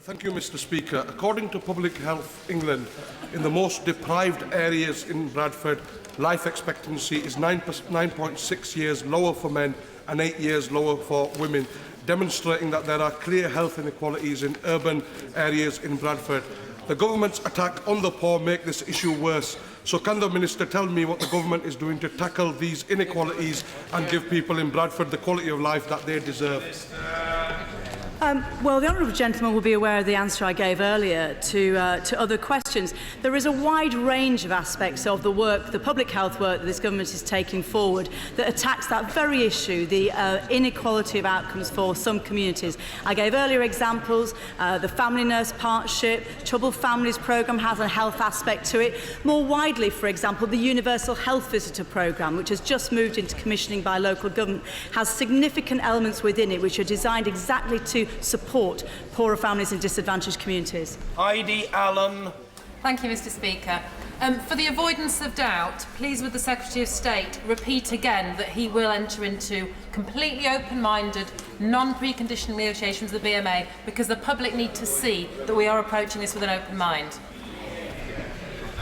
Thank you, Mr. Speaker. According to Public Health England, in the most deprived areas in Bradford, life expectancy is 9.6 years lower for men and 8 years lower for women, demonstrating that there are clear health inequalities in urban areas in Bradford. The government's attack on the poor make this issue worse. So can the Minister tell me what the government is doing to tackle these inequalities and give people in Bradford the quality of life that they deserve? Well, the honourable gentleman will be aware of the answer I gave earlier to other questions. There is a wide range of aspects of the work, the public health work that this government is taking forward that attacks that very issue, the inequality of outcomes for some communities. I gave earlier examples, the Family Nurse Partnership, Troubled Families Programme has a health aspect to it. More widely, for example, the Universal Health Visitor Programme, which has just moved into commissioning by local government, has significant elements within it which are designed exactly to support poorer families in disadvantaged communities. Heidi Allen. Thank you, Mr. Speaker. For the avoidance of doubt, please would the Secretary of State repeat again that he will enter into completely open-minded, non-preconditional negotiations with the BMA, because the public need to see that we are approaching this with an open mind.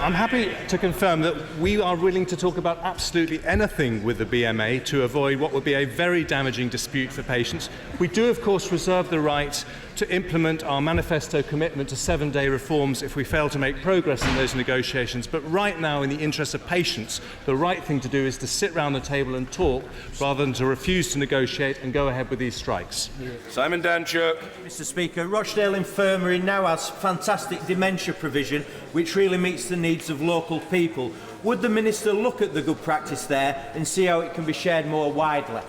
I'm happy to confirm that we are willing to talk about absolutely anything with the BMA to avoid what would be a very damaging dispute for patients. We do, of course, reserve the right to implement our manifesto commitment to 7-day reforms if we fail to make progress in those negotiations. But right now, in the interest of patients, the right thing to do is to sit round the table and talk rather than to refuse to negotiate and go ahead with these strikes. Simon Danchuk. Mr. Speaker, Rochdale Infirmary now has fantastic dementia provision which really meets the needs of local people. Would the Minister look at the good practice there and see how it can be shared more widely?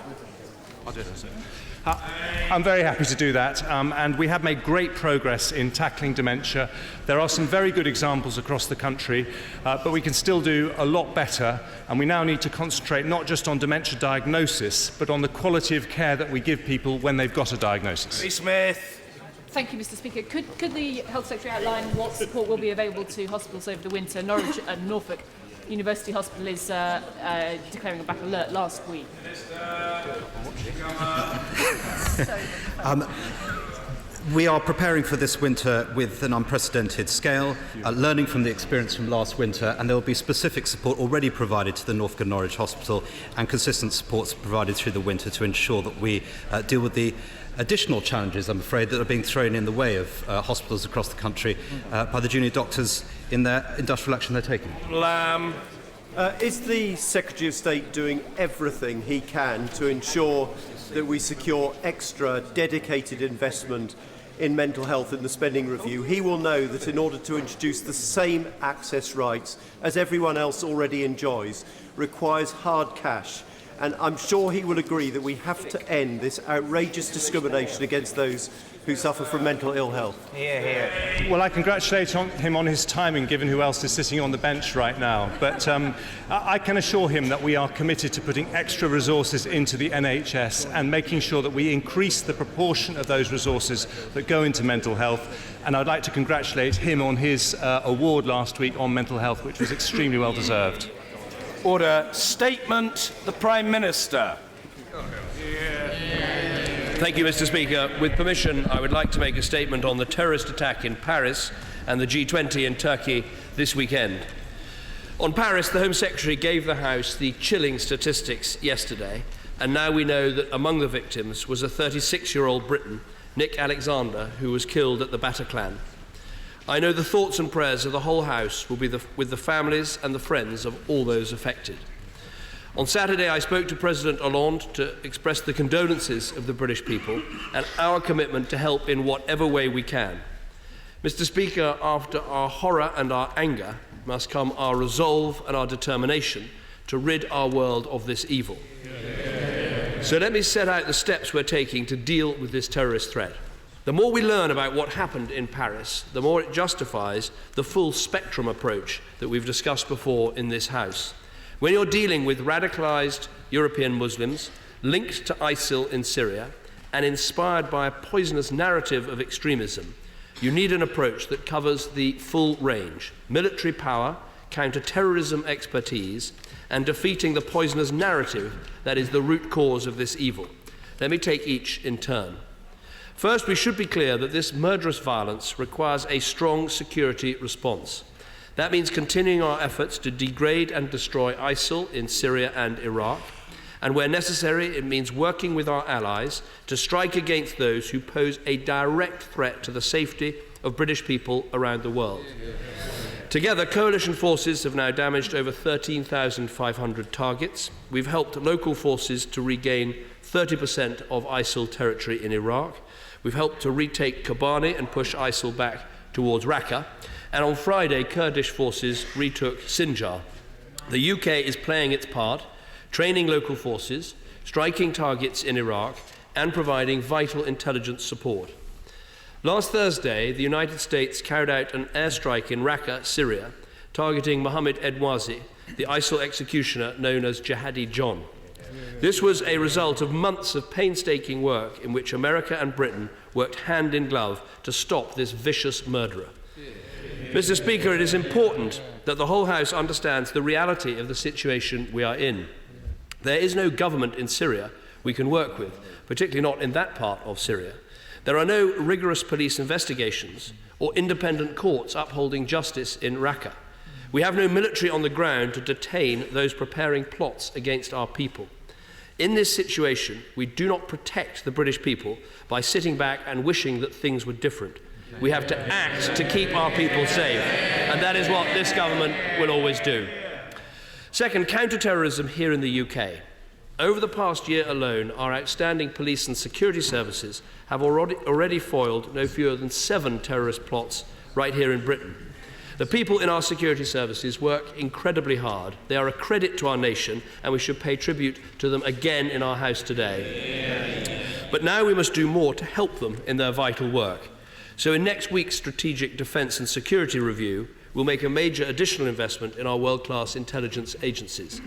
I'm very happy to do that, and we have made great progress in tackling dementia. There are some very good examples across the country, but we can still do a lot better, and we now need to concentrate not just on dementia diagnosis, but on the quality of care that we give people when they've got a diagnosis. Lee Smith. Thank you, Mr. Speaker. Could the Health Secretary outline what support will be available to hospitals over the winter? Norwich and Norfolk University Hospital is declaring a back alert last week. We are preparing for this winter with an unprecedented scale, learning from the experience from last winter, and there will be specific support already provided to the Norfolk and Norwich Hospital and consistent supports provided through the winter to ensure that we deal with the additional challenges, I'm afraid, that are being thrown in the way of hospitals across the country by the junior doctors in their industrial action they're taking. Lamb. Is the Secretary of State doing everything he can to ensure that we secure extra dedicated investment in mental health in the spending review? He will know that in order to introduce the same access rights as everyone else already enjoys requires hard cash. And I'm sure he will agree that we have to end this outrageous discrimination against those who suffer from mental ill health. Well, I congratulate him on his timing, given who else is sitting on the bench right now. But I can assure him that we are committed to putting extra resources into the NHS and making sure that we increase the proportion of those resources that go into mental health. And I'd like to congratulate him on his award last week on mental health, which was extremely well deserved. Order. Statement, the Prime Minister. Thank you, Mr. Speaker. With permission, I would like to make a statement on the terrorist attack in Paris and the G20 in Turkey this weekend. On Paris, the Home Secretary gave the House the chilling statistics yesterday, and now we know that among the victims was a 36-year-old Briton, Nick Alexander, who was killed at the Bataclan. I know the thoughts and prayers of the whole House will be with the families and the friends of all those affected. On Saturday, I spoke to President Hollande to express the condolences of the British people and our commitment to help in whatever way we can. Mr. Speaker, after our horror and our anger must come our resolve and our determination to rid our world of this evil. So let me set out the steps we're taking to deal with this terrorist threat. The more we learn about what happened in Paris, the more it justifies the full spectrum approach that we've discussed before in this House. When you're dealing with radicalised European Muslims linked to ISIL in Syria and inspired by a poisonous narrative of extremism, you need an approach that covers the full range: military power, counter-terrorism expertise, and defeating the poisonous narrative that is the root cause of this evil. Let me take each in turn. First, we should be clear that this murderous violence requires a strong security response. That means continuing our efforts to degrade and destroy ISIL in Syria and Iraq, and where necessary, it means working with our allies to strike against those who pose a direct threat to the safety of British people around the world. Together, coalition forces have now damaged over 13,500 targets. We've helped local forces to regain 30% of ISIL territory in Iraq. We've helped to retake Kobani and push ISIL back towards Raqqa. And on Friday, Kurdish forces retook Sinjar. The UK is playing its part, training local forces, striking targets in Iraq, and providing vital intelligence support. Last Thursday, the United States carried out an airstrike in Raqqa, Syria, targeting Mohammed Edwazi, the ISIL executioner known as Jihadi John. This was a result of months of painstaking work in which America and Britain worked hand in glove to stop this vicious murderer. Mr. Speaker, it is important that the whole House understands the reality of the situation we are in. There is no government in Syria we can work with, particularly not in that part of Syria. There are no rigorous police investigations or independent courts upholding justice in Raqqa. We have no military on the ground to detain those preparing plots against our people. In this situation, we do not protect the British people by sitting back and wishing that things were different. We have to act to keep our people safe, and that is what this government will always do. Second, counter-terrorism here in the UK. Over the past year alone, our outstanding police and security services have already foiled no fewer than 7 terrorist plots right here in Britain. The people in our security services work incredibly hard. They are a credit to our nation, and we should pay tribute to them again in our House today. But now we must do more to help them in their vital work. So in next week's Strategic Defence and Security Review, we'll make a major additional investment in our world-class intelligence agencies.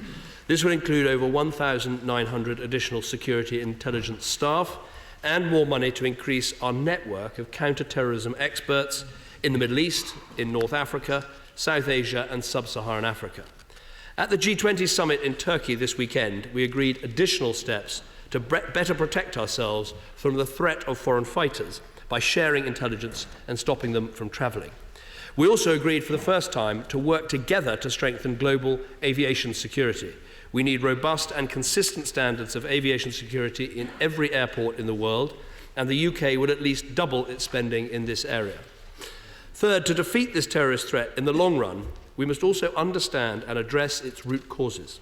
This will include over 1,900 additional security intelligence staff and more money to increase our network of counter-terrorism experts in the Middle East, in North Africa, South Asia and Sub-Saharan Africa. At the G20 summit in Turkey this weekend, we agreed additional steps to better protect ourselves from the threat of foreign fighters by sharing intelligence and stopping them from travelling. We also agreed for the first time to work together to strengthen global aviation security. We need robust and consistent standards of aviation security in every airport in the world, and the UK would at least double its spending in this area. Third, to defeat this terrorist threat in the long run, we must also understand and address its root causes.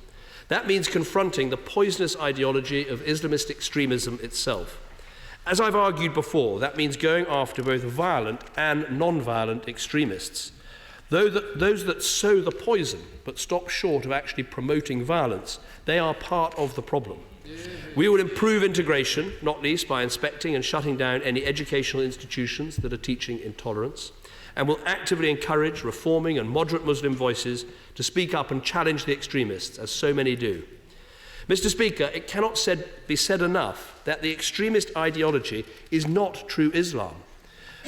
That means confronting the poisonous ideology of Islamist extremism itself. As I've argued before, that means going after both violent and non-violent extremists. Those that sow the poison but stop short of actually promoting violence, they are part of the problem. We will improve integration, not least by inspecting and shutting down any educational institutions that are teaching intolerance, and will actively encourage reforming and moderate Muslim voices to speak up and challenge the extremists, as so many do. Mr. Speaker, it cannot be said enough that the extremist ideology is not true Islam.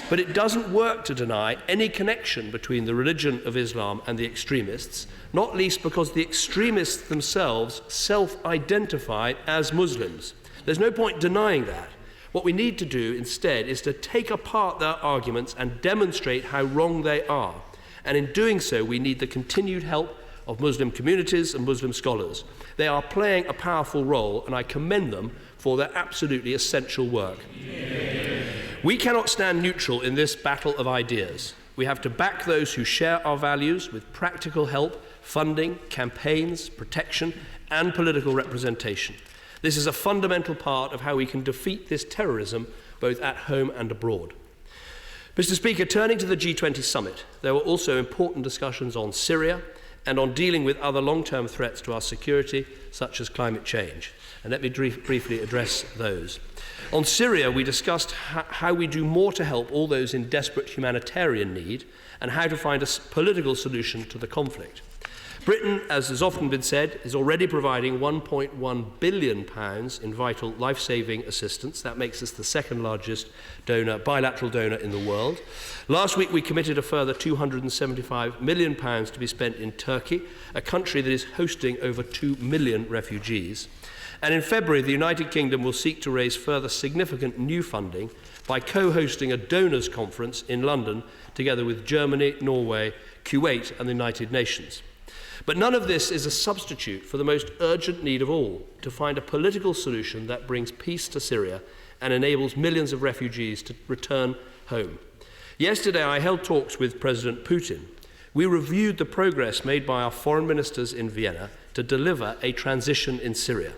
But it doesn't work to deny any connection between the religion of Islam and the extremists, not least because the extremists themselves self-identify as Muslims. There's no point denying that. What we need to do instead is to take apart their arguments and demonstrate how wrong they are. And in doing so, we need the continued help of Muslim communities and Muslim scholars. They are playing a powerful role, and I commend them for their absolutely essential work. We cannot stand neutral in this battle of ideas. We have to back those who share our values with practical help, funding, campaigns, protection, and political representation. This is a fundamental part of how we can defeat this terrorism, both at home and abroad. Mr. Speaker, turning to the G20 summit, there were also important discussions on Syria and on dealing with other long-term threats to our security, such as climate change. And let me briefly address those. On Syria, we discussed how we do more to help all those in desperate humanitarian need and how to find a political solution to the conflict. Britain, as has often been said, is already providing £1.1 billion in vital life-saving assistance. That makes us the second largest bilateral donor in the world. Last week we committed a further £275 million to be spent in Turkey, a country that is hosting over 2 million refugees. And in February, the United Kingdom will seek to raise further significant new funding by co-hosting a donors' conference in London together with Germany, Norway, Kuwait and the United Nations. But none of this is a substitute for the most urgent need of all, to find a political solution that brings peace to Syria and enables millions of refugees to return home. Yesterday, I held talks with President Putin. We reviewed the progress made by our foreign ministers in Vienna to deliver a transition in Syria.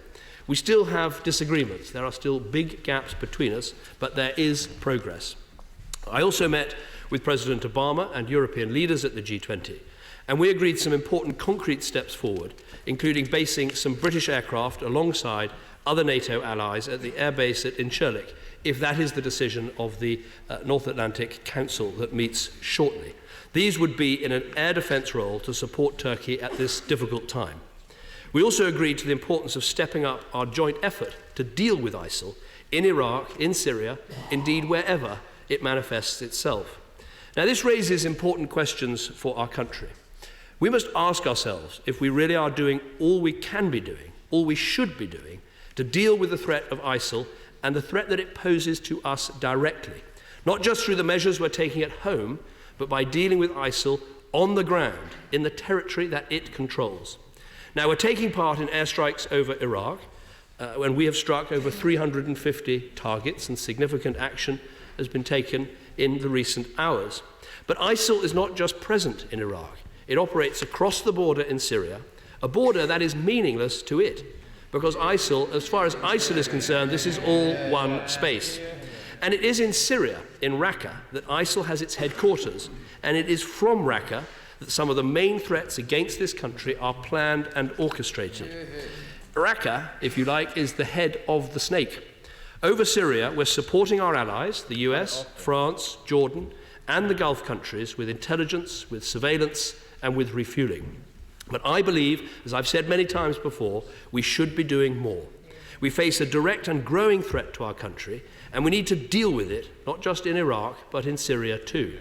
We still have disagreements. There are still big gaps between us, but there is progress. I also met with President Obama and European leaders at the G20, and we agreed some important concrete steps forward, including basing some British aircraft alongside other NATO allies at the airbase at Incirlik, if that is the decision of the North Atlantic Council that meets shortly. These would be in an air defence role to support Turkey at this difficult time. We also agreed to the importance of stepping up our joint effort to deal with ISIL in Iraq, in Syria, indeed wherever it manifests itself. Now, this raises important questions for our country. We must ask ourselves if we really are doing all we can be doing, all we should be doing, to deal with the threat of ISIL and the threat that it poses to us directly, not just through the measures we're taking at home, but by dealing with ISIL on the ground, in the territory that it controls. Now, we're taking part in airstrikes over Iraq, when we have struck over 350 targets, and significant action has been taken in the recent hours. But ISIL is not just present in Iraq. It operates across the border in Syria, a border that is meaningless to it, because ISIL, as far as ISIL is concerned, this is all one space. And it is in Syria, in Raqqa, that ISIL has its headquarters, and it is from Raqqa that some of the main threats against this country are planned and orchestrated. Raqqa, if you like, is the head of the snake. Over Syria, we're supporting our allies, the US, France, Jordan, and the Gulf countries, with intelligence, with surveillance, and with refueling. But I believe, as I've said many times before, we should be doing more. We face a direct and growing threat to our country, and we need to deal with it, not just in Iraq, but in Syria too.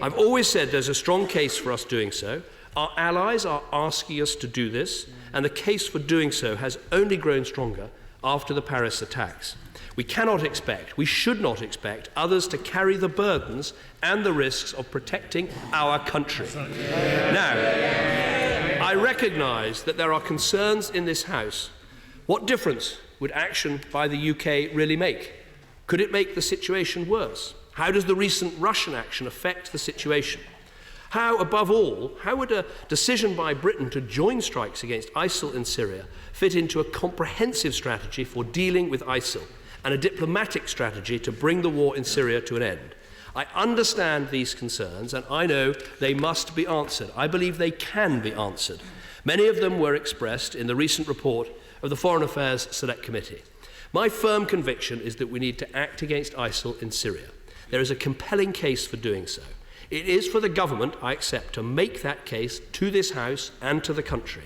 I've always said there's a strong case for us doing so. Our allies are asking us to do this, and the case for doing so has only grown stronger after the Paris attacks. We cannot expect, we should not expect, others to carry the burdens and the risks of protecting our country. Now, I recognise that there are concerns in this House. What difference would action by the UK really make? Could it make the situation worse? How does the recent Russian action affect the situation? How, above all, how would a decision by Britain to join strikes against ISIL in Syria fit into a comprehensive strategy for dealing with ISIL and a diplomatic strategy to bring the war in Syria to an end? I understand these concerns, and I know they must be answered. I believe they can be answered. Many of them were expressed in the recent report of the Foreign Affairs Select Committee. My firm conviction is that we need to act against ISIL in Syria. There is a compelling case for doing so. It is for the government, I accept, to make that case to this House and to the country.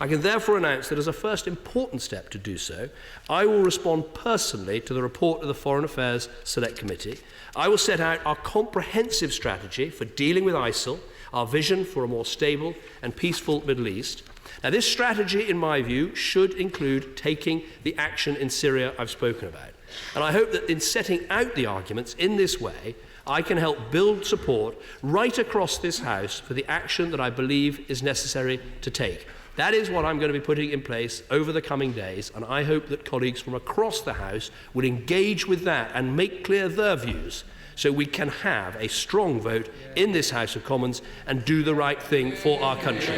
I can therefore announce that as a first important step to do so, I will respond personally to the report of the Foreign Affairs Select Committee. I will set out our comprehensive strategy for dealing with ISIL, our vision for a more stable and peaceful Middle East. Now, this strategy, in my view, should include taking the action in Syria I've spoken about. And I hope that in setting out the arguments in this way, I can help build support right across this House for the action that I believe is necessary to take. That is what I'm going to be putting in place over the coming days, and I hope that colleagues from across the House will engage with that and make clear their views, so we can have a strong vote in this House of Commons and do the right thing for our country.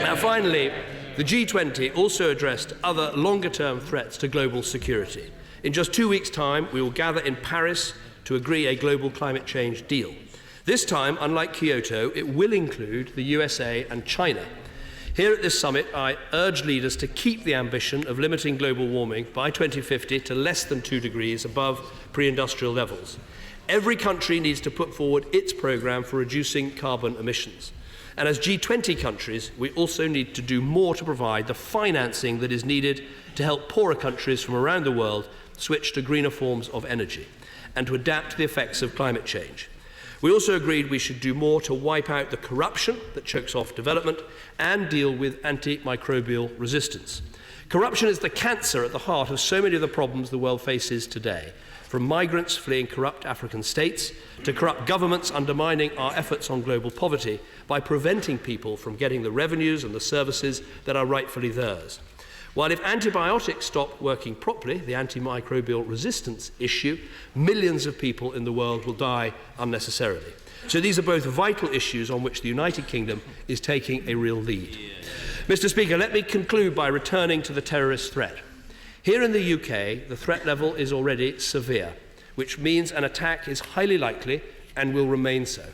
Now, finally, the G20 also addressed other longer-term threats to global security. In just 2 weeks' time, we will gather in Paris to agree a global climate change deal. This time, unlike Kyoto, it will include the USA and China. Here at this summit, I urge leaders to keep the ambition of limiting global warming by 2050 to less than 2 degrees above pre-industrial levels. Every country needs to put forward its programme for reducing carbon emissions. And as G20 countries, we also need to do more to provide the financing that is needed to help poorer countries from around the world switch to greener forms of energy and to adapt to the effects of climate change. We also agreed we should do more to wipe out the corruption that chokes off development and deal with antimicrobial resistance. Corruption is the cancer at the heart of so many of the problems the world faces today, from migrants fleeing corrupt African states to corrupt governments undermining our efforts on global poverty by preventing people from getting the revenues and the services that are rightfully theirs. While if antibiotics stop working properly, the antimicrobial resistance issue, millions of people in the world will die unnecessarily. So these are both vital issues on which the United Kingdom is taking a real lead. Mr. Speaker, let me conclude by returning to the terrorist threat. Here in the UK, the threat level is already severe, which means an attack is highly likely and will remain so.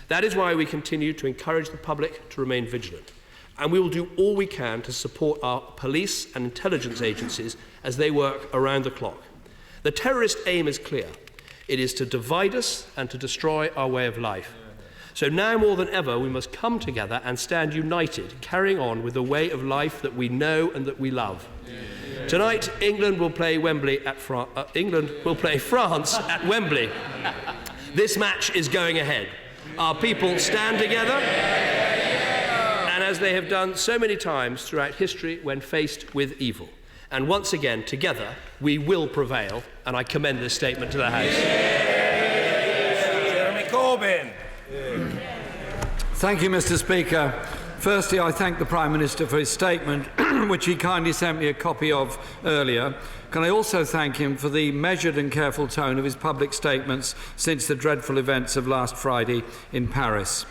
That is why we continue to encourage the public to remain vigilant. And we will do all we can to support our police and intelligence agencies as they work around the clock. The terrorist aim is clear. It is to divide us and to destroy our way of life. So now more than ever, we must come together and stand united, carrying on with the way of life that we know and that we love. Tonight, England will play France at Wembley. This match is going ahead. Our people stand together, and as they have done so many times throughout history when faced with evil. And once again, together, we will prevail, and I commend this statement to the House. Jeremy Corbyn. Thank you, Mr. Speaker. Firstly, I thank the Prime Minister for his statement, which he kindly sent me a copy of earlier. Can I also thank him for the measured and careful tone of his public statements since the dreadful events of last Friday in Paris.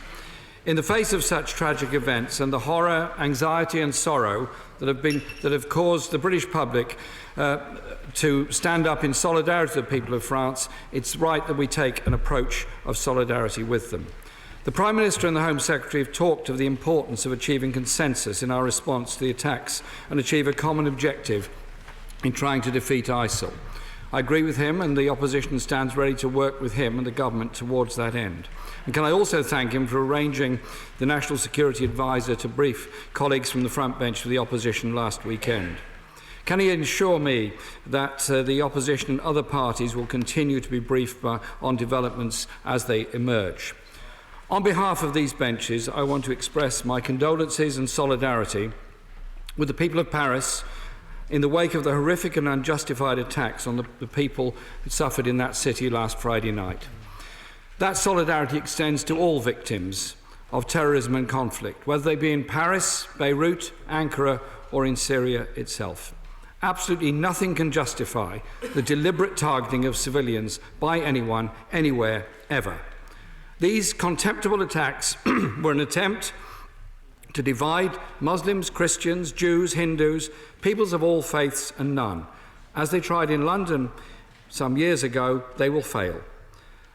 In the face of such tragic events and the horror, anxiety and sorrow that have caused the British public to stand up in solidarity with the people of France, it's right that we take an approach of solidarity with them. The Prime Minister and the Home Secretary have talked of the importance of achieving consensus in our response to the attacks and achieve a common objective in trying to defeat ISIL. I agree with him, and the opposition stands ready to work with him and the government towards that end. And can I also thank him for arranging the National Security Advisor to brief colleagues from the front bench for the opposition last weekend. Can he assure me that the opposition and other parties will continue to be briefed on developments as they emerge? On behalf of these benches, I want to express my condolences and solidarity with the people of Paris in the wake of the horrific and unjustified attacks on the people who suffered in that city last Friday night. That solidarity extends to all victims of terrorism and conflict, whether they be in Paris, Beirut, Ankara, or in Syria itself. Absolutely nothing can justify the deliberate targeting of civilians by anyone, anywhere, ever. These contemptible attacks were an attempt to divide Muslims, Christians, Jews, Hindus, peoples of all faiths and none. As they tried in London some years ago, they will fail.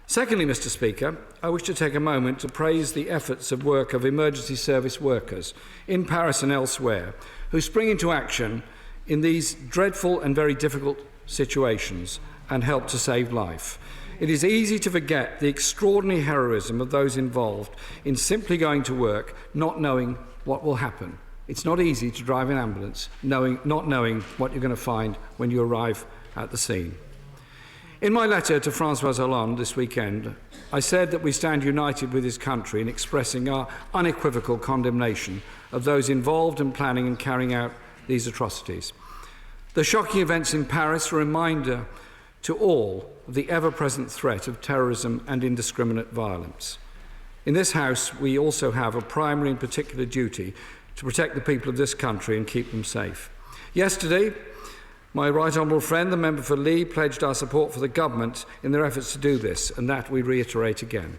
Secondly, Mr. Speaker, I wish to take a moment to praise the efforts of work of emergency service workers in Paris and elsewhere who spring into action in these dreadful and very difficult situations and help to save life. It is easy to forget the extraordinary heroism of those involved in simply going to work, not knowing what will happen. It's not easy to drive an ambulance not knowing what you're going to find when you arrive at the scene. In my letter to François Hollande this weekend, I said that we stand united with his country in expressing our unequivocal condemnation of those involved in planning and carrying out these atrocities. The shocking events in Paris are a reminder to all of the ever-present threat of terrorism and indiscriminate violence. In this House, we also have a primary and particular duty to protect the people of this country and keep them safe. Yesterday, my right honourable friend, the member for Lee, pledged our support for the government in their efforts to do this, and that we reiterate again.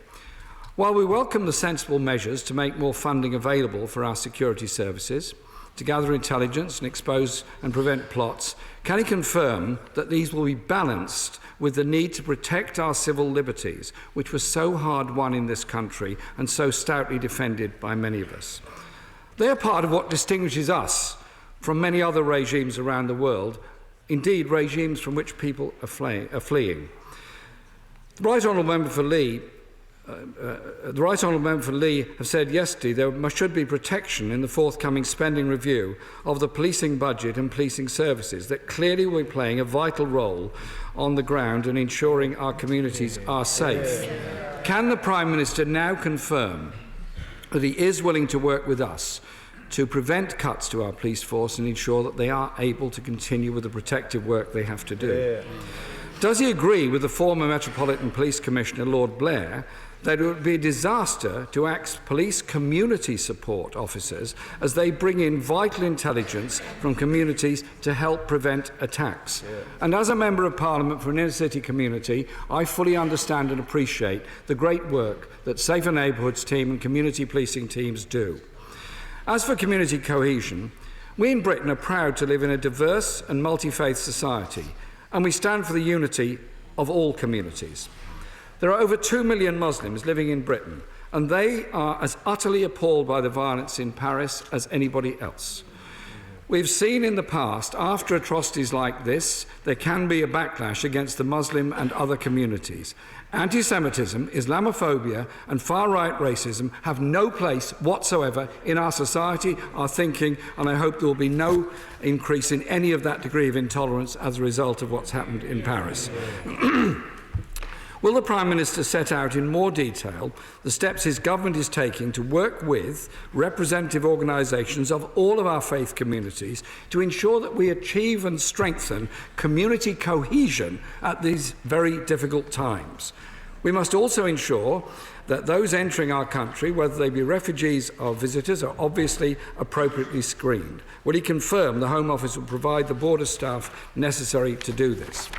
While we welcome the sensible measures to make more funding available for our security services, to gather intelligence and expose and prevent plots, can he confirm that these will be balanced with the need to protect our civil liberties, which were so hard won in this country and so stoutly defended by many of us? They are part of what distinguishes us from many other regimes around the world, indeed regimes from which people are fleeing. The Right Honourable Member for Lee the Right Honourable Member for Lee have said yesterday there should be protection in the forthcoming spending review of the policing budget and policing services that clearly will be playing a vital role on the ground in ensuring our communities are safe. Can the Prime Minister now confirm that he is willing to work with us to prevent cuts to our police force and ensure that they are able to continue with the protective work they have to do? Does he agree with the former Metropolitan Police Commissioner, Lord Blair, that it would be a disaster to axe police community support officers as they bring in vital intelligence from communities to help prevent attacks? And as a Member of Parliament for an inner-city community, I fully understand and appreciate the great work that Safer Neighbourhoods team and community policing teams do. As for community cohesion, we in Britain are proud to live in a diverse and multi-faith society, and we stand for the unity of all communities. There are over 2 million Muslims living in Britain, and they are as utterly appalled by the violence in Paris as anybody else. We've seen in the past, after atrocities like this, there can be a backlash against the Muslim and other communities. Anti-Semitism, Islamophobia and far-right racism have no place whatsoever in our society, our thinking, and I hope there will be no increase in any of that degree of intolerance as a result of what's happened in Paris. Will the Prime Minister set out in more detail the steps his government is taking to work with representative organisations of all of our faith communities to ensure that we achieve and strengthen community cohesion at these very difficult times? We must also ensure that those entering our country, whether they be refugees or visitors, are obviously appropriately screened. Will he confirm the Home Office will provide the border staff necessary to do this?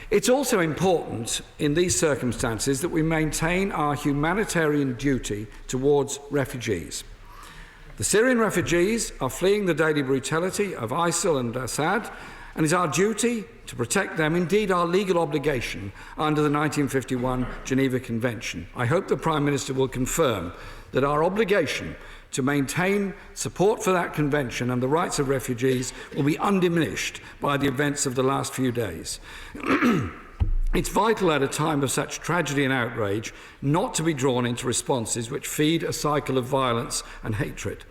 It's also important in these circumstances that we maintain our humanitarian duty towards refugees. The Syrian refugees are fleeing the daily brutality of ISIL and Assad, and it's our duty to protect them, indeed our legal obligation under the 1951 Geneva Convention. I hope the Prime Minister will confirm that our obligation to maintain support for that convention and the rights of refugees will be undiminished by the events of the last few days. It's vital at a time of such tragedy and outrage not to be drawn into responses which feed a cycle of violence and hatred.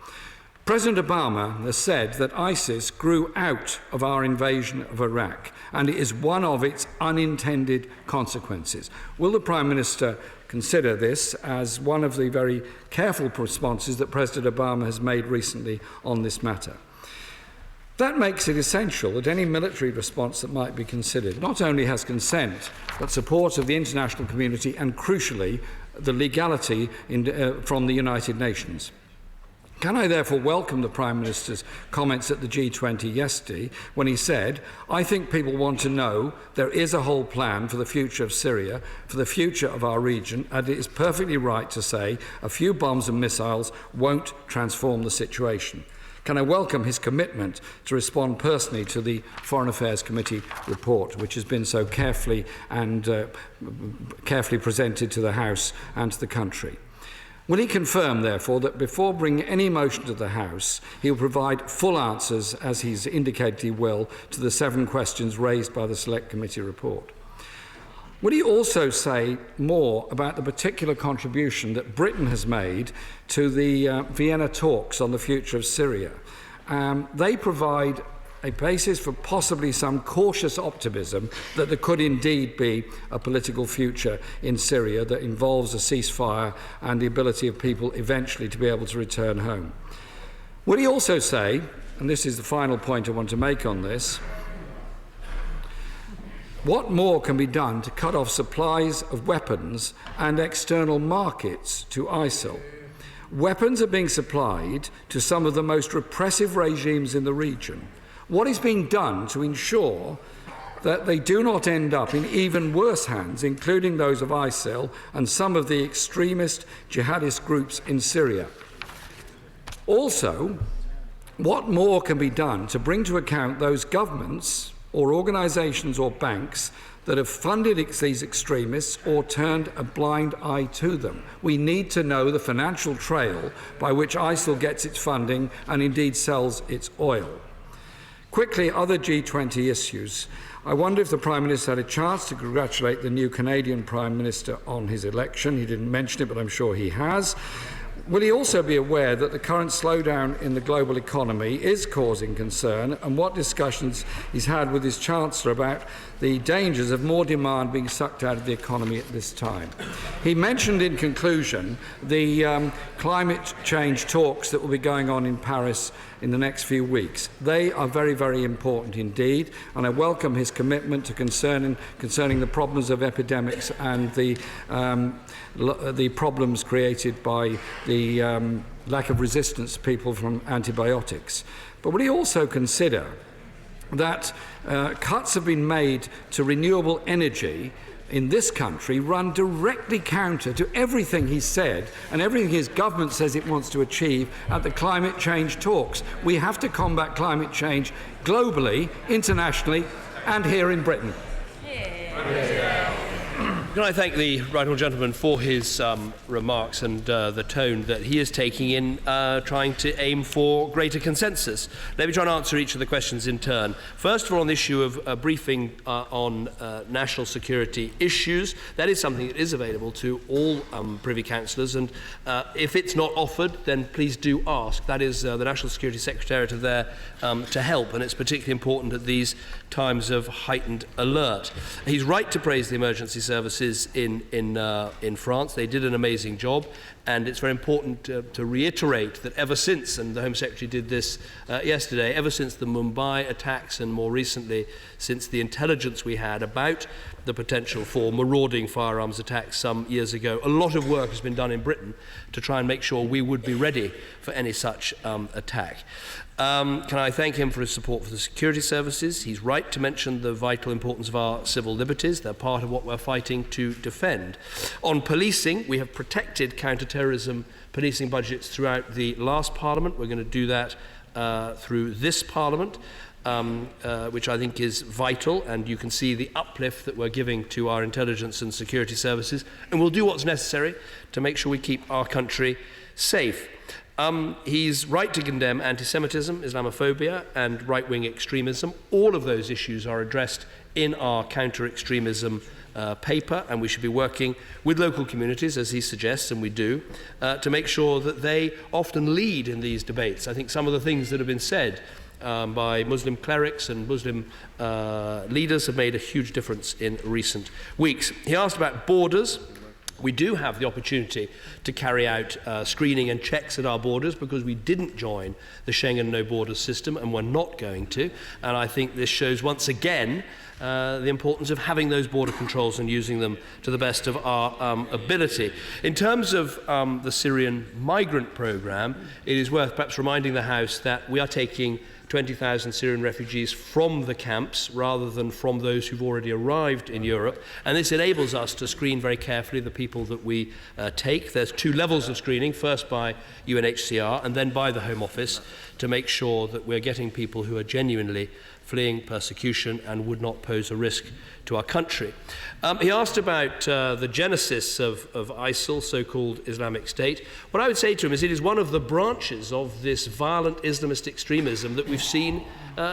President Obama has said that ISIS grew out of our invasion of Iraq, and it is one of its unintended consequences. Will the Prime Minister consider this as one of the very careful responses that President Obama has made recently on this matter? That makes it essential that any military response that might be considered not only has consent, but support of the international community and, crucially, the legality from the United Nations. Can I therefore welcome the Prime Minister's comments at the G20 yesterday when he said, "I think people want to know there is a whole plan for the future of Syria, for the future of our region, and it is perfectly right to say a few bombs and missiles won't transform the situation." Can I welcome his commitment to respond personally to the Foreign Affairs Committee report, which has been so carefully presented to the House and to the country? Will he confirm, therefore, that before bringing any motion to the House, he will provide full answers, as he's indicated he will, to the 7 questions raised by the Select Committee report? Will he also say more about the particular contribution that Britain has made to the Vienna talks on the future of Syria? They provide a basis for possibly some cautious optimism that there could indeed be a political future in Syria that involves a ceasefire and the ability of people eventually to be able to return home. Will he also say, and this is the final point I want to make on this, what more can be done to cut off supplies of weapons and external markets to ISIL? Weapons are being supplied to some of the most repressive regimes in the region. What is being done to ensure that they do not end up in even worse hands, including those of ISIL and some of the extremist jihadist groups in Syria? Also, what more can be done to bring to account those governments or organisations or banks that have funded these extremists or turned a blind eye to them? We need to know the financial trail by which ISIL gets its funding and indeed sells its oil. Quickly, other G20 issues. I wonder if the Prime Minister had a chance to congratulate the new Canadian Prime Minister on his election. He didn't mention it, but I'm sure he has. Will he also be aware that the current slowdown in the global economy is causing concern, and what discussions he's had with his Chancellor about the dangers of more demand being sucked out of the economy at this time? He mentioned in conclusion the climate change talks that will be going on in Paris in the next few weeks. They are very, very important indeed, and I welcome his commitment to concerning the problems of epidemics and the problems created by the lack of resistance to people from antibiotics. But will he also consider that cuts have been made to renewable energy in this country run directly counter to everything he said and everything his government says it wants to achieve at the climate change talks? We have to combat climate change globally, internationally, and here in Britain. Can I thank the right honourable gentleman for his remarks and the tone that he is taking in trying to aim for greater consensus. Let me try and answer each of the questions in turn. First of all, on the issue of briefing on national security issues, that is something that is available to all Privy Councillors, and if it's not offered, then please do ask. That is the National Security Secretariat are there to help, and it's particularly important at these times of heightened alert. He's right to praise the emergency services in France. They did an amazing job, and it's very important to reiterate that ever since, and the Home Secretary did this yesterday, ever since the Mumbai attacks and more recently since the intelligence we had about the potential for marauding firearms attacks some years ago, a lot of work has been done in Britain to try and make sure we would be ready for any such attack. Can I thank him for his support for the security services? He's right to mention the vital importance of our civil liberties. They're part of what we're fighting to defend. On policing, we have protected counter-terrorism policing budgets throughout the last Parliament. We're going to do that through this Parliament, which I think is vital, and you can see the uplift that we're giving to our intelligence and security services, and we'll do what's necessary to make sure we keep our country safe. He's right to condemn anti-Semitism, Islamophobia and right-wing extremism. All of those issues are addressed in our counter-extremism paper, and we should be working with local communities, as he suggests, and we do, to make sure that they often lead in these debates. I think some of the things that have been said by Muslim clerics and Muslim leaders have made a huge difference in recent weeks. He asked about borders. We do have the opportunity to carry out screening and checks at our borders because we didn't join the Schengen no borders system, and we're not going to. And I think this shows once again the importance of having those border controls and using them to the best of our ability. In terms of the Syrian migrant programme, it is worth perhaps reminding the House that we are taking 20,000 Syrian refugees from the camps rather than from those who've already arrived in Europe, and this enables us to screen very carefully the people that we take. There's two levels of screening, first by UNHCR and then by the Home Office, to make sure that we're getting people who are genuinely fleeing persecution and would not pose a risk to our country. He asked about the genesis of ISIL, so-called Islamic State. What I would say to him is it is one of the branches of this violent Islamist extremism that we've seen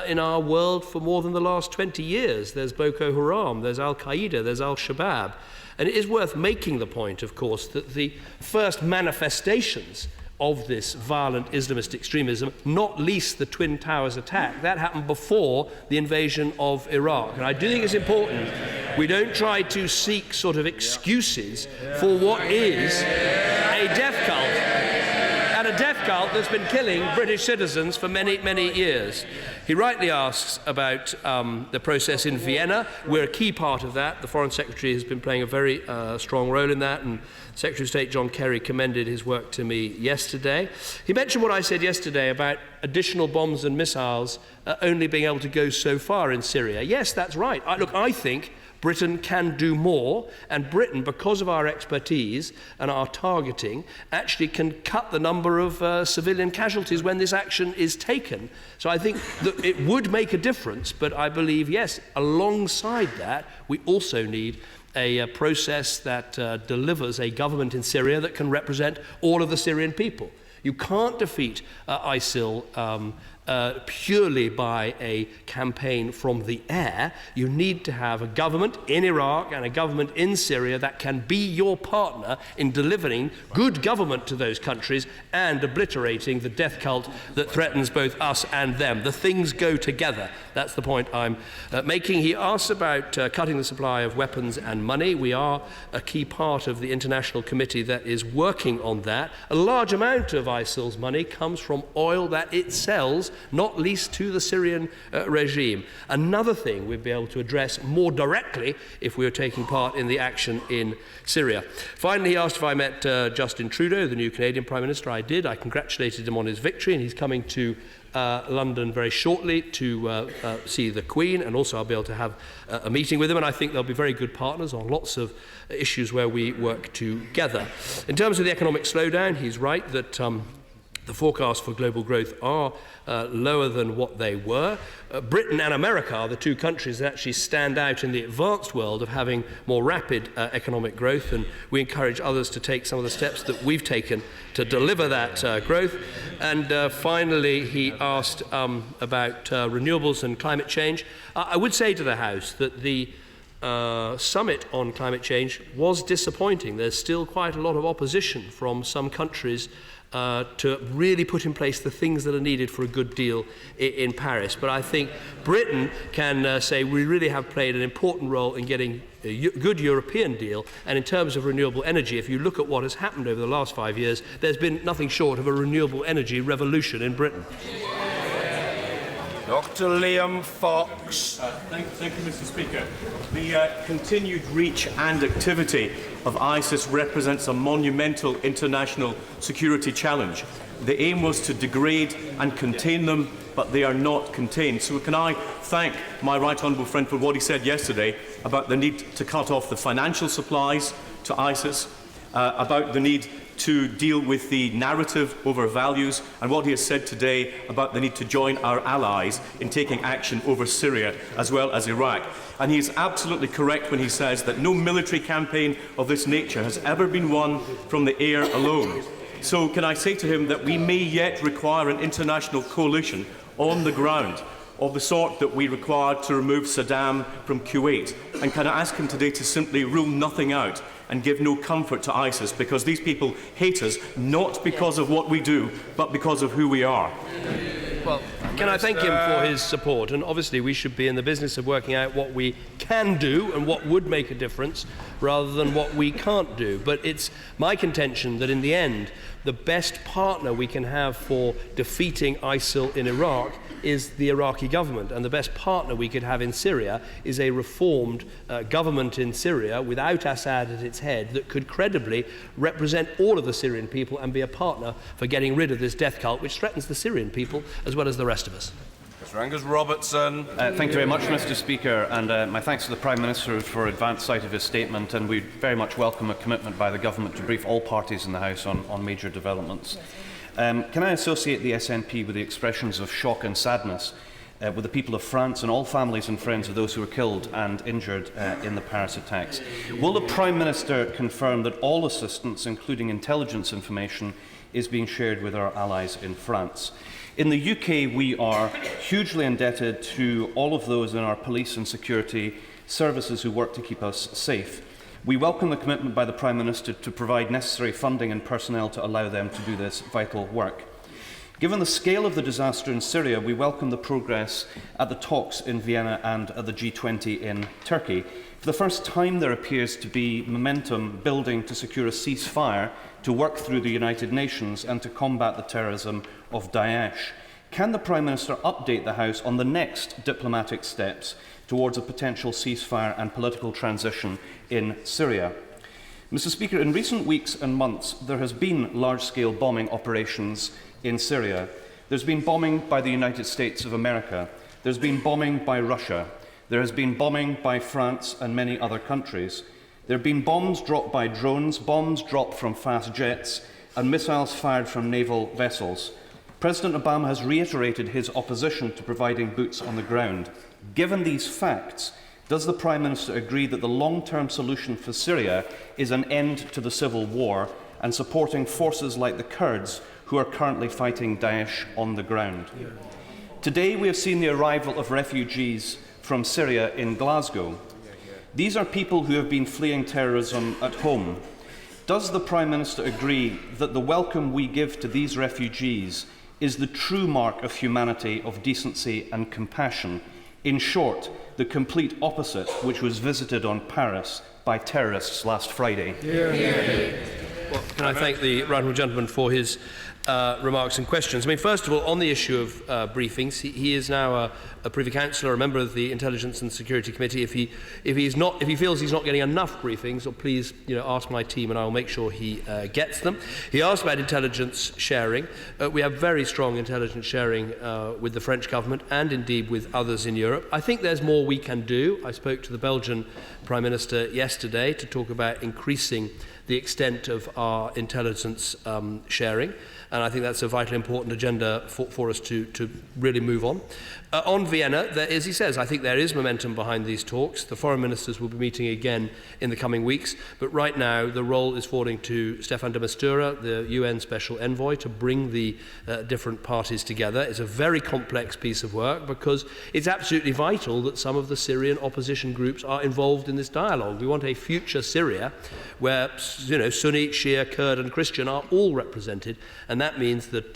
in our world for more than the last 20 years. There's Boko Haram, there's Al-Qaeda, there's Al-Shabaab. And it is worth making the point, of course, that the first manifestations of this violent Islamist extremism, not least the Twin Towers attack, that happened before the invasion of Iraq. And I do think it's important we don't try to seek sort of excuses for what is a death cult, and a death cult that's been killing British citizens for many, many years. He rightly asks about the process in Vienna. We're a key part of that. The Foreign Secretary has been playing a very strong role in that, and Secretary of State John Kerry commended his work to me yesterday. He mentioned what I said yesterday about additional bombs and missiles only being able to go so far in Syria. Yes, that's right. I think Britain can do more, and Britain, because of our expertise and our targeting, actually can cut the number of civilian casualties when this action is taken. So I think that it would make a difference, but I believe, yes, alongside that, we also need a process that delivers a government in Syria that can represent all of the Syrian people. You can't defeat ISIL purely by a campaign from the air. You need to have a government in Iraq and a government in Syria that can be your partner in delivering good government to those countries and obliterating the death cult that threatens both us and them. The things go together. That's the point I'm making. He asks about cutting the supply of weapons and money. We are a key part of the international committee that is working on that. A large amount of ISIL's money comes from oil that it sells, not least to the Syrian regime. Another thing we'd be able to address more directly if we were taking part in the action in Syria. Finally, he asked if I met Justin Trudeau, the new Canadian Prime Minister. I did. I congratulated him on his victory, and he's coming to London very shortly to see the Queen, and also I'll be able to have a meeting with him, and I think they'll be very good partners on lots of issues where we work together. In terms of the economic slowdown, he's right that the forecasts for global growth are lower than what they were. Britain and America are the two countries that actually stand out in the advanced world of having more rapid economic growth, and we encourage others to take some of the steps that we've taken to deliver that growth. And finally, he asked about renewables and climate change. I would say to the House that the summit on climate change was disappointing. There's still quite a lot of opposition from some countries to really put in place the things that are needed for a good deal in Paris. But I think Britain can say we really have played an important role in getting a good European deal. And in terms of renewable energy, if you look at what has happened over the last 5 years, there's been nothing short of a renewable energy revolution in Britain. Dr. Liam Fox. Thank you, Mr. Speaker. The continued reach and activity of ISIS represents a monumental international security challenge. The aim was to degrade and contain them, but they are not contained. So can I thank my right honourable friend for what he said yesterday about the need to cut off the financial supplies to ISIS, about the need to deal with the narrative over values, and what he has said today about the need to join our allies in taking action over Syria as well as Iraq. And he is absolutely correct when he says that no military campaign of this nature has ever been won from the air alone. So can I say to him that we may yet require an international coalition on the ground of the sort that we required to remove Saddam from Kuwait? And can I ask him today to simply rule nothing out and give no comfort to ISIS, because these people hate us not because of what we do, but because of who we are? Well, can I thank him for his support? And obviously we should be in the business of working out what we can do and what would make a difference rather than what we can't do. But it's my contention that in the end, the best partner we can have for defeating ISIL in Iraq is the Iraqi government, and the best partner we could have in Syria is a reformed government in Syria without Assad at its head that could credibly represent all of the Syrian people and be a partner for getting rid of this death cult which threatens the Syrian people as well as the rest of us. Mr. Angus Robertson. Thank you very much, Mr. Speaker, and my thanks to the Prime Minister for advance sight of his statement, and we very much welcome a commitment by the Government to brief all parties in the House on major developments. Can I associate the SNP with the expressions of shock and sadness with the people of France and all families and friends of those who were killed and injured in the Paris attacks? Will the Prime Minister confirm that all assistance, including intelligence information, is being shared with our allies in France? In the UK, we are hugely indebted to all of those in our police and security services who work to keep us safe. We welcome the commitment by the Prime Minister to provide necessary funding and personnel to allow them to do this vital work. Given the scale of the disaster in Syria, we welcome the progress at the talks in Vienna and at the G20 in Turkey. For the first time, there appears to be momentum building to secure a ceasefire, to work through the United Nations and to combat the terrorism of Daesh. Can the Prime Minister update the House on the next diplomatic steps towards a potential ceasefire and political transition in Syria? Mr. Speaker, in recent weeks and months, there has been large-scale bombing operations in Syria. There's been bombing by the United States of America. There's been bombing by Russia. There has been bombing by France and many other countries. There have been bombs dropped by drones, bombs dropped from fast jets, and missiles fired from naval vessels. President Obama has reiterated his opposition to providing boots on the ground. Given these facts, does the Prime Minister agree that the long-term solution for Syria is an end to the civil war and supporting forces like the Kurds who are currently fighting Daesh on the ground. Today we have seen the arrival of refugees from Syria in Glasgow. These are people who have been fleeing terrorism at home. Does the Prime Minister agree that the welcome we give to these refugees is the true mark of humanity, of decency and compassion? In short, the complete opposite which was visited on Paris by terrorists last Friday. Well, can I thank the right honourable gentleman for his remarks and questions. I mean, first of all, on the issue of briefings, he is now a Privy Councillor, a member of the Intelligence and Security Committee. If he feels he's not getting enough briefings, or please, ask my team, and I will make sure he gets them. He asked about intelligence sharing. We have very strong intelligence sharing with the French government and indeed with others in Europe. I think there's more we can do. I spoke to the Belgian Prime Minister yesterday to talk about increasing the extent of our intelligence sharing, and I think that's a vitally important agenda for us to really move on. On Vienna, there is, he says, I think there is momentum behind these talks. The foreign ministers will be meeting again in the coming weeks, but right now the role is falling to Stefan de Mistura, the UN Special Envoy, to bring the different parties together. It's a very complex piece of work because it's absolutely vital that some of the Syrian opposition groups are involved in this dialogue. We want a future Syria where Sunni, Shia, Kurd and Christian are all represented, and that means that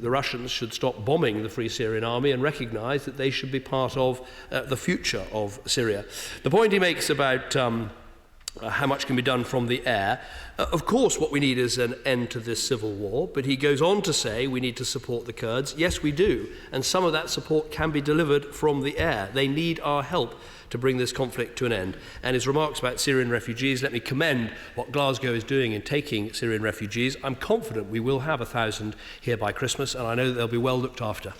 the Russians should stop bombing the Free Syrian Army and recognise that they should be part of the future of Syria. The point he makes about how much can be done from the air, of course what we need is an end to this civil war, but he goes on to say we need to support the Kurds. Yes, we do, and some of that support can be delivered from the air. They need our help to bring this conflict to an end. And his remarks about Syrian refugees, let me commend what Glasgow is doing in taking Syrian refugees. I'm confident we will have 1,000 here by Christmas, and I know that they'll be well looked after.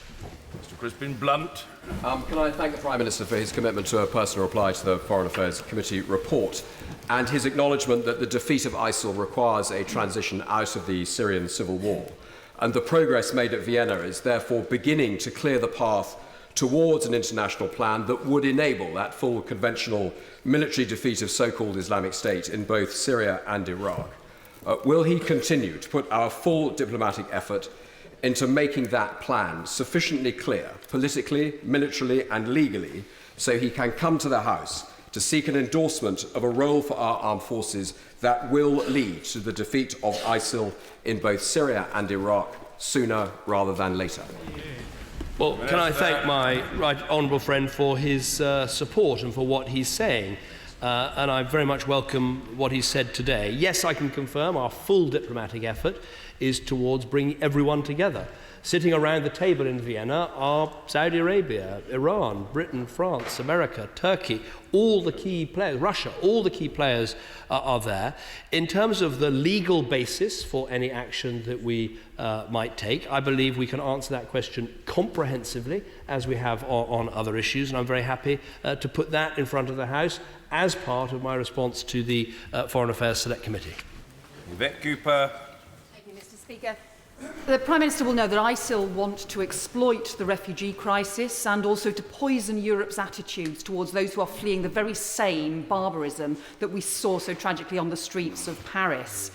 Mr. Crispin Blunt. Can I thank the Prime Minister for his commitment to a personal reply to the Foreign Affairs Committee report and his acknowledgement that the defeat of ISIL requires a transition out of the Syrian civil war. And the progress made at Vienna is therefore beginning to clear the path towards an international plan that would enable that full conventional military defeat of so-called Islamic State in both Syria and Iraq. Will he continue to put our full diplomatic effort into making that plan sufficiently clear, politically, militarily and legally, so he can come to the House to seek an endorsement of a role for our armed forces that will lead to the defeat of ISIL in both Syria and Iraq sooner rather than later? Well, can I thank my right honourable friend for his support and for what he's saying. And I very much welcome what he said today. Yes, I can confirm our full diplomatic effort is towards bringing everyone together. Sitting around the table in Vienna are Saudi Arabia, Iran, Britain, France, America, Turkey, all the key players, Russia, all the key players are there. In terms of the legal basis for any action that we might take, I believe we can answer that question comprehensively as we have on other issues, and I'm very happy to put that in front of the House as part of my response to the Foreign Affairs Select Committee. Yvette Cooper. Thank you, Mr. Speaker. The Prime Minister will know that ISIL want to exploit the refugee crisis and also to poison Europe's attitudes towards those who are fleeing the very same barbarism that we saw so tragically on the streets of Paris.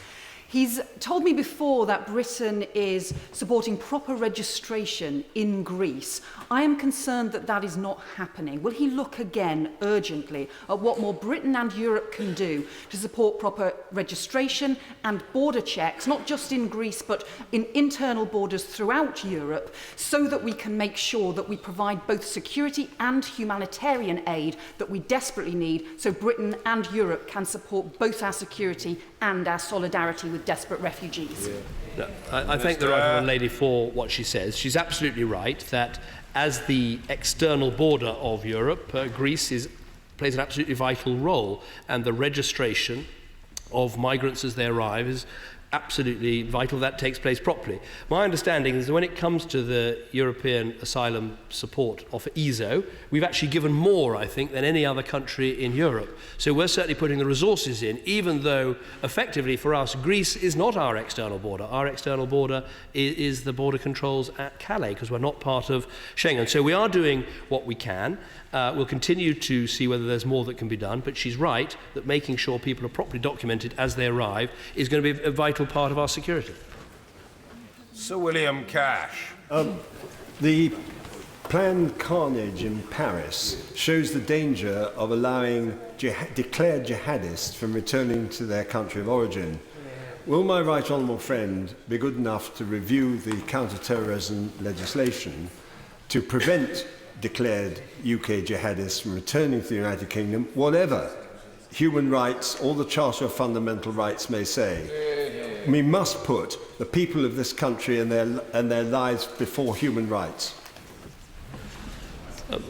He's told me before that Britain is supporting proper registration in Greece. I am concerned that that is not happening. Will he look again urgently at what more Britain and Europe can do to support proper registration and border checks, not just in Greece but in internal borders throughout Europe, so that we can make sure that we provide both security and humanitarian aid that we desperately need, so Britain and Europe can support both our security and our solidarity with desperate refugees? No, I thank the right honourable lady for what she says. She's absolutely right that as the external border of Europe, Greece plays an absolutely vital role, and the registration of migrants as they arrive is absolutely vital that takes place properly. My understanding is that when it comes to the European Asylum Support Offer, EASO, we've actually given more, I think, than any other country in Europe. So we're certainly putting the resources in, even though effectively for us, Greece is not our external border. Our external border is the border controls at Calais, because we're not part of Schengen. So we are doing what we can. We'll continue to see whether there's more that can be done, but she's right that making sure people are properly documented as they arrive is going to be a vital part of our security. Sir William Cash. The planned carnage in Paris shows the danger of allowing declared jihadists from returning to their country of origin. Will my right honourable friend be good enough to review the counter-terrorism legislation to prevent declared UK jihadists from returning to the United Kingdom, whatever human rights or the Charter of Fundamental Rights may say? We must put the people of this country and their lives before human rights.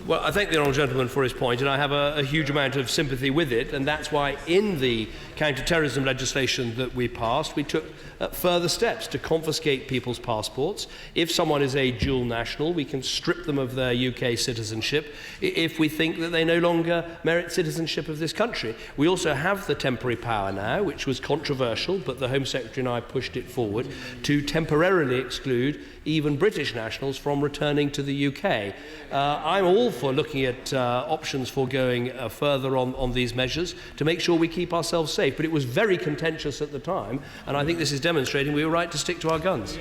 Well, I thank the honourable gentleman for his point, and I have a huge amount of sympathy with it, and that's why in the counter-terrorism legislation that we passed, we took further steps to confiscate people's passports. If someone is a dual national, we can strip them of their UK citizenship if we think that they no longer merit citizenship of this country. We also have the temporary power now, which was controversial, but the Home Secretary and I pushed it forward, to temporarily exclude even British nationals from returning to the UK. I'm all for looking at options for going further on these measures to make sure we keep ourselves safe, but it was very contentious at the time, and I think this is demonstrating we were right to stick to our guns.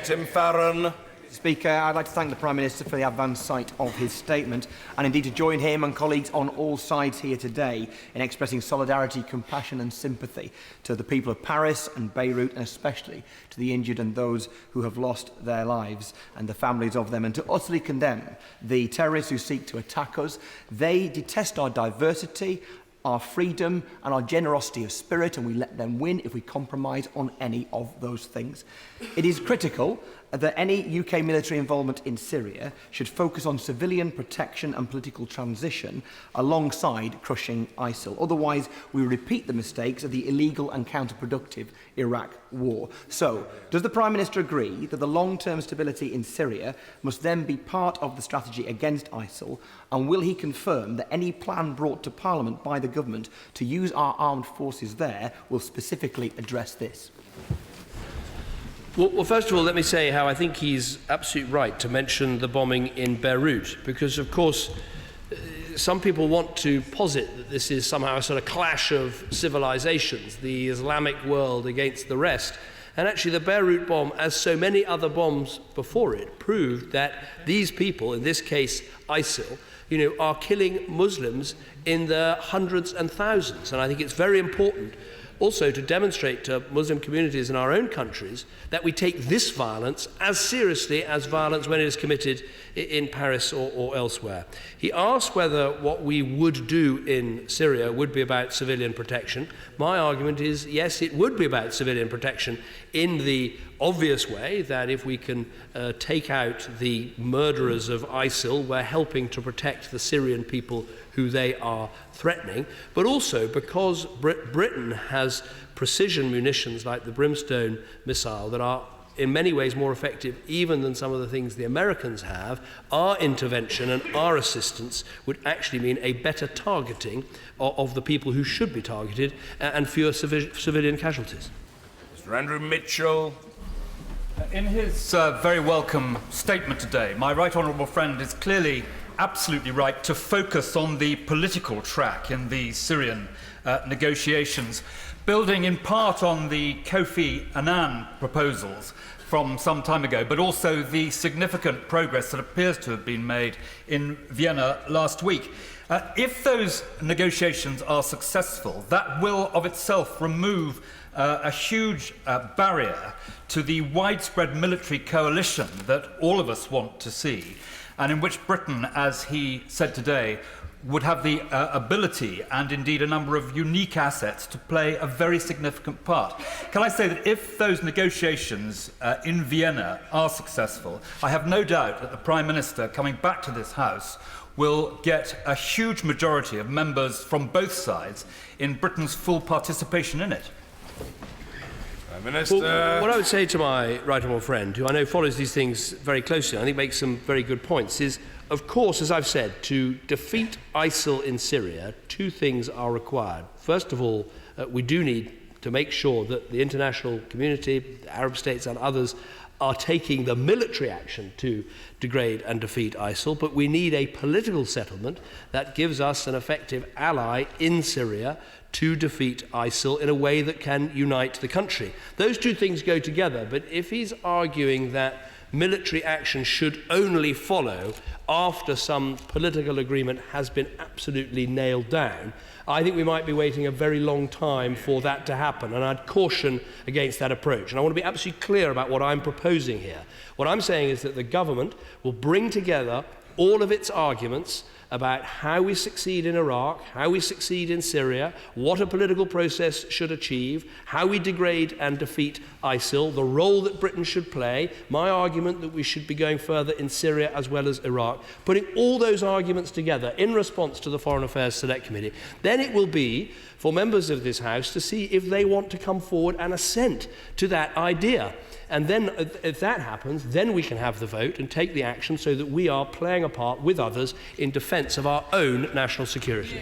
Tim Farron. Speaker, I'd like to thank the Prime Minister for the advanced sight of his statement, and indeed to join him and colleagues on all sides here today in expressing solidarity, compassion and sympathy to the people of Paris and Beirut, and especially to the injured and those who have lost their lives and the families of them, and to utterly condemn the terrorists who seek to attack us. They detest our diversity, our freedom and our generosity of spirit, and we let them win if we compromise on any of those things. It is critical that any UK military involvement in Syria should focus on civilian protection and political transition alongside crushing ISIL. Otherwise, we repeat the mistakes of the illegal and counterproductive Iraq war. So, does the Prime Minister agree that the long-term stability in Syria must then be part of the strategy against ISIL, and will he confirm that any plan brought to Parliament by the government to use our armed forces there will specifically address this? Well, first of all, let me say how I think he's absolutely right to mention the bombing in Beirut, because, of course, some people want to posit that this is somehow a sort of clash of civilizations, the Islamic world against the rest. And actually, the Beirut bomb, as so many other bombs before it, proved that these people, in this case ISIL, are killing Muslims in the hundreds and thousands. And I think it's very important also to demonstrate to Muslim communities in our own countries that we take this violence as seriously as violence when it is committed in Paris or elsewhere. He asked whether what we would do in Syria would be about civilian protection. My argument is yes, it would be about civilian protection in the obvious way that if we can take out the murderers of ISIL, we're helping to protect the Syrian people who they are threatening, but also because Britain has precision munitions like the Brimstone missile that are in many ways more effective even than some of the things the Americans have. Our intervention and our assistance would actually mean a better targeting of the people who should be targeted and fewer civilian casualties. Mr. Andrew Mitchell. In his very welcome statement today, my right honourable friend is clearly absolutely right to focus on the political track in the Syrian negotiations, building in part on the Kofi Annan proposals from some time ago, but also the significant progress that appears to have been made in Vienna last week. If those negotiations are successful, that will of itself remove a huge barrier to the widespread military coalition that all of us want to see, and in which Britain, as he said today, would have the ability and indeed a number of unique assets to play a very significant part. Can I say that if those negotiations in Vienna are successful, I have no doubt that the Prime Minister coming back to this House will get a huge majority of members from both sides in Britain's full participation in it. Minister. Well, what I would say to my right honourable friend, who I know follows these things very closely, I think makes some very good points, is, of course, as I've said, to defeat ISIL in Syria, two things are required. First of all, we do need to make sure that the international community, the Arab states and others, are taking the military action to degrade and defeat ISIL, but we need a political settlement that gives us an effective ally in Syria to defeat ISIL in a way that can unite the country. Those two things go together, but if he's arguing that military action should only follow after some political agreement has been absolutely nailed down, I think we might be waiting a very long time for that to happen, and I'd caution against that approach. And I want to be absolutely clear about what I'm proposing here. What I'm saying is that the government will bring together all of its arguments about how we succeed in Iraq, how we succeed in Syria, what a political process should achieve, how we degrade and defeat ISIL, the role that Britain should play, my argument that we should be going further in Syria as well as Iraq, putting all those arguments together in response to the Foreign Affairs Select Committee. Then it will be for members of this House to see if they want to come forward and assent to that idea. And then, if that happens, then we can have the vote and take the action so that we are playing a part with others in defence of our own national security.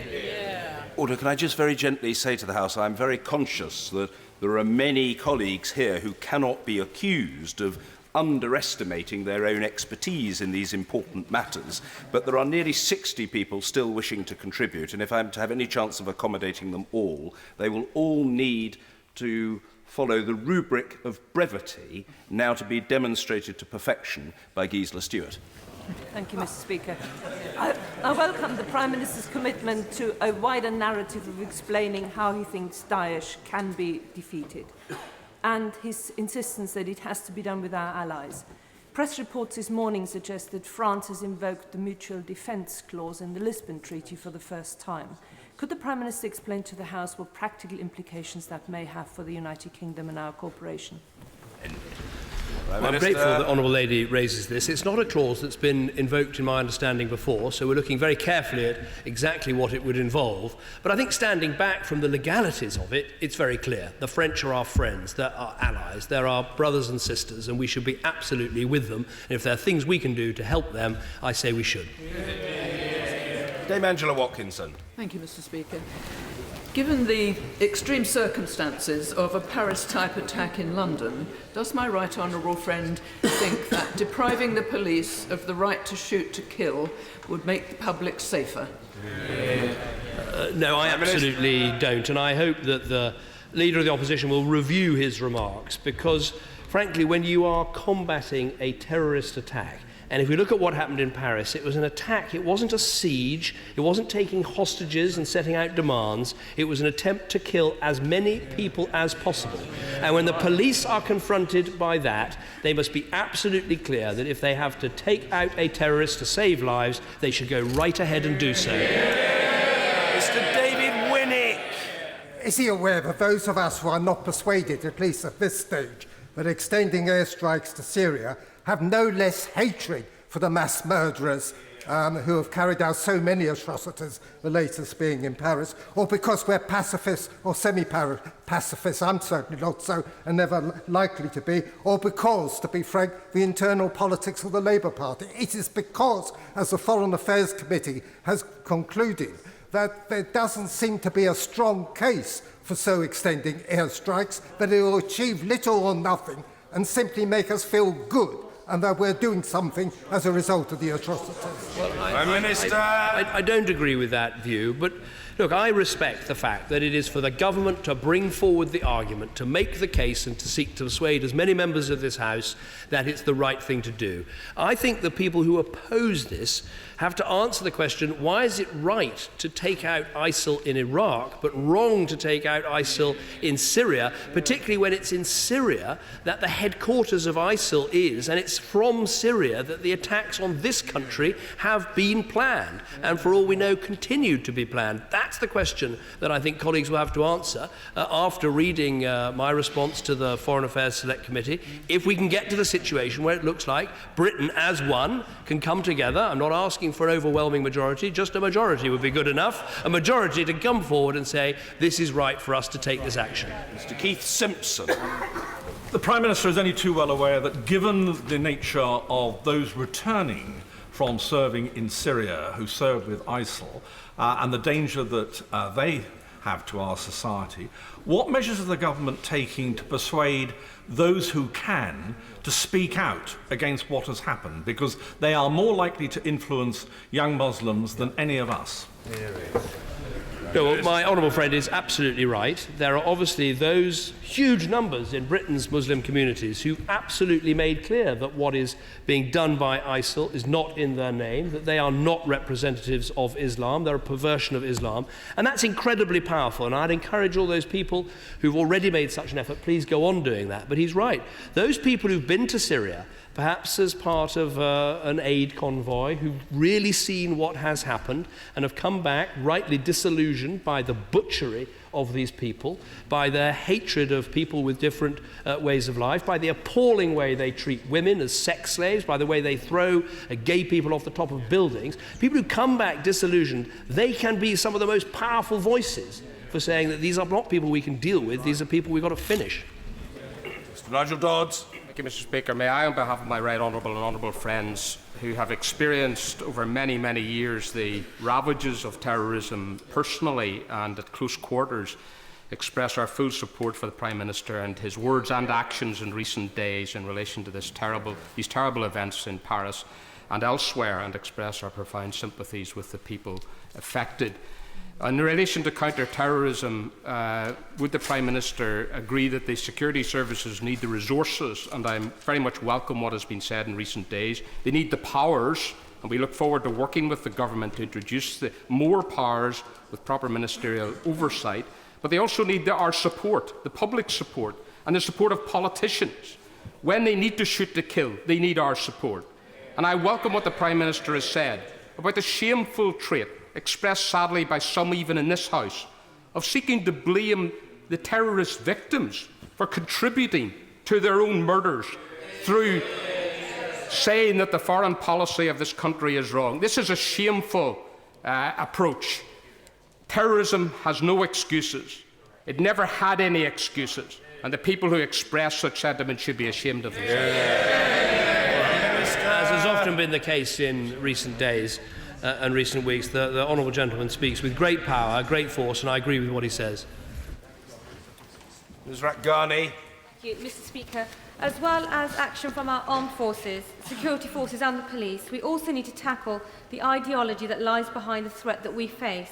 Order, can I just very gently say to the House, I'm very conscious that there are many colleagues here who cannot be accused of underestimating their own expertise in these important matters, but there are nearly 60 people still wishing to contribute, and if I'm to have any chance of accommodating them all, they will all need to follow the rubric of brevity, now to be demonstrated to perfection by Gisela Stewart. Thank you, Mr. Speaker. I welcome the Prime Minister's commitment to a wider narrative of explaining how he thinks Daesh can be defeated, and his insistence that it has to be done with our allies. Press reports this morning suggest that France has invoked the Mutual Defence Clause in the Lisbon Treaty for the first time. Could the Prime Minister explain to the House what practical implications that may have for the United Kingdom and our cooperation? I'm grateful that the Honourable Lady raises this. It's not a clause that's been invoked in my understanding before, so we're looking very carefully at exactly what it would involve. But I think standing back from the legalities of it, it's very clear. The French are our friends, they're our allies, they're our brothers and sisters, and we should be absolutely with them. And if there are things we can do to help them, I say we should. Dame Angela Watkinson. Thank you, Mr. Speaker. Given the extreme circumstances of a Paris-type attack in London, does my right honourable friend think that depriving the police of the right to shoot to kill would make the public safer? No, I absolutely don't, and I hope that the Leader of the Opposition will review his remarks, because, frankly, when you are combating a terrorist attack, and if we look at what happened in Paris, it was an attack, it wasn't a siege, it wasn't taking hostages and setting out demands, it was an attempt to kill as many people as possible. And when the police are confronted by that, they must be absolutely clear that if they have to take out a terrorist to save lives, they should go right ahead and do so. Mr. David Winnick. Is he aware that those of us who are not persuaded, at least at this stage, that extending airstrikes to Syria have no less hatred for the mass murderers who have carried out so many atrocities, the latest being in Paris, or because we're pacifists or semi-pacifists, I'm certainly not so and never likely to be, or because, to be frank, the internal politics of the Labour Party. It is because, as the Foreign Affairs Committee has concluded, that there doesn't seem to be a strong case for so extending airstrikes, that it will achieve little or nothing and simply make us feel good and that we're doing something as a result of the atrocities. Well, I don't agree with that view, but look, I respect the fact that it is for the government to bring forward the argument, to make the case and to seek to persuade as many members of this House that it's the right thing to do. I think the people who oppose this have to answer the question, why is it right to take out ISIL in Iraq, but wrong to take out ISIL in Syria, particularly when it's in Syria that the headquarters of ISIL is, and it's from Syria that the attacks on this country have been planned, and for all we know, continued to be planned. That's the question that I think colleagues will have to answer after reading my response to the Foreign Affairs Select Committee. If we can get to the situation where it looks like Britain, as one, can come together, I'm not asking for an overwhelming majority, just a majority would be good enough, a majority to come forward and say, this is right for us to take this action. Mr. Keith Simpson. The Prime Minister is only too well aware that given the nature of those returning from serving in Syria who served with ISIL and the danger that they have to our society. What measures are the government taking to persuade those who can to speak out against what has happened? Because they are more likely to influence young Muslims than any of us. No, well, my honourable friend is absolutely right. There are obviously those huge numbers in Britain's Muslim communities who absolutely made clear that what is being done by ISIL is not in their name, that they are not representatives of Islam, they're a perversion of Islam, and that's incredibly powerful, and I'd encourage all those people who've already made such an effort, please go on doing that. But he's right. Those people who've been to Syria, perhaps as part of an aid convoy, who've really seen what has happened and have come back rightly disillusioned by the butchery of these people, by their hatred of people with different ways of life, by the appalling way they treat women as sex slaves, by the way they throw gay people off the top of buildings. People who come back disillusioned, they can be some of the most powerful voices for saying that these are not people we can deal with, these are people we've got to finish. Mr. Nigel Dodds. Thank you, Mr. Speaker. May I, on behalf of my right honourable and honourable friends who have experienced over many, many years the ravages of terrorism personally and at close quarters, express our full support for the Prime Minister and his words and actions in recent days in relation to these terrible events in Paris and elsewhere, and express our profound sympathies with the people affected. In relation to counter-terrorism, would the Prime Minister agree that the security services need the resources, and I very much welcome what has been said in recent days. They need the powers, and we look forward to working with the government to introduce more powers with proper ministerial oversight, but they also need our support, the public support, and the support of politicians. When they need to shoot to kill, they need our support. And I welcome what the Prime Minister has said about the shameful trait, expressed sadly by some even in this House, of seeking to blame the terrorist victims for contributing to their own murders through saying that the foreign policy of this country is wrong. This is a shameful approach. Terrorism has no excuses. It never had any excuses, and the people who express such sentiment should be ashamed of themselves. As has often been the case in recent days and recent weeks, the honourable gentleman speaks with great power, great force, and I agree with what he says. Ms. Ratghani. Thank you, Mr. Speaker. As well as action from our armed forces, security forces and the police, we also need to tackle the ideology that lies behind the threat that we face.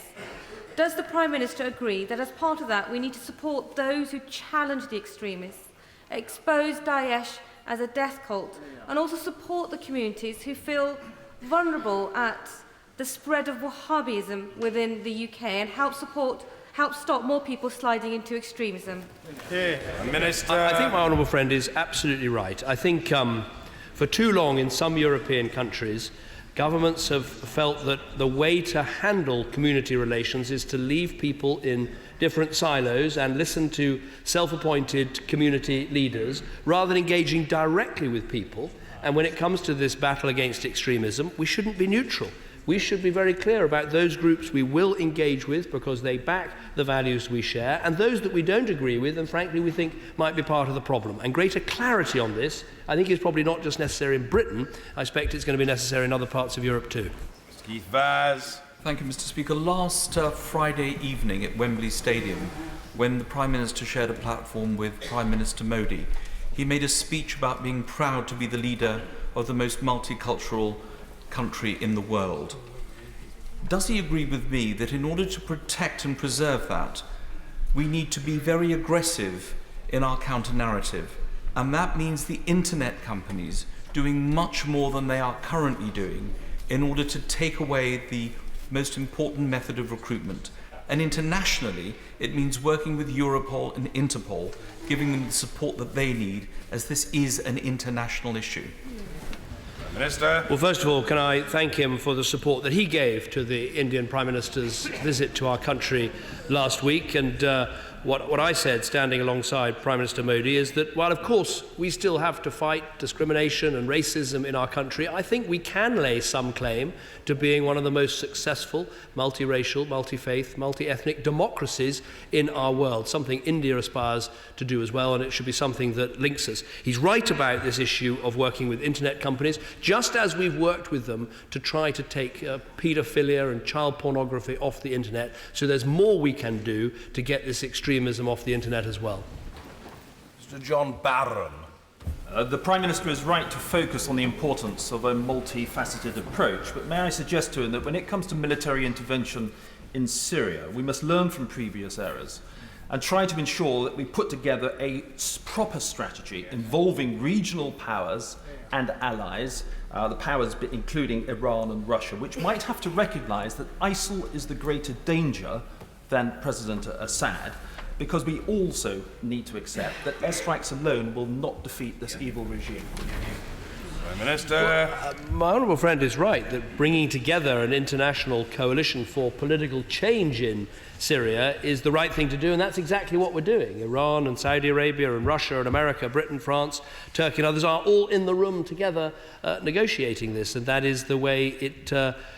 Does the Prime Minister agree that as part of that we need to support those who challenge the extremists, expose Daesh as a death cult, and also support the communities who feel vulnerable at the spread of Wahhabism within the UK, and help stop more people sliding into extremism? Minister. I think my honourable friend is absolutely right. I think for too long in some European countries, governments have felt that the way to handle community relations is to leave people in different silos and listen to self-appointed community leaders rather than engaging directly with people. And when it comes to this battle against extremism, we shouldn't be neutral. We should be very clear about those groups we will engage with because they back the values we share, and those that we don't agree with and frankly we think might be part of the problem. And greater clarity on this, I think, is probably not just necessary in Britain. I expect it's going to be necessary in other parts of Europe too. Keith Vaz. Thank you, Mr. Speaker. Last Friday evening at Wembley Stadium, when the Prime Minister shared a platform with Prime Minister Modi, he made a speech about being proud to be the leader of the most multicultural country in the world. Does he agree with me that in order to protect and preserve that, we need to be very aggressive in our counter-narrative? And that means the internet companies doing much more than they are currently doing in order to take away the most important method of recruitment. And internationally, it means working with Europol and Interpol, giving them the support that they need, as this is an international issue. Minister. Well, first of all, can I thank him for the support that he gave to the Indian Prime Minister's visit to our country last week. And what I said, standing alongside Prime Minister Modi, is that while, of course, we still have to fight discrimination and racism in our country, I think we can lay some claim to being one of the most successful multiracial, multi-faith, multi-ethnic democracies in our world, something India aspires to do as well, and it should be something that links us. He's right about this issue of working with internet companies. just as we've worked with them to try to take paedophilia and child pornography off the internet. So there's more we can do to get this extremism off the internet as well. Mr. John Barron. The Prime Minister is right to focus on the importance of a multifaceted approach, but may I suggest to him that when it comes to military intervention in Syria, we must learn from previous errors and try to ensure that we put together a proper strategy involving regional powers and allies, the powers including Iran and Russia, which might have to recognise that ISIL is the greater danger than President Assad, because we also need to accept that airstrikes alone will not defeat this evil regime. Prime Minister. Well, my honourable friend is right that bringing together an international coalition for political change in Syria is the right thing to do, and that's exactly what we're doing. Iran and Saudi Arabia and Russia and America, Britain, France, Turkey and others are all in the room together negotiating this, and that is the way it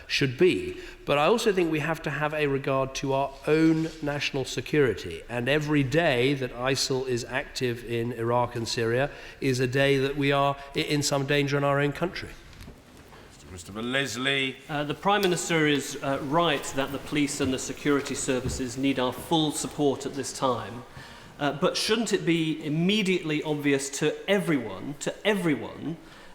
should be. But I also think we have to have a regard to our own national security, and every day that ISIL is active in Iraq and Syria is a day that we are in some danger in our own country. Christopher Leslie. The Prime Minister is right that the police and the security services need our full support at this time. But shouldn't it be immediately obvious to everyone,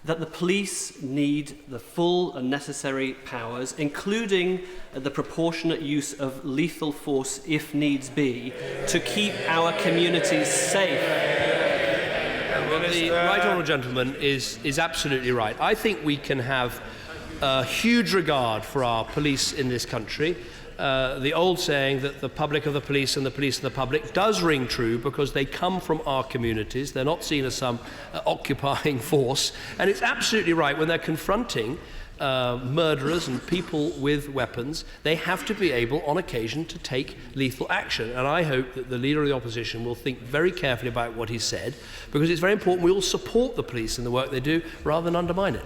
that the police need the full and necessary powers, including the proportionate use of lethal force, if needs be, to keep our communities safe? Well, the right honourable gentleman is absolutely right. I think we can have a huge regard for our police in this country. The old saying that the public are the police and the police are the public does ring true, because they come from our communities. They're not seen as some occupying force. And it's absolutely right, when they're confronting murderers and people with weapons, they have to be able on occasion to take lethal action. And I hope that the Leader of the Opposition will think very carefully about what he said, because it's very important we all support the police in the work they do rather than undermine it.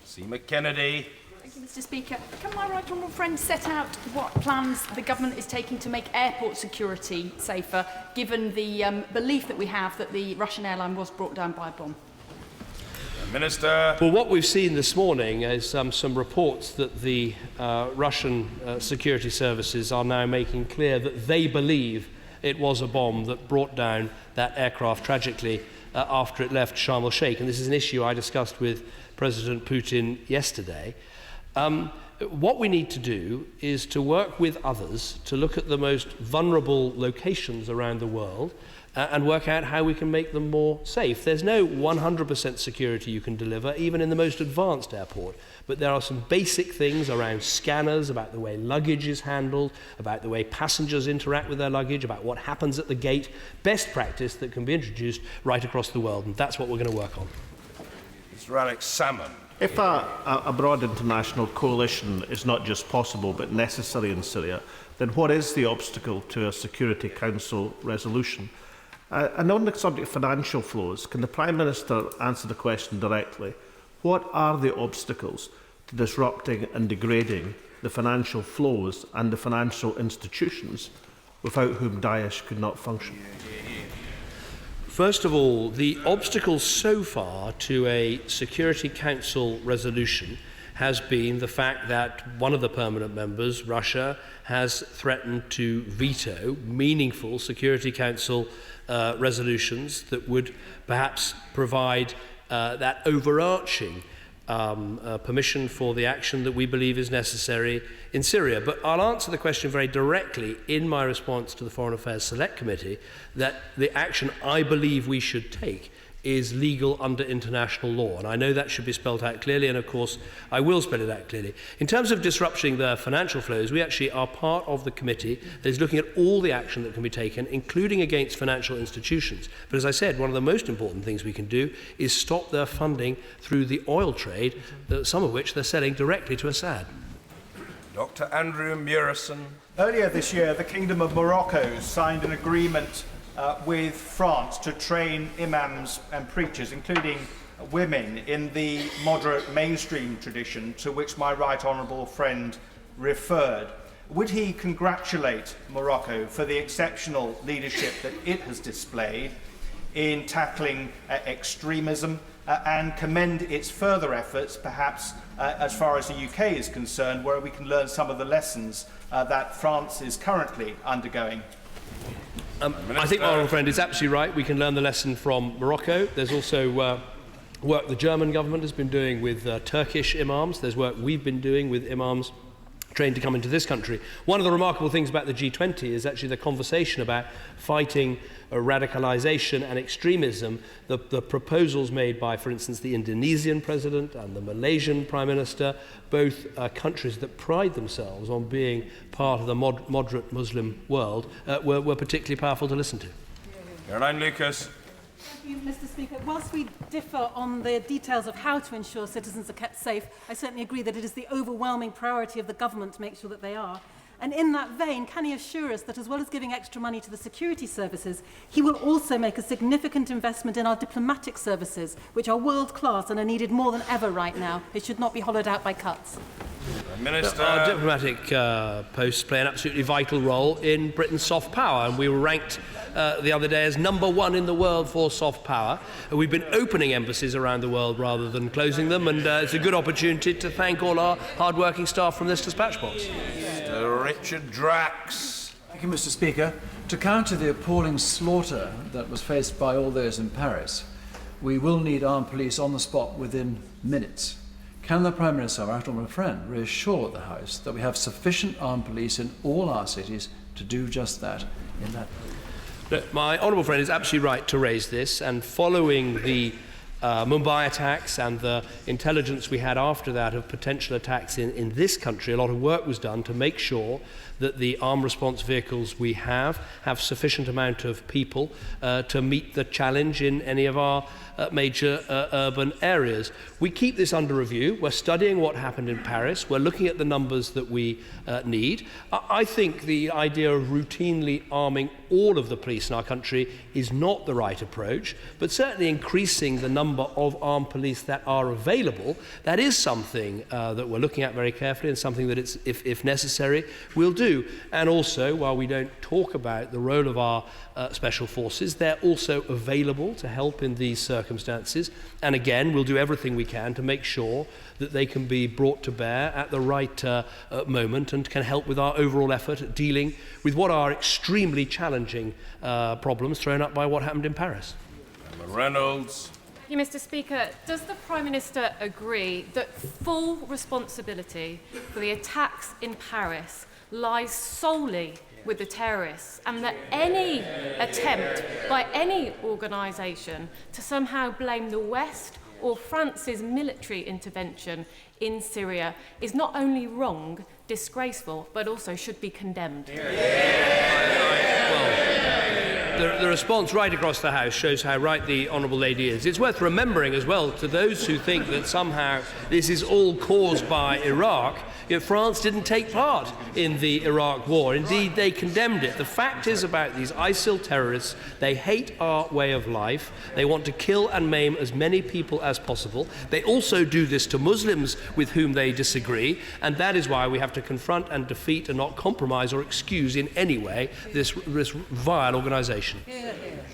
Seema Kennedy. Thank you, Mr. Speaker. Can my right honourable friend set out what plans the government is taking to make airport security safer, given the belief that we have that the Russian airline was brought down by a bomb? Minister. Well, what we've seen this morning is some reports that the Russian security services are now making clear that they believe it was a bomb that brought down that aircraft tragically after it left Sharm el-Sheikh. And this is an issue I discussed with President Putin yesterday. What we need to do is to work with others to look at the most vulnerable locations around the world and work out how we can make them more safe. There's no 100% security you can deliver, even in the most advanced airport. But there are some basic things around scanners, about the way luggage is handled, about the way passengers interact with their luggage, about what happens at the gate. Best practice that can be introduced right across the world, and that's what we're going to work on. Mr. Alex Salmon. If a broad international coalition is not just possible but necessary in Syria, then what is the obstacle to a Security Council resolution? And on the subject of financial flows, can the Prime Minister answer the question directly? What are the obstacles to disrupting and degrading the financial flows and the financial institutions without whom Daesh could not function? First of all, the obstacle so far to a Security Council resolution has been the fact that one of the permanent members, Russia, has threatened to veto meaningful Security Council resolutions that would perhaps provide that overarching permission for the action that we believe is necessary in Syria. But I'll answer the question very directly in my response to the Foreign Affairs Select Committee, that the action I believe we should take is legal under international law. And I know that should be spelled out clearly, and of course I will spell it out clearly. In terms of disrupting the financial flows, we actually are part of the committee that is looking at all the action that can be taken, including against financial institutions. But as I said, one of the most important things we can do is stop their funding through the oil trade, some of which they're selling directly to Assad. Dr. Andrew Murison. Earlier this year, the Kingdom of Morocco signed an agreement with France to train imams and preachers, including women, in the moderate mainstream tradition to which my right honourable friend referred. Would he congratulate Morocco for the exceptional leadership that it has displayed in tackling extremism and commend its further efforts, perhaps as far as the UK is concerned, where we can learn some of the lessons that France is currently undergoing. I think my honourable friend is absolutely right. We can learn the lesson from Morocco. There's also work the German government has been doing with Turkish imams. There's work we've been doing with imams trained to come into this country. One of the remarkable things about the G20 is actually the conversation about fighting radicalisation and extremism. The proposals made by, for instance, the Indonesian president and the Malaysian prime minister, both countries that pride themselves on being part of the moderate Muslim world, were particularly powerful to listen to. Caroline Lucas. Thank you, Mr. Speaker. Whilst we differ on the details of how to ensure citizens are kept safe, I certainly agree that it is the overwhelming priority of the government to make sure that they are. And in that vein, can he assure us that as well as giving extra money to the security services, he will also make a significant investment in our diplomatic services, which are world-class and are needed more than ever right now? It should not be hollowed out by cuts. Minister. Our diplomatic posts play an absolutely vital role in Britain's soft power, and we were ranked the other day as #1 in the world for soft power. We've been opening embassies around the world rather than closing them, and it's a good opportunity to thank all our hard-working staff from this dispatch box. Richard Drax. Thank you, Mr. Speaker. To counter the appalling slaughter that was faced by all those in Paris, we will need armed police on the spot within minutes. Can the Prime Minister, our honourable friend, reassure the House that we have sufficient armed police in all our cities to do just that? Look, my honourable friend is absolutely right to raise this, and following the Mumbai attacks and the intelligence we had after that of potential attacks in this country, a lot of work was done to make sure that the armed response vehicles we have sufficient amount of people to meet the challenge in any of our major urban areas. We keep this under review. We're studying what happened in Paris. We're looking at the numbers that we need. I think the idea of routinely arming all of the police in our country is not the right approach, but certainly increasing the number of armed police that are available, that is something that we're looking at very carefully, and something that, if necessary, we'll do. And also, while we don't talk about the role of our special forces, they're also available to help in these circumstances. And again, we'll do everything we can to make sure that they can be brought to bear at the right moment and can help with our overall effort at dealing with what are extremely challenging problems thrown up by what happened in Paris. Emma Reynolds. Thank you, Mr. Speaker. Does the Prime Minister agree that full responsibility for the attacks in Paris lies solely with the terrorists, and that any attempt by any organisation to somehow blame the West or France's military intervention in Syria is not only wrong, disgraceful, but also should be condemned? The response right across the House shows how right the Honourable Lady is. It's worth remembering as well, to those who think that somehow this is all caused by Iraq, France didn't take part in the Iraq war. Indeed, they condemned it. The fact is about these ISIL terrorists, they hate our way of life. They want to kill and maim as many people as possible. They also do this to Muslims with whom they disagree, and that is why we have to confront and defeat and not compromise or excuse in any way this vile organisation.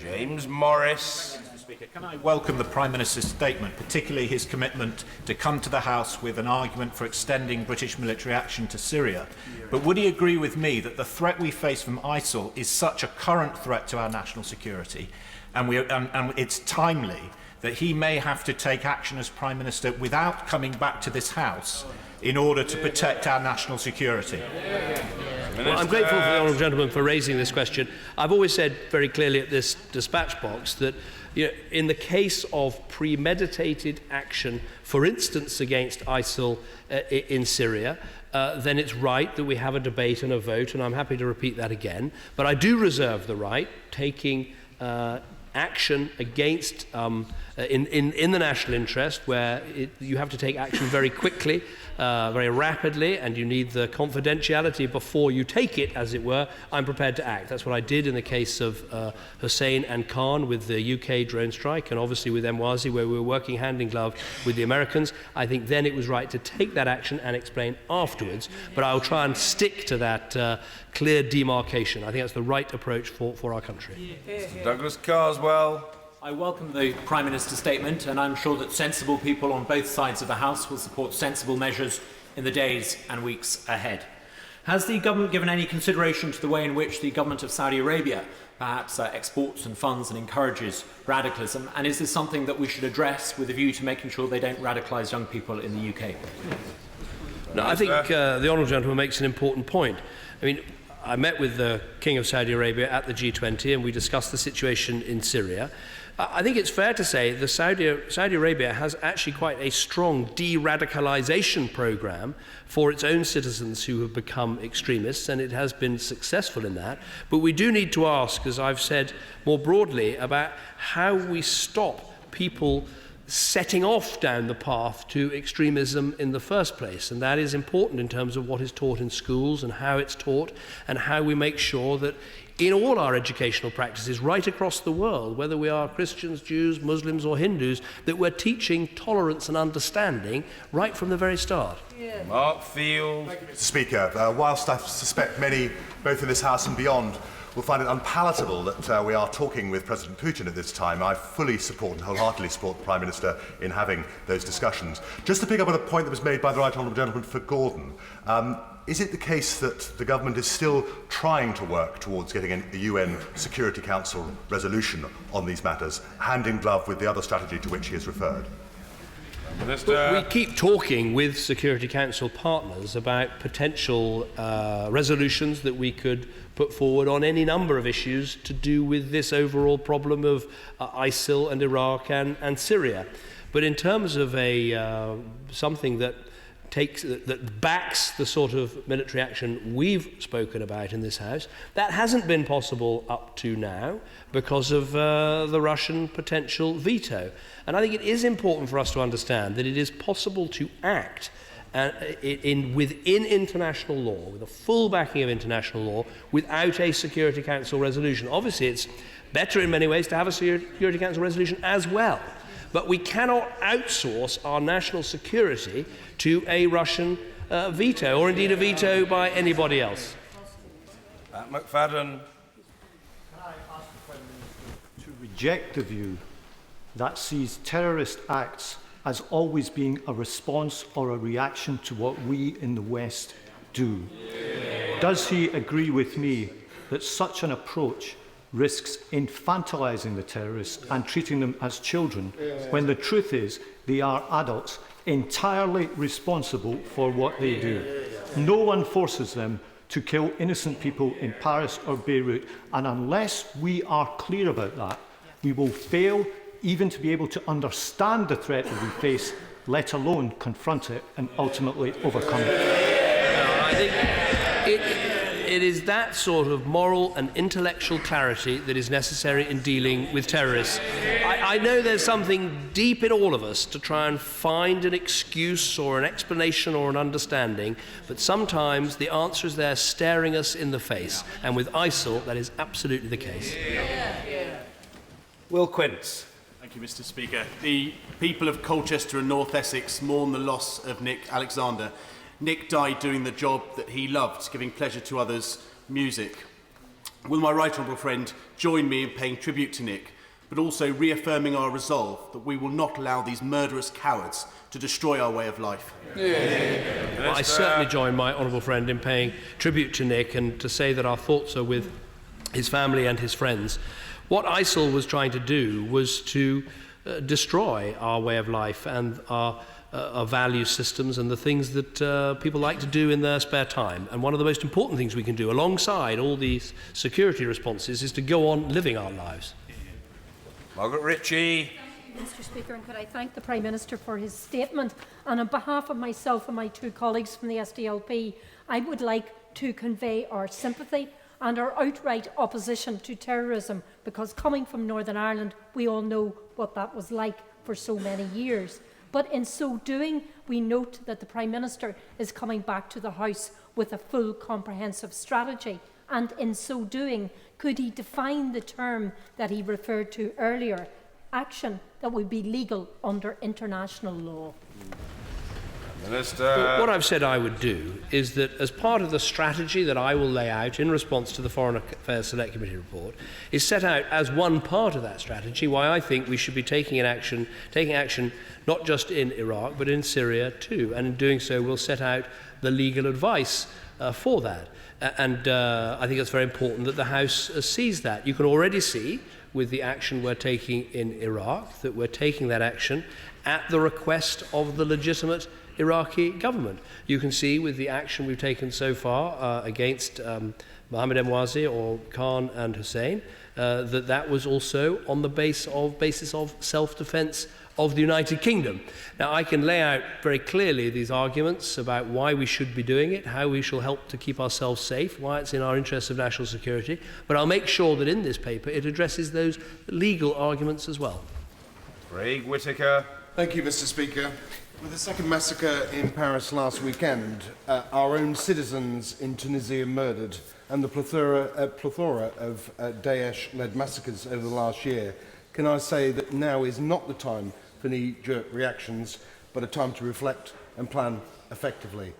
James Morris. Speaker, can I welcome the Prime Minister's statement, particularly his commitment to come to the House with an argument for extending British military action to Syria. But would he agree with me that the threat we face from ISIL is such a current threat to our national security, and it's timely, that he may have to take action as Prime Minister without coming back to this House in order to protect our national security? Well, I'm grateful for the honourable gentleman for raising this question. I've always said very clearly at this dispatch box that in the case of premeditated action, for instance against ISIL in Syria, then it's right that we have a debate and a vote, and I'm happy to repeat that again. But I do reserve the right, taking action against in the national interest, where you have to take action very quickly, very rapidly, and you need the confidentiality before you take it, as it were. I'm prepared to act. That's what I did in the case of Hussein and Khan with the UK drone strike, and obviously with Emwazi, where we were working hand in glove with the Americans. I think then it was right to take that action and explain afterwards, but I'll try and stick to that clear demarcation. I think that's the right approach for our country. Douglas Carswell. I welcome the Prime Minister's statement, and I'm sure that sensible people on both sides of the House will support sensible measures in the days and weeks ahead. Has the government given any consideration to the way in which the government of Saudi Arabia perhaps exports and funds and encourages radicalism, and is this something that we should address with a view to making sure they don't radicalise young people in the UK? No, I think the honourable gentleman makes an important point. I mean, I met with the King of Saudi Arabia at the G20 and we discussed the situation in Syria. I think it's fair to say that Saudi Arabia has actually quite a strong de-radicalisation programme for its own citizens who have become extremists, and it has been successful in that. But we do need to ask, as I've said more broadly, about how we stop people setting off down the path to extremism in the first place. And that is important in terms of what is taught in schools and how it's taught, and how we make sure that in all our educational practices right across the world, whether we are Christians, Jews, Muslims or Hindus, that we're teaching tolerance and understanding right from the very start. Yeah. Mark Field. Thank you, Mr. Speaker. Whilst I suspect many, both in this House and beyond, will find it unpalatable that we are talking with President Putin at this time, I fully support and wholeheartedly support the Prime Minister in having those discussions. Just to pick up on a point that was made by the Right Honourable Gentleman for Gordon, is it the case that the government is still trying to work towards getting a UN Security Council resolution on these matters, hand in glove with the other strategy to which he has referred? We keep talking with Security Council partners about potential resolutions that we could put forward on any number of issues to do with this overall problem of ISIL and Iraq and Syria. But in terms of something that backs the sort of military action we've spoken about in this House, that hasn't been possible up to now because of the Russian potential veto. And I think it is important for us to understand that it is possible to act within international law, with a full backing of international law, without a Security Council resolution. Obviously, it's better in many ways to have a Security Council resolution as well. But we cannot outsource our national security to a Russian veto, or indeed a veto by anybody else. McFadden. Can I ask the Prime Minister to reject the view that sees terrorist acts as always being a response or a reaction to what we in the West do? Does he agree with me that such an approach risks infantilizing the terrorists and treating them as children, when the truth is they are adults entirely responsible for what they do? No one forces them to kill innocent people in Paris or Beirut, and unless we are clear about that, we will fail even to be able to understand the threat that we face, let alone confront it and ultimately overcome it. I think it is that sort of moral and intellectual clarity that is necessary in dealing with terrorists. I know there's something deep in all of us to try and find an excuse or an explanation or an understanding, but sometimes the answer is there staring us in the face, and with ISIL that is absolutely the case. Will Quince. Thank you, Mr. Speaker. The people of Colchester and North Essex mourn the loss of Nick Alexander. Nick died doing the job that he loved, giving pleasure to others, music. Will my right honourable friend join me in paying tribute to Nick, but also reaffirming our resolve that we will not allow these murderous cowards to destroy our way of life? Well, I certainly join my honourable friend in paying tribute to Nick, and to say that our thoughts are with his family and his friends. What ISIL was trying to do was to destroy our way of life and our value systems and the things that people like to do in their spare time. And one of the most important things we can do alongside all these security responses is to go on living our lives. Margaret Ritchie. Mr. Speaker, and could I thank the Prime Minister for his statement. And on behalf of myself and my two colleagues from the SDLP, I would like to convey our sympathy and our outright opposition to terrorism, because coming from Northern Ireland, we all know what that was like for so many years. But in so doing, we note that the Prime Minister is coming back to the House with a full comprehensive strategy. And in so doing, could he define the term that he referred to earlier, action that would be legal under international law? But what I've said I would do is that as part of the strategy that I will lay out in response to the Foreign Affairs Select Committee report, is set out as one part of that strategy why I think we should be taking action not just in Iraq but in Syria too. And in doing so we'll set out the legal advice for that. I think it's very important that the House sees that. You can already see with the action we're taking in Iraq that we're taking that action at the request of the legitimate Iraqi government. You can see with the action we've taken so far against Mohammed Emwazi or Khan and Hussein that was also on the basis of self-defense of the United Kingdom. Now, I can lay out very clearly these arguments about why we should be doing it, how we shall help to keep ourselves safe, why it's in our interests of national security, but I'll make sure that in this paper it addresses those legal arguments as well. Craig Whittaker. Thank you, Mr. Speaker. With the second massacre in Paris last weekend, our own citizens in Tunisia murdered, and the plethora of Daesh-led massacres over the last year, can I say that now is not the time for knee-jerk reactions, but a time to reflect and plan effectively.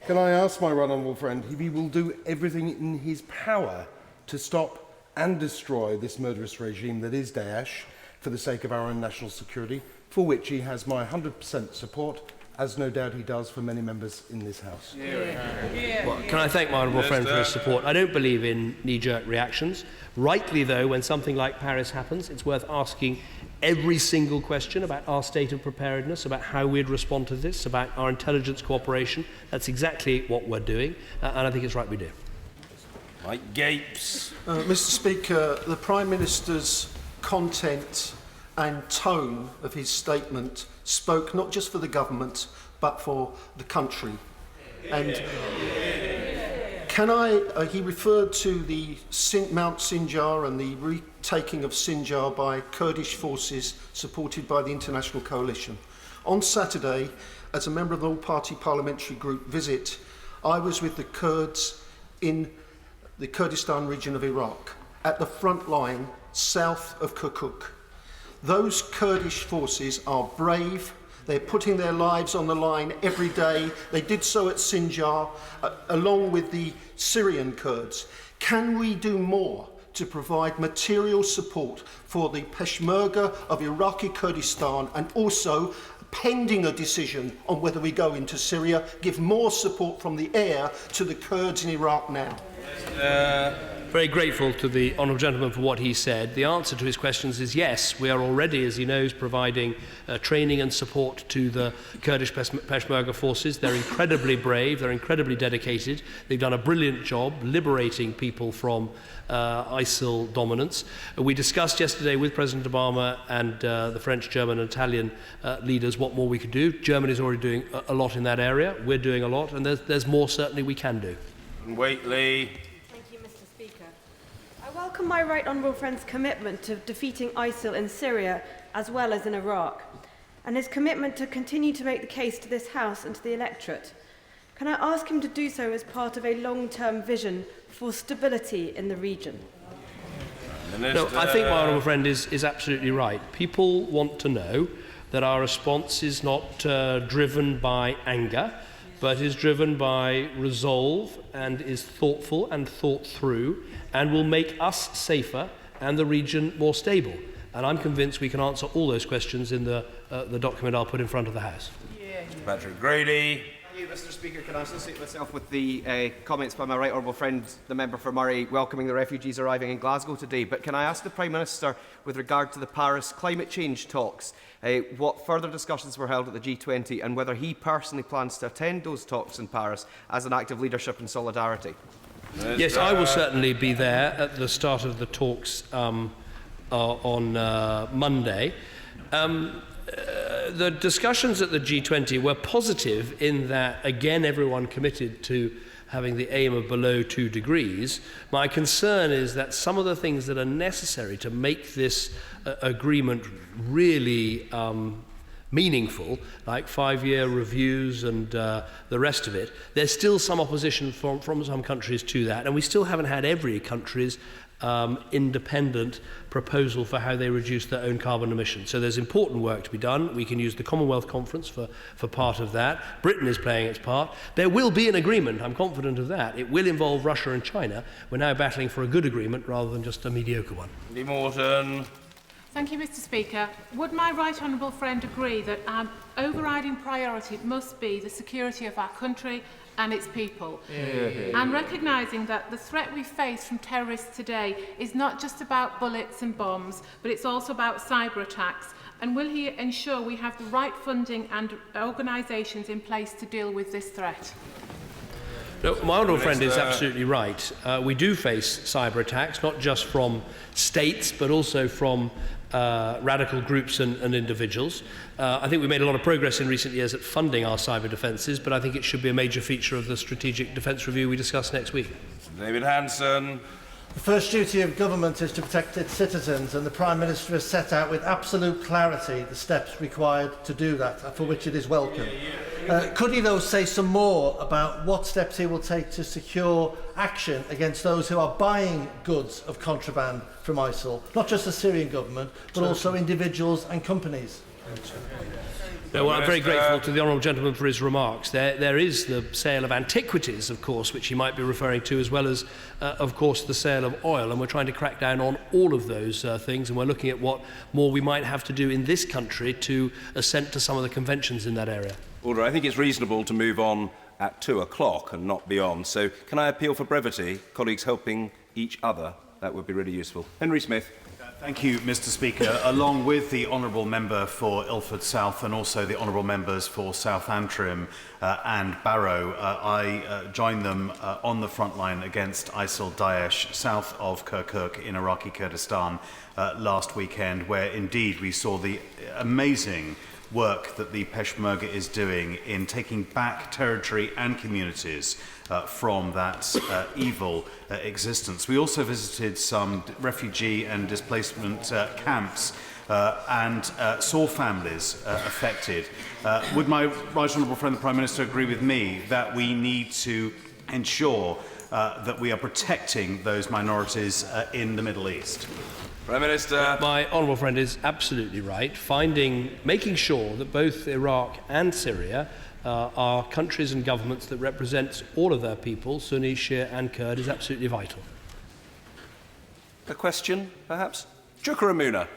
Can I ask my right honourable friend if he will do everything in his power to stop and destroy this murderous regime that is Daesh for the sake of our own national security, for which he has my 100% support, as no doubt he does for many members in this House. Well, can I thank my honourable friend for his support? I don't believe in knee-jerk reactions. Rightly, though, when something like Paris happens, it's worth asking every single question about our state of preparedness, about how we'd respond to this, about our intelligence cooperation. That's exactly what we're doing, and I think it's right we do. Mike Gapes. Mr. Speaker, the Prime Minister's content and tone of his statement spoke not just for the government but for the country. And he referred to the Mount Sinjar and the retaking of Sinjar by Kurdish forces supported by the international coalition. On Saturday, as a member of the all-party parliamentary group visit, I was with the Kurds in the Kurdistan region of Iraq, at the front line south of Kirkuk. Those Kurdish forces are brave. They're putting their lives on the line every day. They did so at Sinjar, along with the Syrian Kurds. Can we do more to provide material support for the Peshmerga of Iraqi Kurdistan, and also, pending a decision on whether we go into Syria, give more support from the air to the Kurds in Iraq now? Very grateful to the honourable gentleman for what he said. The answer to his questions is yes. We are already, as he knows, providing training and support to the Kurdish Peshmerga forces. They're incredibly brave, they're incredibly dedicated. They've done a brilliant job liberating people from ISIL dominance. We discussed yesterday with President Obama and the French, German and Italian leaders what more we could do. Germany is already doing a lot in that area. We're doing a lot, and there's more certainly we can do. Waitley. I welcome my right honourable friend's commitment to defeating ISIL in Syria as well as in Iraq, and his commitment to continue to make the case to this House and to the electorate. Can I ask him to do so as part of a long-term vision for stability in the region? No, I think my honourable friend is absolutely right. People want to know that our response is not driven by anger, but is driven by resolve and is thoughtful and thought through and will make us safer and the region more stable. And I'm convinced we can answer all those questions in the document I'll put in front of the House. Patrick Grady. Thank you, Mr. Speaker. Can I associate myself with the comments by my right honourable friend, the member for Murray, welcoming the refugees arriving in Glasgow today? But can I ask the Prime Minister, with regard to the Paris climate change talks, what further discussions were held at the G20 and whether he personally plans to attend those talks in Paris as an act of leadership and solidarity? Yes, I will certainly be there at the start of the talks on Monday. The discussions at the G20 were positive in that, again, everyone committed to having the aim of below 2 degrees. My concern is that some of the things that are necessary to make this agreement really meaningful, like 5-year reviews and the rest of it, there's still some opposition from some countries to that, and we still haven't had every country's independent proposal for how they reduce their own carbon emissions. So there's important work to be done. We can use the Commonwealth Conference for part of that. Britain is playing its part. There will be an agreement, I'm confident of that. It will involve Russia and China. We're now battling for a good agreement rather than just a mediocre one. Lee Morton. Thank you, Mr. Speaker. Would my right honourable friend agree that our overriding priority must be the security of our country and its people? And recognising that the threat we face from terrorists today is not just about bullets and bombs, but it's also about cyber attacks. And will he ensure we have the right funding and organisations in place to deal with this threat? No, my honourable friend is absolutely right. We do face cyber attacks, not just from states, but also from radical groups and individuals. I think we made a lot of progress in recent years at funding our cyber defences, but I think it should be a major feature of the Strategic Defence Review we discuss next week. David Hanson. The first duty of government is to protect its citizens, and the Prime Minister has set out with absolute clarity the steps required to do that, for which it is welcome. Could he, though, say some more about what steps he will take to secure action against those who are buying goods of contraband from ISIL, not just the Syrian government, but also individuals and companies? No, well, I'm very grateful to the honourable gentleman for his remarks. There is the sale of antiquities, of course, which he might be referring to, as well as, of course, the sale of oil. And we're trying to crack down on all of those things. And we're looking at what more we might have to do in this country to assent to some of the conventions in that area. Order. I think it's reasonable to move on at 2 o'clock and not beyond. So can I appeal for brevity, colleagues helping each other? That would be really useful. Henry Smith. Thank you, Mr. Speaker. Along with the Honourable Member for Ilford South and also the Honourable Members for South Antrim and Barrow, I join them on the front line against ISIL Daesh south of Kirkuk in Iraqi Kurdistan last weekend, where indeed we saw the amazing work that the Peshmerga is doing in taking back territory and communities from that evil existence. We also visited some refugee and displacement camps and saw families affected. Would my right honourable friend the Prime Minister agree with me that we need to ensure that we are protecting those minorities in the Middle East? Prime Minister. My honourable friend is absolutely right. Making sure that both Iraq and Syria are countries and governments that represent all of their people, Sunni, Shia and Kurd, is absolutely vital. A question, perhaps? Chukwuemeka.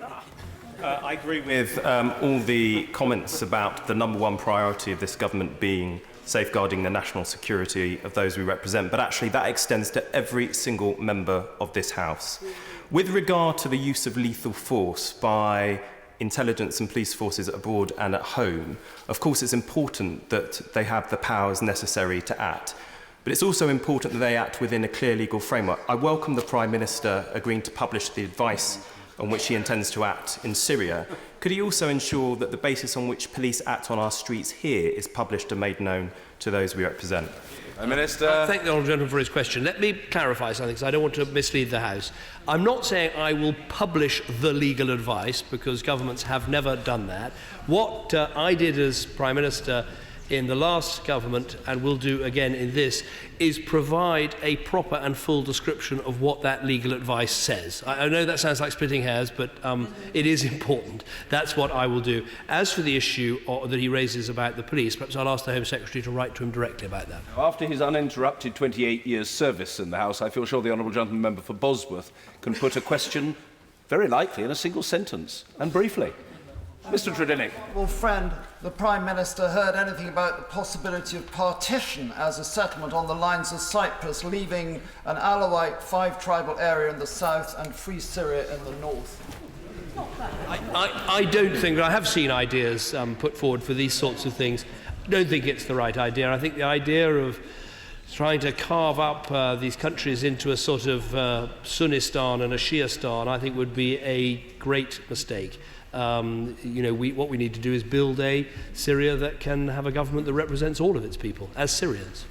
I agree with all the comments about the number one priority of this government being safeguarding the national security of those we represent, but actually that extends to every single member of this House. With regard to the use of lethal force by intelligence and police forces abroad and at home, of course it's important that they have the powers necessary to act. But it's also important that they act within a clear legal framework. I welcome the Prime Minister agreeing to publish the advice on which he intends to act in Syria. Could he also ensure that the basis on which police act on our streets here is published and made known to those we represent? Prime Minister. Thank the honourable gentleman for his question. Let me clarify something, because I don't want to mislead the House. I'm not saying I will publish the legal advice, because governments have never done that. What I did as Prime Minister in the last government, and will do again in this, is provide a proper and full description of what that legal advice says. I know that sounds like splitting hairs, but it is important. That's what I will do. As for the issue that he raises about the police, perhaps I'll ask the Home Secretary to write to him directly about that. After his uninterrupted 28 years' service in the House, I feel sure the Honourable Gentleman Member for Bosworth can put a question, very likely, in a single sentence, and briefly. Mr. Tredynick. Well, friend, the Prime Minister heard anything about the possibility of partition as a settlement on the lines of Cyprus, leaving an Alawite five-tribal area in the south and Free Syria in the north? I don't think, I have seen ideas put forward for these sorts of things. I don't think it's the right idea. I think the idea of trying to carve up these countries into a sort of Sunnistan and a Shiastan, I think would be a great mistake. What we need to do is build a Syria that can have a government that represents all of its people as Syrians.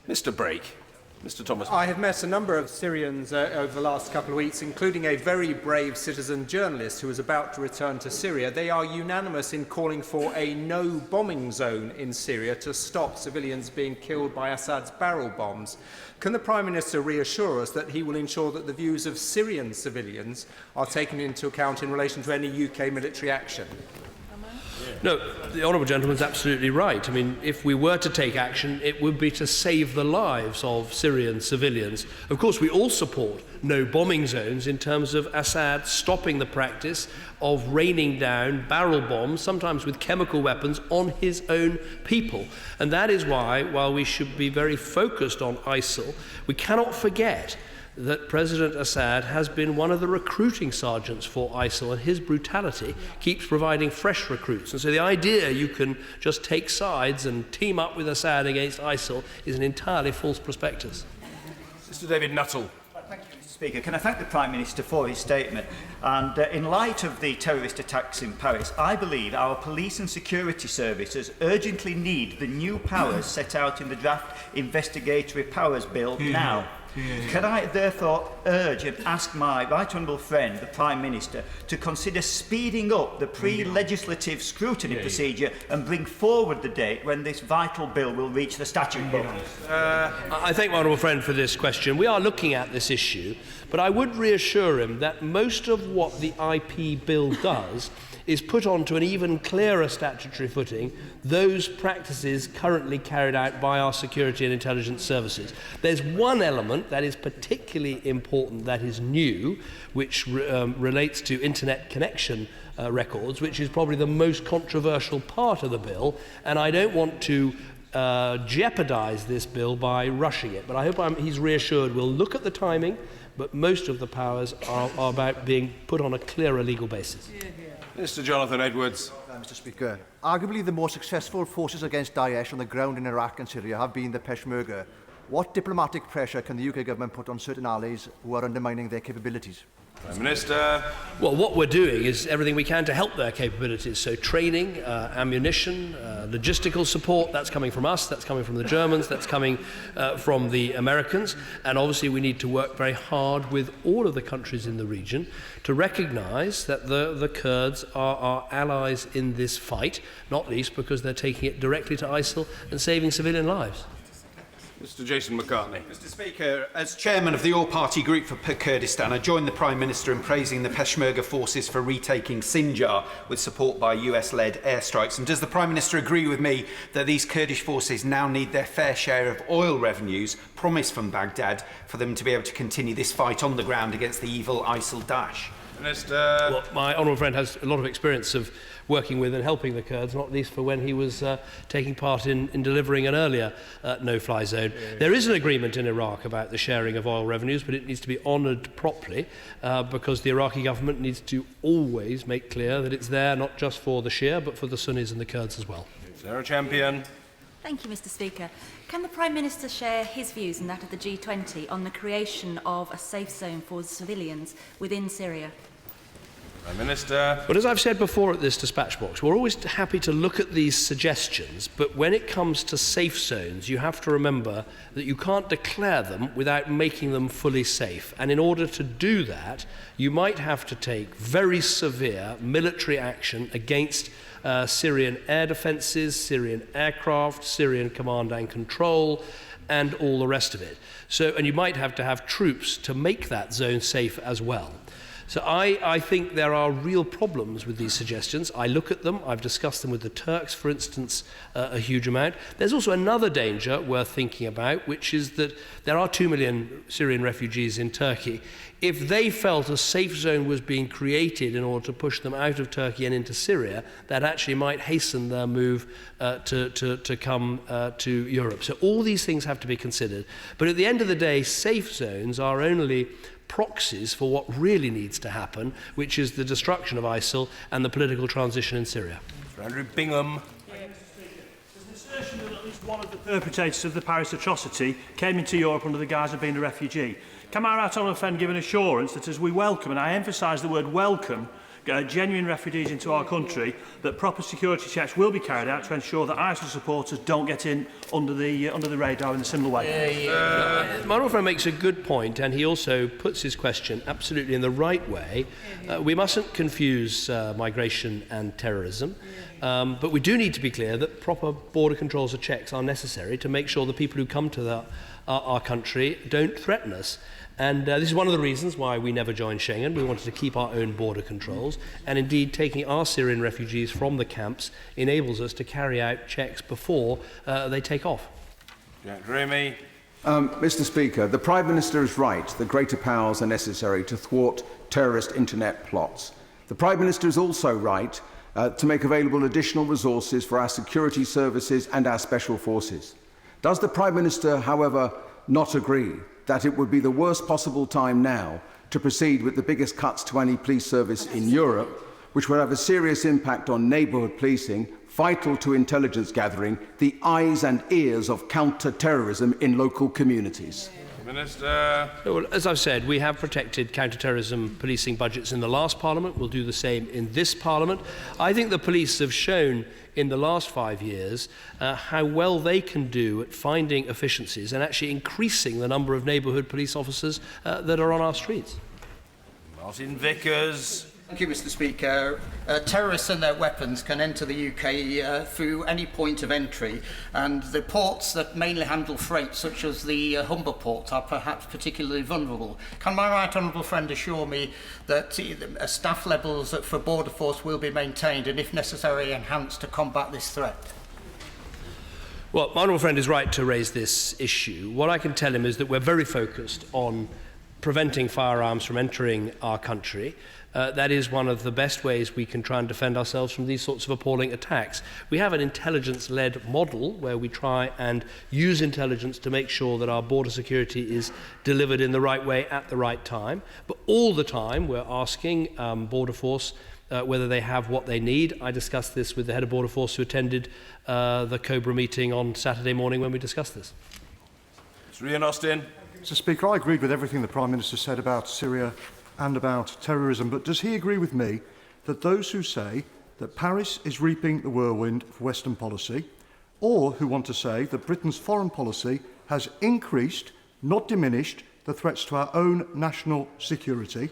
Mr. Brake. Mr Thomas. I have met a number of Syrians over the last couple of weeks, including a very brave citizen journalist who is about to return to Syria. They are unanimous in calling for a no-bombing zone in Syria to stop civilians being killed by Assad's barrel bombs. Can the Prime Minister reassure us that he will ensure that the views of Syrian civilians are taken into account in relation to any UK military action? No, the honourable gentleman is absolutely right. I mean, if we were to take action, it would be to save the lives of Syrian civilians. Of course, we all support no bombing zones in terms of Assad stopping the practice of raining down barrel bombs, sometimes with chemical weapons, on his own people. And that is why, while we should be very focused on ISIL, we cannot forget that President Assad has been one of the recruiting sergeants for ISIL, and his brutality keeps providing fresh recruits. And so the idea you can just take sides and team up with Assad against ISIL is an entirely false prospectus. Mr David Nuttall. Thank you, Mr Speaker. Can I thank the Prime Minister for his statement? And in light of the terrorist attacks in Paris, I believe our police and security services urgently need the new powers set out in the draft Investigatory Powers Bill now. Can I therefore urge and ask my right honourable friend, the Prime Minister, to consider speeding up the pre-legislative scrutiny procedure and bring forward the date when this vital bill will reach the statute book? I thank my honourable friend for this question. We are looking at this issue, but I would reassure him that most of what the IP bill does is put onto an even clearer statutory footing those practices currently carried out by our security and intelligence services. There's one element that is particularly important that is new, which relates to internet connection records, which is probably the most controversial part of the bill, and I don't want to jeopardise this bill by rushing it. But I hope he's reassured we'll look at the timing, but most of the powers are about being put on a clearer legal basis. Mr Jonathan Edwards. Mr Speaker, arguably the most successful forces against Daesh on the ground in Iraq and Syria have been the Peshmerga. What diplomatic pressure can the UK government put on certain allies who are undermining their capabilities? Prime Minister. Well, what we're doing is everything we can to help their capabilities. So training, ammunition, logistical support, that's coming from us, that's coming from the Germans, that's coming from the Americans. And obviously we need to work very hard with all of the countries in the region to recognise that the Kurds are our allies in this fight, not least because they're taking it directly to ISIL and saving civilian lives. Mr Jason McCartney. Mr Speaker, as chairman of the all-party group for Kurdistan, I join the Prime Minister in praising the Peshmerga forces for retaking Sinjar with support by US-led airstrikes. And does the Prime Minister agree with me that these Kurdish forces now need their fair share of oil revenues promised from Baghdad for them to be able to continue this fight on the ground against the evil ISIL-Daesh? Minister. Well, my honourable friend has a lot of experience of working with and helping the Kurds, not least for when he was taking part in delivering an earlier no-fly zone. There is an agreement in Iraq about the sharing of oil revenues, but it needs to be honoured properly because the Iraqi government needs to always make clear that it's there not just for the Shia, but for the Sunnis and the Kurds as well. Sarah Champion. Thank you, Mr Speaker. Can the Prime Minister share his views and that of the G20 on the creation of a safe zone for civilians within Syria? Prime Minister. But as I've said before at this dispatch box, we're always happy to look at these suggestions, but when it comes to safe zones, you have to remember that you can't declare them without making them fully safe. And in order to do that, you might have to take very severe military action against Syrian air defences, Syrian aircraft, Syrian command and control, and all the rest of it. So, and you might have to have troops to make that zone safe as well. So I think there are real problems with these suggestions. I look at them. I've discussed them with the Turks, for instance, a huge amount. There's also another danger worth thinking about, which is that there are 2 million Syrian refugees in Turkey. If they felt a safe zone was being created in order to push them out of Turkey and into Syria, that actually might hasten their move to come to Europe. So all these things have to be considered. But at the end of the day, safe zones are only proxies for what really needs to happen, which is the destruction of ISIL and the political transition in Syria. Mr Andrew Bingham. There's an assertion that at least one of the perpetrators of the Paris atrocity came into Europe under the guise of being a refugee. Can my right honourable friend give an assurance that as we welcome, and I emphasise the word welcome, genuine refugees into our country, that proper security checks will be carried out to ensure that ISIL supporters don't get in under the radar in a similar way. My honourable friend makes a good point, and he also puts his question absolutely in the right way. We mustn't confuse migration and terrorism, but we do need to be clear that proper border controls and checks are necessary to make sure the people who come to our country don't threaten us. And this is one of the reasons why we never joined Schengen. We wanted to keep our own border controls, and indeed taking our Syrian refugees from the camps enables us to carry out checks before they take off. Jack Remy. Mr. Speaker, the Prime Minister is right that greater powers are necessary to thwart terrorist internet plots. The Prime Minister is also right to make available additional resources for our security services and our special forces. Does the Prime Minister, however, not agree that it would be the worst possible time now to proceed with the biggest cuts to any police service in Europe, which would have a serious impact on neighbourhood policing, vital to intelligence gathering, the eyes and ears of counter-terrorism in local communities? Minister. Well, as I've said, we have protected counter-terrorism policing budgets in the last Parliament. We'll do the same in this Parliament. I think the police have shown in the last 5 years how well they can do at finding efficiencies and actually increasing the number of neighbourhood police officers that are on our streets. Martin Vickers. Thank you, Mr. Speaker. Terrorists and their weapons can enter the UK through any point of entry, and the ports that mainly handle freight, such as the Humber port, are perhaps particularly vulnerable. Can my right honourable friend assure me that staff levels for Border Force will be maintained and, if necessary, enhanced to combat this threat? Well, my honourable friend is right to raise this issue. What I can tell him is that we're very focused on preventing firearms from entering our country. That is one of the best ways we can try and defend ourselves from these sorts of appalling attacks. We have an intelligence-led model where we try and use intelligence to make sure that our border security is delivered in the right way at the right time. But all the time we're asking Border Force whether they have what they need. I discussed this with the head of Border Force who attended the Cobra meeting on Saturday morning when we discussed this. Mr. Ian Austin. Mr. Speaker, I agreed with everything the Prime Minister said about Syria and about terrorism, but does he agree with me that those who say that Paris is reaping the whirlwind of Western policy, or who want to say that Britain's foreign policy has increased, not diminished, the threats to our own national security,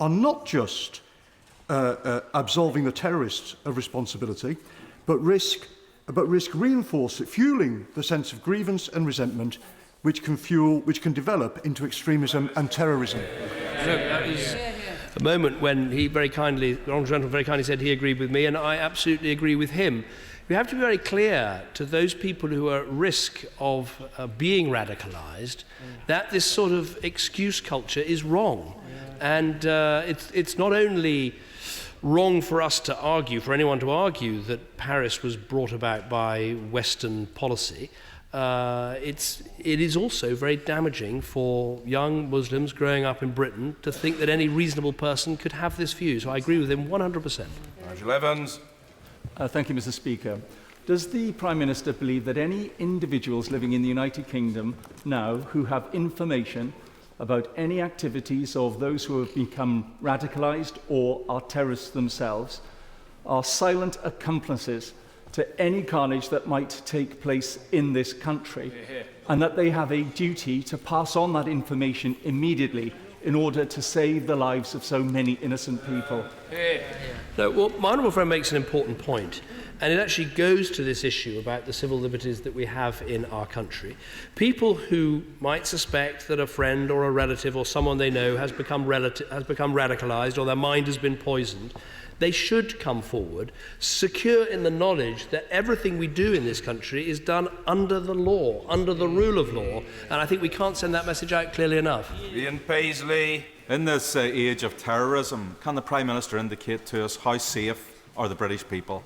are not just absolving the terrorists of responsibility, but risk fueling the sense of grievance and resentment which can develop into extremism and terrorism? That was a moment when he the Honourable Gentleman very kindly said he agreed with me, and I absolutely agree with him. We have to be very clear to those people who are at risk of being radicalised that this sort of excuse culture is wrong. And it's not only wrong for us to argue, for anyone to argue that Paris was brought about by Western policy. It is also very damaging for young Muslims growing up in Britain to think that any reasonable person could have this view. So I agree with him 100%. Nigel Evans. Thank you, Mr. Speaker. Does the Prime Minister believe that any individuals living in the United Kingdom now who have information about any activities of those who have become radicalised or are terrorists themselves are silent accomplices to any carnage that might take place in this country, and that they have a duty to pass on that information immediately in order to save the lives of so many innocent people? No, well, my honourable friend makes an important point, and it actually goes to this issue about the civil liberties that we have in our country. People who might suspect that a friend or a relative or someone they know has become radicalised or their mind has been poisoned, they should come forward, secure in the knowledge that everything we do in this country is done under the law, under the rule of law, and I think we can't send that message out clearly enough. Ian Paisley. In this age of terrorism, can the Prime Minister indicate to us how safe are the British people?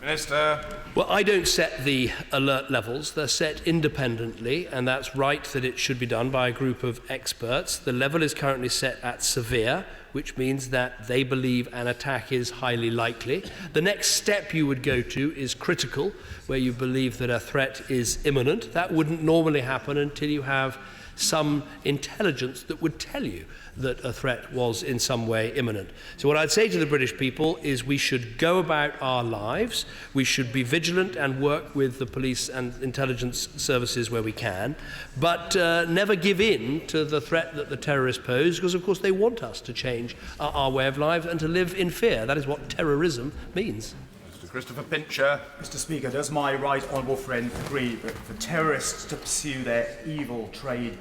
Minister. Well, I don't set the alert levels. They're set independently, and that's right that it should be done by a group of experts. The level is currently set at severe, which means that they believe an attack is highly likely. The next step you would go to is critical, where you believe that a threat is imminent. That wouldn't normally happen until you have some intelligence that would tell you that a threat was in some way imminent. So what I'd say to the British people is we should go about our lives, we should be vigilant and work with the police and intelligence services where we can, but never give in to the threat that the terrorists pose, because of course they want us to change our way of life and to live in fear. That is what terrorism means. Mr. Christopher Pincher. Mr. Speaker, does my right honourable friend agree that for terrorists to pursue their evil trade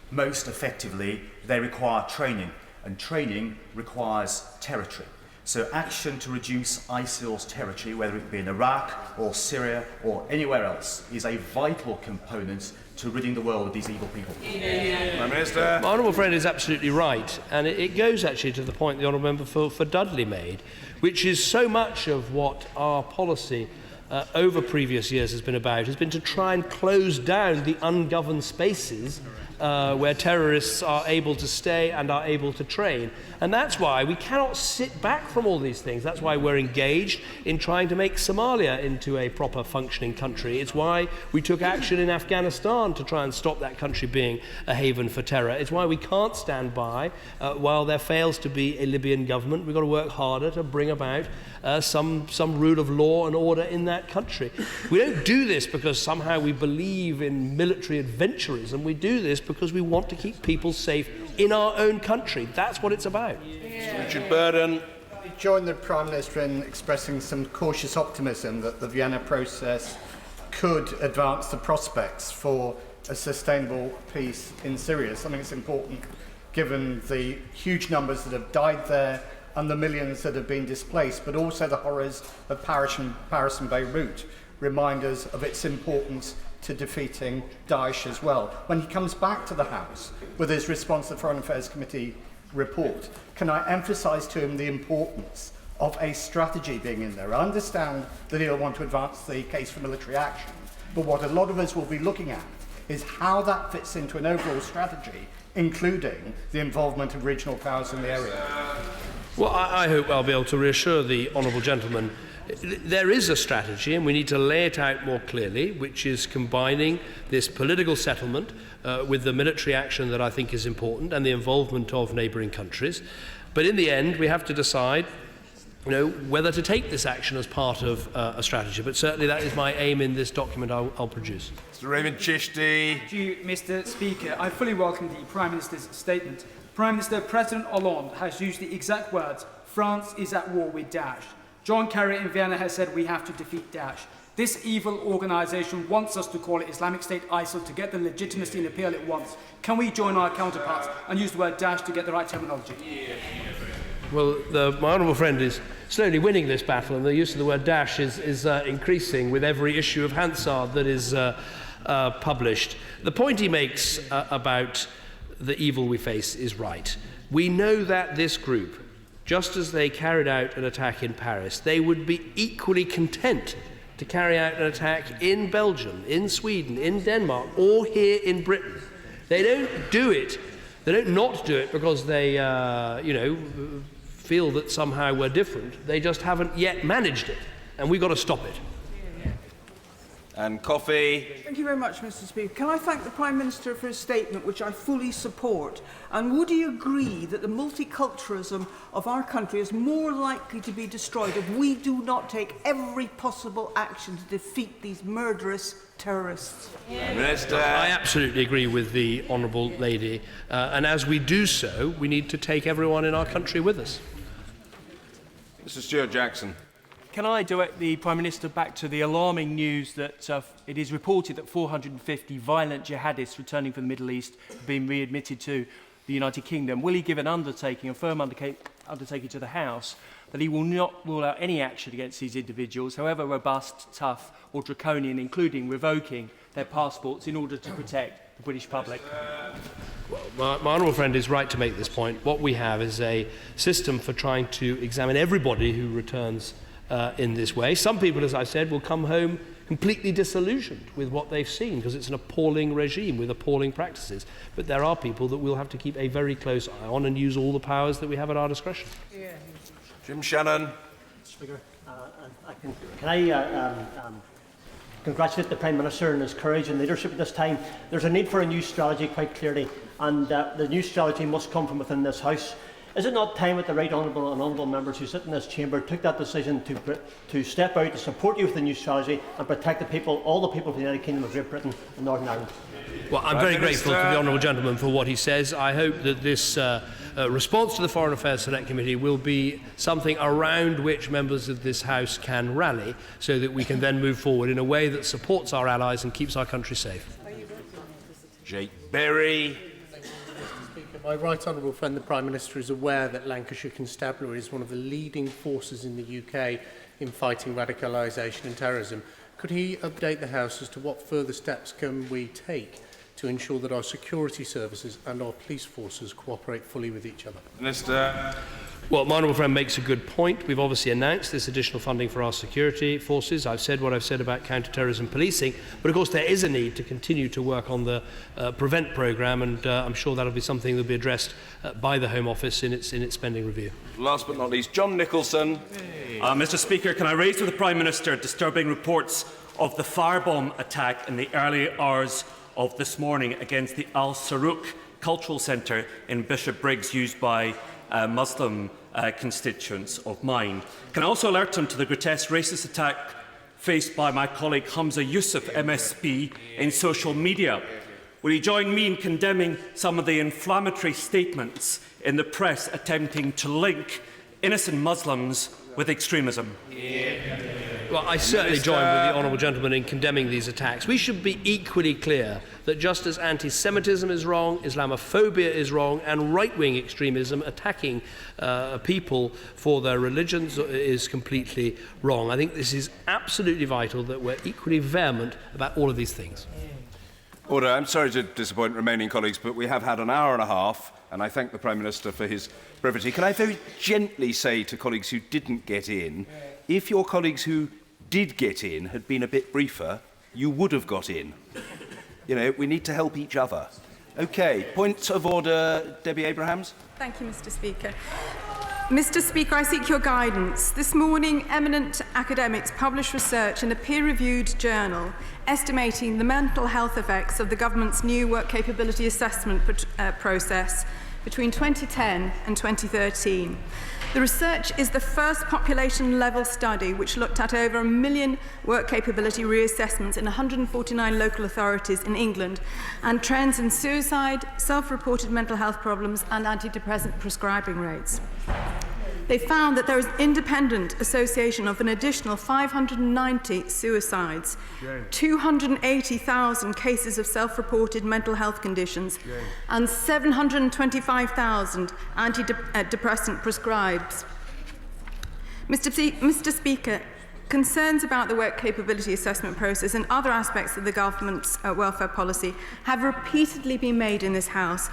most effectively, they require training, and training requires territory? So action to reduce ISIL's territory, whether it be in Iraq or Syria or anywhere else, is a vital component to ridding the world of these evil people. Prime Minister. My honourable friend is absolutely right, and it goes actually to the point the honourable member for Dudley made, which is so much of what our policy over previous years has been to try and close down the ungoverned spaces where terrorists are able to stay and are able to train. And that's why we cannot sit back from all these things. That's why we're engaged in trying to make Somalia into a proper functioning country. It's why we took action in Afghanistan to try and stop that country being a haven for terror. It's why we can't stand by while there fails to be a Libyan government. We've got to work harder to bring about some rule of law and order in that country. We don't do this because somehow we believe in military adventurism. We do this because we want to keep people safe in our own country. That's what it's about. Richard Burden. I join the Prime Minister in expressing some cautious optimism that the Vienna process could advance the prospects for a sustainable peace in Syria. Something that's important given the huge numbers that have died there and the millions that have been displaced, but also the horrors of Paris and Beirut remind us of its importance to defeating Daesh as well. When he comes back to the House with his response to the Foreign Affairs Committee report, can I emphasise to him the importance of a strategy being in there? I understand that he'll want to advance the case for military action, but what a lot of us will be looking at is how that fits into an overall strategy, including the involvement of regional powers in the area. Well, I hope I'll be able to reassure the honourable gentleman. There is a strategy, and we need to lay it out more clearly, which is combining this political settlement with the military action that I think is important and the involvement of neighbouring countries. But in the end, we have to decide whether to take this action as part of a strategy. But certainly that is my aim in this document I'll produce. Mr. Raymond Chishti. Thank you, Mr. Speaker. I fully welcome the Prime Minister's statement. Prime Minister, President Hollande has used the exact words, "France is at war with Daesh." John Kerry in Vienna has said we have to defeat Daesh. This evil organisation wants us to call it Islamic State ISIL to get the legitimacy and appeal it wants. Can we join our counterparts and use the word Daesh to get the right terminology? Well, my honourable friend is slowly winning this battle, and the use of the word Daesh is increasing with every issue of Hansard that is published. The point he makes about the evil we face is right. We know that this group, just as they carried out an attack in Paris, they would be equally content to carry out an attack in Belgium, in Sweden, in Denmark, or here in Britain. They don't do it. They don't not do it because they, feel that somehow we're different. They just haven't yet managed it, and we've got to stop it. And coffee. Thank you very much, Mr. Speaker. Can I thank the Prime Minister for his statement, which I fully support? And would he agree that the multiculturalism of our country is more likely to be destroyed if we do not take every possible action to defeat these murderous terrorists? Minister. I absolutely agree with the honourable lady. And as we do so, we need to take everyone in our country with us. Mr. Stuart Jackson. Can I direct the Prime Minister back to the alarming news that it is reported that 450 violent jihadists returning from the Middle East have been readmitted to the United Kingdom? Will he give a firm undertaking to the House that he will not rule out any action against these individuals, however robust, tough or draconian, including revoking their passports in order to protect the British public? Well, my honourable friend is right to make this point. What we have is a system for trying to examine everybody who returns in this way. Some people, as I said, will come home completely disillusioned with what they've seen because it's an appalling regime with appalling practices. But there are people that we'll have to keep a very close eye on and use all the powers that we have at our discretion. Jim Shannon. Speaker, can I congratulate the Prime Minister on his courage and leadership at this time. There's a need for a new strategy, quite clearly, and the new strategy must come from within this House. Is it not time that the right honourable and honourable members who sit in this chamber took that decision to step out to support you with the new strategy and protect the people, all the people of the United Kingdom of Great Britain and Northern Ireland? Well, I'm very grateful to the honourable gentleman for what he says. I hope that this response to the Foreign Affairs Select Committee will be something around which members of this House can rally so that we can then move forward in a way that supports our allies and keeps our country safe. Jake Berry. My right honourable friend, the Prime Minister, is aware that Lancashire Constabulary is one of the leading forces in the UK in fighting radicalisation and terrorism. Could he update the House as to what further steps can we take to ensure that our security services and our police forces cooperate fully with each other? Minister. Well, my honourable friend makes a good point. We've obviously announced this additional funding for our security forces. I've said what I've said about counter-terrorism policing, but of course there is a need to continue to work on the PREVENT programme, and I'm sure that'll be something that will be addressed by the Home Office in its spending review. Last but not least, John Nicholson. Mr. Speaker, can I raise with the Prime Minister disturbing reports of the firebomb attack in the early hours of this morning against the Al Sarouk Cultural Centre in Bishopbriggs, used by Muslim constituents of mine? Can I also alert him to the grotesque racist attack faced by my colleague Hamza Yusuf, MSP, in social media? Will he join me in condemning some of the inflammatory statements in the press attempting to link innocent Muslims with extremism? Well, I certainly join with the honourable gentleman in condemning these attacks. We should be equally clear that just as anti-Semitism is wrong, Islamophobia is wrong, and right-wing extremism attacking people for their religions is completely wrong. I think this is absolutely vital that we're equally vehement about all of these things. Order. I'm sorry to disappoint remaining colleagues, but we have had an hour and a half, and I thank the Prime Minister for his brevity. Can I very gently say to colleagues who didn't get in, if your colleagues who did get in had been a bit briefer, you would have got in. You know, we need to help each other. OK, point of order, Debbie Abrahams. Thank you, Mr. Speaker. Mr. Speaker, I seek your guidance. This morning, eminent academics published research in a peer-reviewed journal estimating the mental health effects of the government's new work capability assessment process between 2010 and 2013. The research is the first population-level study which looked at over 1 million work capability reassessments in 149 local authorities in England and trends in suicide, self-reported mental health problems and antidepressant prescribing rates. They found that there is independent association of an additional 590 suicides, 280,000 cases of self-reported mental health conditions, and 725,000 antidepressant prescribed. Mr. Speaker, concerns about the work capability assessment process and other aspects of the government's welfare policy have repeatedly been made in this House.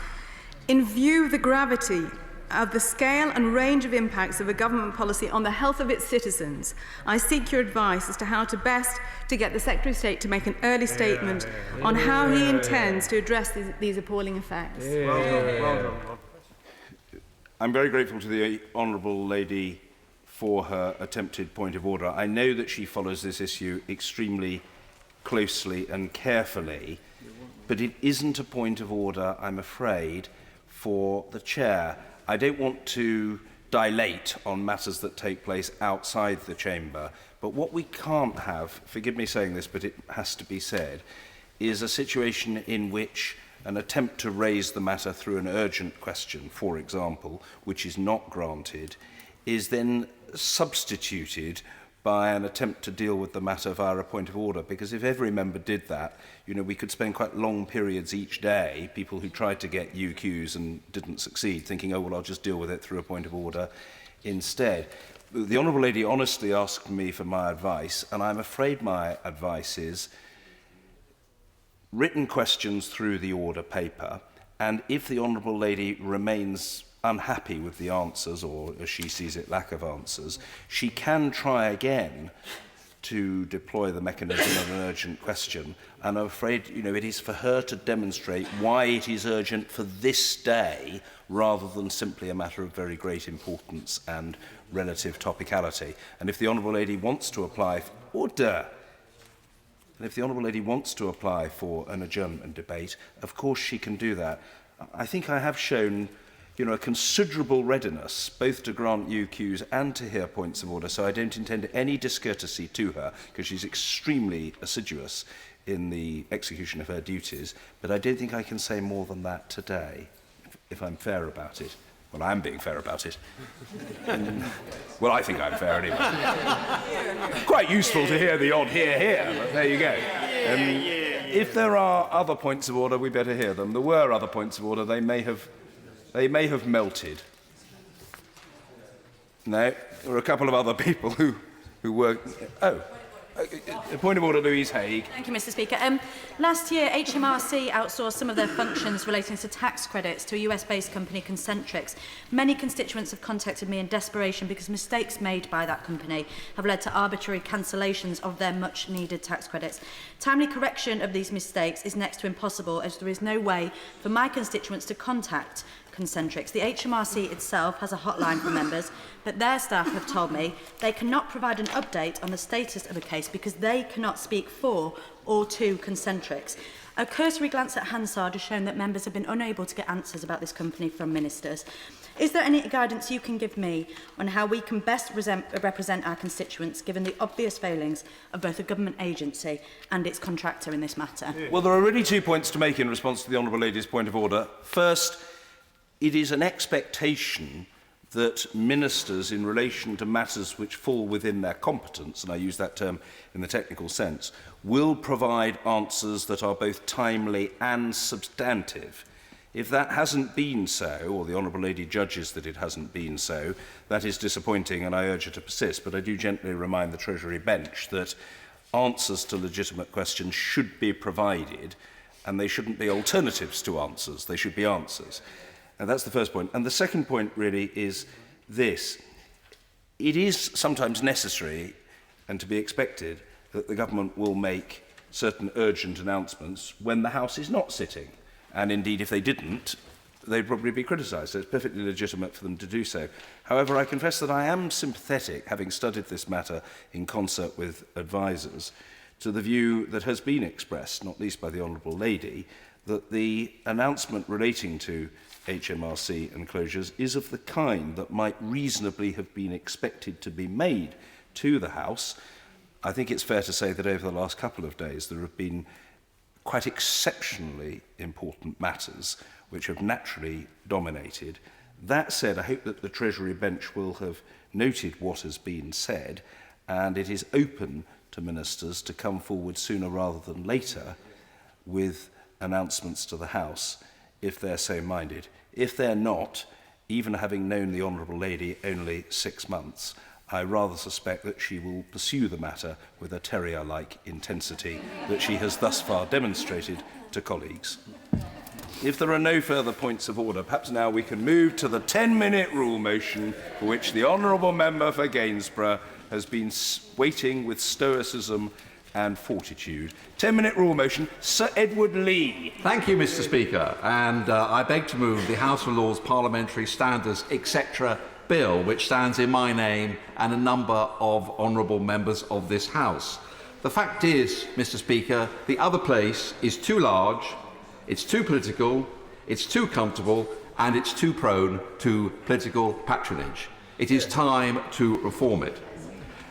In view of the gravity of the scale and range of impacts of a government policy on the health of its citizens, I seek your advice as to how to best to get the Secretary of State to make an early statement on how he intends to address these appalling effects. I'm very grateful to the Honourable Lady for her attempted point of order. I know that she follows this issue extremely closely and carefully, but it isn't a point of order, I'm afraid, for the Chair. I don't want to dilate on matters that take place outside the chamber, but what we can't have, forgive me saying this, but it has to be said, is a situation in which an attempt to raise the matter through an urgent question, for example, which is not granted, is then substituted by an attempt to deal with the matter via a point of order. Because if every member did that, you know, we could spend quite long periods each day, people who tried to get UQs and didn't succeed, thinking, oh, well, I'll just deal with it through a point of order instead. The Honourable Lady honestly asked me for my advice, and I'm afraid my advice is written questions through the order paper, and if the Honourable Lady remains unhappy with the answers, or as she sees it, lack of answers, she can try again to deploy the mechanism of an urgent question. And I'm afraid, you know, it is for her to demonstrate why it is urgent for this day, rather than simply a matter of very great importance and relative topicality. And if the Honourable Lady wants to apply order, And if the Honourable Lady wants to apply for an adjournment debate, of course she can do that. I think I have shown, a considerable readiness both to grant UQs and to hear points of order, so I don't intend any discourtesy to her, because she's extremely assiduous in the execution of her duties, but I don't think I can say more than that today, if I'm fair about it. Well, I am being fair about it. Well, I think I'm fair anyway. Quite useful to hear the odd hear, but there you go. If there are other points of order, we better hear them. There were other points of order. They may have melted. No, there were a couple of other people who were... Oh, a point of order, Louise Haigh. Thank you, Mr. Speaker. Last year, HMRC outsourced some of their functions relating to tax credits to a US-based company, Concentrix. Many constituents have contacted me in desperation because mistakes made by that company have led to arbitrary cancellations of their much-needed tax credits. Timely correction of these mistakes is next to impossible, as there is no way for my constituents to contact Concentrix. The HMRC itself has a hotline for members, but their staff have told me they cannot provide an update on the status of a case because they cannot speak for or to Concentrix. A cursory glance at Hansard has shown that members have been unable to get answers about this company from ministers. Is there any guidance you can give me on how we can best represent our constituents, given the obvious failings of both a government agency and its contractor in this matter? Well, there are really 2 points to make in response to the Honourable Lady's point of order. First, it is an expectation that ministers, in relation to matters which fall within their competence, and I use that term in the technical sense, will provide answers that are both timely and substantive. If that hasn't been so, or the Honourable Lady judges that it hasn't been so, that is disappointing, and I urge her to persist. But I do gently remind the Treasury bench that answers to legitimate questions should be provided, and they shouldn't be alternatives to answers. They should be answers. And that's the first point. And the second point really is this. It is sometimes necessary and to be expected that the government will make certain urgent announcements when the House is not sitting. And indeed, if they didn't, they'd probably be criticised. So it's perfectly legitimate for them to do so. However, I confess that I am sympathetic, having studied this matter in concert with advisers, to the view that has been expressed, not least by the Honourable Lady, that the announcement relating to HMRC enclosures is of the kind that might reasonably have been expected to be made to the House. I think it's fair to say that over the last couple of days there have been quite exceptionally important matters which have naturally dominated. That said, I hope that the Treasury bench will have noted what has been said, and it is open to ministers to come forward sooner rather than later with announcements to the House if they're so minded. If they're not, even having known the Honourable Lady only 6 months, I rather suspect that she will pursue the matter with a terrier-like intensity that she has thus far demonstrated to colleagues. If there are no further points of order, perhaps now we can move to the 10-minute rule motion for which the Honourable Member for Gainsborough has been waiting with stoicism and fortitude. 10-minute rule motion. Sir Edward Lee. Thank you, Mr. Speaker. And I beg to move the House of Lords Parliamentary Standards, etc. Bill, which stands in my name and a number of honourable members of this House. The fact is, Mr. Speaker, the other place is too large, it's too political, it's too comfortable, and it's too prone to political patronage. It is time to reform it.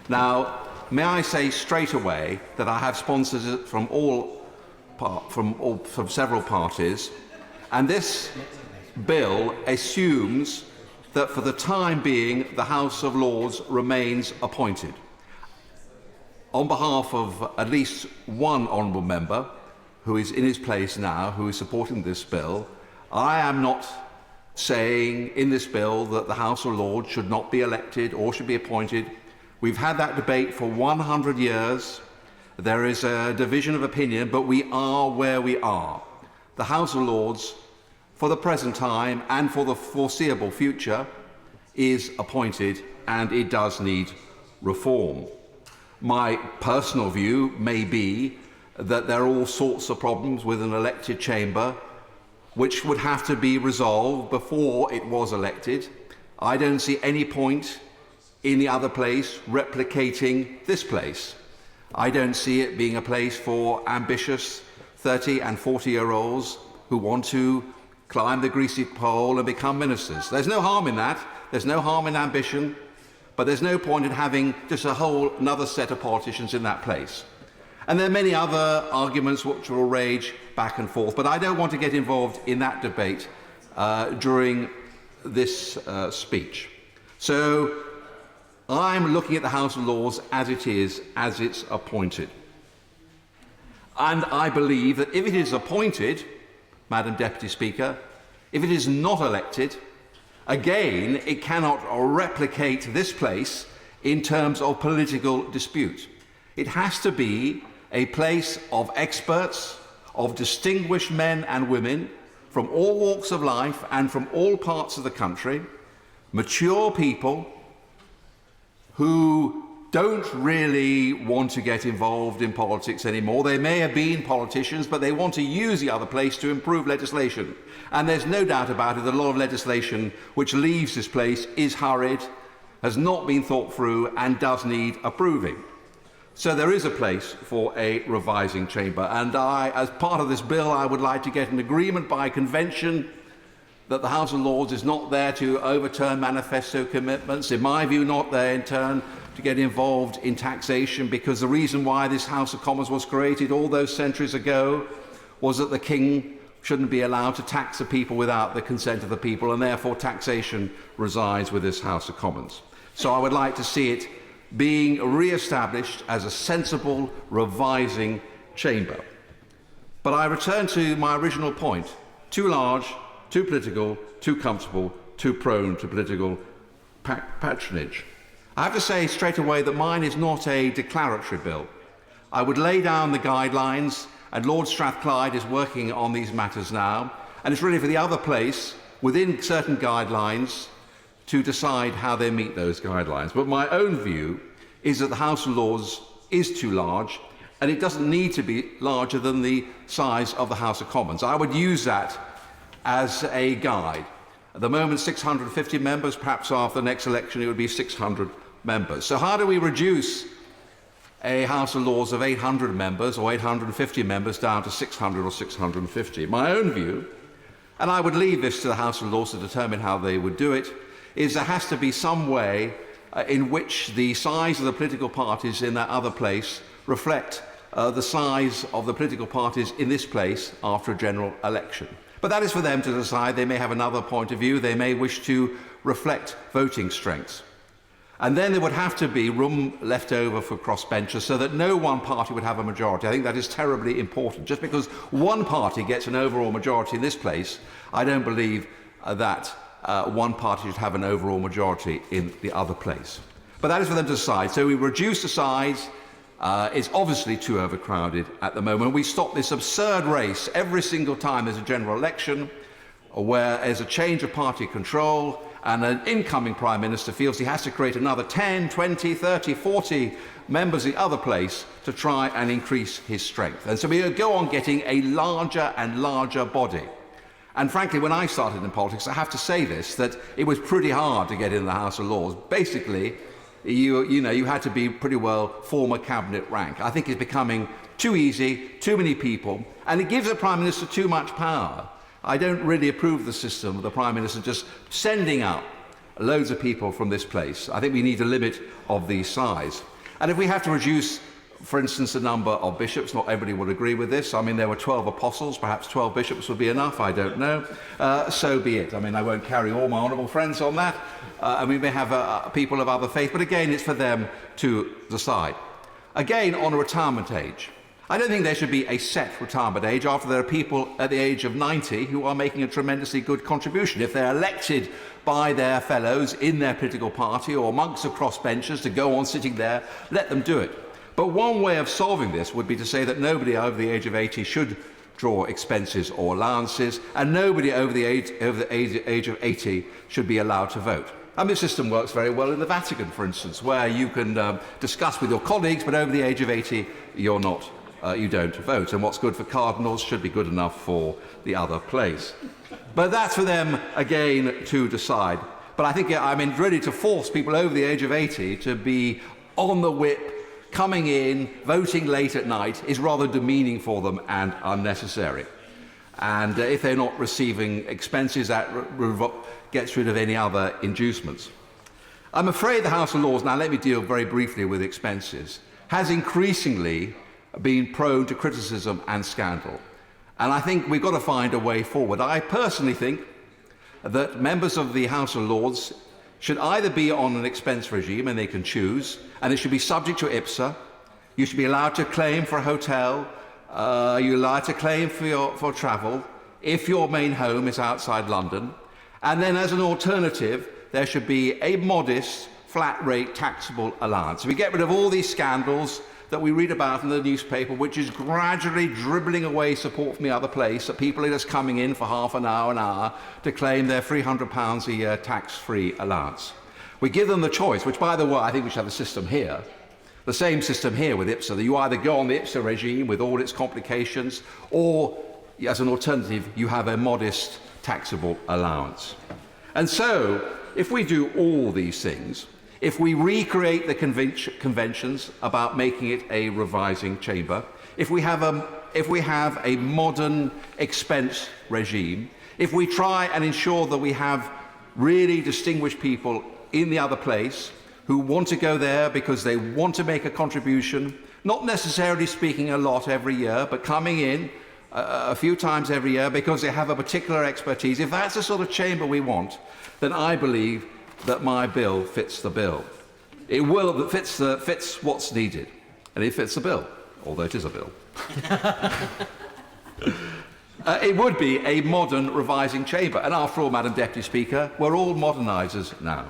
Now, may I say straight away that I have sponsors from several parties, and this bill assumes that for the time being the House of Lords remains appointed. On behalf of at least one honourable member who is in his place now, who is supporting this bill, I am not saying in this bill that the House of Lords should not be elected or should be appointed. We've had that debate for 100 years. There is a division of opinion, but we are where we are. The House of Lords, for the present time and for the foreseeable future, is appointed, and it does need reform. My personal view may be that there are all sorts of problems with an elected chamber which would have to be resolved before it was elected. I don't see any point in the other place replicating this place. I don't see it being a place for ambitious 30 and 40-year-olds who want to climb the greasy pole and become ministers. There's no harm in that. There's no harm in ambition. But there's no point in having just a whole another set of politicians in that place. And there are many other arguments which will rage back and forth, but I don't want to get involved in that debate during this speech. So I'm looking at the House of Lords as it is, as it's appointed. And I believe that if it is appointed, Madam Deputy Speaker, if it is not elected, again, it cannot replicate this place in terms of political dispute. It has to be a place of experts, of distinguished men and women from all walks of life and from all parts of the country, mature people who don't really want to get involved in politics anymore. They may have been politicians, but they want to use the other place to improve legislation. And there's no doubt about it that a lot of legislation which leaves this place is hurried, has not been thought through, and does need approving. So there is a place for a revising chamber. And as part of this bill, I would like to get an agreement by convention that the House of Lords is not there to overturn manifesto commitments, in my view not there in turn to get involved in taxation, because the reason why this House of Commons was created all those centuries ago was that the King shouldn't be allowed to tax the people without the consent of the people, and therefore taxation resides with this House of Commons. So I would like to see it being re-established as a sensible, revising chamber. But I return to my original point: too large, too political, too comfortable, too prone to political patronage. I have to say straight away that mine is not a declaratory bill. I would lay down the guidelines, and Lord Strathclyde is working on these matters now, and it's really for the other place, within certain guidelines, to decide how they meet those guidelines. But my own view is that the House of Lords is too large, and it doesn't need to be larger than the size of the House of Commons. I would use that as a guide. At the moment, 650 members. Perhaps after the next election it would be 600 members. So how do we reduce a House of Lords of 800 members or 850 members down to 600 or 650? My own view, and I would leave this to the House of Lords to determine how they would do it, is there has to be some way in which the size of the political parties in that other place reflect the size of the political parties in this place after a general election. But that is for them to decide. They may have another point of view. They may wish to reflect voting strengths. And then there would have to be room left over for crossbenchers so that no one party would have a majority. I think that is terribly important. Just because one party gets an overall majority in this place, I don't believe that one party should have an overall majority in the other place. But that is for them to decide. So we reduce the size. It's obviously too overcrowded at the moment. We stop this absurd race every single time there's a general election where there's a change of party control and an incoming Prime Minister feels he has to create another 10, 20, 30, 40 members of the other place to try and increase his strength. And so we go on getting a larger and larger body. And frankly, when I started in politics, I have to say this, that it was pretty hard to get in the House of Lords. Basically, you had to be pretty well former cabinet rank. I think it's becoming too easy, too many people, and it gives the Prime Minister too much power. I don't really approve of the system of the Prime Minister just sending out loads of people from this place. I think we need a limit of the size. And if we have to reduce, for instance, the number of bishops, not everybody would agree with this. I mean, there were 12 apostles, perhaps 12 bishops would be enough, I don't know. So be it. I mean, I won't carry all my honourable friends on that. And we may have people of other faith, but again, it's for them to decide. Again, on a retirement age. I don't think there should be a set retirement age after there are people at the age of 90 who are making a tremendously good contribution. If they're elected by their fellows in their political party or amongst the crossbenchers to go on sitting there, let them do it. But one way of solving this would be to say that nobody over the age of 80 should draw expenses or allowances, and nobody over the age of 80 should be allowed to vote. And this system works very well in the Vatican, for instance, where you can discuss with your colleagues, but over the age of 80, you're not. You don't vote, and what's good for cardinals should be good enough for the other place. But that's for them, again, to decide. But I think, ready to force people over the age of 80 to be on the whip, coming in, voting late at night is rather demeaning for them and unnecessary. And if they're not receiving expenses, that gets rid of any other inducements. I'm afraid the House of Lords, now let me deal very briefly with expenses, has increasingly been prone to criticism and scandal. And I think we've got to find a way forward. I personally think that members of the House of Lords should either be on an expense regime, and they can choose, and it should be subject to IPSA. You should be allowed to claim for a hotel. You're allowed to claim for travel if your main home is outside London. And then as an alternative, there should be a modest flat rate taxable allowance. We get rid of all these scandals that we read about in the newspaper, which is gradually dribbling away support from the other place, that people are just coming in for half an hour to claim their £300 a year tax-free allowance. We give them the choice, which, by the way, I think we should have a system here, the same system here with IPSA, that you either go on the IPSA regime with all its complications, or, as an alternative, you have a modest taxable allowance. And so, if we do all these things, if we recreate the conventions about making it a revising chamber, if we have a modern expense regime, if we try and ensure that we have really distinguished people in the other place who want to go there because they want to make a contribution, not necessarily speaking a lot every year, but coming in a few times every year because they have a particular expertise, if that's the sort of chamber we want, then I believe that my bill fits the bill. It will fits what's needed, and it fits the bill, although it is a bill. It would be a modern revising chamber, and after all, Madam Deputy Speaker, we're all modernisers now,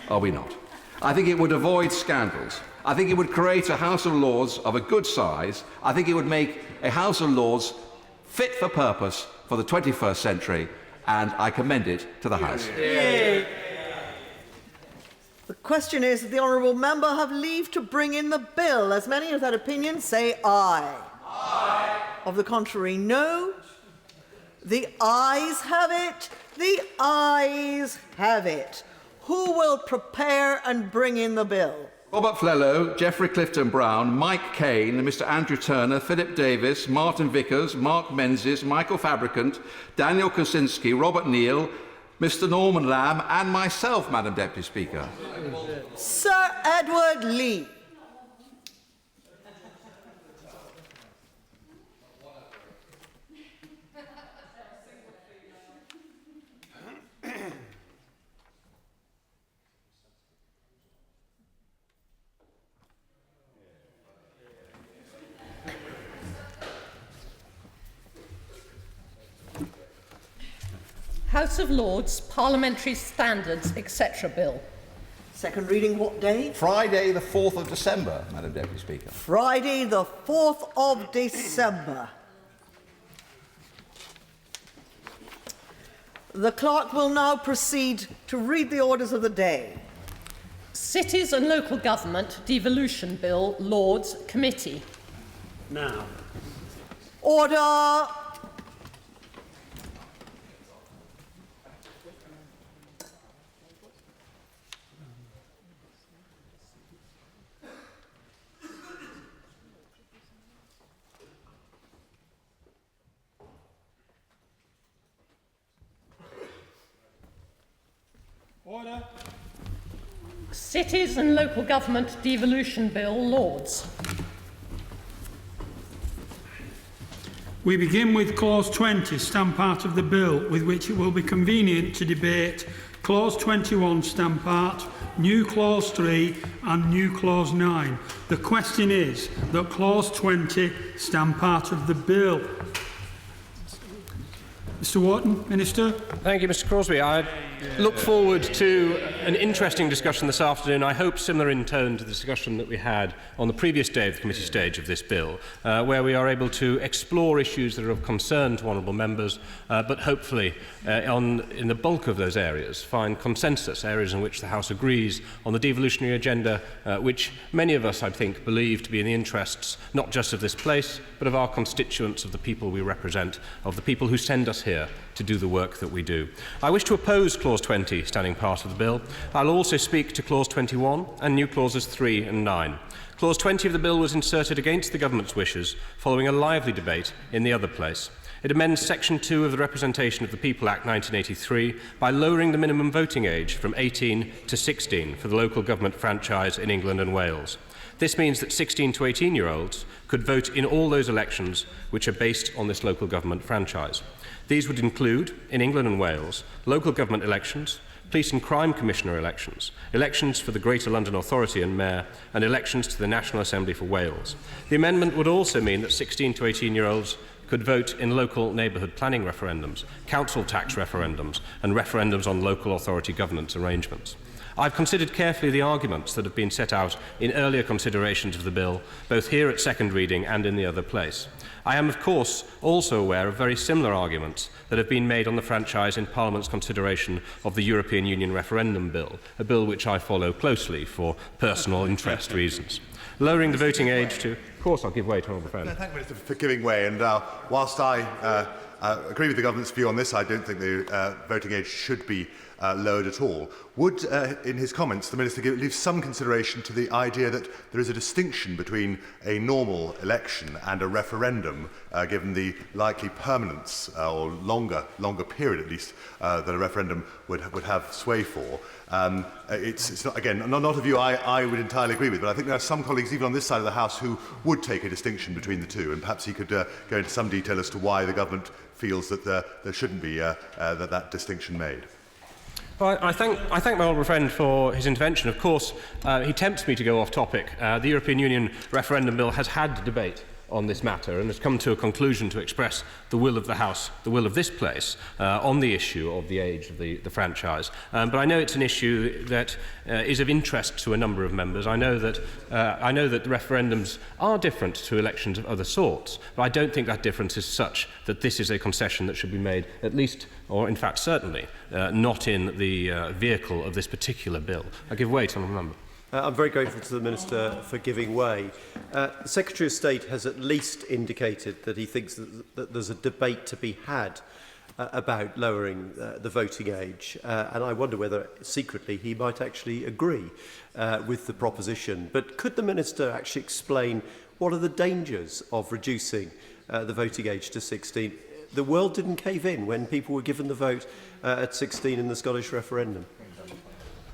are we not? I think it would avoid scandals. I think it would create a House of Lords of a good size. I think it would make a House of Lords fit for purpose for the 21st century, and I commend it to the House. Yeah. The question is, does the honourable member have leave to bring in the bill? As many of that opinion say aye. Aye. Of the contrary, no. The ayes have it. The ayes have it. Who will prepare and bring in the bill? Robert Flello, Geoffrey Clifton Brown, Mike Kane, Mr Andrew Turner, Philip Davis, Martin Vickers, Mark Menzies, Michael Fabricant, Daniel Kosinski, Robert Neal, Mr Norman Lamb and myself, Madam Deputy Speaker. Sir Edward Lee. House of Lords Parliamentary Standards, etc. Bill. Second reading what day? Friday the 4th of December, Madam Deputy Speaker. Friday the 4th of December. The clerk will now proceed to read the orders of the day. Cities and Local Government Devolution Bill, Lords Committee. Now. Order. Order. Cities and Local Government Devolution Bill, Lords. We begin with Clause 20, Stamp Part of the Bill, with which it will be convenient to debate Clause 21, Stamp Part, New Clause 3 and New Clause 9. The question is that Clause 20, Stamp Part of the Bill. Mr Wharton, Minister. Thank you, Mr Crosbie. I look forward to an interesting discussion this afternoon, I hope similar in tone to the discussion that we had on the previous day of the committee stage of this bill, where we are able to explore issues that are of concern to honourable members, but hopefully in the bulk of those areas find consensus, areas in which the House agrees on the devolutionary agenda, which many of us, I think, believe to be in the interests not just of this place, but of our constituents, of the people we represent, of the people who send us here here to do the work that we do. I wish to oppose Clause 20, standing part of the bill. I'll also speak to Clause 21 and new Clauses 3 and 9. Clause 20 of the bill was inserted against the Government's wishes following a lively debate in the other place. It amends Section 2 of the Representation of the People Act 1983 by lowering the minimum voting age from 18 to 16 for the local government franchise in England and Wales. This means that 16 to 18-year-olds could vote in all those elections which are based on this local government franchise. These would include, in England and Wales, local government elections, Police and Crime Commissioner elections, elections for the Greater London Authority and Mayor, and elections to the National Assembly for Wales. The amendment would also mean that 16 to 18-year-olds could vote in local neighbourhood planning referendums, council tax referendums, and referendums on local authority governance arrangements. I've considered carefully the arguments that have been set out in earlier considerations of the bill, both here at second reading and in the other place. I am, of course, also aware of very similar arguments that have been made on the franchise in Parliament's consideration of the European Union referendum bill, a bill which I follow closely for personal interest reasons. Lowering the voting age to... Of course, I'll give way to Honourable Friend. Thank you, Minister, for giving way. And whilst I agree with the Government's view on this, I don't think the voting age should be lowered at all. Would, in his comments, the Minister leave some consideration to the idea that there is a distinction between a normal election and a referendum, given the likely permanence or longer period, at least, that a referendum would have sway for? It's not, again, not a view I would entirely agree with, but I think there are some colleagues, even on this side of the House, who would take a distinction between the two, and perhaps he could go into some detail as to why the Government feels that there shouldn't be that distinction made. Well, I thank my honourable friend for his intervention. Of course, he tempts me to go off topic. The European Union referendum bill has had debate on this matter and has come to a conclusion to express the will of the House, the will of this place, on the issue of the age of the franchise. But I know it's an issue that is of interest to a number of members. I know that referendums are different to elections of other sorts, but I don't think that difference is such that this is a concession that should be made, at least, or in fact certainly, not in the vehicle of this particular bill. I give way to honourable member. I'm very grateful to the Minister for giving way. The Secretary of State has at least indicated that he thinks that there's a debate to be had about lowering the voting age, and I wonder whether secretly he might actually agree with the proposition. But could the Minister actually explain what are the dangers of reducing the voting age to 16? The world didn't cave in when people were given the vote at 16 in the Scottish referendum.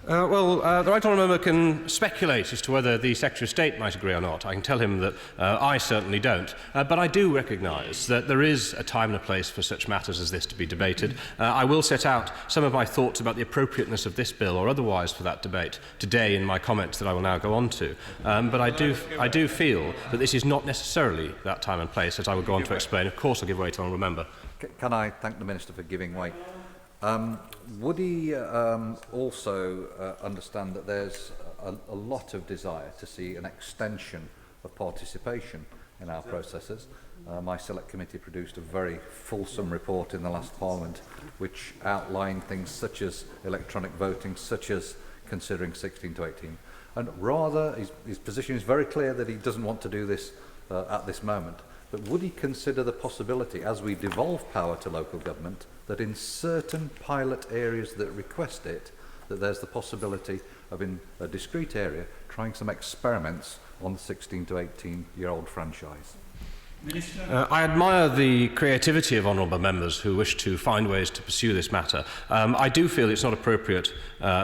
The right honourable member can speculate as to whether the Secretary of State might agree or not. I can tell him that I certainly don't. But I do recognise that there is a time and a place for such matters as this to be debated. I will set out some of my thoughts about the appropriateness of this bill or otherwise for that debate today in my comments that I will now go on to. But I do feel that this is not necessarily that time and place, as I will go on to explain. Of course, I'll give way to the honourable member. Can I thank the Minister for giving way? Would he also understand that there's a lot of desire to see an extension of participation in our processes? My Select Committee produced a very fulsome report in the last Parliament which outlined things such as electronic voting, such as considering 16 to 18. And rather, his position is very clear that he doesn't want to do this at this moment. But would he consider the possibility, as we devolve power to local government, that in certain pilot areas that request it, that there's the possibility of, in a discrete area, trying some experiments on the 16 to 18-year-old franchise? I admire the creativity of honourable members who wish to find ways to pursue this matter. I do feel it's not appropriate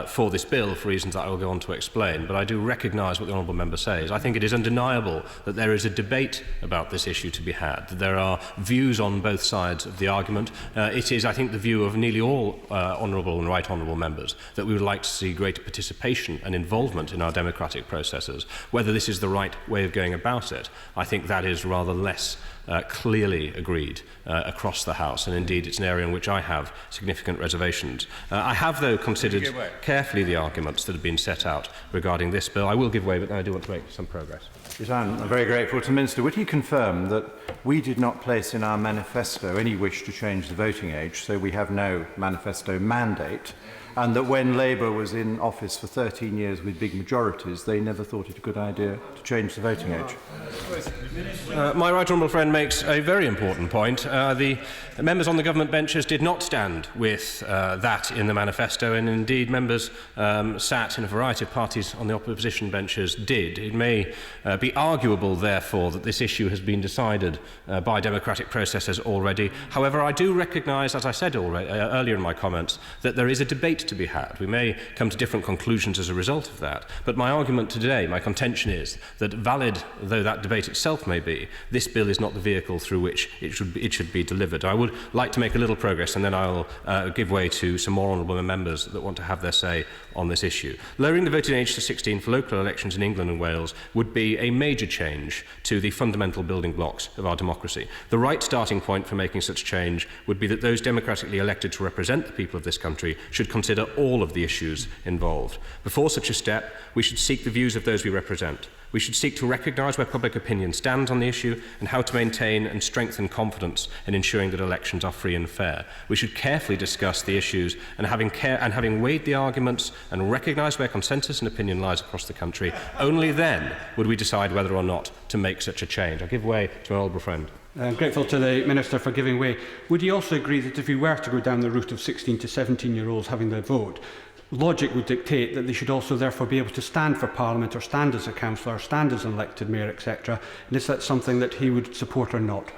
for this bill for reasons that I will go on to explain, but I do recognise what the honourable member says. I think it is undeniable that there is a debate about this issue to be had, that there are views on both sides of the argument. It is, I think, the view of nearly all honourable and right honourable members that we would like to see greater participation and involvement in our democratic processes. Whether this is the right way of going about it, I think that is rather less clearly agreed across the House, and indeed it's an area in which I have significant reservations. I have, though, considered carefully the arguments that have been set out regarding this bill. I will give way, but I do want to make some progress. I'm very grateful to the Minister. Would he confirm that we did not place in our manifesto any wish to change the voting age, so we have no manifesto mandate, and that when Labour was in office for 13 years with big majorities, they never thought it a good idea to change the voting age? My right honourable friend makes a very important point. The members on the government benches did not stand with that in the manifesto, and indeed members sat in a variety of parties on the opposition benches did. It may be arguable, therefore, that this issue has been decided by democratic processes already. However, I do recognise, as I said earlier in my comments, that there is a debate to be had. We may come to different conclusions as a result of that, but my argument today, my contention is that, valid though that debate itself may be, this bill is not the vehicle through which it should be delivered. I would like to make a little progress, and then I'll give way to some more honourable members that want to have their say on this issue. Lowering the voting age to 16 for local elections in England and Wales would be a major change to the fundamental building blocks of our democracy. The right starting point for making such change would be that those democratically elected to represent the people of this country should consider all of the issues involved. Before such a step, we should seek the views of those we represent. We should seek to recognise where public opinion stands on the issue and how to maintain and strengthen confidence in ensuring that elections are free and fair. We should carefully discuss the issues and having weighed the arguments and recognised where consensus and opinion lies across the country, only then would we decide whether or not to make such a change. I'll give way to my honourable friend. I'm grateful to the Minister for giving way. Would he also agree that if we were to go down the route of 16 to 17-year-olds having their vote, logic would dictate that they should also therefore be able to stand for Parliament or stand as a councillor or stand as an elected mayor, etc. And is that something that he would support or not?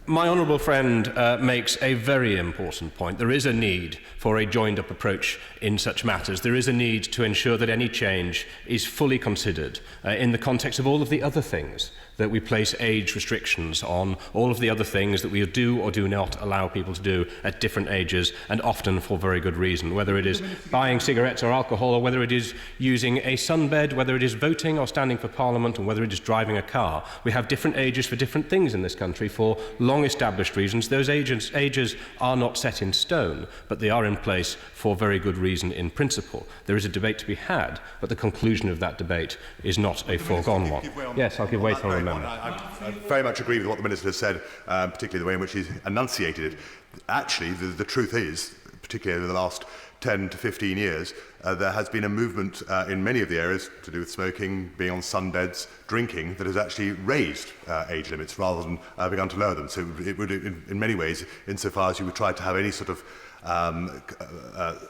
My honourable friend makes a very important point. There is a need for a joined-up approach in such matters. There is a need to ensure that any change is fully considered in the context of all of the other things that we place age restrictions on, all of the other things that we do or do not allow people to do at different ages, and often for very good reason, whether it is buying cigarettes or alcohol, or whether it is using a sunbed, whether it is voting or standing for Parliament, and whether it is driving a car. We have different ages for different things in this country for long-established reasons. Those ages are not set in stone, but they are in place for very good reason in principle. There is a debate to be had, but the conclusion of that debate is not a foregone one. Yes, I'll give way to our member. I very much agree with what the Minister has said, particularly the way in which he's enunciated it. Actually, the truth is, particularly over the last 10 to 15 years, there has been a movement in many of the areas to do with smoking, being on sunbeds, drinking, that has actually raised age limits rather than begun to lower them. So it would, in many ways, insofar as you would try to have any sort of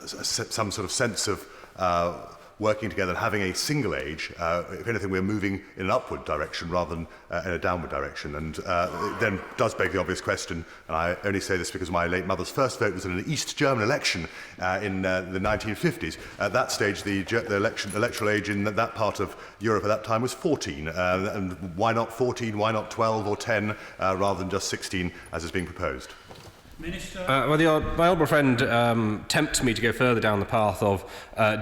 some sort of sense of working together and having a single age, if anything, we're moving in an upward direction rather than in a downward direction. And it then does beg the obvious question, and I only say this because my late mother's first vote was in an East German election in the 1950s. At that stage, the electoral age in that part of Europe at that time was 14. And why not 14, why not 12 or 10, rather than just 16, as is being proposed? My honourable friend tempts me to go further down the path of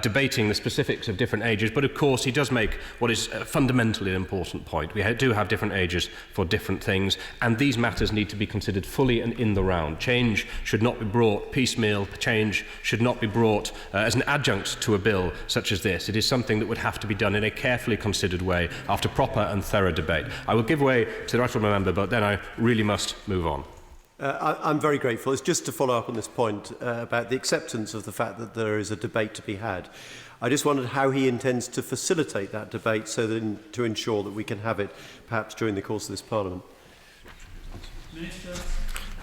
debating the specifics of different ages, but of course he does make what is fundamentally an important point. We do have different ages for different things, and these matters need to be considered fully and in the round. Change should not be brought piecemeal. Change should not be brought as an adjunct to a bill such as this. It is something that would have to be done in a carefully considered way after proper and thorough debate. I will give way to the right honourable member, but then I really must move on. I'm very grateful. It's just to follow up on this point about the acceptance of the fact that there is a debate to be had. I just wondered how he intends to facilitate that debate so that to ensure that we can have it perhaps during the course of this Parliament. Minister.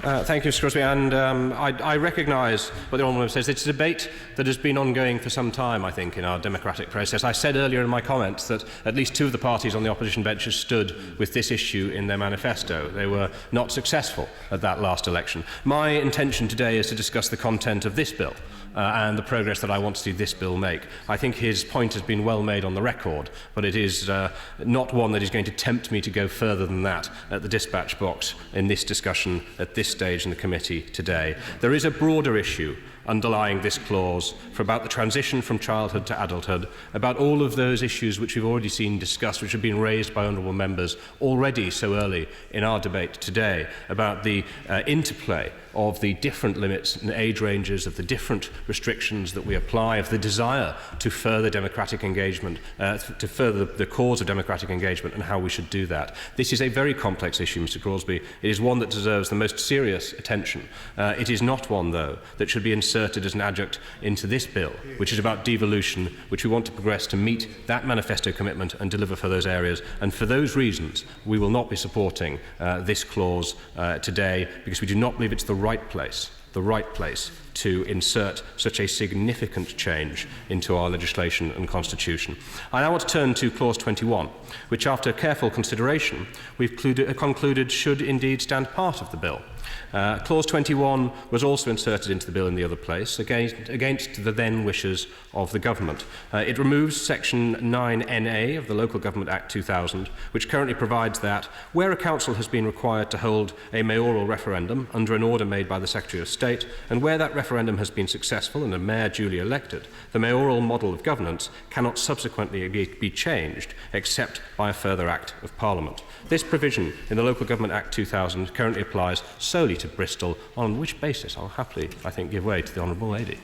Thank you, Mr. Crosby, and I recognise what the Honourable says. It's a debate that has been ongoing for some time, I think, in our democratic process. I said earlier in my comments that at least two of the parties on the opposition benches stood with this issue in their manifesto. They were not successful at that last election. My intention today is to discuss the content of this bill and the progress that I want to see this bill make. I think his point has been well made on the record, but it is not one that is going to tempt me to go further than that at the dispatch box in this discussion at this stage in the committee today. There is a broader issue underlying this clause for about the transition from childhood to adulthood, about all of those issues which we've already seen discussed, which have been raised by honourable members already so early in our debate today, about the interplay of the different limits and age ranges, of the different restrictions that we apply, of the desire to further democratic engagement, to further the cause of democratic engagement and how we should do that. This is a very complex issue, Mr. Crosby. It is one that deserves the most serious serious attention. It is not one, though, that should be inserted as an adjunct into this bill, which is about devolution, which we want to progress to meet that manifesto commitment and deliver for those areas. And for those reasons, we will not be supporting this clause today, because we do not believe it's the right place to insert such a significant change into our legislation and constitution. I now want to turn to clause 21, which after careful consideration we've concluded should indeed stand part of the bill. Clause 21 was also inserted into the bill in the other place against the then wishes of the government. It removes section 9NA of the Local Government Act 2000, which currently provides that where a council has been required to hold a mayoral referendum under an order made by the Secretary of State, and where that referendum has been successful and a mayor duly elected, the mayoral model of governance cannot subsequently be changed except by a further act of Parliament. This provision in the Local Government Act 2000 currently applies solely to Bristol, on which basis I'll happily, I think, give way to the Honourable Lady.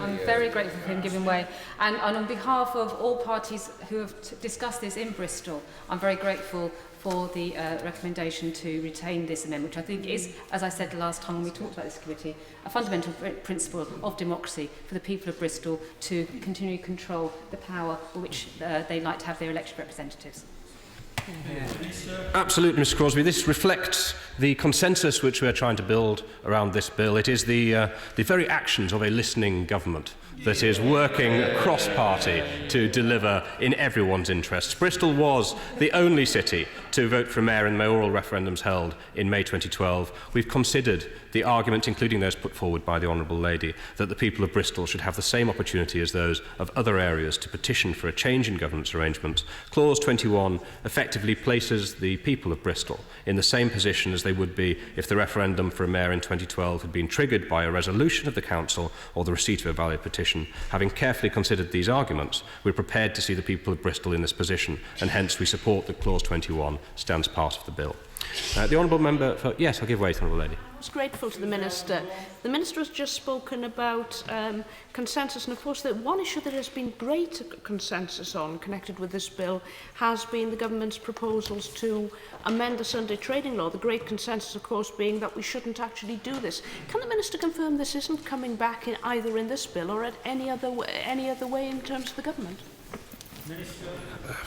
I'm very grateful for him giving way. And on behalf of all parties who have discussed this in Bristol, I'm very grateful for the recommendation to retain this amendment, which I think is, as I said the last time when we talked about this committee, a fundamental principle of democracy for the people of Bristol to continue to control the power which they like to have their elected representatives. Absolutely, Mr Crosbie. This reflects the consensus which we are trying to build around this bill. It is the very actions of a listening government that is working cross-party to deliver in everyone's interests. Bristol was the only city to vote for mayor in mayoral referendums held in May 2012. We've considered the argument, including those put forward by the Honourable Lady, that the people of Bristol should have the same opportunity as those of other areas to petition for a change in governance arrangements. Clause 21 effectively places the people of Bristol in the same position as they would be if the referendum for a mayor in 2012 had been triggered by a resolution of the Council or the receipt of a valid petition. Having carefully considered these arguments, we're prepared to see the people of Bristol in this position, and hence we support that Clause 21 stands part of the bill. The Honourable Member for... Yes, I'll give way to the Honourable Lady. I was grateful to the Minister. The Minister has just spoken about consensus, and of course the one issue that has been great consensus on connected with this bill has been the government's proposals to amend the Sunday trading law. The great consensus, of course, being that we shouldn't actually do this. Can the Minister confirm this isn't coming back either in this bill or at any other way in terms of the government?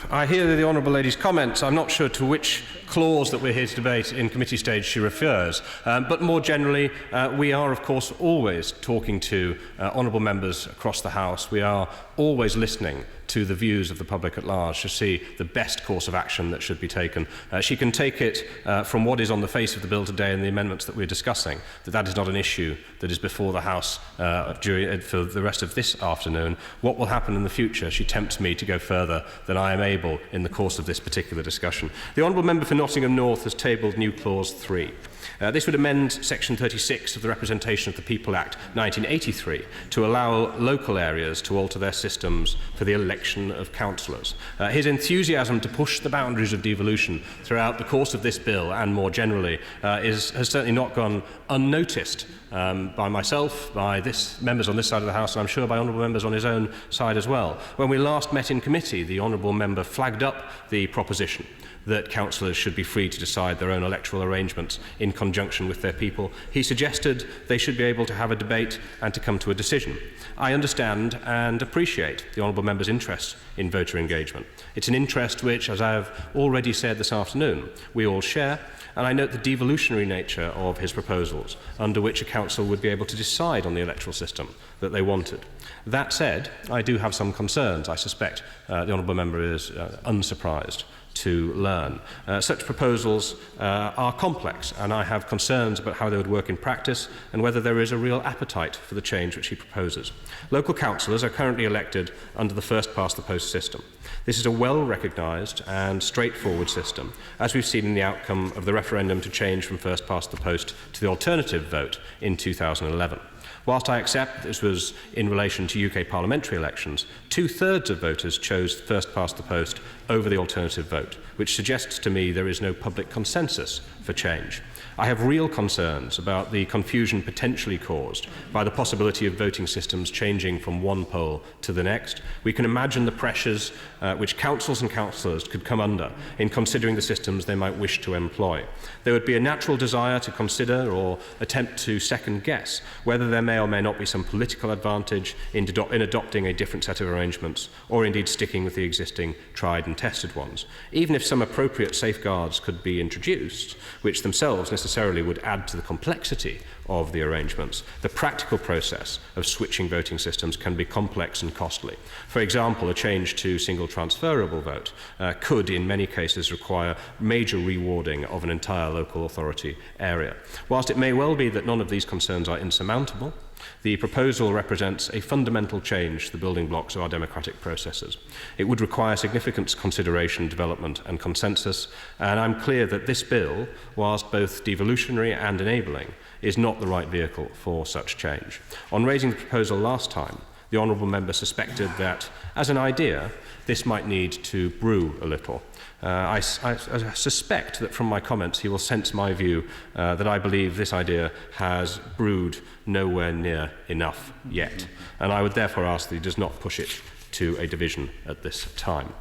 I hear the Honourable Lady's comments. I'm not sure to which clause that we're here to debate in committee stage she refers. But more generally, we are, of course, always talking to Honourable members across the House. We are always listening to the views of the public at large to see the best course of action that should be taken. She can take it from what is on the face of the bill today and the amendments that we're discussing, that is not an issue that is before the House for the rest of this afternoon. What will happen in the future? She tempts me to go further than I am able in the course of this particular discussion. The Honourable Member for Nottingham North has tabled new clause 3. This would amend section 36 of the Representation of the People Act 1983 to allow local areas to alter their systems for the election of councillors. His enthusiasm to push the boundaries of devolution throughout the course of this bill and more generally has certainly not gone unnoticed by myself, by members on this side of the House, and I'm sure by honourable members on his own side as well. When we last met in committee, the honourable member flagged up the proposition that councillors should be free to decide their own electoral arrangements in conjunction with their people. He suggested they should be able to have a debate and to come to a decision. I understand and appreciate the honourable member's interest in voter engagement. It's an interest which, as I have already said this afternoon, we all share, and I note the devolutionary nature of his proposals, under which a council would be able to decide on the electoral system that they wanted. That said, I do have some concerns. I suspect the honourable member is unsurprised to learn. Such proposals are complex, and I have concerns about how they would work in practice and whether there is a real appetite for the change which he proposes. Local councillors are currently elected under the first-past-the-post system. This is a well-recognised and straightforward system, as we've seen in the outcome of the referendum to change from first-past-the-post to the alternative vote in 2011. Whilst I accept this was in relation to UK parliamentary elections, 2/3 of voters chose first-past-the-post over the alternative vote, which suggests to me there is no public consensus for change. I have real concerns about the confusion potentially caused by the possibility of voting systems changing from one poll to the next. We can imagine the pressures which councils and councillors could come under in considering the systems they might wish to employ. There would be a natural desire to consider or attempt to second guess whether there may or may not be some political advantage in adopting a different set of arrangements, or indeed sticking with the existing tried and tested ones. Even if some appropriate safeguards could be introduced, which themselves necessarily would add to the complexity of the arrangements, the practical process of switching voting systems can be complex and costly. For example, a change to single transferable vote could in many cases require major rewarding of an entire local authority area. Whilst it may well be that none of these concerns are insurmountable, the proposal represents a fundamental change to the building blocks of our democratic processes. It would require significant consideration, development and consensus, and I'm clear that this bill, whilst both devolutionary and enabling, is not the right vehicle for such change. On raising the proposal last time, the honourable member suspected that, as an idea, this might need to brew a little. I suspect that from my comments he will sense my view that I believe this idea has brewed nowhere near enough yet, and I would therefore ask that he does not push it to a division at this time.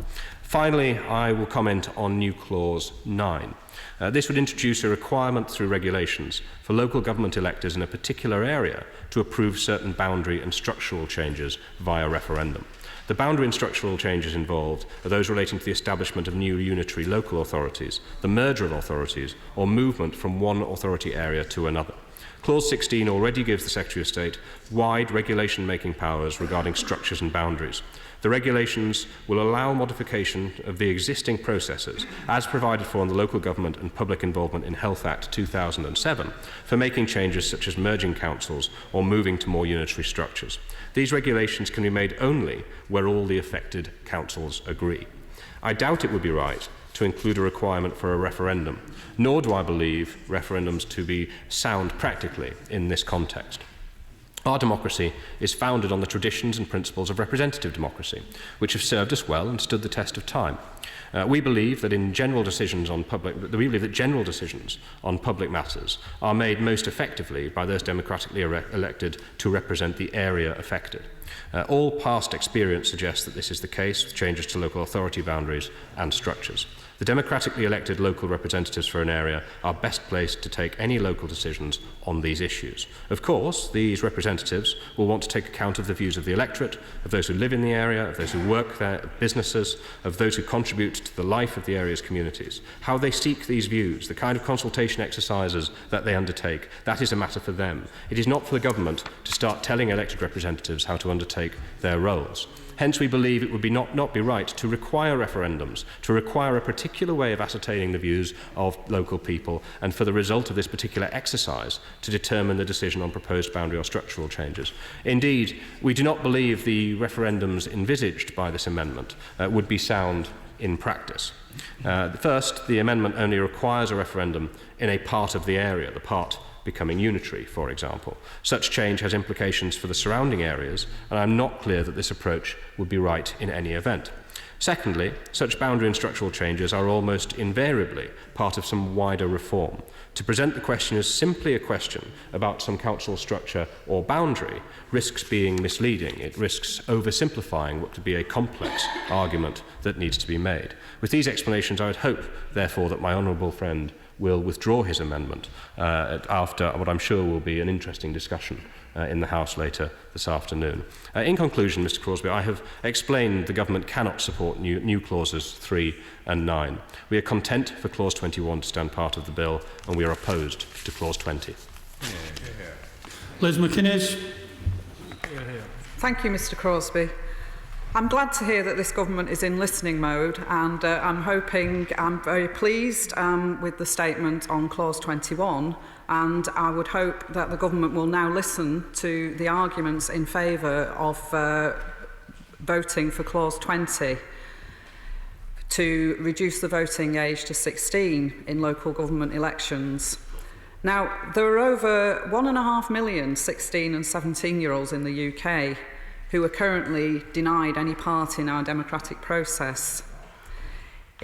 Finally, I will comment on new clause 9. This would introduce a requirement through regulations for local government electors in a particular area to approve certain boundary and structural changes via referendum. The boundary and structural changes involved are those relating to the establishment of new unitary local authorities, the merger of authorities, or movement from one authority area to another. Clause 16 already gives the Secretary of State wide regulation-making powers regarding structures and boundaries. The regulations will allow modification of the existing processes as provided for in the Local Government and Public Involvement in Health Act 2007 for making changes such as merging councils or moving to more unitary structures. These regulations can be made only where all the affected councils agree. I doubt it would be right to include a requirement for a referendum, nor do I believe referendums to be sound practically in this context. Our democracy is founded on the traditions and principles of representative democracy, which have served us well and stood the test of time. We believe that general decisions on public matters are made most effectively by those democratically elected to represent the area affected. All past experience suggests that this is the case with changes to local authority boundaries and structures. The democratically elected local representatives for an area are best placed to take any local decisions on these issues. Of course, these representatives will want to take account of the views of the electorate, of those who live in the area, of those who work there, of businesses, of those who contribute to the life of the area's communities. How they seek these views, the kind of consultation exercises that they undertake, that is a matter for them. It is not for the government to start telling elected representatives how to undertake their roles. Hence, we believe it would not be right to require referendums, to require a particular way of ascertaining the views of local people, and for the result of this particular exercise to determine the decision on proposed boundary or structural changes. Indeed, we do not believe the referendums envisaged by this amendment would be sound in practice. First, the amendment only requires a referendum in a part of the area, the part becoming unitary, for example. Such change has implications for the surrounding areas, and I'm not clear that this approach would be right in any event. Secondly, such boundary and structural changes are almost invariably part of some wider reform. To present the question as simply a question about some council structure or boundary risks being misleading. It risks oversimplifying what could be a complex argument that needs to be made. With these explanations, I would hope, therefore, that my honourable friend will withdraw his amendment after what I'm sure will be an interesting discussion in the House later this afternoon. In conclusion, Mr Crosbie, I have explained the Government cannot support new clauses 3 and 9. We are content for clause 21 to stand part of the bill, and we are opposed to clause 20. Liz McInnes. Thank you, Mr Crosbie. I'm glad to hear that this government is in listening mode, and I'm very pleased with the statement on clause 21, and I would hope that the government will now listen to the arguments in favour of voting for clause 20 to reduce the voting age to 16 in local government elections. Now, there are over 1.5 million 16 and 17-year-olds in the UK who are currently denied any part in our democratic process.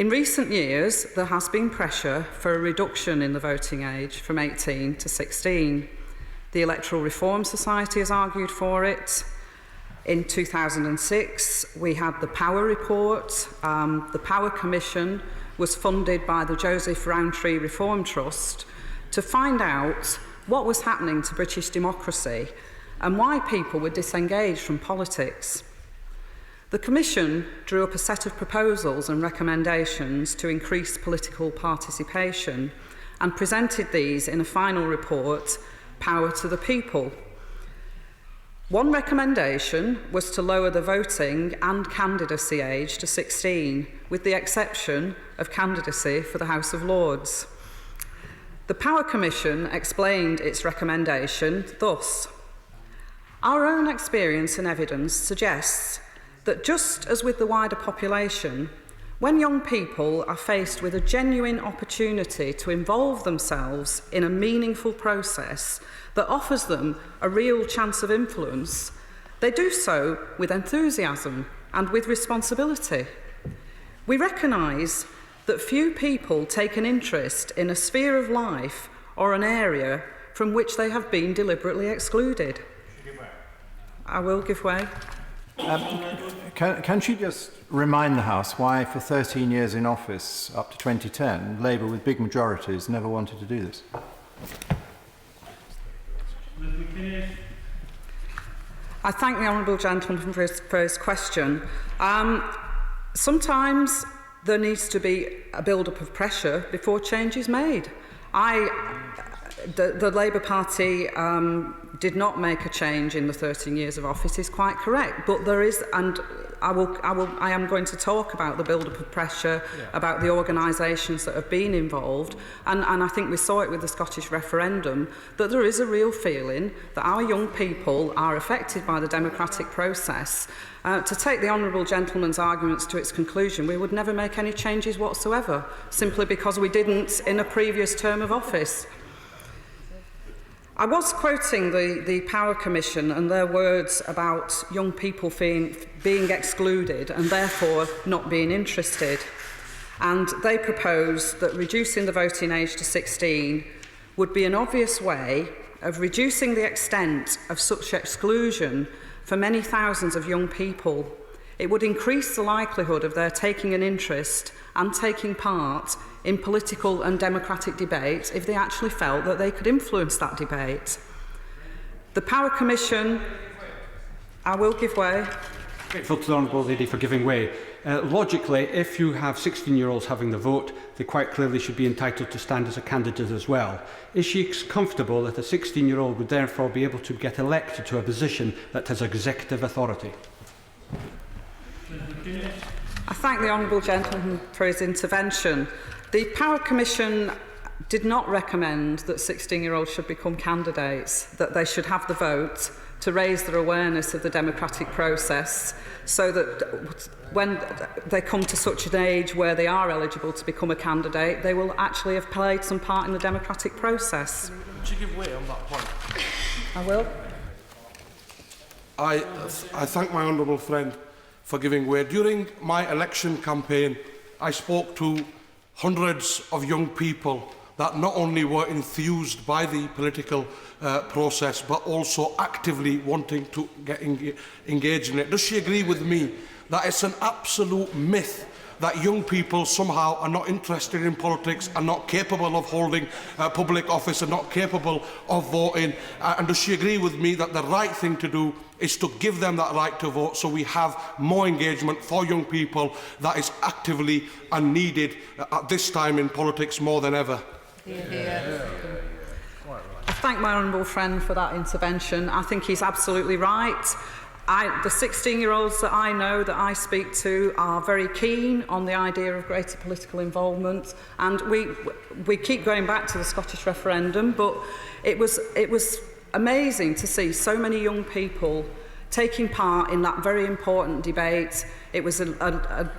In recent years, there has been pressure for a reduction in the voting age from 18 to 16. The Electoral Reform Society has argued for it. In 2006, we had the Power Report. The Power Commission was funded by the Joseph Rowntree Reform Trust to find out what was happening to British democracy and why people were disengaged from politics. The Commission drew up a set of proposals and recommendations to increase political participation and presented these in a final report, Power to the People. One recommendation was to lower the voting and candidacy age to 16, with the exception of candidacy for the House of Lords. The Power Commission explained its recommendation thus: "Our own experience and evidence suggests that just as with the wider population, when young people are faced with a genuine opportunity to involve themselves in a meaningful process that offers them a real chance of influence, they do so with enthusiasm and with responsibility. We recognise that few people take an interest in a sphere of life or an area from which they have been deliberately excluded." I will give way. Can she just remind the House why, for 13 years in office, up to 2010, Labour with big majorities never wanted to do this? I thank the honourable gentleman for his question. Sometimes there needs to be a build-up of pressure before change is made. The Labour Party did not make a change in the 13 years of office, is quite correct. But there is, and I am going to talk about the build-up of pressure, about the organisations that have been involved, and I think we saw it with the Scottish referendum, that there is a real feeling that our young people are affected by the democratic process. To take the honourable gentleman's arguments to its conclusion, we would never make any changes whatsoever, simply because we didn't in a previous term of office. I was quoting the Power Commission and their words about young people being excluded and therefore not being interested. And they propose that reducing the voting age to 16 would be an obvious way of reducing the extent of such exclusion for many thousands of young people. It would increase the likelihood of their taking an interest and taking part in political and democratic debate if they actually felt that they could influence that debate. The Power Commission, I will give way. Grateful to the Honourable Lady for giving way. Logically, if you have 16-year-olds having the vote, they quite clearly should be entitled to stand as a candidate as well. Is she comfortable that a 16-year-old would therefore be able to get elected to a position that has executive authority? I thank the honourable gentleman for his intervention. The Power Commission did not recommend that 16-year-olds should become candidates, that they should have the vote to raise their awareness of the democratic process so that when they come to such an age where they are eligible to become a candidate, they will actually have played some part in the democratic process. Would you give way on that point? I will. I thank my honourable friend for giving way. During my election campaign, I spoke to hundreds of young people that not only were enthused by the political process, but also actively wanting to get engaged in it. Does she agree with me that it's an absolute myth that young people somehow are not interested in politics, are not capable of holding public office, are not capable of voting? And does she agree with me that the right thing to do is to give them that right to vote so we have more engagement for young people that is actively and needed at this time in politics more than ever? I thank my honourable friend for that intervention. I think he's absolutely right. The 16-year-olds that I know, that I speak to, are very keen on the idea of greater political involvement, and we keep going back to the Scottish referendum, but it was amazing to see so many young people taking part in that very important debate. It was a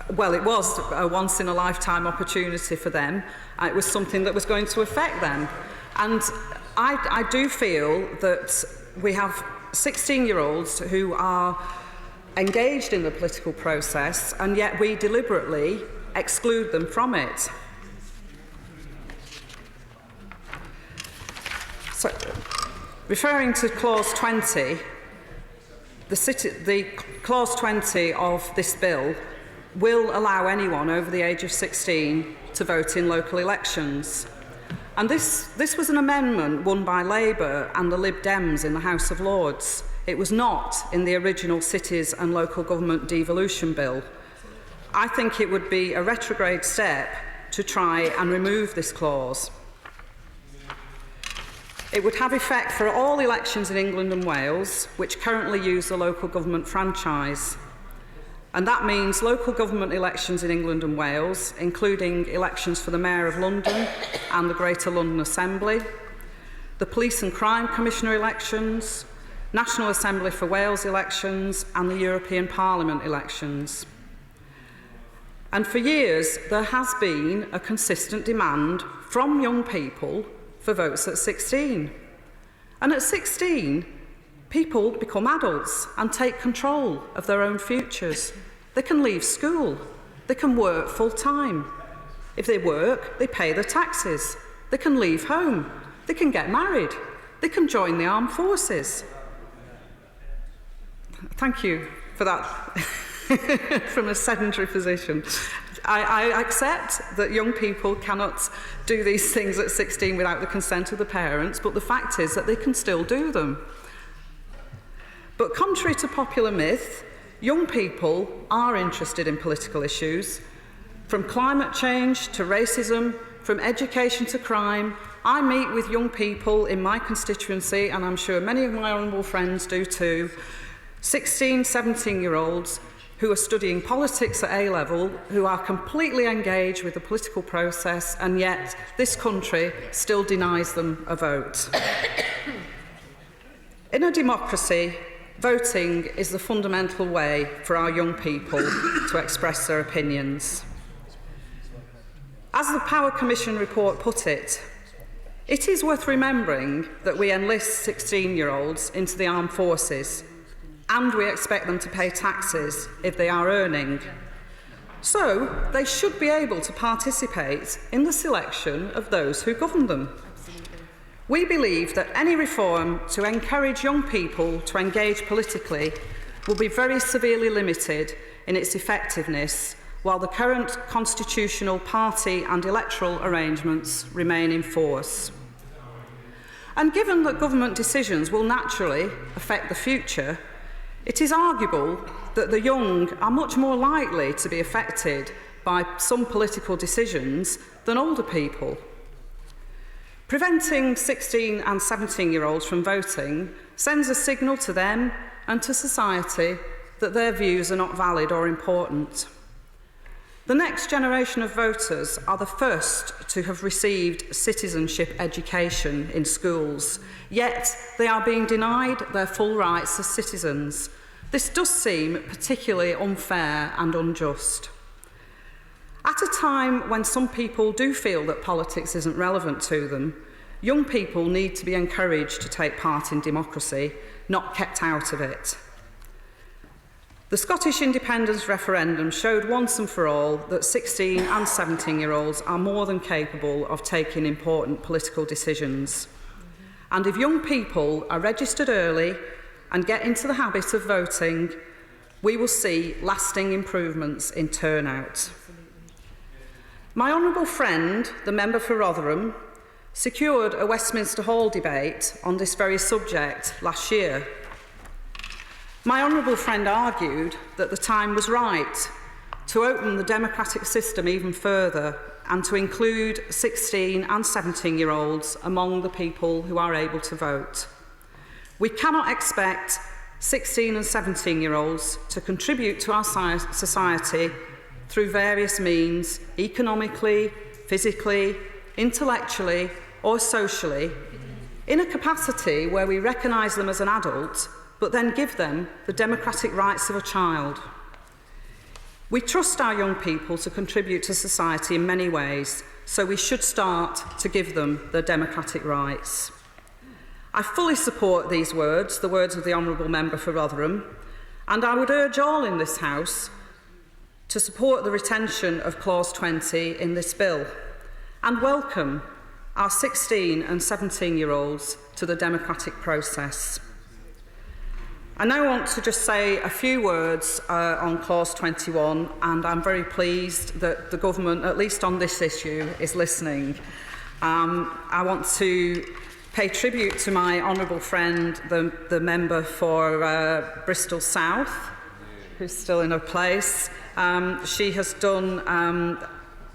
once-in-a-lifetime opportunity for them. It was something that was going to affect them. And I do feel that we have 16-year-olds who are engaged in the political process, and yet we deliberately exclude them from it. So, referring to clause 20, the clause 20 of this bill will allow anyone over the age of 16 to vote in local elections. And this was an amendment won by Labour and the Lib Dems in the House of Lords. It was not in the original Cities and Local Government Devolution Bill. I think it would be a retrograde step to try and remove this clause. It would have effect for all elections in England and Wales, which currently use the local government franchise. And that means local government elections in England and Wales, including elections for the Mayor of London and the Greater London Assembly, the Police and Crime Commissioner elections, National Assembly for Wales elections, and the European Parliament elections. And for years, there has been a consistent demand from young people for votes at 16. And at 16, people become adults and take control of their own futures. They can leave school. They can work full-time. If they work, they pay their taxes. They can leave home. They can get married. They can join the armed forces. Thank you for that from a sedentary position. I accept that young people cannot do these things at 16 without the consent of the parents, but the fact is that they can still do them. But contrary to popular myth, young people are interested in political issues. From climate change to racism, from education to crime, I meet with young people in my constituency, and I'm sure many of my honourable friends do too, 16, 17-year-olds who are studying politics at A-level, who are completely engaged with the political process, and yet this country still denies them a vote. In a democracy, voting is the fundamental way for our young people to express their opinions. As the Power Commission report put it, it is worth remembering that we enlist 16-year-olds into the armed forces, and we expect them to pay taxes if they are earning. So they should be able to participate in the selection of those who govern them. We believe that any reform to encourage young people to engage politically will be very severely limited in its effectiveness while the current constitutional party and electoral arrangements remain in force. And given that government decisions will naturally affect the future, it is arguable that the young are much more likely to be affected by some political decisions than older people. Preventing 16 and 17-year-olds from voting sends a signal to them and to society that their views are not valid or important. The next generation of voters are the first to have received citizenship education in schools, yet they are being denied their full rights as citizens. This does seem particularly unfair and unjust. At a time when some people do feel that politics isn't relevant to them, young people need to be encouraged to take part in democracy, not kept out of it. The Scottish independence referendum showed once and for all that 16 and 17-year-olds are more than capable of taking important political decisions. And if young people are registered early and get into the habit of voting, we will see lasting improvements in turnout. My honourable friend, the member for Rotherham, secured a Westminster Hall debate on this very subject last year. My honourable friend argued that the time was right to open the democratic system even further and to include 16 and 17-year-olds among the people who are able to vote. We cannot expect 16 and 17-year-olds to contribute to our society through various means, economically, physically, intellectually or socially, in a capacity where we recognise them as an adult but then give them the democratic rights of a child. We trust our young people to contribute to society in many ways, so we should start to give them their democratic rights. I fully support these words, the words of the Honourable Member for Rotherham, and I would urge all in this House to support the retention of Clause 20 in this bill and welcome our 16 and 17-year-olds to the democratic process. I now want to just say a few words on Clause 21, and I'm very pleased that the government, at least on this issue, is listening. I want to pay tribute to my honourable friend, the member for Bristol South, who's still in her place. She has done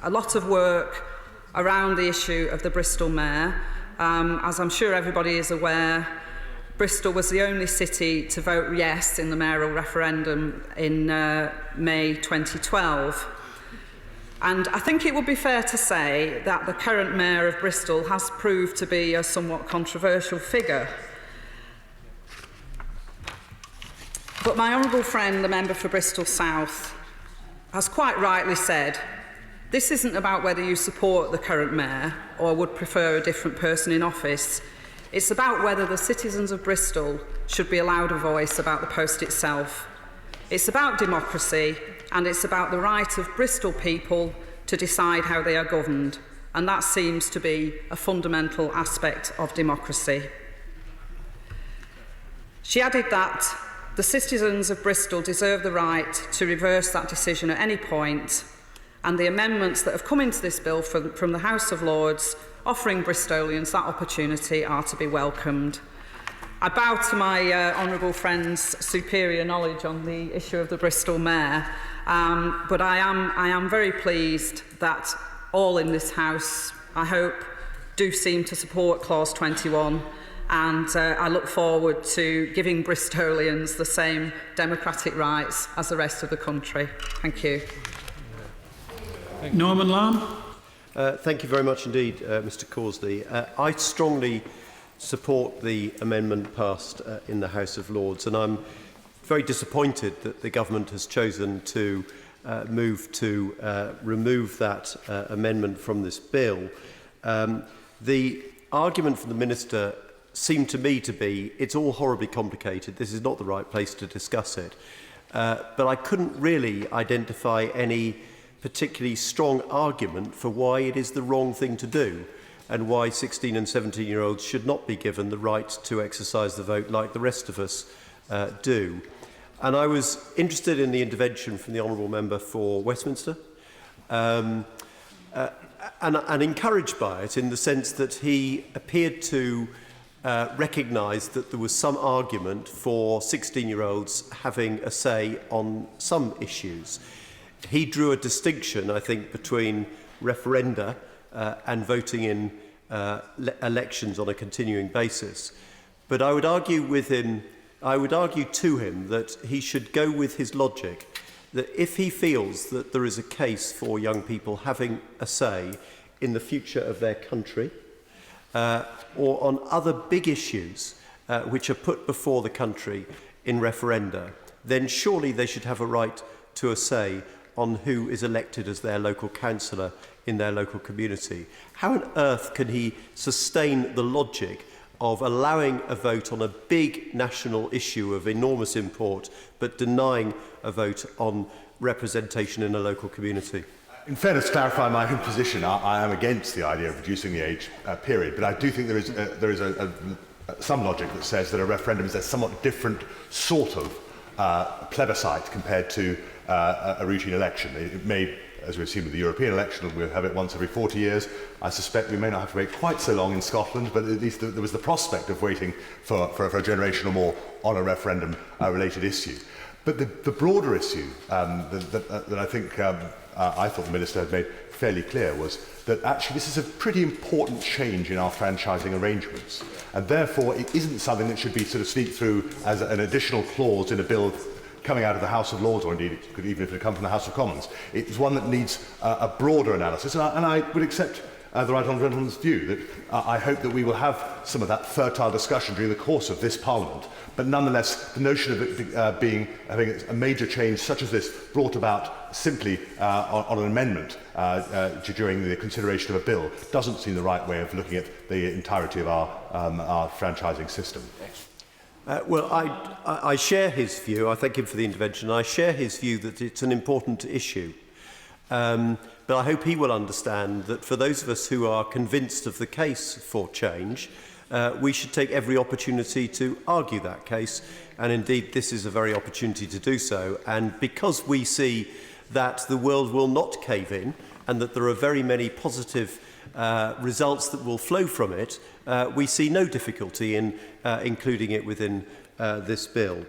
a lot of work around the issue of the Bristol Mayor. As I'm sure everybody is aware, Bristol was the only city to vote yes in the mayoral referendum in May 2012. And I think it would be fair to say that the current Mayor of Bristol has proved to be a somewhat controversial figure. But my honourable friend, the member for Bristol South, has quite rightly said, this isn't about whether you support the current Mayor or would prefer a different person in office. It's about whether the citizens of Bristol should be allowed a voice about the post itself. It's about democracy, and it's about the right of Bristol people to decide how they are governed, and that seems to be a fundamental aspect of democracy. She added that the citizens of Bristol deserve the right to reverse that decision at any point, and the amendments that have come into this bill from the House of Lords offering Bristolians that opportunity are to be welcomed. I bow to my honourable friend's superior knowledge on the issue of the Bristol Mayor, but I am very pleased that all in this House, I hope, do seem to support Clause 21, and I look forward to giving Bristolians the same democratic rights as the rest of the country. Thank you. Norman Lamb. Thank you very much indeed, Mr Causley. I strongly support the amendment passed in the House of Lords, and I'm very disappointed that the government has chosen to move to remove that amendment from this bill. The argument from the Minister seemed to me to be, it's all horribly complicated, this is not the right place to discuss it. But I couldn't really identify any particularly strong argument for why it is the wrong thing to do and why 16 and 17-year-olds should not be given the right to exercise the vote like the rest of us do. And I was interested in the intervention from the Honourable Member for Westminster and encouraged by it in the sense that he appeared to recognise that there was some argument for 16-year-olds having a say on some issues. He drew a distinction, I think, between referenda and voting in elections on a continuing basis. But I would argue to him that he should go with his logic, that if he feels that there is a case for young people having a say in the future of their country or on other big issues which are put before the country in referenda, then surely they should have a right to a say on who is elected as their local councillor in their local community. How on earth can he sustain the logic of allowing a vote on a big national issue of enormous import but denying a vote on representation in a local community? In fairness, to clarify my own position, I am against the idea of reducing the age period, but I do think there is some logic that says that a referendum is a somewhat different sort of plebiscite compared to a routine election. It may, as we've seen with the European election, we'll have it once every 40 years. I suspect we may not have to wait quite so long in Scotland, but at least there was the prospect of waiting for a generation or more on a referendum-related issue. But the broader issue that I think I thought the Minister had made fairly clear was that actually this is a pretty important change in our franchising arrangements, and therefore it isn't something that should be sort of sneaked through as an additional clause in a bill coming out of the House of Lords, or indeed it could, even if it had come from the House of Commons. It's one that needs a broader analysis, and I would accept the right honourable gentleman's view that I hope that we will have some of that fertile discussion during the course of this Parliament. But nonetheless, the notion of it having a major change such as this brought about simply on an amendment during the consideration of a bill doesn't seem the right way of looking at the entirety of our franchising system. Well, I share his view. I thank him for the intervention. I share his view that it's an important issue. But I hope he will understand that for those of us who are convinced of the case for change, we should take every opportunity to argue that case. And indeed, this is a very opportunity to do so. And because we see that the world will not cave in and that there are very many positive results that will flow from it, we see no difficulty in including it within this bill.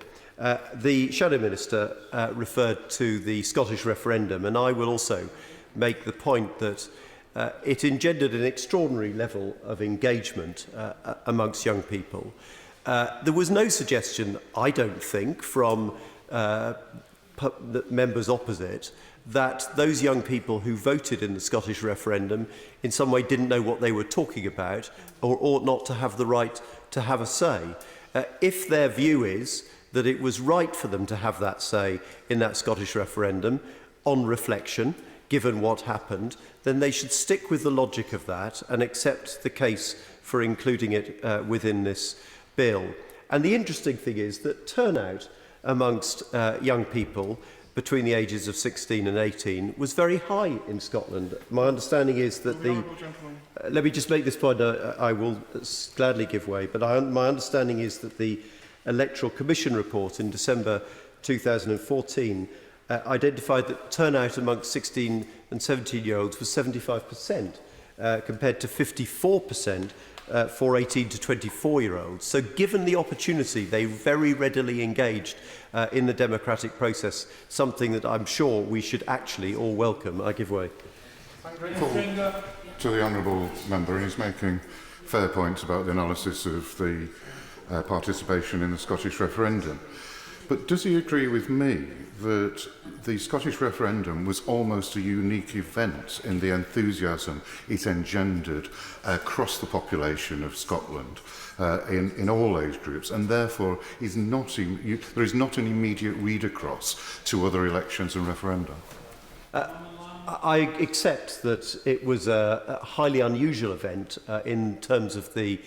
The Shadow Minister referred to the Scottish referendum, and I will also make the point that it engendered an extraordinary level of engagement amongst young people. There was no suggestion, I don't think, from the members opposite that those young people who voted in the Scottish referendum in some way didn't know what they were talking about or ought not to have the right to have a say. If their view is that it was right for them to have that say in that Scottish referendum, on reflection, given what happened, then they should stick with the logic of that and accept the case for including it within this bill. And the interesting thing is that turnout amongst young people between the ages of 16 and 18 was very high in Scotland. My understanding is that the... let me just make this point, I will gladly give way, but my understanding is that the Electoral Commission report in December 2014 identified that turnout amongst 16 and 17-year-olds was 75%, compared to 54% for 18 to 24-year-olds. So given the opportunity, they very readily engaged in the democratic process, something that I'm sure we should actually all welcome. I give way. To the honourable member, and he's making fair points about the analysis of the participation in the Scottish referendum. But does he agree with me that the Scottish referendum was almost a unique event in the enthusiasm it engendered across the population of Scotland in all age groups, and therefore is not there is not an immediate read across to other elections and referenda? I accept that it was a highly unusual event in terms of the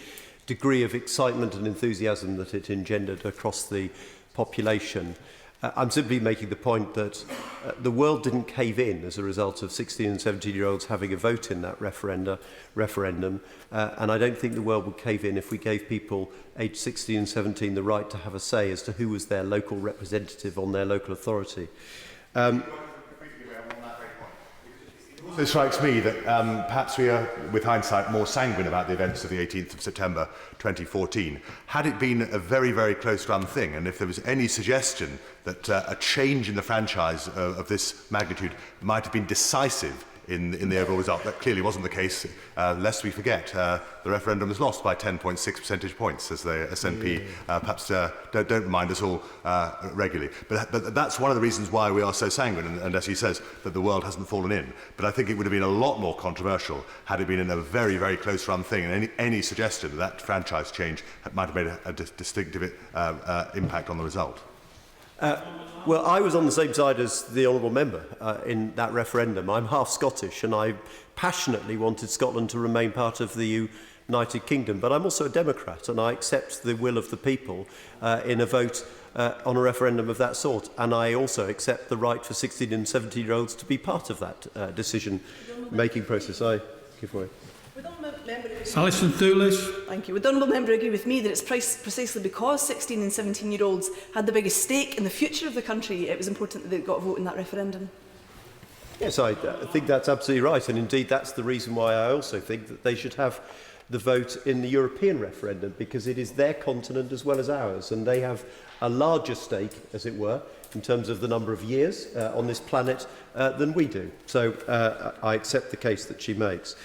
degree of excitement and enthusiasm that it engendered across the population. I'm simply making the point that the world didn't cave in as a result of 16 and 17-year-olds having a vote in that referendum, and I don't think the world would cave in if we gave people aged 16 and 17 the right to have a say as to who was their local representative on their local authority. It strikes me that perhaps we are, with hindsight, more sanguine about the events of the 18th of September 2014. Had it been a very, very close-run thing, and if there was any suggestion that a change in the franchise of this magnitude might have been decisive in the overall result, that clearly wasn't the case. Lest we forget, the referendum was lost by 10.6 percentage points, as the SNP perhaps don't remind us all regularly. But that's one of the reasons why we are so sanguine, and as he says, that the world hasn't fallen in. But I think it would have been a lot more controversial had it been in a very, very close-run thing, and any suggestion that that franchise change might have made a distinctive impact on the result. Well, I was on the same side as the honourable member in that referendum. I'm half Scottish, and I passionately wanted Scotland to remain part of the United Kingdom. But I'm also a Democrat, and I accept the will of the people in a vote on a referendum of that sort. And I also accept the right for 16 and 17-year-olds to be part of that decision-making process. I give way. Alison Thulis. Thank you. Would the honourable member agree with me that it's precisely because 16 and 17-year-olds had the biggest stake in the future of the country it was important that they got a vote in that referendum? Yes, I think that's absolutely right, and indeed that's the reason why I also think that they should have the vote in the European referendum, because it is their continent as well as ours, and they have a larger stake, as it were, in terms of the number of years on this planet than we do. So I accept the case that she makes.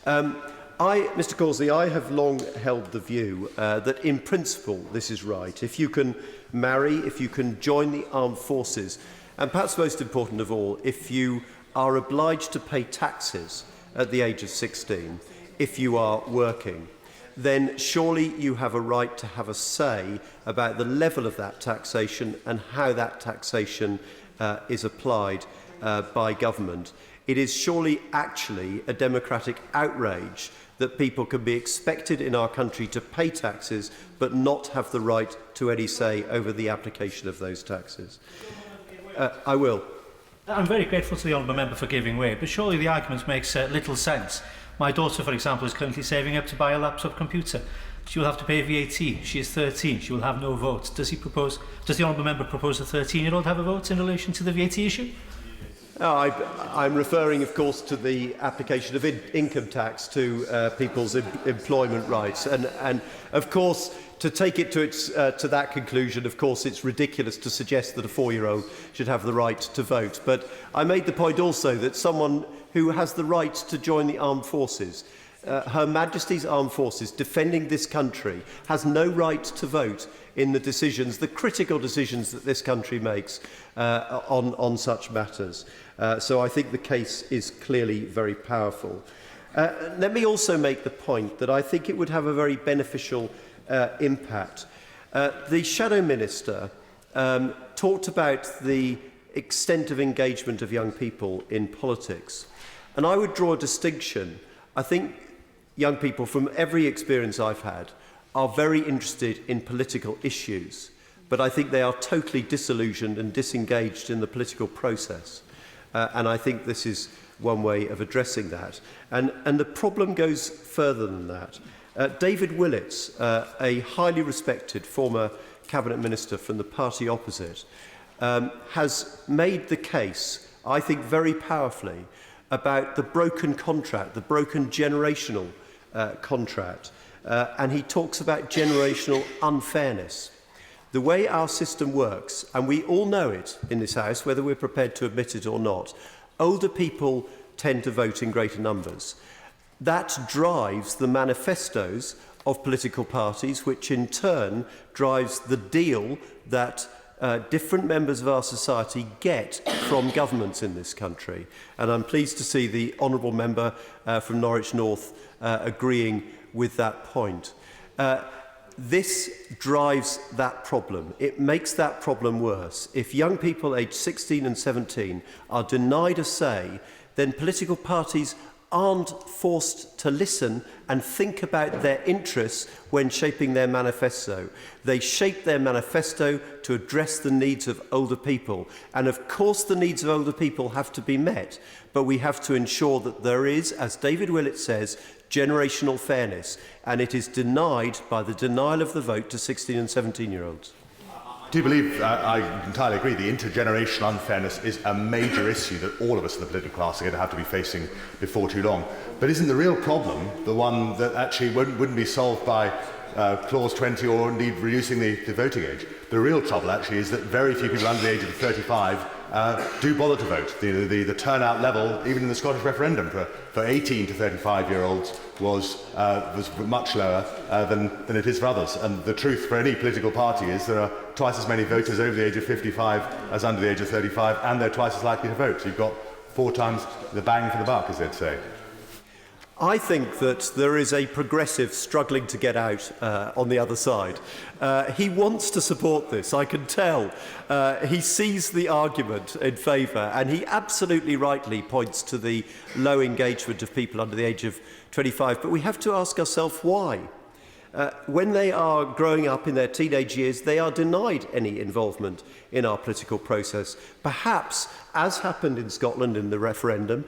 Mr Cawley, I have long held the view that in principle this is right. If you can marry, if you can join the armed forces, and perhaps most important of all, if you are obliged to pay taxes at the age of 16, if you are working, then surely you have a right to have a say about the level of that taxation and how that taxation is applied by government. It is surely actually a democratic outrage that people can be expected in our country to pay taxes but not have the right to any say over the application of those taxes. I will. I'm very grateful to the Honourable Member for giving way, but surely the argument makes little sense. My daughter, for example, is currently saving up to buy a laptop computer. She will have to pay VAT. She is 13. She will have no vote. Does the Honourable Member propose a 13-year-old have a vote in relation to the VAT issue? I'm referring, of course, to the application of income tax to people's employment rights. And of course, to take it to that conclusion, of course, it's ridiculous to suggest that a 4-year-old should have the right to vote. But I made the point also that someone who has the right to join the armed forces, Her Majesty's Armed Forces, defending this country, has no right to vote in the decisions, the critical decisions that this country makes on such matters. So I think the case is clearly very powerful. Let me also make the point that I think it would have a very beneficial impact. The Shadow Minister talked about the extent of engagement of young people in politics. And I would draw a distinction. I think young people, from every experience I've had, are very interested in political issues, but I think they are totally disillusioned and disengaged in the political process. And I think this is one way of addressing that. And the problem goes further than that. David Willits, a highly respected former Cabinet Minister from the party opposite, has made the case, I think very powerfully, about the broken contract, the broken generational contract. And he talks about generational unfairness. The way our system works, and we all know it in this House, whether we're prepared to admit it or not, older people tend to vote in greater numbers. That drives the manifestos of political parties, which in turn drives the deal that different members of our society get from governments in this country. And I'm pleased to see the Honourable Member from Norwich North agreeing with that point. This drives that problem. It makes that problem worse. If young people aged 16 and 17 are denied a say, then political parties aren't forced to listen and think about their interests when shaping their manifesto. They shape their manifesto to address the needs of older people. And of course the needs of older people have to be met, but we have to ensure that there is, as David Willett says, generational fairness, and it is denied by the denial of the vote to 16 and 17-year-olds. Do you believe, I entirely agree, the intergenerational unfairness is a major issue that all of us in the political class are going to have to be facing before too long. But isn't the real problem the one that actually wouldn't be solved by Clause 20 or indeed reducing the voting age? The real trouble actually is that very few people under the age of 35 do bother to vote. The turnout level, even in the Scottish referendum, for 18 to 35-year-olds was much lower than it is for others. And the truth for any political party is there are twice as many voters over the age of 55 as under the age of 35, and they're twice as likely to vote. You've got 4 times the bang for the buck, as they'd say. I think that there is a progressive struggling to get out on the other side. He wants to support this, I can tell. He sees the argument in favour, and he absolutely rightly points to the low engagement of people under the age of 25. But we have to ask ourselves why. When they are growing up in their teenage years, they are denied any involvement in our political process. Perhaps, as happened in Scotland in the referendum,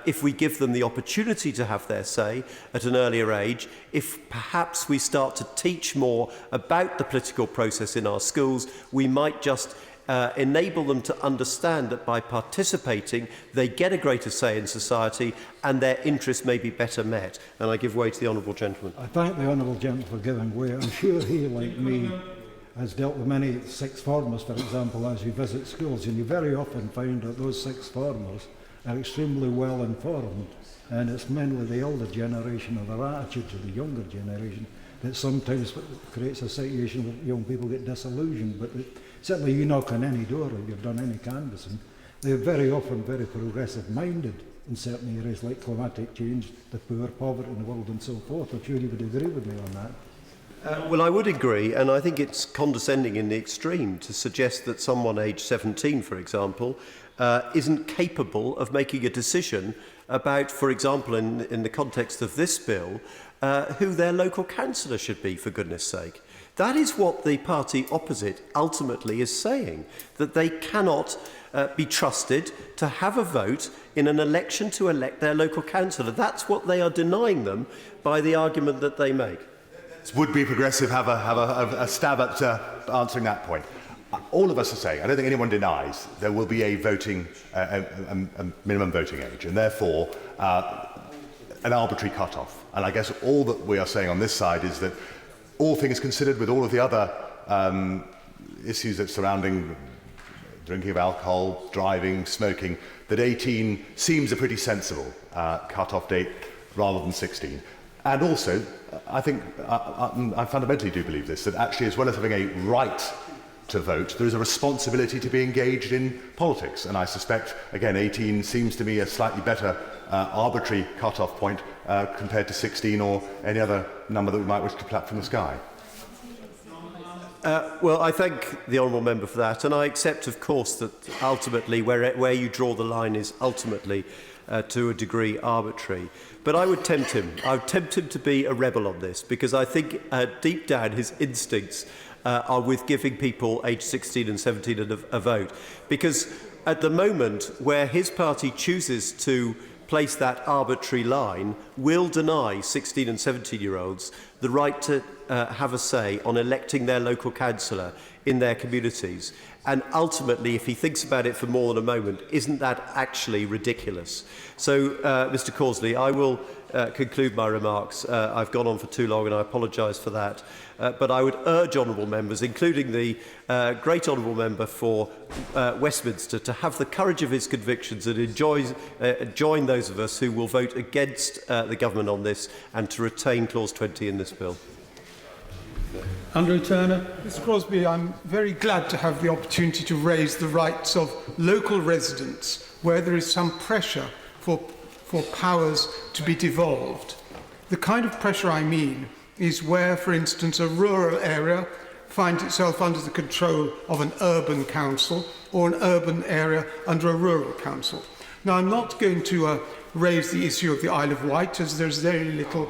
if we give them the opportunity to have their say at an earlier age, if perhaps we start to teach more about the political process in our schools, we might just enable them to understand that by participating, they get a greater say in society and their interests may be better met. And I give way to the Honourable Gentleman. I thank the Honourable Gentleman for giving way. I'm sure he, like me, has dealt with many sixth formers, for example, as you visit schools, and you very often find that those sixth formers are extremely well informed, and it's mainly the older generation or their attitude to the younger generation that sometimes creates a situation where young people get disillusioned. But certainly you knock on any door or you've done any canvassing, they're very often very progressive minded in certain areas like climatic change, the poor, poverty in the world and so forth. I'm sure you would agree with me on that. Well, I would agree, and I think it's condescending in the extreme to suggest that someone aged 17, for example, isn't capable of making a decision about, for example, in the context of this bill, who their local councillor should be, for goodness sake. That is what the party opposite ultimately is saying, that they cannot be trusted to have a vote in an election to elect their local councillor. That's what they are denying them by the argument that they make. Would be progressive have a stab at answering that point? All of us are saying, I don't think anyone denies, there will be a voting, a minimum voting age, and therefore an arbitrary cut-off. And I guess all that we are saying on this side is that all things considered, with all of the other issues that surrounding drinking of alcohol, driving, smoking, that 18 seems a pretty sensible cut-off date rather than 16. And also, I think, I fundamentally do believe this, that actually as well as having a right to vote, there is a responsibility to be engaged in politics. And I suspect, again, 18 seems to me a slightly better arbitrary cut-off point compared to 16 or any other number that we might wish to pluck from the sky. Well, I thank the honourable member for that, and I accept, of course, that ultimately where you draw the line is ultimately to a degree arbitrary. But I would tempt him. I would tempt him to be a rebel on this, because I think deep down his instincts are with giving people aged 16 and 17 a vote. Because at the moment where his party chooses to place that arbitrary line, will deny 16 and 17-year-olds the right to have a say on electing their local councillor in their communities. And ultimately, if he thinks about it for more than a moment, isn't that actually ridiculous? So, Mr Causley, I will conclude my remarks. I've gone on for too long and I apologise for that. But I would urge honourable members, including the great honourable member for Westminster, to have the courage of his convictions and join those of us who will vote against the government on this and to retain clause 20 in this bill. Andrew Turner. Mr Crosbie, I'm very glad to have the opportunity to raise the rights of local residents where there is some pressure for powers to be devolved. The kind of pressure I mean is where, for instance, a rural area finds itself under the control of an urban council or an urban area under a rural council. Now, I'm not going to raise the issue of the Isle of Wight, as there's very little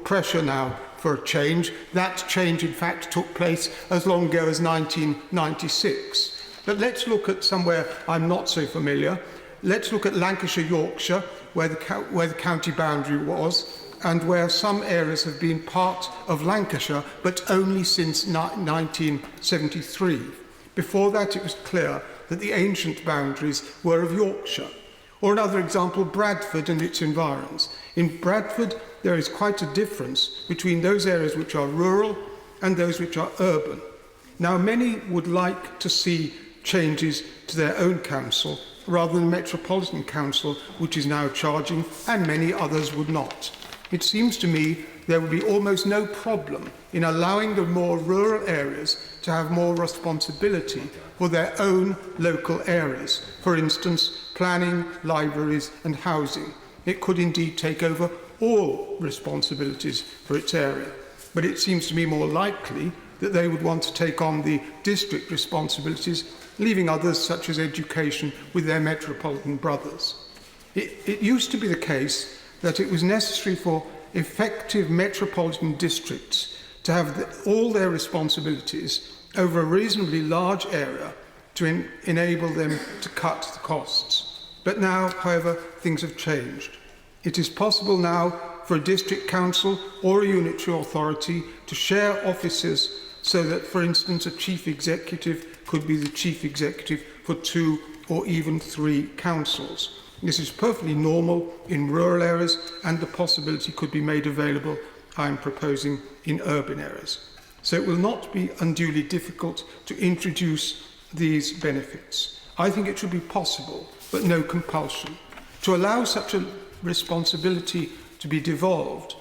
pressure now for a change. That change, in fact, took place as long ago as 1996. But let's look at somewhere I'm not so familiar. Let's look at Lancashire, Yorkshire, where the county boundary was, and where some areas have been part of Lancashire, but only since 1973. Before that, it was clear that the ancient boundaries were of Yorkshire. Or another example, Bradford and its environs. In Bradford, there is quite a difference between those areas which are rural and those which are urban. Now, many would like to see changes to their own council rather than the Metropolitan Council, which is now charging, and many others would not. It seems to me there would be almost no problem in allowing the more rural areas to have more responsibility for their own local areas. For instance, planning, libraries and housing. It could indeed take over all responsibilities for its area. But it seems to me more likely that they would want to take on the district responsibilities, leaving others, such as education, with their metropolitan brothers. It used to be the case that it was necessary for effective metropolitan districts to have all their responsibilities over a reasonably large area to enable them to cut the costs. But now, however, things have changed. It is possible now for a district council or a unitary authority to share offices so that, for instance, a chief executive could be the chief executive for 2 or even 3 councils. This is perfectly normal in rural areas, and the possibility could be made available, I am proposing, in urban areas. So it will not be unduly difficult to introduce these benefits. I think it should be possible, but no compulsion, to allow such a responsibility to be devolved,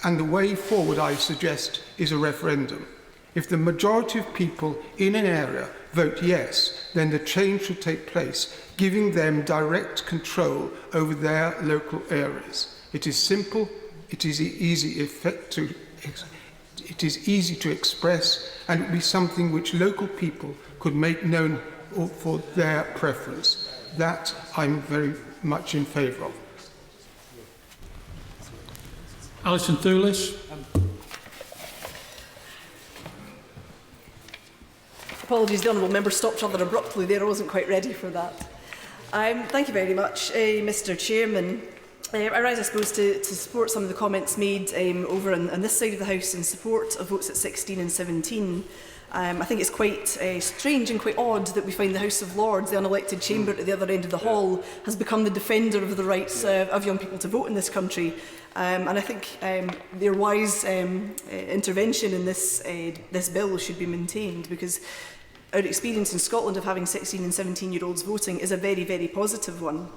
and the way forward, I suggest, is a referendum. If the majority of people in an area vote yes, then the change should take place, giving them direct control over their local areas. It is simple, it is easy to express, and it would be something which local people could make known for their preference. that I'm very much in favour of. Alison Thulis. Apologies, the honourable member stopped rather abruptly there. I wasn't quite ready for that. Thank you very much, Mr Chairman. I rise, I suppose, to support some of the comments made over on this side of the House in support of votes at 16 and 17. I think it's quite strange and quite odd that we find the House of Lords, the unelected chamber at the other end of the hall, has become the defender of the rights of young people to vote in this country. And I think their wise intervention in this bill should be maintained, because our experience in Scotland of having 16 and 17-year-olds voting is a very, very positive one.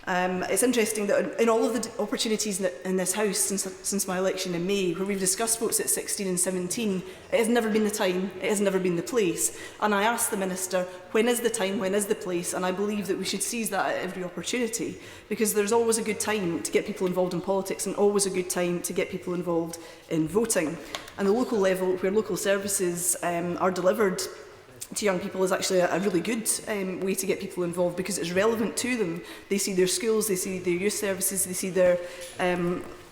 It's interesting that in all of the opportunities in this House since my election in May, where we've discussed votes at 16 and 17, it has never been the time, it has never been the place. And I asked the Minister, when is the time, when is the place? And I believe that we should seize that at every opportunity, because there's always a good time to get people involved in politics and always a good time to get people involved in voting. And the local level, where local services are delivered to young people, is actually a really good way to get people involved, because it's relevant to them. They see their schools, they see their youth services, they see their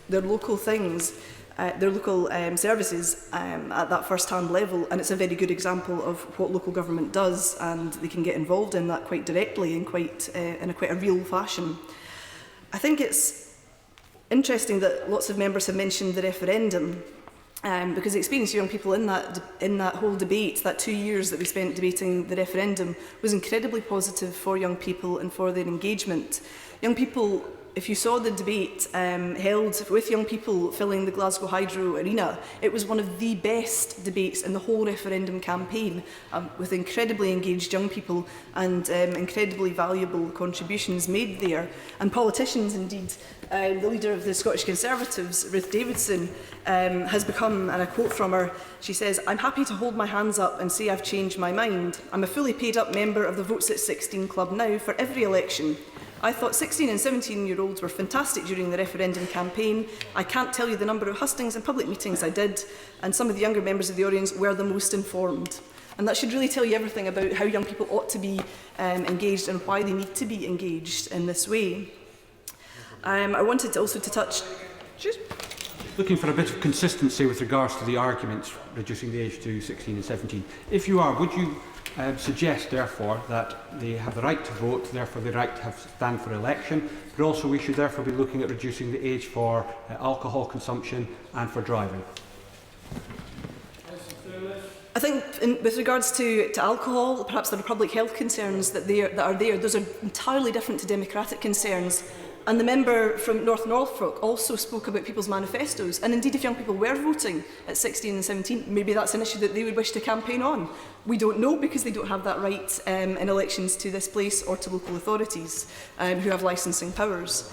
local things, their local services at that first-hand level, and it's a very good example of what local government does, and they can get involved in that quite directly and quite in quite a real fashion. I think it's interesting that lots of members have mentioned the referendum. Because the experience of young people in that whole debate, that 2 years that we spent debating the referendum, was incredibly positive for young people and for their engagement. Young people, if you saw the debate held with young people filling the Glasgow Hydro Arena, it was one of the best debates in the whole referendum campaign, with incredibly engaged young people and incredibly valuable contributions made there. And politicians, indeed, the leader of the Scottish Conservatives, Ruth Davidson, has become, and I quote from her, she says, "I'm happy to hold my hands up and say I've changed my mind. I'm a fully paid up member of the Votes at 16 club now for every election. I thought 16 and 17-year-olds were fantastic during the referendum campaign. I can't tell you the number of hustings and public meetings I did, and some of the younger members of the audience were the most informed." And that should really tell you everything about how young people ought to be engaged and why they need to be engaged in this way. I wanted also to touch... Looking for a bit of consistency with regards to the arguments reducing the age to 16 and 17. If you are, would you suggest, therefore, that they have the right to vote, therefore the right to stand for election, but also we should therefore be looking at reducing the age for alcohol consumption and for driving? I think with regards to alcohol, perhaps there are public health concerns that are there. Those are entirely different to democratic concerns. And the member from North Norfolk also spoke about people's manifestos. And indeed, if young people were voting at 16 and 17, maybe that's an issue that they would wish to campaign on. We don't know, because they don't have that right in elections to this place or to local authorities who have licensing powers.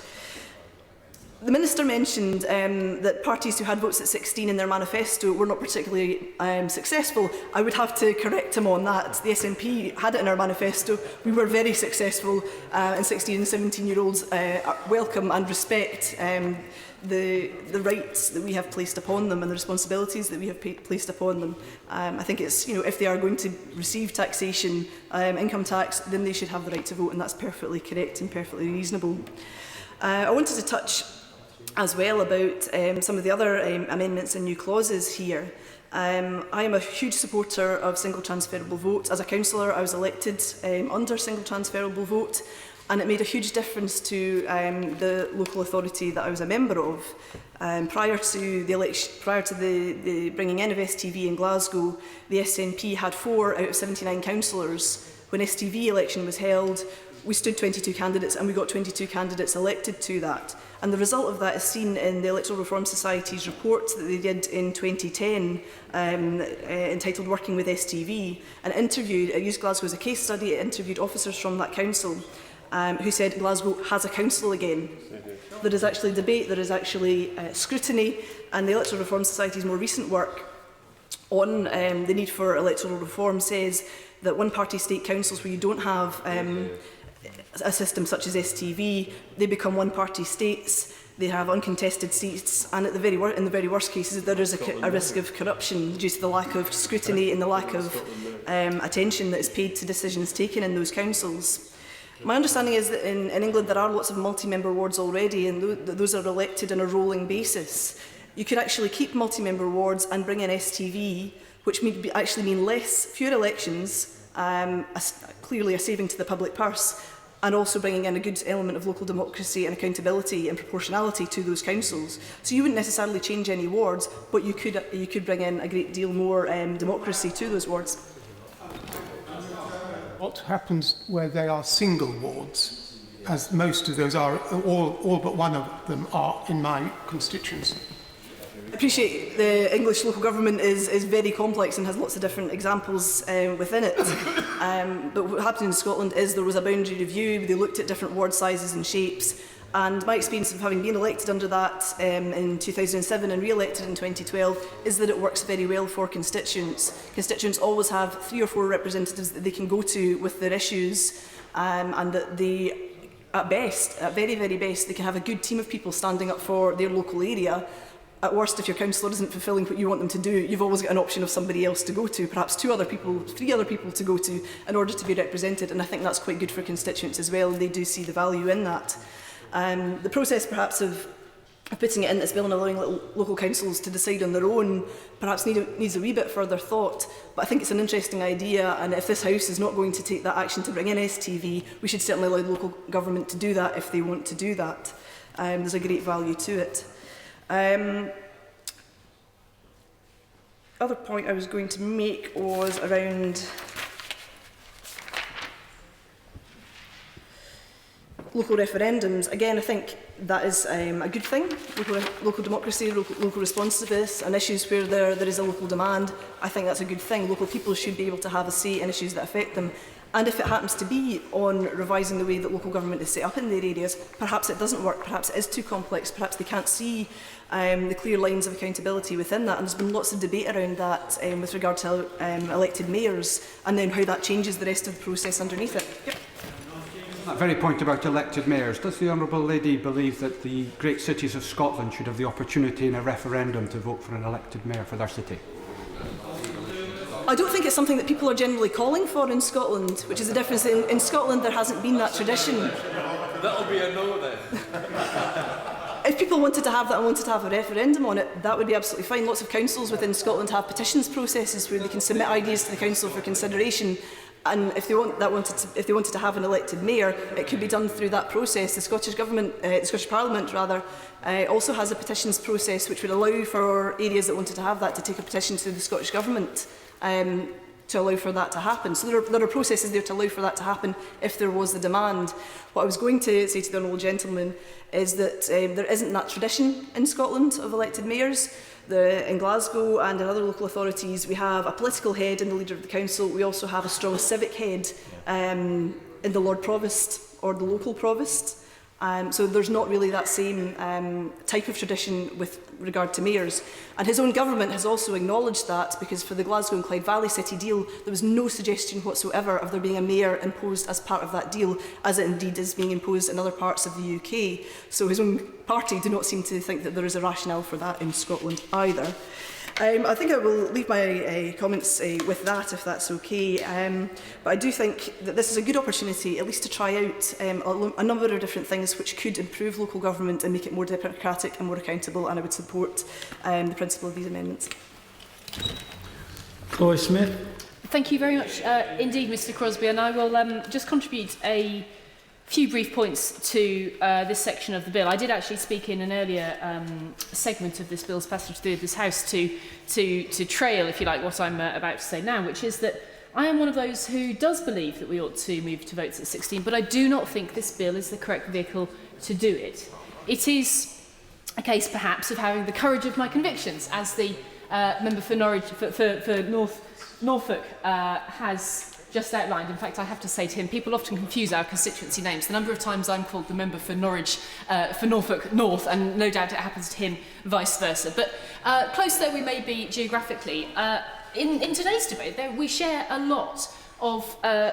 The Minister mentioned that parties who had votes at 16 in their manifesto were not particularly successful. I would have to correct him on that. The SNP had it in our manifesto. We were very successful, and 16 and 17-year-olds welcome and respect the rights that we have placed upon them and the responsibilities that we have placed upon them. I think it's, if they are going to receive taxation, income tax, then they should have the right to vote, and that's perfectly correct and perfectly reasonable. I wanted to touch as well about some of the other amendments and new clauses here. I am a huge supporter of single transferable vote. As a councillor, I was elected under single transferable vote, and it made a huge difference to the local authority that I was a member of. Prior to the election, prior to the bringing in of STV in Glasgow, the SNP had 4 out of 79 councillors. When STV election was held, we stood 22 candidates and we got 22 candidates elected to that. And the result of that is seen in the Electoral Reform Society's report that they did in 2010, entitled Working with STV, and it used Glasgow as a case study. It interviewed officers from that council who said Glasgow has a council again. There is actually debate, there is actually scrutiny, and the Electoral Reform Society's more recent work on the need for electoral reform says that one-party state councils where you don't have a system such as STV, they become one-party states, they have uncontested seats, and in the very worst cases there is a risk of corruption due to the lack of scrutiny and the lack of attention that is paid to decisions taken in those councils. My understanding is that in England there are lots of multi-member wards already, and those are elected on a rolling basis. You could actually keep multi-member wards and bring in STV, which would actually mean fewer elections, clearly a saving to the public purse, and also bringing in a good element of local democracy and accountability and proportionality to those councils. So you wouldn't necessarily change any wards, but you could bring in a great deal more democracy to those wards. What happens where they are single wards, as most of those are, all but one of them are in my constituency? I appreciate the English local government is very complex and has lots of different examples within it. But what happened in Scotland is there was a boundary review, they looked at different ward sizes and shapes, and my experience of having been elected under that in 2007 and re-elected in 2012 is that it works very well for constituents. Constituents always have 3 or 4 representatives that they can go to with their issues, and that they, at very, very best, they can have a good team of people standing up for their local area. At worst, if your councillor isn't fulfilling what you want them to do, you've always got an option of somebody else to go to, perhaps 3 other people to go to in order to be represented, and I think that's quite good for constituents as well, and they do see the value in that. The process perhaps of putting it in this bill and allowing local councils to decide on their own perhaps needs a wee bit further thought, but I think it's an interesting idea, and if this House is not going to take that action to bring in STV, we should certainly allow local government to do that if they want to do that. There's a great value to it. Other point I was going to make was around local referendums. Again, I think that is a good thing. Local democracy, local responsiveness, and issues where there is a local demand. I think that's a good thing. Local people should be able to have a say in issues that affect them. And if it happens to be on revising the way that local government is set up in their areas, perhaps it doesn't work, perhaps it is too complex, perhaps they can't see the clear lines of accountability within that. And there's been lots of debate around that with regard to elected mayors and then how that changes the rest of the process underneath it. Yep. That very point about elected mayors, does the Honourable Lady believe that the great cities of Scotland should have the opportunity in a referendum to vote for an elected mayor for their city? I don't think it's something that people are generally calling for in Scotland, which is the difference. In Scotland, there hasn't been that tradition. That'll be a no then. If people wanted to have that and wanted to have a referendum on it, that would be absolutely fine. Lots of councils within Scotland have petitions processes where they can submit ideas to the council for consideration. And if they wanted to have an elected mayor, it could be done through that process. The Scottish Parliament also has a petitions process which would allow for areas that wanted to have that to take a petition to the Scottish Government to allow for that to happen. So there are processes there to allow for that to happen if there was the demand. What I was going to say to the honourable gentleman is that there isn't that tradition in Scotland of elected mayors. In Glasgow and in other local authorities, we have a political head in the leader of the council. We also have a strong civic head in the Lord Provost or the local provost. So there's not really that same type of tradition with regard to mayors. And his own government has also acknowledged that, because for the Glasgow and Clyde Valley City deal, there was no suggestion whatsoever of there being a mayor imposed as part of that deal, as it indeed is being imposed in other parts of the UK. So his own party do not seem to think that there is a rationale for that in Scotland either. I think I will leave my comments with that, if that's okay. But I do think that this is a good opportunity, at least to try out a number of different things which could improve local government and make it more democratic and more accountable, and I would support the principle of these amendments. Chloe Smith. Thank you very much indeed, Mr Crosbie, and I will just contribute a few brief points to this section of the bill. I did actually speak in an earlier segment of this bill's passage through this House to trail, if you like, what I'm about to say now, which is that I am one of those who does believe that we ought to move to votes at 16, but I do not think this bill is the correct vehicle to do it. It is a case, perhaps, of having the courage of my convictions, as the member for Norwich, for Norfolk has just outlined. In fact, I have to say to him, people often confuse our constituency names. The number of times I'm called the member for Norwich, for Norfolk North, and no doubt it happens to him vice versa. But close though we may be geographically, in today's debate, we share a lot of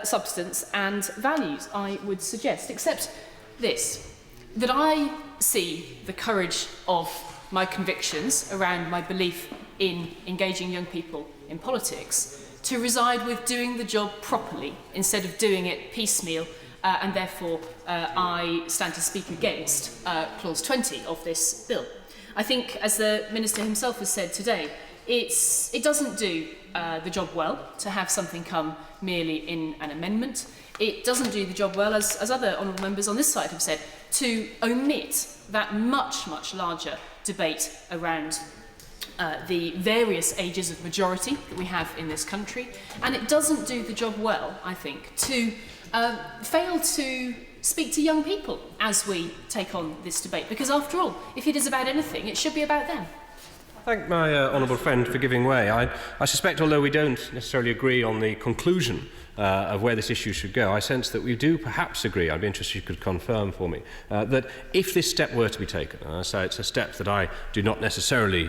substance and values, I would suggest, except this, that I see the courage of my convictions around my belief in engaging young people in politics to reside with doing the job properly instead of doing it piecemeal and therefore I stand to speak against clause 20 of this bill. I think, as the Minister himself has said today, it doesn't do the job well to have something come merely in an amendment. It doesn't do the job well, as other honourable members on this side have said, to omit that much, much larger debate around the various ages of majority that we have in this country. And it doesn't do the job well, I think, to fail to speak to young people as we take on this debate. Because after all, if it is about anything, it should be about them. I thank my honourable friend for giving way. I suspect, although we don't necessarily agree on the conclusion of where this issue should go, I sense that we do perhaps agree, I'd be interested if you could confirm for me, that if this step were to be taken, and I say it's a step that I do not necessarily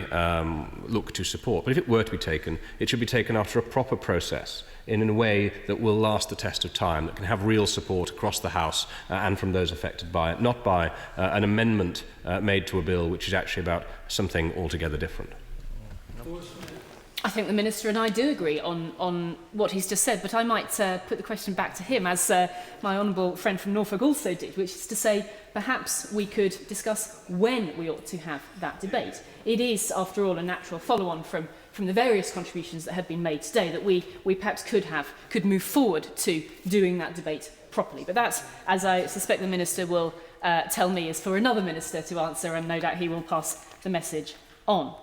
look to support, but if it were to be taken, it should be taken after a proper process, in a way that will last the test of time, that can have real support across the House and from those affected by it, not by an amendment made to a bill which is actually about something altogether different. I think the Minister and I do agree on what he's just said, but I might put the question back to him, as my honourable friend from Norfolk also did, which is to say perhaps we could discuss when we ought to have that debate. It is, after all, a natural follow-on from the various contributions that have been made today that we perhaps could move forward to doing that debate properly. But that, as I suspect the Minister will tell me, is for another Minister to answer, and no doubt he will pass the message on.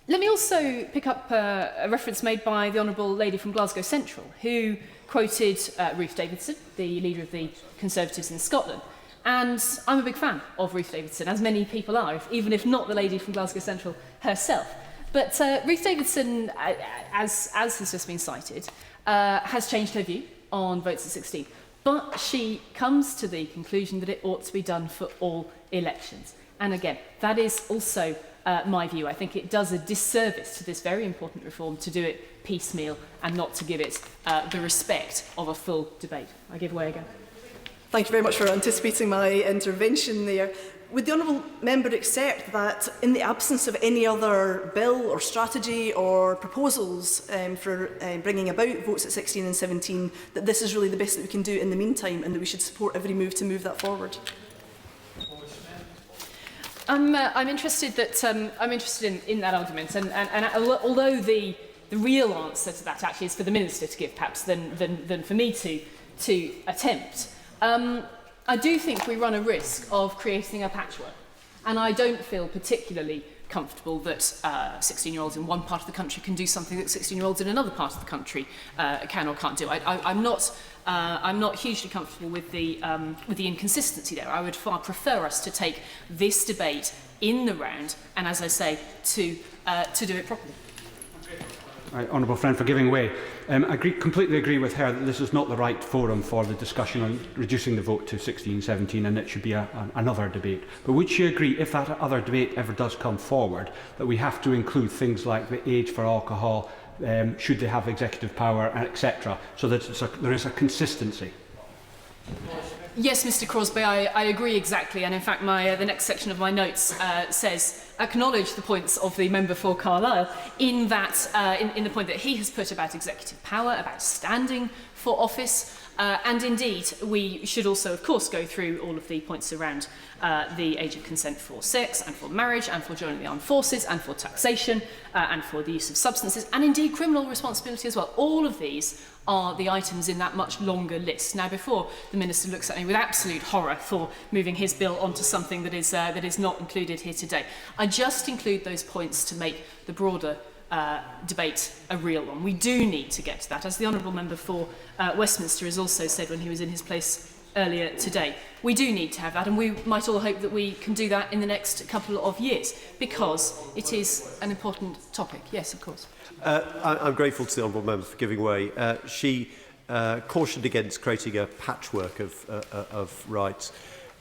Let me also pick up a reference made by the Honourable Lady from Glasgow Central, who quoted Ruth Davidson, the leader of the Conservatives in Scotland. And I'm a big fan of Ruth Davidson, as many people are, even if not the lady from Glasgow Central herself. But Ruth Davidson, as has just been cited, has changed her view on votes at 16. But she comes to the conclusion that it ought to be done for all elections. And again, that is also my view. I think it does a disservice to this very important reform to do it piecemeal and not to give it the respect of a full debate. I give way again. Thank you very much for anticipating my intervention there. Would the honourable member accept that in the absence of any other bill or strategy or proposals for bringing about votes at 16 and 17, that this is really the best that we can do in the meantime and that we should support every move to move that forward? I'm interested in that argument, and although the real answer to that actually is for the Minister to give, perhaps, than for me to attempt, I do think we run a risk of creating a patchwork, and I don't feel particularly comfortable that 16-year-olds in one part of the country can do something that 16-year-olds in another part of the country can or can't do. I'm not hugely comfortable with the inconsistency there. I would far prefer us to take this debate in the round, and as I say, to do it properly. Right, honourable friend for giving way. I completely agree with her that this is not the right forum for the discussion on reducing the vote to 16, 17, and it should be another debate. But would she agree, if that other debate ever does come forward, that we have to include things like the age for alcohol, should they have executive power, etc., so that there is a consistency? Yes, Mr Crosbie, I agree exactly, and in fact the next section of my notes says acknowledge the points of the member for Carlisle in that in the point that he has put about executive power, about standing for office, and indeed we should also of course go through all of the points around the age of consent for sex and for marriage and for joining the armed forces and for taxation and for the use of substances and indeed criminal responsibility as well. All of these are the items in that much longer list. Now, before the Minister looks at me with absolute horror for moving his bill onto something that is not included here today, I just include those points to make the broader debate a real one. We do need to get to that, as the Honourable Member for Westminster has also said when he was in his place earlier today. We do need to have that, and we might all hope that we can do that in the next couple of years, because it is an important topic. Yes, of course. I'm grateful to the Honourable Member for giving way. She cautioned against creating a patchwork of rights.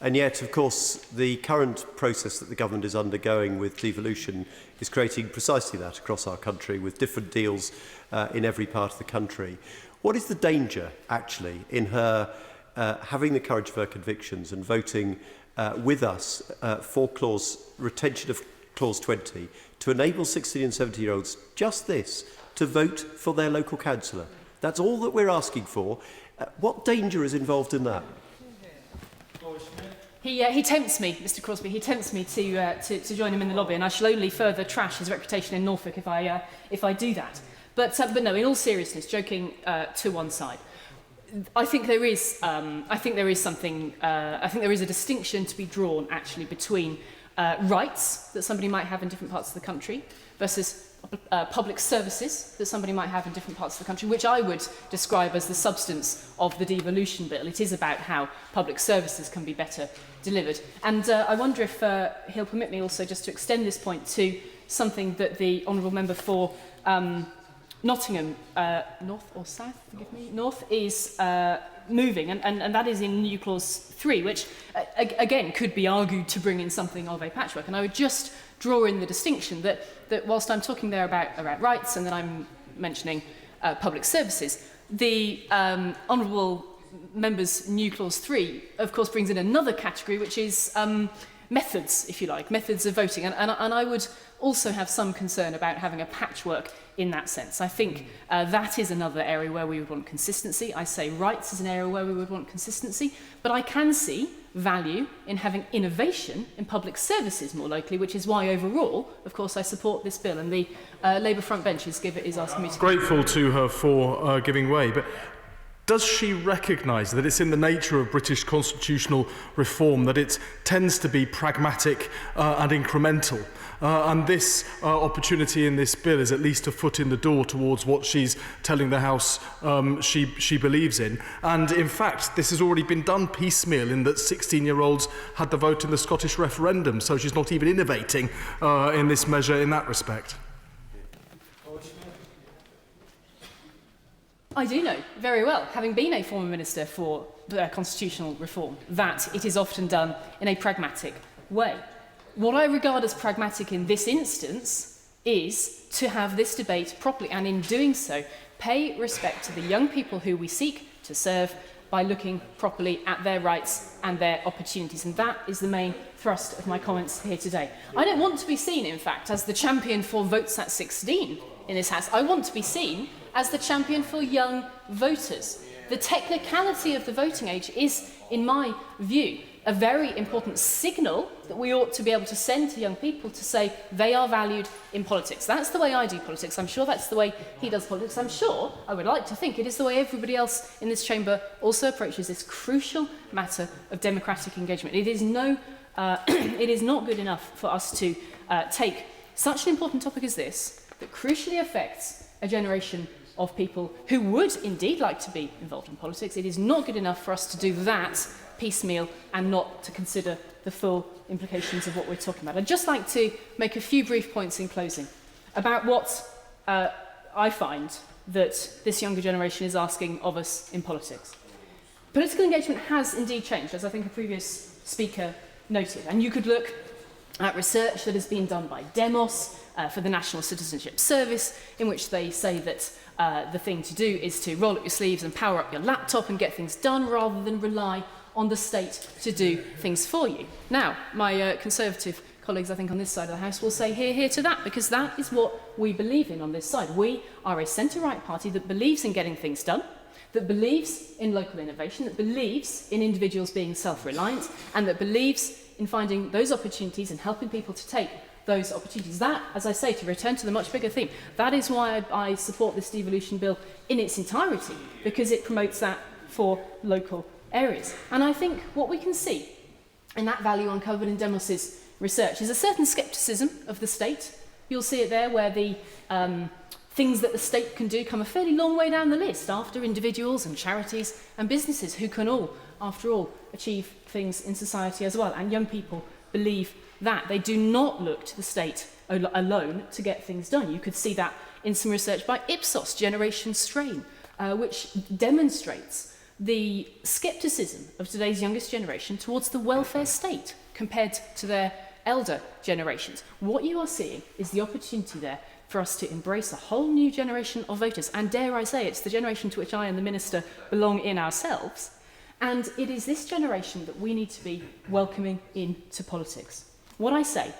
And yet, of course, the current process that the government is undergoing with devolution is creating precisely that across our country, with different deals in every part of the country. What is the danger, actually, in her having the courage of her convictions and voting with us for retention of Clause 20 to enable 16 and 17-year-olds just this, to vote for their local councillor? That's all that we're asking for. What danger is involved in that? He tempts me, Mr Crosby, he tempts me to join him in the lobby, and I shall only further trash his reputation in Norfolk if I do that. But no, in all seriousness, joking to one side, I think there is something. I think there is a distinction to be drawn actually between rights that somebody might have in different parts of the country versus public services that somebody might have in different parts of the country, which I would describe as the substance of the devolution bill. It is about how public services can be better delivered. And I wonder if he'll permit me also just to extend this point to something that the Honourable Member for Nottingham, North or South, forgive me, North is moving, and that is in New Clause 3, which again could be argued to bring in something of a patchwork. And I would just draw in the distinction that whilst I'm talking there about rights and that I'm mentioning public services, the Honourable Member's New Clause 3, of course, brings in another category, which is methods, if you like, methods of voting. And I would also have some concern about having a patchwork in that sense. I think that is another area where we would want consistency. I say rights is an area where we would want consistency, but I can see value in having innovation in public services more locally, which is why overall, of course, I support this bill, and the Labour front bench is asking me to... Grateful to her for giving way, but does she recognise that it's in the nature of British constitutional reform that it tends to be pragmatic and incremental? And this opportunity in this bill is at least a foot in the door towards what she's telling the House she believes in. And in fact, this has already been done piecemeal in that 16-year-olds had the vote in the Scottish referendum, so she's not even innovating in this measure in that respect. I do know very well, having been a former Minister for constitutional reform, that it is often done in a pragmatic way. What I regard as pragmatic in this instance is to have this debate properly, and in doing so, pay respect to the young people who we seek to serve by looking properly at their rights and their opportunities. And that is the main thrust of my comments here today. I don't want to be seen, in fact, as the champion for votes at 16 in this House. I want to be seen as the champion for young voters. The technicality of the voting age is, in my view, a very important signal that we ought to be able to send to young people to say they are valued in politics. That's the way I do politics. I'm sure that's the way he does politics. I'm sure, I would like to think, it is the way everybody else in this chamber also approaches this crucial matter of democratic engagement. It is not good enough for us to take such an important topic as this, that crucially affects a generation of people who would indeed like to be involved in politics. It is not good enough for us to do that piecemeal and not to consider the full implications of what we're talking about. I'd just like to make a few brief points in closing about what I find that this younger generation is asking of us in politics. Political engagement has indeed changed, as I think a previous speaker noted, and you could look at research that has been done by Demos for the National Citizenship Service, in which they say that the thing to do is to roll up your sleeves and power up your laptop and get things done rather than rely on the state to do things for you. Now, my Conservative colleagues, I think, on this side of the House will say hear, hear to that, because that is what we believe in on this side. We are a centre-right party that believes in getting things done, that believes in local innovation, that believes in individuals being self-reliant, and that believes in finding those opportunities and helping people to take those opportunities. That, as I say, to return to the much bigger theme, that is why I support this devolution bill in its entirety, because it promotes that for local areas. And I think what we can see in that value uncovered in Demos's research is a certain scepticism of the state. You'll see it there where the things that the state can do come a fairly long way down the list after individuals and charities and businesses who can all, after all, achieve things in society as well. And young people believe that. They do not look to the state alone to get things done. You could see that in some research by Ipsos, Generation Strain, which demonstrates the scepticism of today's youngest generation towards the welfare state compared to their elder generations. What you are seeing is the opportunity there for us to embrace a whole new generation of voters. And dare I say, it's the generation to which I and the Minister belong in ourselves. And it is this generation that we need to be welcoming into politics. What I say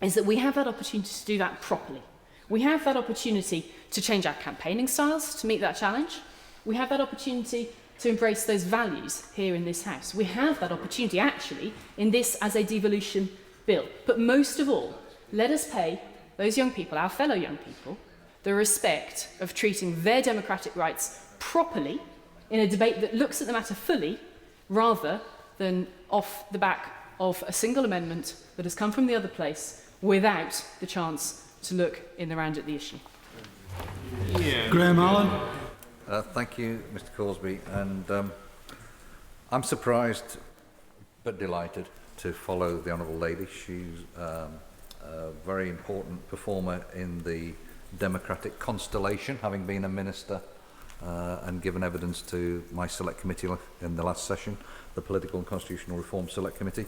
is that we have that opportunity to do that properly. We have that opportunity to change our campaigning styles to meet that challenge. We have that opportunity to embrace those values here in this House. We have that opportunity, actually, in this as a devolution bill. But most of all, let us pay those young people, our fellow young people, the respect of treating their democratic rights properly in a debate that looks at the matter fully, rather than off the back of a single amendment that has come from the other place without the chance to look in the round at the issue. Graham Allen. Thank you, Mr Corsby. And I'm surprised but delighted to follow the Honourable Lady. She's a very important performer in the democratic constellation, having been a minister and given evidence to my select committee in the last session, the Political and Constitutional Reform Select Committee,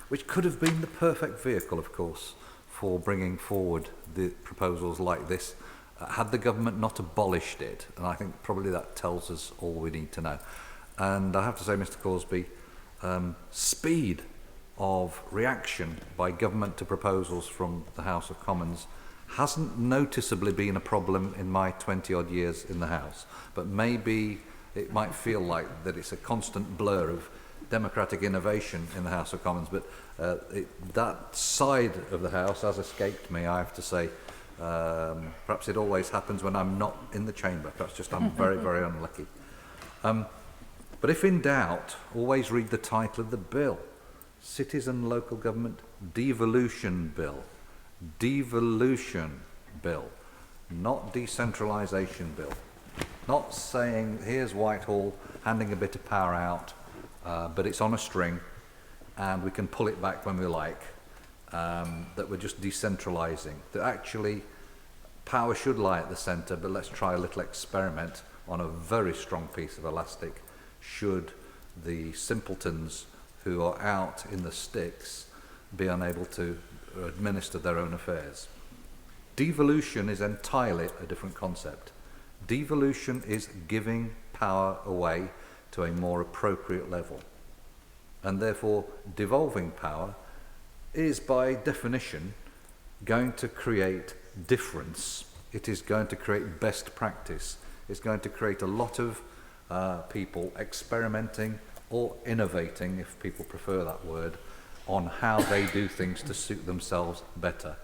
which could have been the perfect vehicle, of course, for bringing forward the proposals like this, had the government not abolished it. And I think probably that tells us all we need to know. And I have to say, Mr Corsby, speed of reaction by government to proposals from the House of Commons hasn't noticeably been a problem in my 20-odd years in the House. But maybe it might feel like that it's a constant blur of democratic innovation in the House of Commons, but that side of the House has escaped me, I have to say. Perhaps it always happens when I'm not in the chamber. Perhaps just I'm very, very unlucky. But if in doubt, always read the title of the bill. Cities and Local Government Devolution Bill. Devolution Bill, not decentralisation bill. Not saying, here's Whitehall handing a bit of power out, but it's on a string and we can pull it back when we like, that we're just decentralising. That actually power should lie at the centre, but let's try a little experiment on a very strong piece of elastic should the simpletons who are out in the sticks be unable to administer their own affairs. Devolution is entirely a different concept. Devolution is giving power away to a more appropriate level. And therefore, devolving power is by definition going to create difference. It is going to create best practice. It's going to create a lot of people experimenting or innovating, if people prefer that word, on how they do things to suit themselves better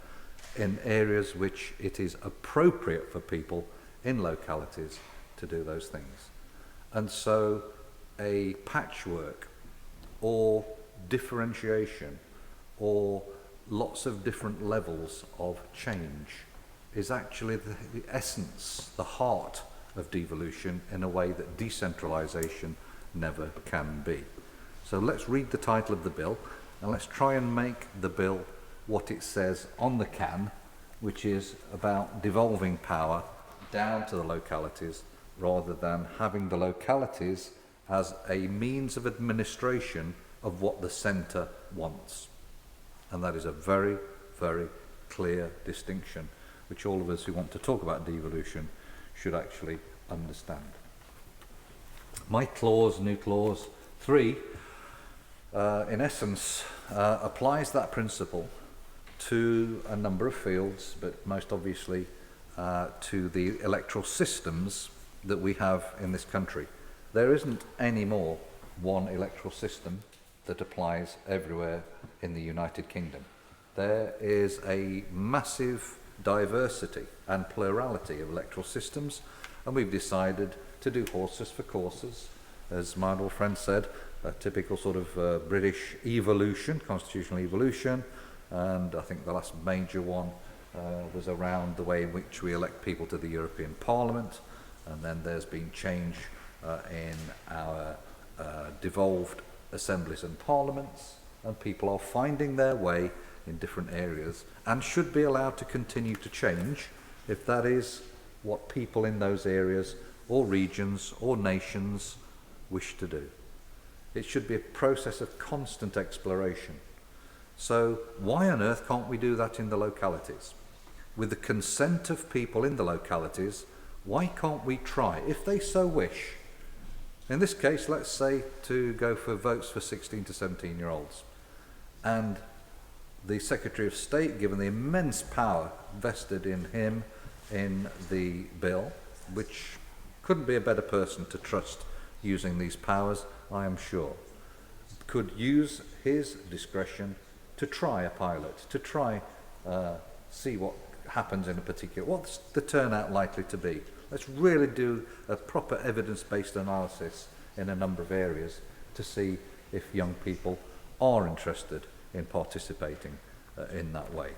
in areas which it is appropriate for people in localities to do those things. And so a patchwork or differentiation or lots of different levels of change is actually the essence, the heart of devolution in a way that decentralisation never can be. So let's read the title of the bill and let's try and make the bill what it says on the can, which is about devolving power down to the localities rather than having the localities as a means of administration of what the centre wants. And that is a very, very clear distinction which all of us who want to talk about devolution should actually understand. My clause, new clause 3, in essence applies that principle to a number of fields, but most obviously to the electoral systems that we have in this country. There isn't any more one electoral system that applies everywhere in the United Kingdom. There is a massive diversity and plurality of electoral systems, and we've decided to do horses for courses, as my old friend said, a typical sort of British evolution, constitutional evolution, and I think the last major one was around the way in which we elect people to the European Parliament, and then there's been change in our devolved assemblies and parliaments, and people are finding their way in different areas and should be allowed to continue to change if that is what people in those areas or regions or nations wish to do. It should be a process of constant exploration. So why on earth can't we do that in the localities? With the consent of people in the localities, why can't we try, if they so wish, in this case, let's say, to go for votes for 16 to 17-year-olds. And the Secretary of State, given the immense power vested in him in the bill, which couldn't be a better person to trust using these powers, I am sure, could use his discretion to try a pilot, to try see what happens in a particular, what's the turnout likely to be. Let's really do a proper evidence-based analysis in a number of areas to see if young people are interested in participating in that way.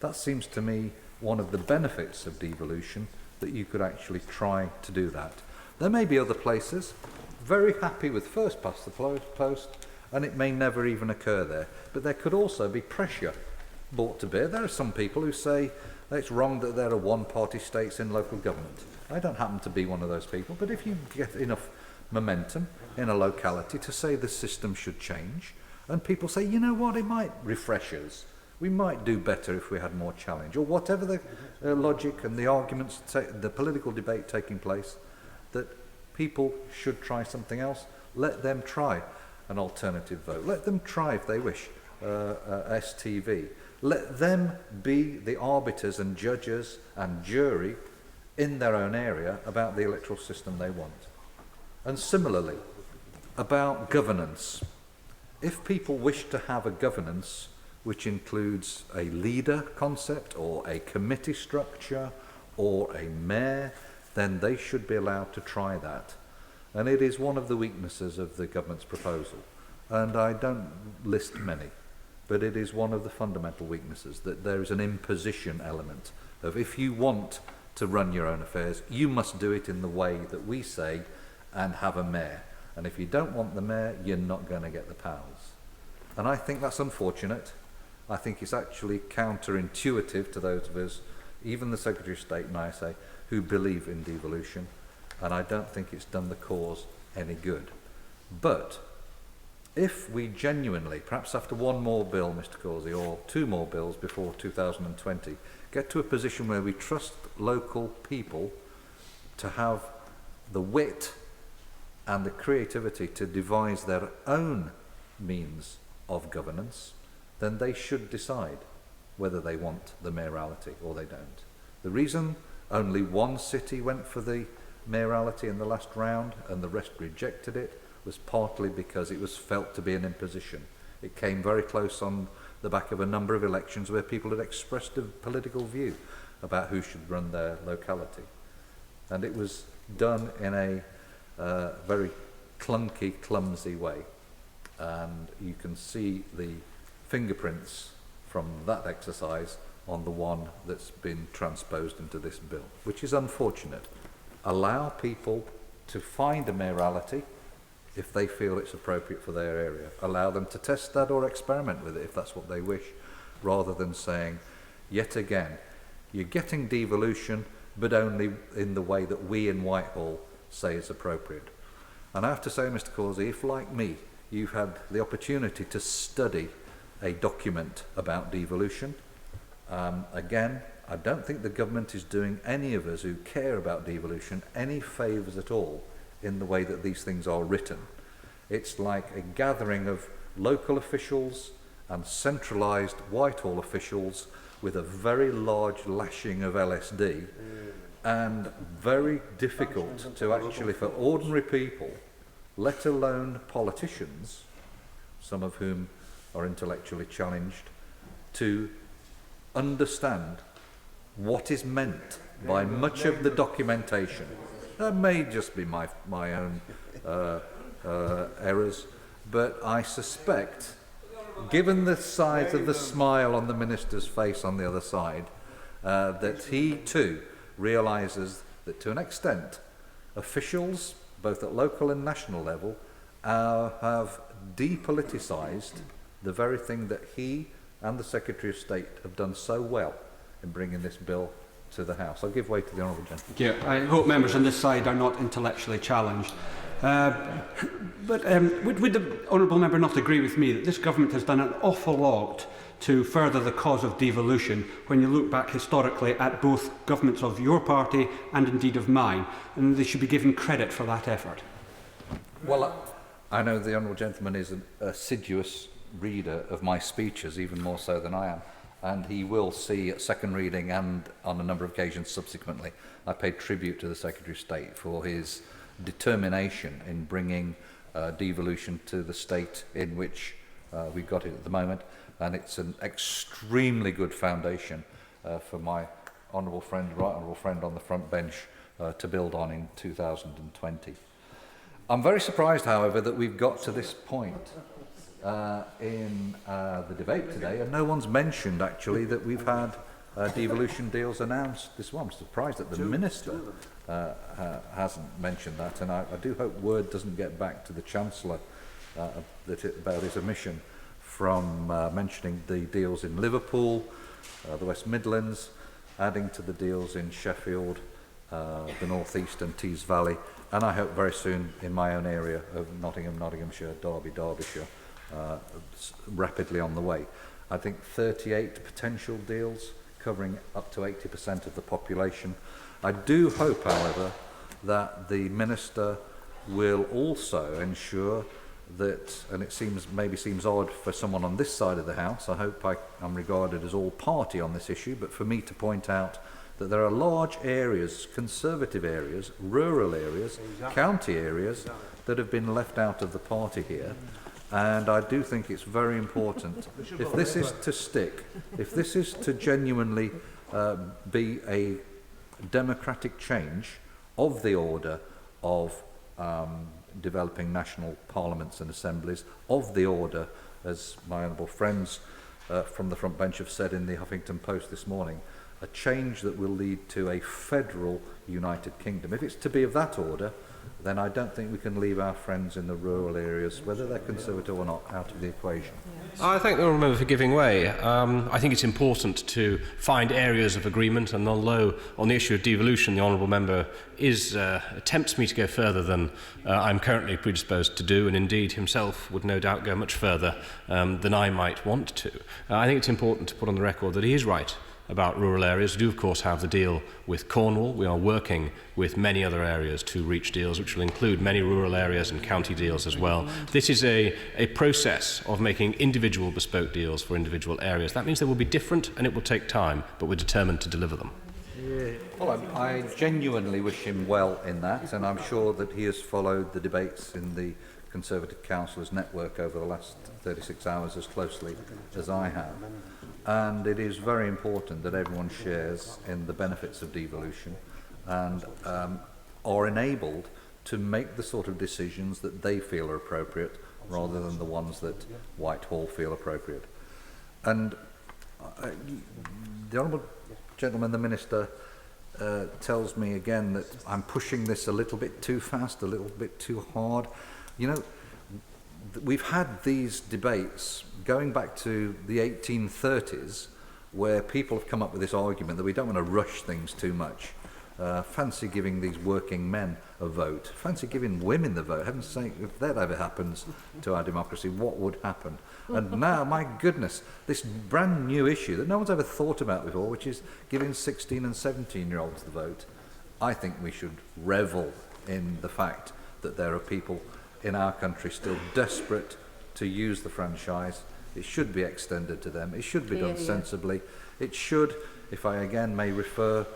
That seems to me one of the benefits of devolution, that you could actually try to do that. There may be other places very happy with first past the post, and it may never even occur there, but there could also be pressure brought to bear. There are some people who say it's wrong that there are one-party states in local government. I don't happen to be one of those people, but if you get enough momentum in a locality to say the system should change, and people say, you know what, it might refresh us, we might do better if we had more challenge, or whatever the logic and the arguments, the political debate taking place, that people should try something else, let them try an alternative vote. Let them try, if they wish, STV. Let them be the arbiters and judges and jury in their own area about the electoral system they want. And similarly, about governance. If people wish to have a governance which includes a leader concept or a committee structure or a mayor, then they should be allowed to try that. And it is one of the weaknesses of the government's proposal. And I don't list many, but it is one of the fundamental weaknesses, that there is an imposition element of, if you want to run your own affairs, you must do it in the way that we say and have a mayor. And if you don't want the mayor, you're not going to get the powers. And I think that's unfortunate. I think it's actually counterintuitive to those of us, even the Secretary of State and I say, who believe in devolution. And I don't think it's done the cause any good. But if we genuinely, perhaps after one more bill, Mr. Causey, or two more bills before 2020, get to a position where we trust local people to have the wit and the creativity to devise their own means of governance, then they should decide whether they want the mayoralty or they don't. The reason only one city went for the mayoralty in the last round and the rest rejected it was partly because it was felt to be an imposition. It came very close on the back of a number of elections where people had expressed a political view about who should run their locality. And it was done in a very clunky, clumsy way. And you can see the fingerprints from that exercise on the one that's been transposed into this bill, which is unfortunate. Allow people to find a mayoralty if they feel it's appropriate for their area. Allow them to test that or experiment with it if that's what they wish, rather than saying, yet again, you're getting devolution, but only in the way that we in Whitehall say is appropriate. And I have to say, Mr. Causey, if like me, you've had the opportunity to study a document about devolution, again, I don't think the government is doing any of us who care about devolution any favours at all in the way that these things are written. It's like a gathering of local officials and centralised Whitehall officials with a very large lashing of LSD, and very difficult to actually, for ordinary people, let alone politicians, some of whom are intellectually challenged, to understand what is meant by much of the documentation. That may just be my own errors, but I suspect, given the size of the smile on the minister's face on the other side, that he too realises that to an extent officials, both at local and national level, have depoliticised the very thing that he and the Secretary of State have done so well in bringing this bill to the House. I'll give way to the Honourable Gentleman. Yeah, I hope members on this side are not intellectually challenged. But would the Honourable Member not agree with me that this government has done an awful lot to further the cause of devolution when you look back historically at both governments of your party and indeed of mine, and they should be given credit for that effort? Well, I know the Honourable Gentleman is an assiduous reader of my speeches, even more so than I am, and he will see at second reading and on a number of occasions subsequently, I paid tribute to the Secretary of State for his determination in bringing devolution to the state in which we've got it at the moment, and it's an extremely good foundation for my right honourable friend on the front bench to build on in 2020. I'm very surprised, however, that we've got to this point in the debate today, and no one's mentioned actually that we've had devolution deals announced this one. I'm surprised that the Minister hasn't mentioned that, and I do hope word doesn't get back to the Chancellor about his omission from mentioning the deals in Liverpool, the West Midlands, adding to the deals in Sheffield, the North East and Tees Valley, and I hope very soon in my own area of Nottingham, Nottinghamshire, Derby, Derbyshire, rapidly on the way. I think 38 potential deals covering up to 80% of the population. I do hope, however, that the Minister will also ensure that, and it maybe seems odd for someone on this side of the House, I hope I'm regarded as all party on this issue, but for me to point out that there are large areas, conservative areas, rural areas, county areas that have been left out of the party here. And I do think it's very important, if this is to stick, if this is to genuinely be a democratic change of the order of developing national parliaments and assemblies, of the order, as my honourable friends from the front bench have said in the Huffington Post this morning, a change that will lead to a federal United Kingdom. If it's to be of that order, then I don't think we can leave our friends in the rural areas, whether they're Conservative or not, out of the equation. I thank the Honourable Member for giving way. I think it's important to find areas of agreement, and although on the issue of devolution the Honourable Member attempts me to go further than I'm currently predisposed to do, and indeed himself would no doubt go much further than I might want to, I think it's important to put on the record that he is right about rural areas. We do, of course, have the deal with Cornwall. We are working with many other areas to reach deals, which will include many rural areas and county deals as well. This is a process of making individual bespoke deals for individual areas. That means they will be different and it will take time, but we're determined to deliver them. Well, I genuinely wish him well in that, and I'm sure that he has followed the debates in the Conservative Councillors Network over the last 36 hours as closely as I have. And it is very important that everyone shares in the benefits of devolution and are enabled to make the sort of decisions that they feel are appropriate rather than the ones that Whitehall feel appropriate. And the Honourable Gentleman, the Minister, tells me again that I'm pushing this a little bit too fast, a little bit too hard. You know, we've had these debates going back to the 1830s where people have come up with this argument that we don't want to rush things too much. Fancy giving these working men a vote. Fancy giving women the vote. Heaven's sake, if that ever happens to our democracy, what would happen? And now, my goodness, this brand new issue that no one's ever thought about before, which is giving 16 and 17-year-olds the vote. I think we should revel in the fact that there are people in our country still desperate to use the franchise. It should be extended to them. It should be done sensibly. It should, if I again may refer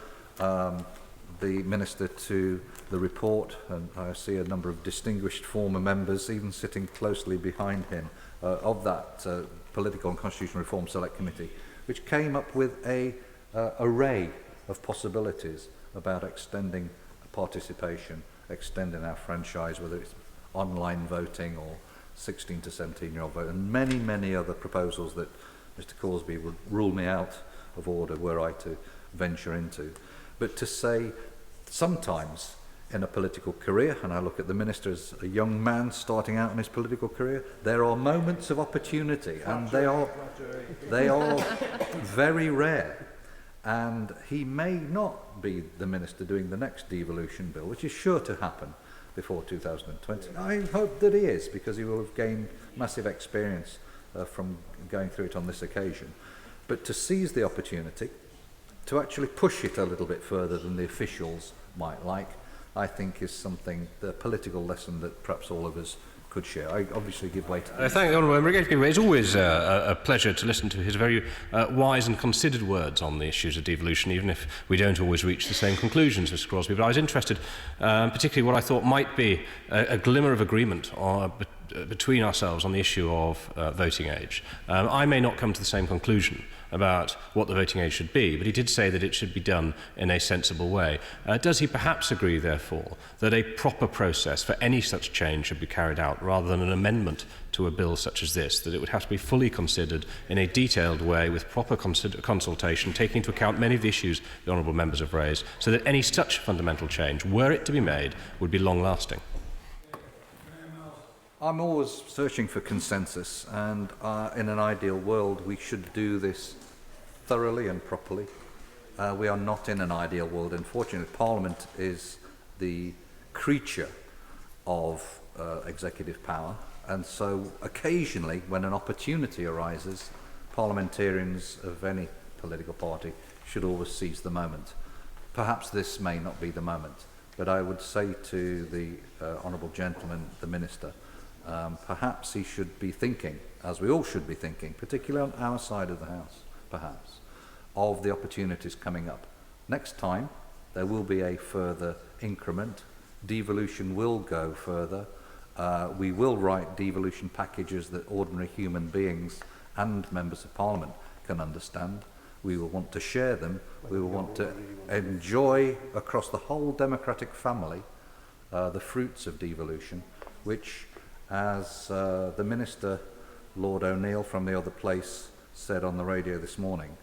the Minister to the report, and I see a number of distinguished former members even sitting closely behind him of that Political and Constitutional Reform Select Committee, which came up with an array of possibilities about extending participation, extending our franchise, whether it's online voting or 16 to 17-year-old vote, and many, many other proposals that Mr Corsby would rule me out of order were I to venture into. But to say sometimes in a political career, and I look at the Minister as a young man starting out in his political career, there are moments of opportunity, and they are very rare. And he may not be the Minister doing the next devolution bill, which is sure to happen before 2020. I hope that he is, because he will have gained massive experience from going through it on this occasion. But to seize the opportunity, to actually push it a little bit further than the officials might like, I think is something, the political lesson that perhaps all of us could share. I obviously give way to the Thank the Honourable Member. It's always a pleasure to listen to his very wise and considered words on the issues of devolution, even if we don't always reach the same conclusions, Mr Crosby. But I was interested, particularly what I thought might be a glimmer of agreement between ourselves on the issue of voting age. I may not come to the same conclusion about what the voting age should be, but he did say that it should be done in a sensible way. Does he perhaps agree, therefore, that a proper process for any such change should be carried out, rather than an amendment to a bill such as this, that it would have to be fully considered in a detailed way with proper consultation, taking into account many of the issues the honourable members have raised, so that any such fundamental change, were it to be made, would be long-lasting? I'm always searching for consensus, and in an ideal world we should do this thoroughly and properly. We are not in an ideal world. Unfortunately, Parliament is the creature of executive power, and so occasionally when an opportunity arises, parliamentarians of any political party should always seize the moment. Perhaps this may not be the moment, but I would say to the honourable gentleman, the Minister, perhaps he should be thinking, as we all should be thinking, particularly on our side of the House, perhaps, of the opportunities coming up. Next time, there will be a further increment. Devolution will go further. We will write devolution packages that ordinary human beings and members of Parliament can understand. We will want to share them. We will want to enjoy across the whole democratic family the fruits of devolution, which, as the Minister, Lord O'Neill from the other place, said on the radio this morning,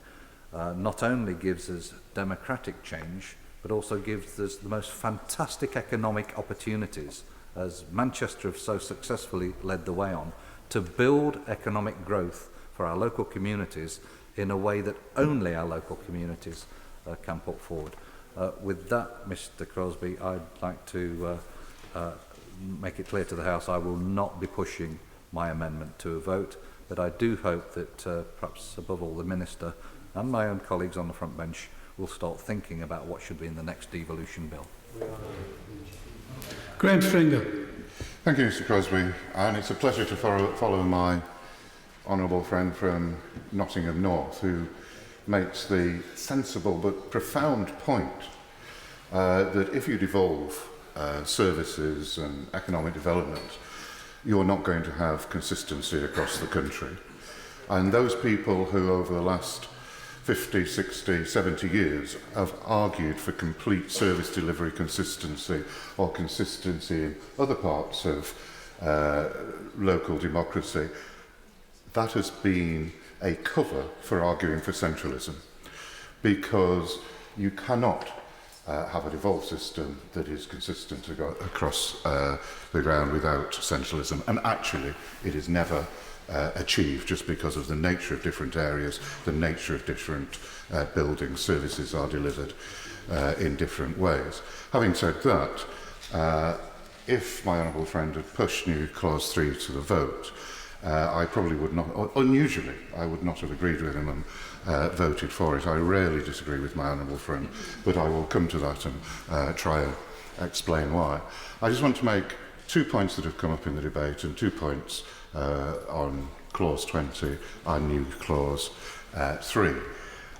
not only gives us democratic change, but also gives us the most fantastic economic opportunities, as Manchester have so successfully led the way on, to build economic growth for our local communities in a way that only our local communities can put forward. With that, Mr Crosby, I'd like to make it clear to the House I will not be pushing my amendment to a vote, but I do hope that perhaps above all the Minister and my own colleagues on the front bench will start thinking about what should be in the next devolution bill. Graham Stringer. Thank you, Mr Crosby, and it's a pleasure to follow my honourable friend from Nottingham North, who makes the sensible but profound point that if you devolve services and economic development, you're not going to have consistency across the country. And those people who over the last 50, 60, 70 years have argued for complete service delivery consistency or consistency in other parts of local democracy, that has been a cover for arguing for centralism, because you cannot have a devolved system that is consistent to go across the ground without centralism, and actually it is never achieved, just because of the nature of different areas, the nature of different buildings. Services are delivered in different ways. Having said that, if my honourable friend had pushed new clause 3 to the vote, I probably would not, or unusually, I would not have agreed with him and voted for it. I rarely disagree with my honourable friend, but I will come to that and try and explain why. I just want to make 2 points that have come up in the debate, and 2 points on clause 20 and new clause 3.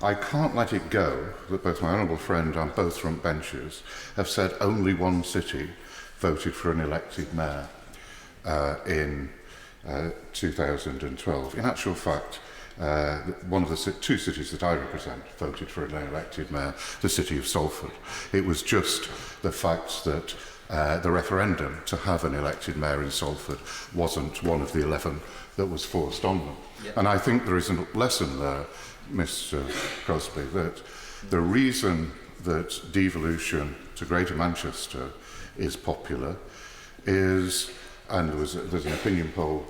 I can't let it go that both my honourable friend and both front benches have said only one city voted for an elected mayor in 2012. In actual fact, one of the 2 cities that I represent voted for an elected mayor, the city of Salford. It was just the fact that the referendum to have an elected mayor in Salford wasn't one of the 11 that was forced on them. Yep. And I think there is a lesson there, Mr Crosby, that the reason that devolution to Greater Manchester is popular is, and there's an opinion poll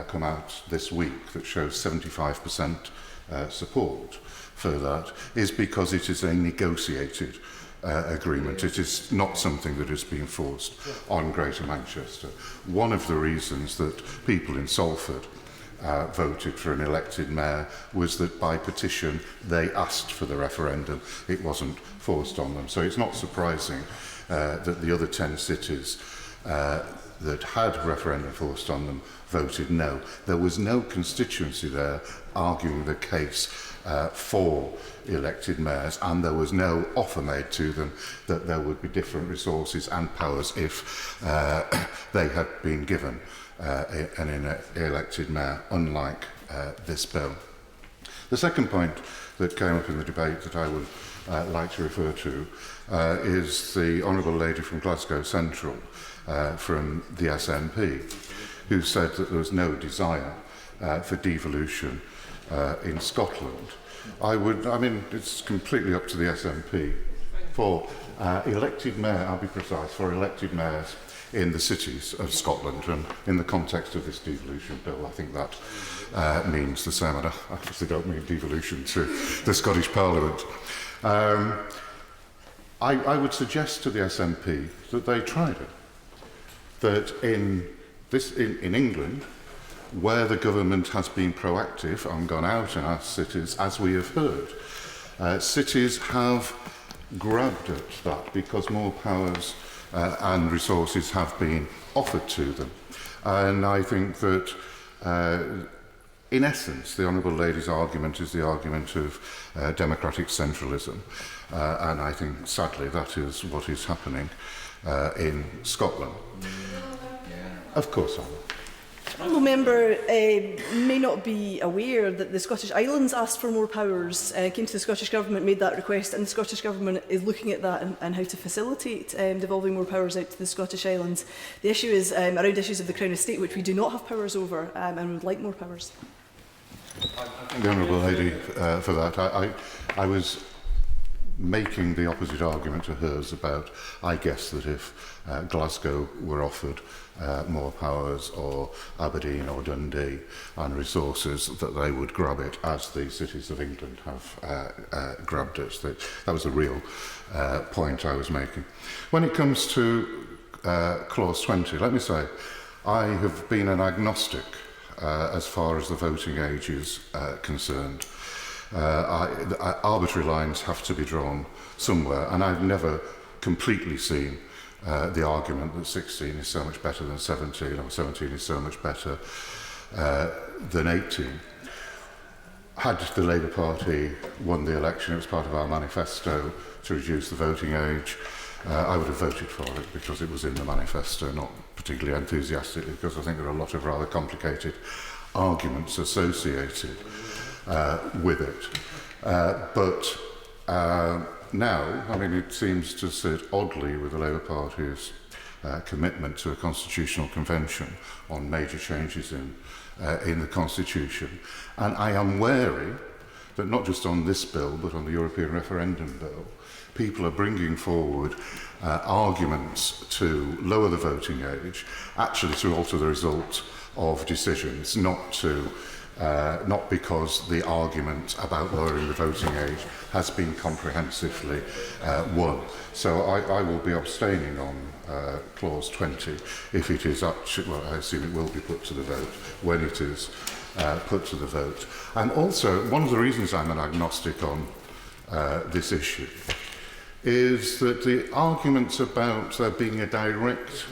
come out this week that shows 75% support for that, is because it is a negotiated agreement. It is not something that has been forced on Greater Manchester. One of the reasons that people in Salford voted for an elected mayor was that by petition they asked for the referendum. It wasn't forced on them. So it's not surprising that the other 10 cities that had referendum forced on them voted no. There was no constituency there arguing the case for elected mayors, and there was no offer made to them that there would be different resources and powers if they had been given an elected mayor, unlike this bill. The second point that came up in the debate that I would like to refer to is the Honourable Lady from Glasgow Central from the SNP, who said that there was no desire for devolution in Scotland. I mean, it's completely up to the SNP. For elected mayor, I'll be precise, for elected mayors in the cities of Scotland, and in the context of this devolution bill, I think that means the same. I obviously don't mean devolution to the Scottish Parliament. I would suggest to the SNP that they tried it. That in England, where the government has been proactive and gone out in our cities, as we have heard, cities have grabbed at that because more powers and resources have been offered to them. And I think that, in essence, the Honourable Lady's argument is the argument of democratic centralism. And I think, sadly, that is what is happening in Scotland. Of course I will. The honourable member may not be aware that the Scottish Islands asked for more powers, came to the Scottish Government, made that request, and the Scottish Government is looking at that and how to facilitate devolving more powers out to the Scottish Islands. The issue is around issues of the Crown Estate, which we do not have powers over, and we would like more powers. I thank the Honourable Lady for that. I was making the opposite argument to hers about, I guess, that if Glasgow were offered more powers, or Aberdeen or Dundee, and resources, that they would grab it as the cities of England have grabbed it. That was the real point I was making. When it comes to Clause 20, let me say, I have been an agnostic as far as the voting age is concerned. Arbitrary lines have to be drawn somewhere, and I've never completely seen the argument that 16 is so much better than 17, or 17 is so much better than 18. Had the Labour Party won the election, it was part of our manifesto to reduce the voting age. I would have voted for it because it was in the manifesto, not particularly enthusiastically, because I think there are a lot of rather complicated arguments associated with it. But now, I mean, it seems to sit oddly with the Labour Party's commitment to a constitutional convention on major changes in the Constitution. And I am wary that not just on this bill, but on the European referendum bill, people are bringing forward arguments to lower the voting age, actually to alter the result of decisions, not because the argument about lowering the voting age has been comprehensively won. So I will be abstaining on Clause 20 if it is actually, well, I assume it will be put to the vote when it is put to the vote. And also, one of the reasons I'm an agnostic on this issue is that the arguments about there being a direct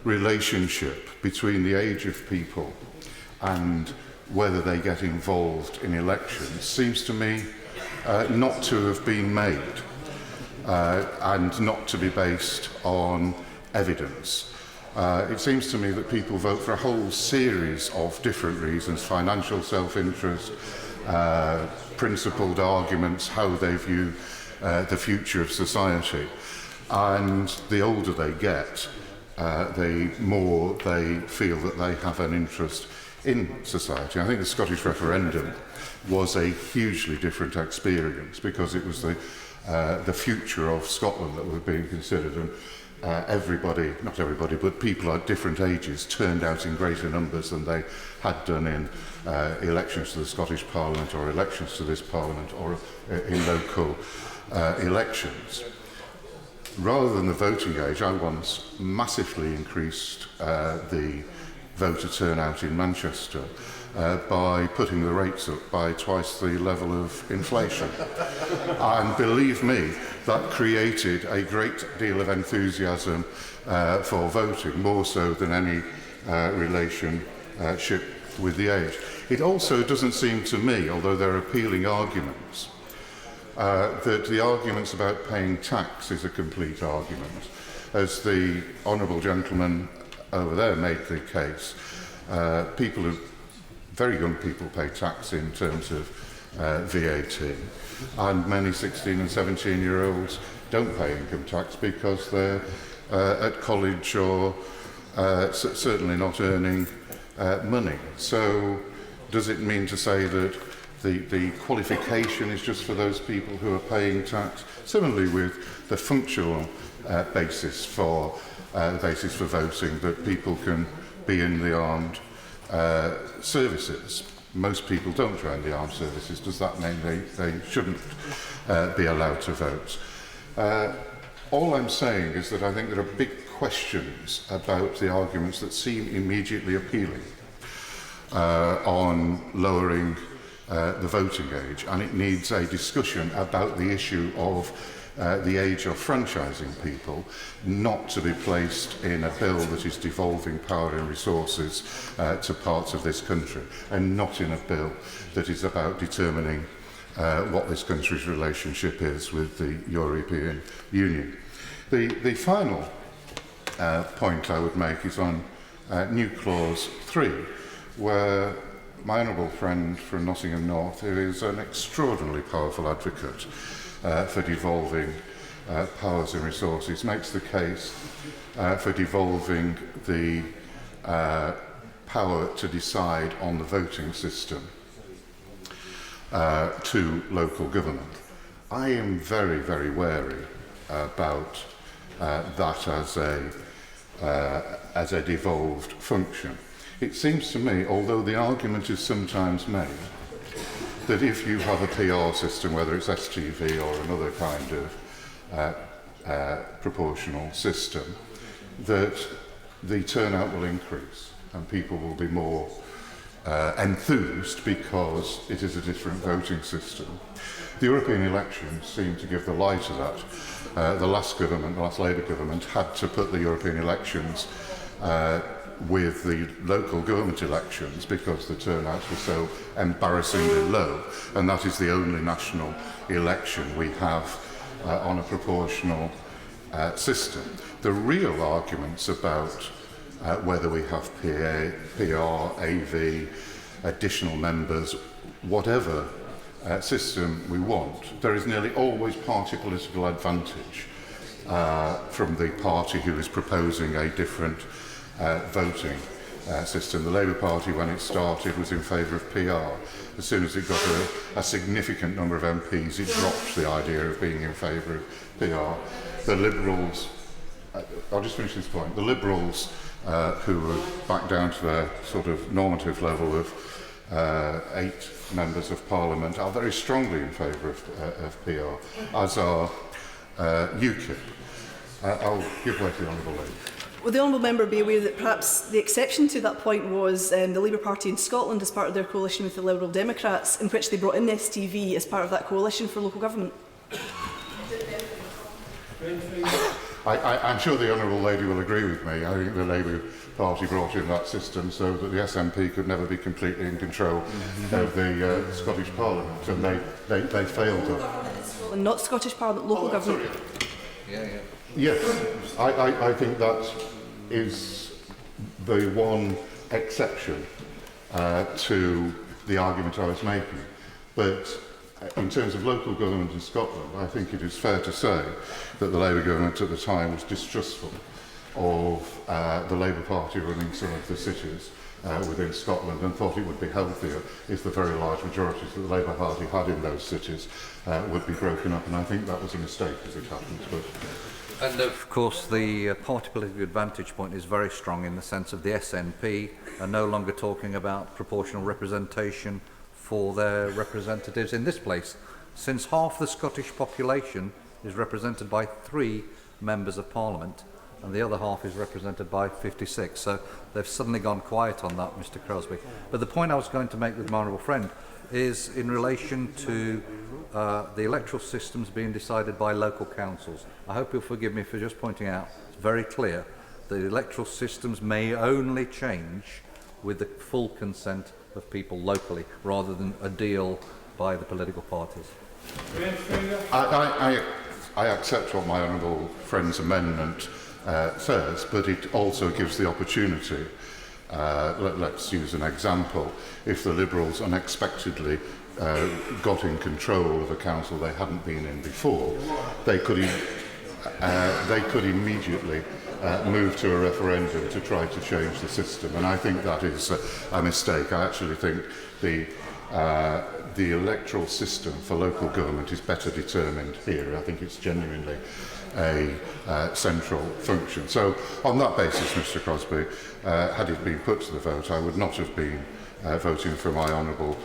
relationship between the age of people and whether they get involved in elections seems to me not to have been made and not to be based on evidence. It seems to me that people vote for a whole series of different reasons: financial self-interest, principled arguments, how they view the future of society. And the older they get, the more they feel that they have an interest in society. I think the Scottish referendum was a hugely different experience because it was the future of Scotland that was being considered, and everybody, not everybody, but people at different ages turned out in greater numbers than they had done in elections to the Scottish Parliament or elections to this Parliament or in local elections. Rather than the voting age, I once massively increased the voter turnout in Manchester by putting the rates up by twice the level of inflation. And believe me, that created a great deal of enthusiasm for voting, more so than any relationship with the age. It also doesn't seem to me, although there are appealing arguments, that the arguments about paying tax is a complete argument. As the honourable gentleman over there made the case, very young people pay tax in terms of VAT, and many 16 and 17-year-olds don't pay income tax because they're at college or certainly not earning money. So does it mean to say that the qualification is just for those people who are paying tax? Similarly with the functional basis for voting, that people can be in the armed services. Most people don't join the armed services. Does that mean they shouldn't be allowed to vote? All I'm saying is that I think there are big questions about the arguments that seem immediately appealing on lowering the voting age, and it needs a discussion about the issue of the age of franchising people, not to be placed in a bill that is devolving power and resources to parts of this country, and not in a bill that is about determining what this country's relationship is with the European Union. The final point I would make is on new clause 3, where my honourable friend from Nottingham North, who is an extraordinarily powerful advocate for devolving powers and resources, makes the case for devolving the power to decide on the voting system to local government. I am very, very wary about that as a devolved function. It seems to me, although the argument is sometimes made, that if you have a PR system, whether it's STV or another kind of proportional system, that the turnout will increase and people will be more enthused because it is a different voting system. The European elections seem to give the lie to that. The last Labour government, had to put the European elections with the local government elections because the turnouts were so embarrassingly low, and that is the only national election we have on a proportional system. The real arguments about whether we have PR, AV, additional members, whatever system we want, there is nearly always party political advantage from the party who is proposing a different voting system. The Labour Party, when it started, was in favour of PR. As soon as it got a significant number of MPs, it dropped the idea of being in favour of PR. The Liberals, I'll just finish this point, the Liberals, who were back down to their sort of normative level of 8 members of Parliament, are very strongly in favour of PR, as are UKIP. I'll give way to the Honourable Lady. Will the Honourable Member be aware that perhaps the exception to that point was the Labour Party in Scotland as part of their coalition with the Liberal Democrats, in which they brought in the STV as part of that coalition for local government? I'm sure the Honourable Lady will agree with me. I think the Labour Party brought in that system so that the SNP could never be completely in control of the Scottish Parliament, and they failed that. Not Scottish Parliament, local government. Yes, I think that is the one exception to the argument I was making. But in terms of local government in Scotland, I think it is fair to say that the Labour government at the time was distrustful of the Labour Party running some of the cities within Scotland, and thought it would be healthier if the very large majorities that the Labour Party had in those cities would be broken up, and I think that was a mistake as it happened. But and of course the party political advantage point is very strong in the sense of the SNP are no longer talking about proportional representation for their representatives in this place, since half the Scottish population is represented by 3 members of Parliament. and the other half is represented by 56. So they've suddenly gone quiet on that, Mr. Crosby. But the point I was going to make with my honourable friend is in relation to the electoral systems being decided by local councils. I hope you'll forgive me for just pointing out, it's very clear, the electoral systems may only change with the full consent of people locally, rather than a deal by the political parties. I accept what my honourable friend's amendment says, but it also gives the opportunity. Let's use an example. If the Liberals unexpectedly got in control of a council they hadn't been in before, they could immediately move to a referendum to try to change the system, and I think that is a mistake. I actually think the electoral system for local government is better determined here. I think it's genuinely a central function. So on that basis, Mr. Crosby, had it been put to the vote, I would not have been voting for my honourable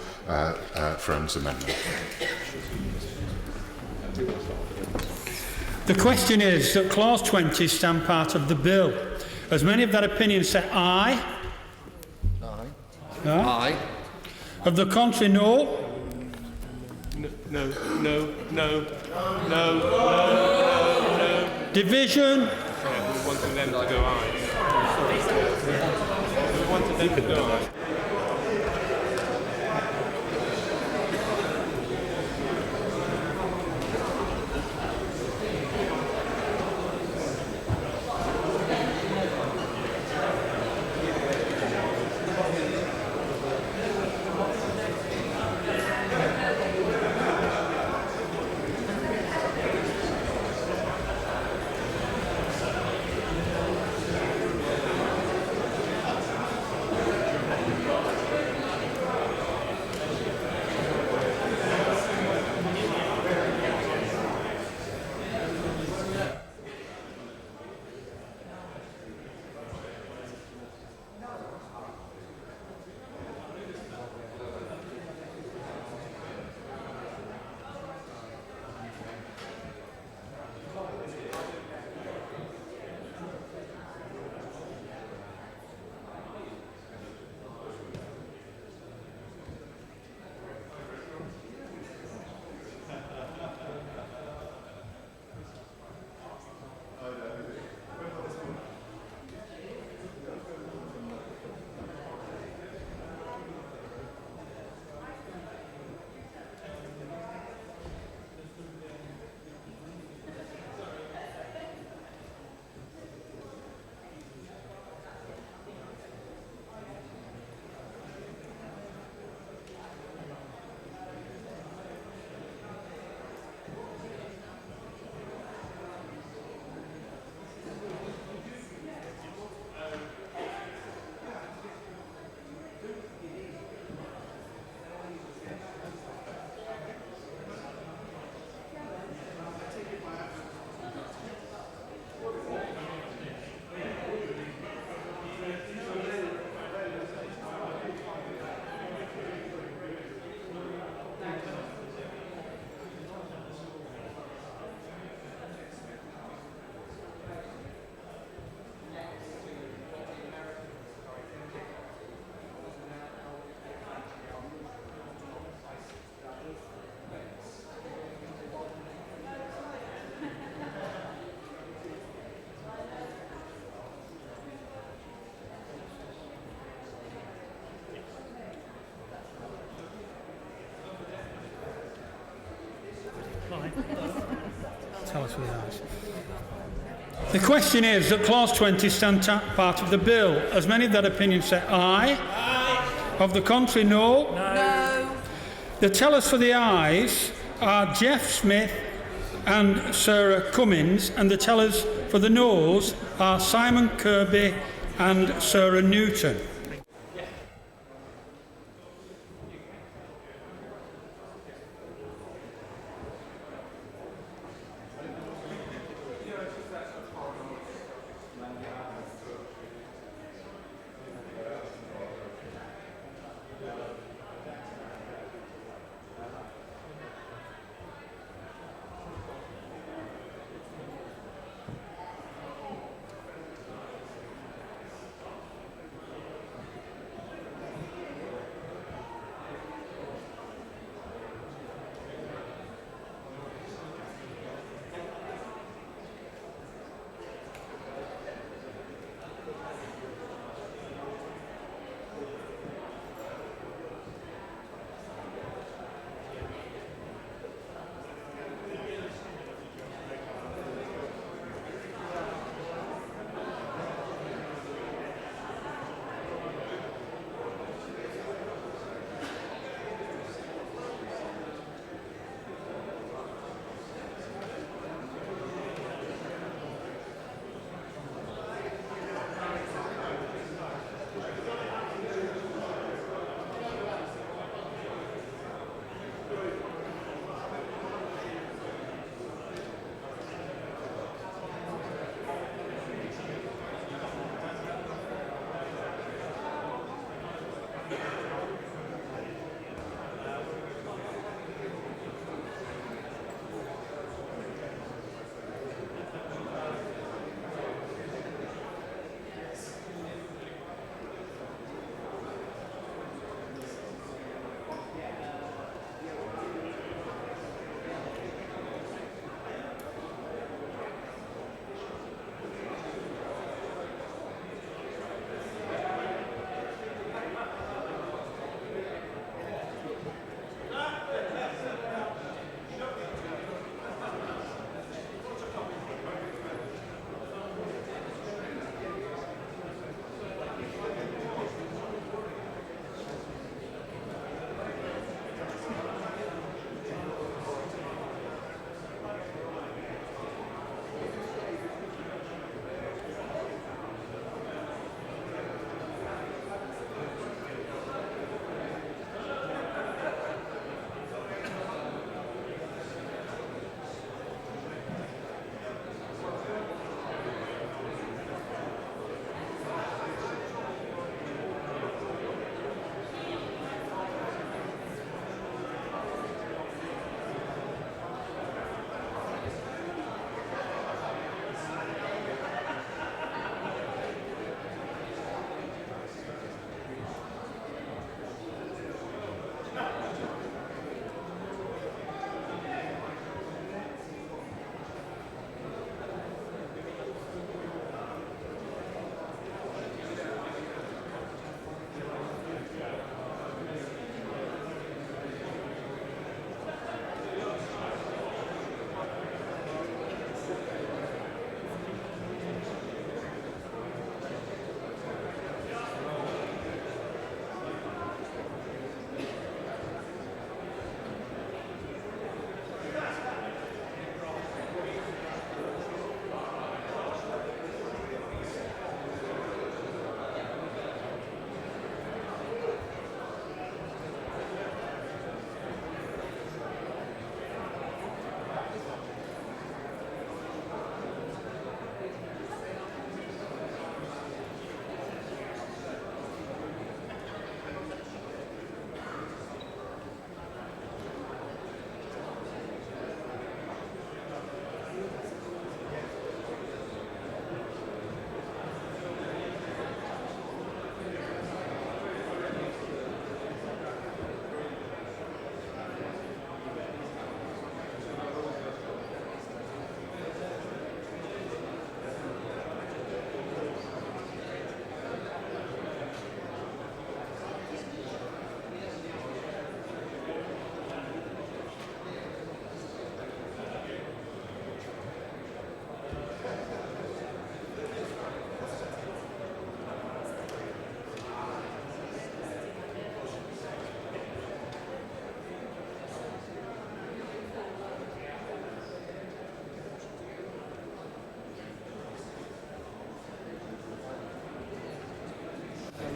friend's amendment. The question is that clause 20 stand part of the bill. As many of that opinion say aye. Aye. Aye. Of the contrary, no. No. Division. Yeah, we wanted them to go aye. We wanted them to go aye. Tell us for the ayes. The question is that clause 20 stand part of the bill. As many of that opinion say aye. Aye. Of the contrary, no. No. The tellers for the ayes are Jeff Smith and Sarah Cummins, and the tellers for the noes are Simon Kirby and Sarah Newton.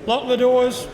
Lock the doors.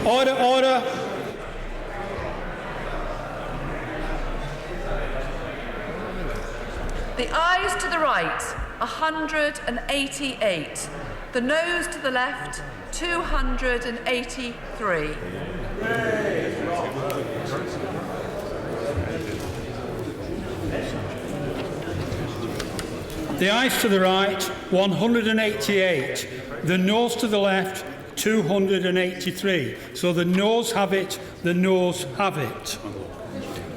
Order, order. The ayes to the right, 188. The noes to the left, 283. The ayes to the right, 188. The noes to the left, 283. So the noes have it, the noes have it.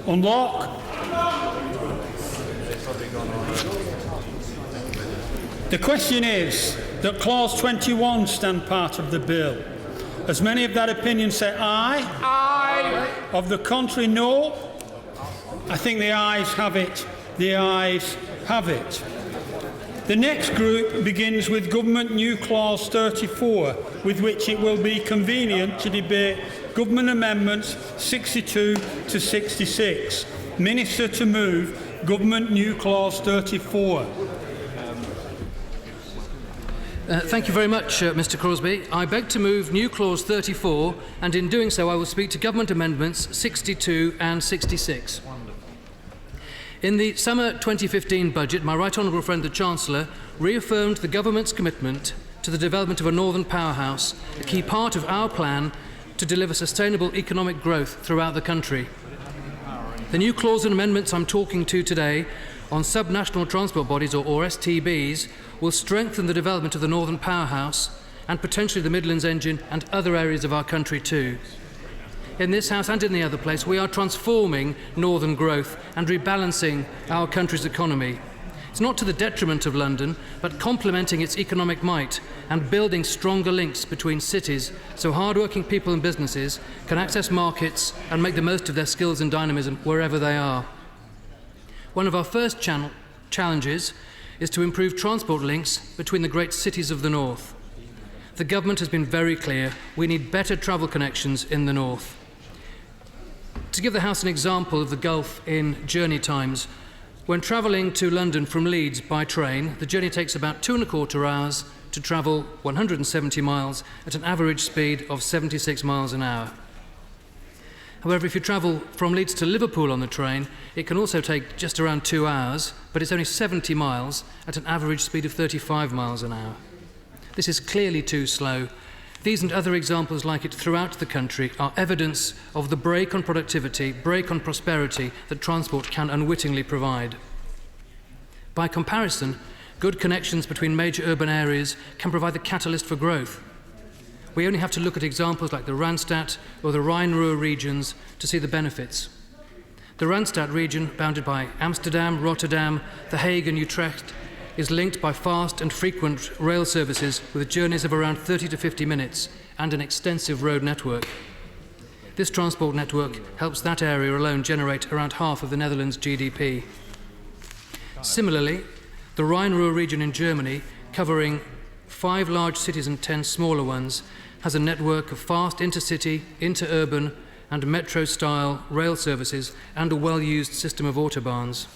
Unlock. The question is that Clause 21 stand part of the bill. As many of that opinion say aye. Aye. Of the contrary, no. I think the ayes have it. The ayes have it. The next group begins with Government New Clause 34, with which it will be convenient to debate Government Amendments 62 to 66. Minister to move Government New Clause 34. Thank you very much, Mr Crosbie. I beg to move new clause 34, and in doing so I will speak to Government Amendments 62 and 66. In the summer 2015 budget, my right honourable friend the Chancellor reaffirmed the Government's commitment to the development of a northern powerhouse, a key part of our plan to deliver sustainable economic growth throughout the country. The new clause and amendments I'm talking to today on subnational transport bodies, or STBs, will strengthen the development of the northern powerhouse and potentially the Midlands Engine and other areas of our country too. In this House and in the other place, we are transforming northern growth and rebalancing our country's economy. It's not to the detriment of London, but complementing its economic might and building stronger links between cities so hard-working people and businesses can access markets and make the most of their skills and dynamism wherever they are. One of our first challenges is to improve transport links between the great cities of the north. The government has been very clear we need better travel connections in the north. To give the House an example of the gulf in journey times, when travelling to London from Leeds by train, the journey takes about 2¼ hours to travel 170 miles at an average speed of 76 miles an hour. However, if you travel from Leeds to Liverpool on the train, it can also take just around 2 hours, but it's only 70 miles at an average speed of 35 miles an hour. This is clearly too slow. These and other examples like it throughout the country are evidence of the brake on productivity, brake on prosperity that transport can unwittingly provide. By comparison, good connections between major urban areas can provide the catalyst for growth. We only have to look at examples like the Randstad or the Rhine-Ruhr regions to see the benefits. The Randstad region, bounded by Amsterdam, Rotterdam, The Hague and Utrecht, is linked by fast and frequent rail services with journeys of around 30 to 50 minutes and an extensive road network. This transport network helps that area alone generate around half of the Netherlands' GDP. Similarly, the Rhine-Ruhr region in Germany, covering 5 large cities and 10 smaller ones, has a network of fast intercity, interurban and metro-style rail services and a well-used system of autobahns.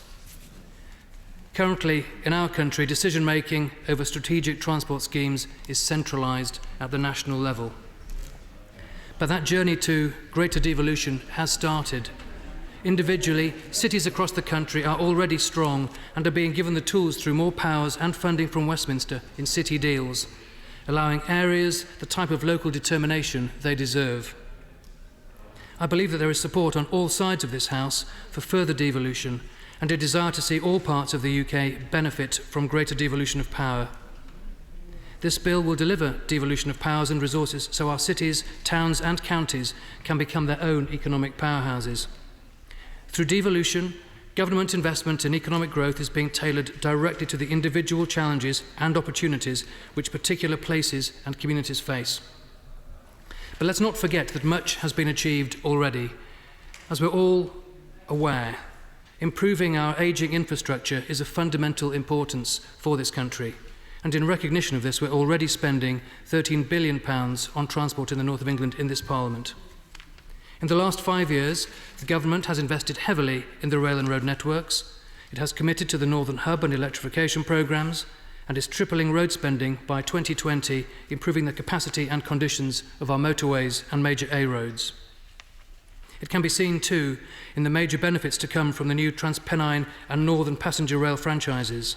Currently, in our country, decision-making over strategic transport schemes is centralised at the national level. But that journey to greater devolution has started. Individually, cities across the country are already strong and are being given the tools through more powers and funding from Westminster in city deals, allowing areas the type of local determination they deserve. I believe that there is support on all sides of this House for further devolution and a desire to see all parts of the UK benefit from greater devolution of power. This bill will deliver devolution of powers and resources so our cities, towns and counties can become their own economic powerhouses. Through devolution, government investment in economic growth is being tailored directly to the individual challenges and opportunities which particular places and communities face. But let's not forget that much has been achieved already. As we're all aware, improving our ageing infrastructure is of fundamental importance for this country. And in recognition of this, we're already spending £13 billion on transport in the north of England in this Parliament. In the last 5 years, the government has invested heavily in the rail and road networks. It has committed to the Northern Hub and electrification programmes and is tripling road spending by 2020, improving the capacity and conditions of our motorways and major A roads. It can be seen too in the major benefits to come from the new TransPennine and Northern passenger rail franchises.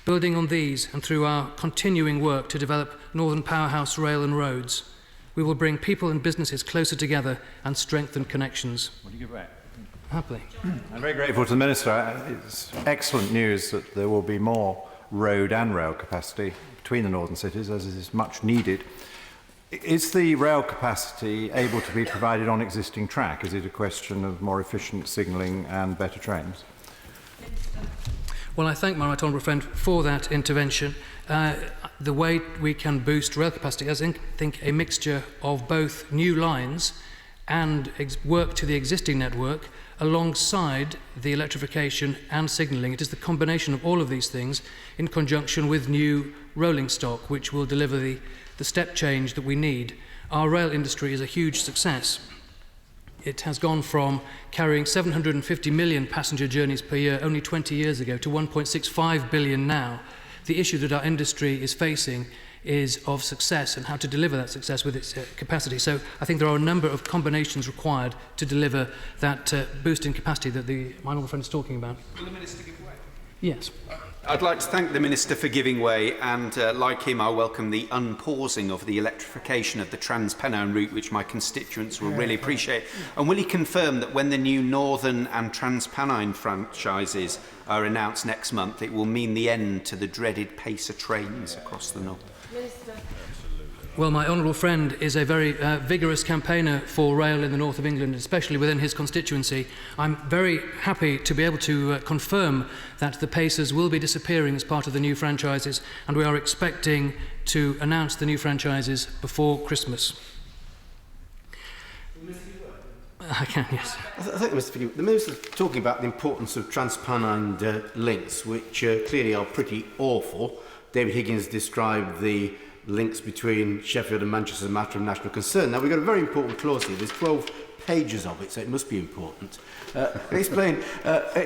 Building on these and through our continuing work to develop Northern Powerhouse rail and roads, we will bring people and businesses closer together and strengthen connections. What do you give back? Happily. I'm very grateful to the Minister. It's excellent news that there will be more road and rail capacity between the northern cities, as is much needed. Is the rail capacity able to be provided on existing track? Is it a question of more efficient signalling and better trains? Well, I thank my right honourable friend for that intervention. The way we can boost rail capacity is, I think, a mixture of both new lines and work to the existing network alongside the electrification and signalling. It is the combination of all of these things in conjunction with new rolling stock which will deliver the step change that we need. Our rail industry is a huge success. It has gone from carrying 750 million passenger journeys per year only 20 years ago to 1.65 billion now. the issue that our industry is facing is of success and how to deliver that success with its capacity. So I think there are a number of combinations required to deliver that boost in capacity that my honourable friend is talking about. Will the Minister give way? Yes. I'd like to thank the Minister for giving way, and like him, I welcome the unpausing of the electrification of the Trans-Pennine route, which my constituents will really appreciate. And will he confirm that when the new Northern and Trans-Pennine franchises are announced next month, it will mean the end to the dreaded Pacer trains across the north? Minister. Well, my honourable friend is a very vigorous campaigner for rail in the north of England, especially within his constituency. I'm very happy to be able to confirm that the Pacers will be disappearing as part of the new franchises, and we are expecting to announce the new franchises before Christmas. I can, yes. I think, Mr. Fitzgerald, the Minister's talking about the importance of Trans-Pennine links, which clearly are pretty awful. David Higgins described the links between Sheffield and Manchester as a matter of national concern. Now, we've got a very important clause here. There's 12 pages of it, so it must be important. Explain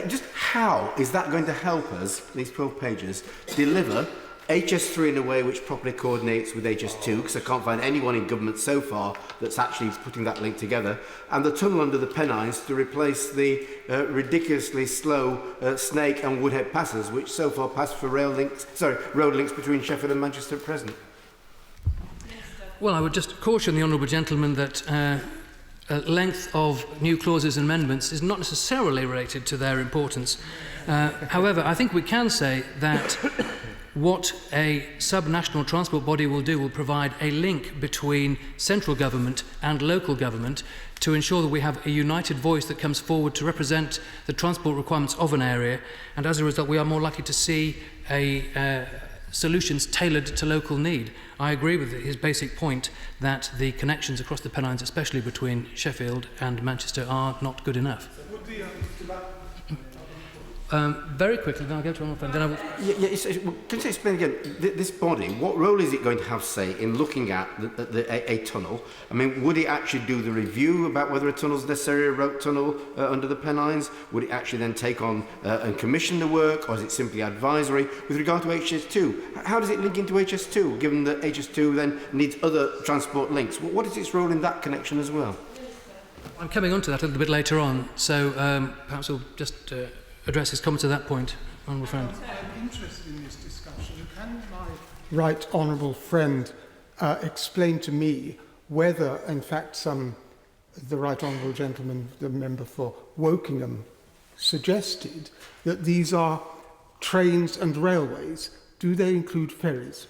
just how is that going to help us, these 12 pages, deliver HS3 in a way which properly coordinates with HS2, because I can't find anyone in government so far that's actually putting that link together, and the tunnel under the Pennines to replace the ridiculously slow Snake and Woodhead passes, which so far pass for road links between Sheffield and Manchester at present. Well, I would just caution the honourable gentleman that length of new clauses and amendments is not necessarily related to their importance. However, I think we can say that what a sub-national transport body will do will provide a link between central government and local government to ensure that we have a united voice that comes forward to represent the transport requirements of an area, and as a result we are more likely to see solutions tailored to local need. I agree with his basic point that the connections across the Pennines, especially between Sheffield and Manchester, are not good enough. Very quickly, then I'll go to one friend. Then I will... Can you explain again, this body, what role is it going to have, say, in looking at a tunnel? I mean, would it actually do the review about whether a tunnel is necessary, a rope tunnel under the Pennines? Would it actually then take on and commission the work, or is it simply advisory? With regard to HS2, how does it link into HS2, given that HS2 then needs other transport links? What is its role in that connection as well? I'm coming on to that a little bit later on, so perhaps we'll just... address his comments at that point, honourable friend. I'm interested in this discussion. Can my right honourable friend explain to me whether, in fact, the right honourable gentleman, the member for Wokingham, suggested that these are trains and railways? Do they include ferries?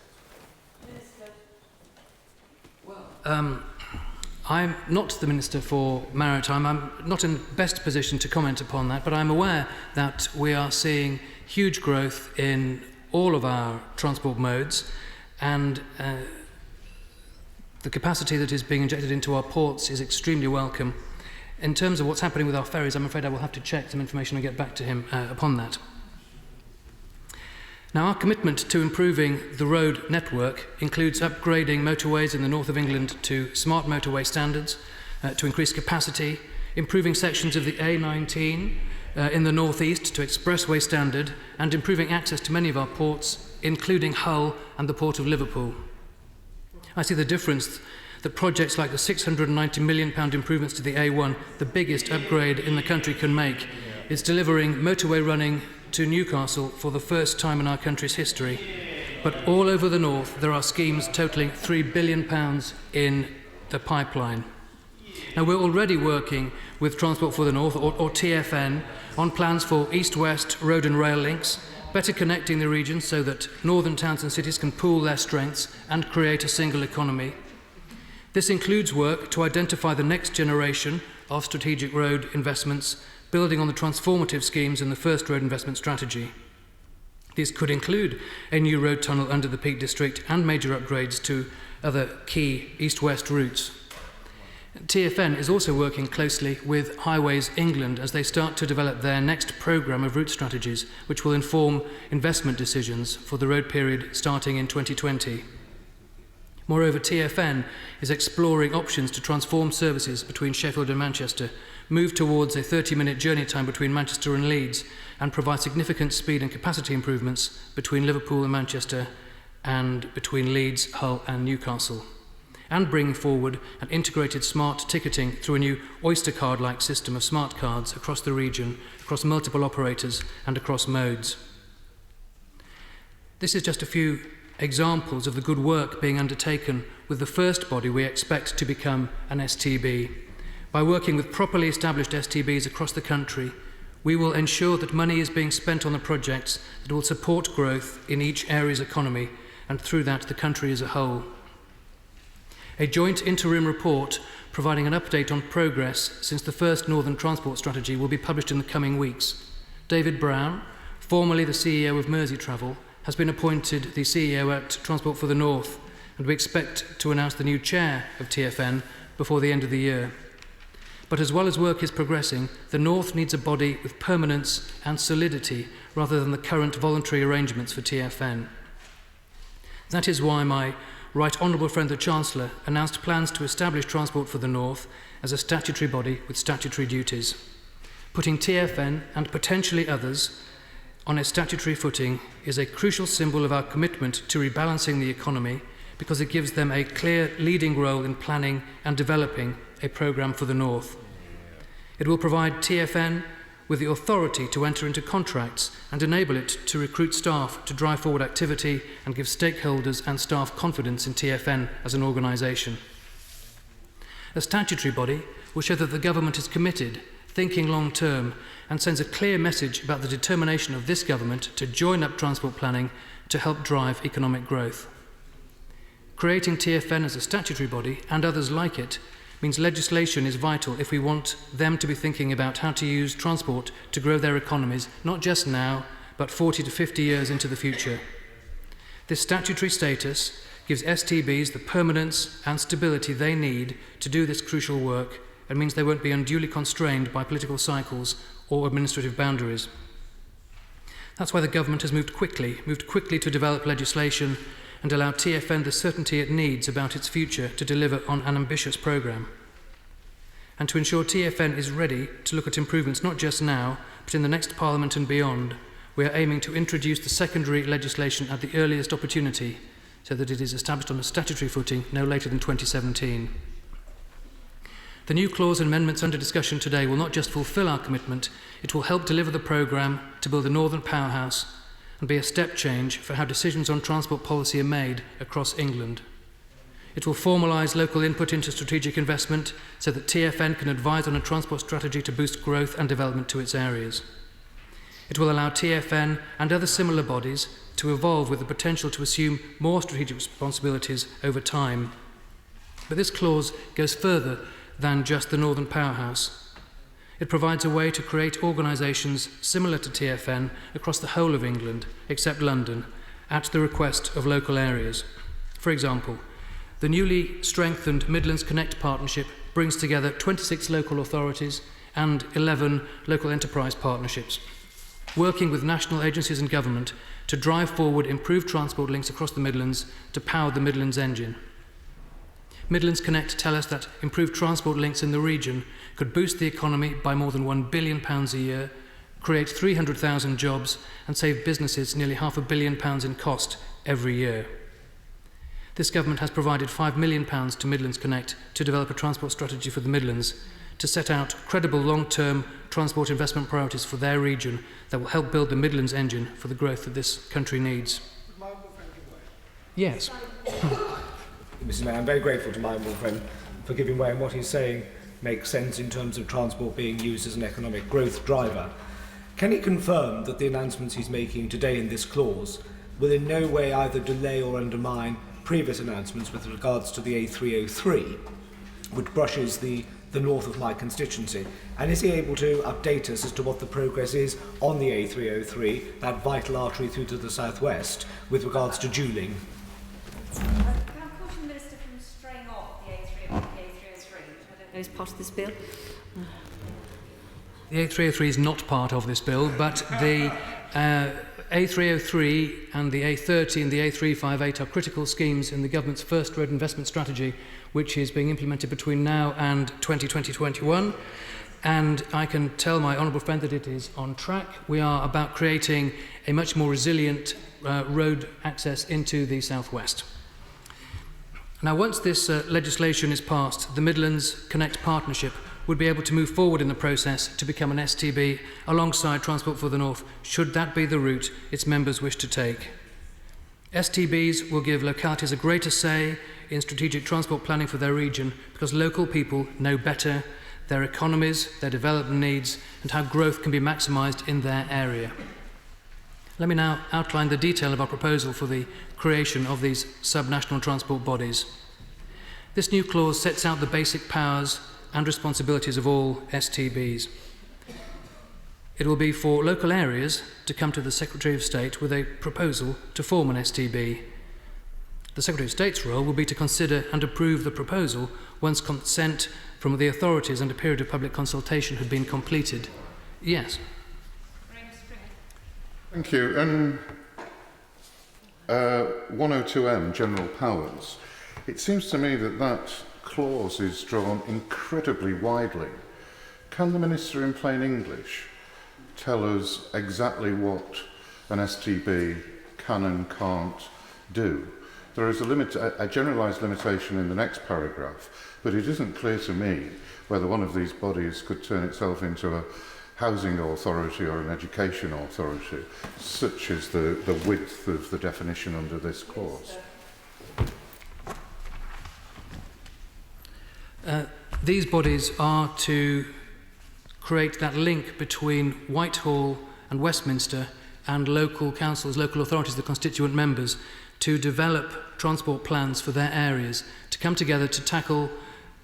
I'm not the Minister for Maritime. I'm not in the best position to comment upon that, but I'm aware that we are seeing huge growth in all of our transport modes, and the capacity that is being injected into our ports is extremely welcome. In terms of what's happening with our ferries, I'm afraid I will have to check some information and get back to him upon that. Now, our commitment to improving the road network includes upgrading motorways in the north of England to smart motorway standards, to increase capacity, improving sections of the A19 in the northeast to expressway standard, and improving access to many of our ports, including Hull and the Port of Liverpool. I see the difference that projects like the £690 million improvements to the A1, the biggest upgrade in the country, can make. It's delivering motorway running to Newcastle for the first time in our country's history. But all over the north, there are schemes totalling £3 billion in the pipeline. Now, we're already working with Transport for the North, or TfN, on plans for east-west road and rail links, better connecting the regions so that northern towns and cities can pool their strengths and create a single economy. This includes work to identify the next generation of strategic road investments, building on the transformative schemes in the first road investment strategy. These could include a new road tunnel under the Peak District and major upgrades to other key east-west routes. TfN is also working closely with Highways England as they start to develop their next programme of route strategies, which will inform investment decisions for the road period starting in 2020. Moreover, TfN is exploring options to transform services between Sheffield and Manchester, move towards a 30-minute journey time between Manchester and Leeds, and provide significant speed and capacity improvements between Liverpool and Manchester and between Leeds, Hull and Newcastle, and bring forward an integrated smart ticketing through a new Oyster card-like system of smart cards across the region, across multiple operators and across modes. This is just a few examples of the good work being undertaken with the first body we expect to become an STB. By working with properly established STBs across the country, we will ensure that money is being spent on the projects that will support growth in each area's economy and through that the country as a whole. A joint interim report providing an update on progress since the first Northern Transport Strategy will be published in the coming weeks. David Brown, formerly the CEO of Mersey Travel, has been appointed the CEO at Transport for the North, and we expect to announce the new chair of TfN before the end of the year. But as well as work is progressing, the North needs a body with permanence and solidity rather than the current voluntary arrangements for TfN. That is why my Right Honourable Friend the Chancellor announced plans to establish Transport for the North as a statutory body with statutory duties. Putting TfN and potentially others on a statutory footing is a crucial symbol of our commitment to rebalancing the economy because it gives them a clear leading role in planning and developing a programme for the North. It will provide TfN with the authority to enter into contracts and enable it to recruit staff to drive forward activity and give stakeholders and staff confidence in TfN as an organisation. A statutory body will show that the government is committed, thinking long term, and sends a clear message about the determination of this government to join up transport planning to help drive economic growth. Creating TfN as a statutory body, and others like it, means legislation is vital if we want them to be thinking about how to use transport to grow their economies, not just now, but 40 to 50 years into the future. This statutory status gives STBs the permanence and stability they need to do this crucial work, and means they won't be unduly constrained by political cycles or administrative boundaries. That's why the government has moved quickly to develop legislation and allow TfN the certainty it needs about its future to deliver on an ambitious programme. And to ensure TfN is ready to look at improvements not just now, but in the next Parliament and beyond, we are aiming to introduce the secondary legislation at the earliest opportunity so that it is established on a statutory footing no later than 2017. The new clause and amendments under discussion today will not just fulfil our commitment, it will help deliver the programme to build a northern powerhouse and be a step change for how decisions on transport policy are made across England. It will formalise local input into strategic investment so that TfN can advise on a transport strategy to boost growth and development to its areas. It will allow TfN and other similar bodies to evolve with the potential to assume more strategic responsibilities over time. But this clause goes further than just the Northern Powerhouse. It provides a way to create organisations similar to TfN across the whole of England, except London, at the request of local areas. For example, the newly strengthened Midlands Connect partnership brings together 26 local authorities and 11 local enterprise partnerships, working with national agencies and government to drive forward improved transport links across the Midlands to power the Midlands engine. Midlands Connect tell us that improved transport links in the region could boost the economy by more than £1 billion a year, create 300,000 jobs and save businesses nearly £500 million in cost every year. This government has provided £5 million to Midlands Connect to develop a transport strategy for the Midlands, to set out credible long-term transport investment priorities for their region that will help build the Midlands engine for the growth that this country needs. Yes. Mr. Mayor, I'm very grateful to my honourable friend for giving way, and what he's saying makes sense in terms of transport being used as an economic growth driver. Can he confirm that the announcements he's making today in this clause will in no way either delay or undermine previous announcements with regards to the A303, which brushes the north of my constituency? And is he able to update us as to what the progress is on the A303, that vital artery through to the southwest, with regards to dualling? Is part of this bill. The A303 is not part of this bill, but the A303 and the A30 and the A358 are critical schemes in the government's first road investment strategy, which is being implemented between now and 2020-21. And I can tell my honourable friend that it is on track. We are about creating a much more resilient road access into the southwest. Now, once this legislation is passed, the Midlands Connect Partnership would be able to move forward in the process to become an STB alongside Transport for the North, should that be the route its members wish to take. STBs will give localities a greater say in strategic transport planning for their region because local people know better their economies, their development needs, and how growth can be maximised in their area. Let me now outline the detail of our proposal for the creation of these subnational transport bodies. This new clause sets out the basic powers and responsibilities of all STBs. It will be for local areas to come to the Secretary of State with a proposal to form an STB. The Secretary of State's role will be to consider and approve the proposal once consent from the authorities and a period of public consultation had been completed. Yes. Thank you. And 102M, General Powers. It seems to me that that clause is drawn incredibly widely. Can the Minister in plain English tell us exactly what an STB can and can't do? There is a generalised limitation in the next paragraph, but it isn't clear to me whether one of these bodies could turn itself into a housing authority or an education authority, such as the width of the definition under this clause. These bodies are to create that link between Whitehall and Westminster and local councils, local authorities, the constituent members, to develop transport plans for their areas, to come together to tackle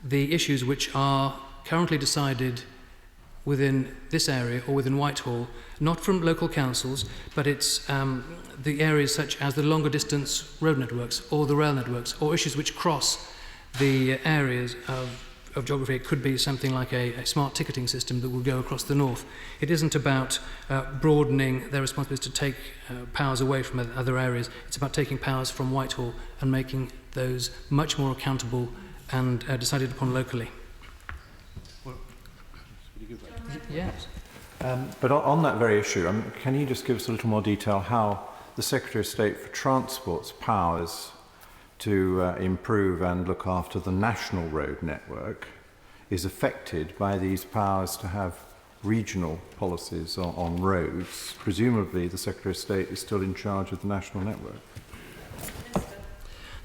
the issues which are currently decided within this area or within Whitehall, not from local councils, but it's the areas such as the longer distance road networks or the rail networks, or issues which cross the areas of geography. It could be something like a smart ticketing system that will go across the north. It isn't about broadening their responsibilities to take powers away from other areas. It's about taking powers from Whitehall and making those much more accountable and decided upon locally. Yes. But on that very issue, can you just give us a little more detail how the Secretary of State for Transport's powers to improve and look after the national road network is affected by these powers to have regional policies on roads? Presumably the Secretary of State is still in charge of the national network.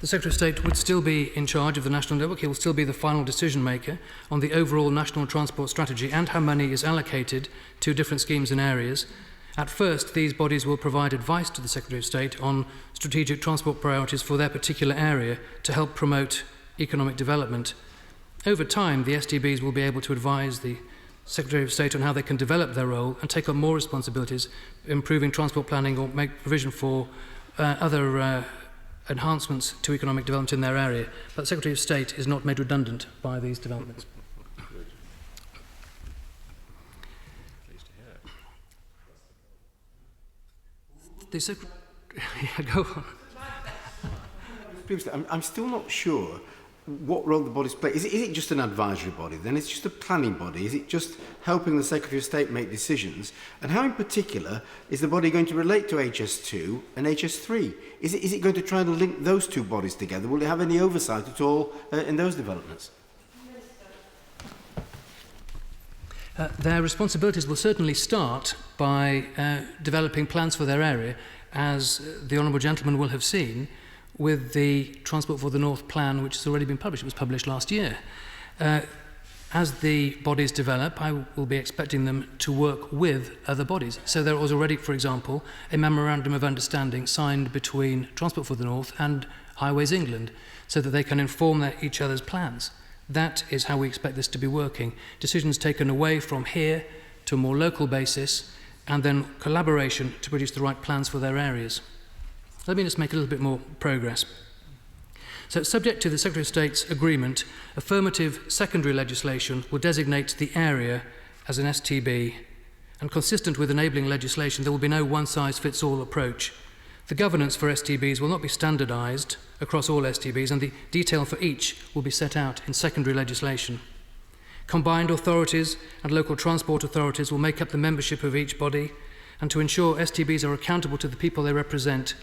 The Secretary of State would still be in charge of the national network. He will still be the final decision maker on the overall national transport strategy and how money is allocated to different schemes and areas. At first, these bodies will provide advice to the Secretary of State on strategic transport priorities for their particular area to help promote economic development. Over time, the STBs will be able to advise the Secretary of State on how they can develop their role and take on more responsibilities, improving transport planning or make provision for other enhancements to economic development in their area. But the Secretary of State is not made redundant by these developments. Go on. I'm still not sure what role the bodies play. Is it just an advisory body? Then it's just a planning body? Is it just helping the Secretary of State make decisions? And how in particular is the body going to relate to HS2 and HS3? Is it going to try and link those two bodies together? Will it have any oversight at all in those developments? Their responsibilities will certainly start by developing plans for their area, as the Honourable Gentleman will have seen with the Transport for the North plan, which has already been published. It was published last year. As the bodies develop, I will be expecting them to work with other bodies. So there was already, for example, a memorandum of understanding signed between Transport for the North and Highways England, so that they can inform each other's plans. That is how we expect this to be working. Decisions taken away from here to a more local basis, and then collaboration to produce the right plans for their areas. Let me just make a little bit more progress. So, subject to the Secretary of State's agreement, affirmative secondary legislation will designate the area as an STB, And consistent with enabling legislation, there will be no one-size-fits-all approach. The governance for STBs will not be standardised across all STBs, and the detail for each will be set out in secondary legislation. Combined authorities and local transport authorities will make up the membership of each body, and to ensure STBs are accountable to the people they represent,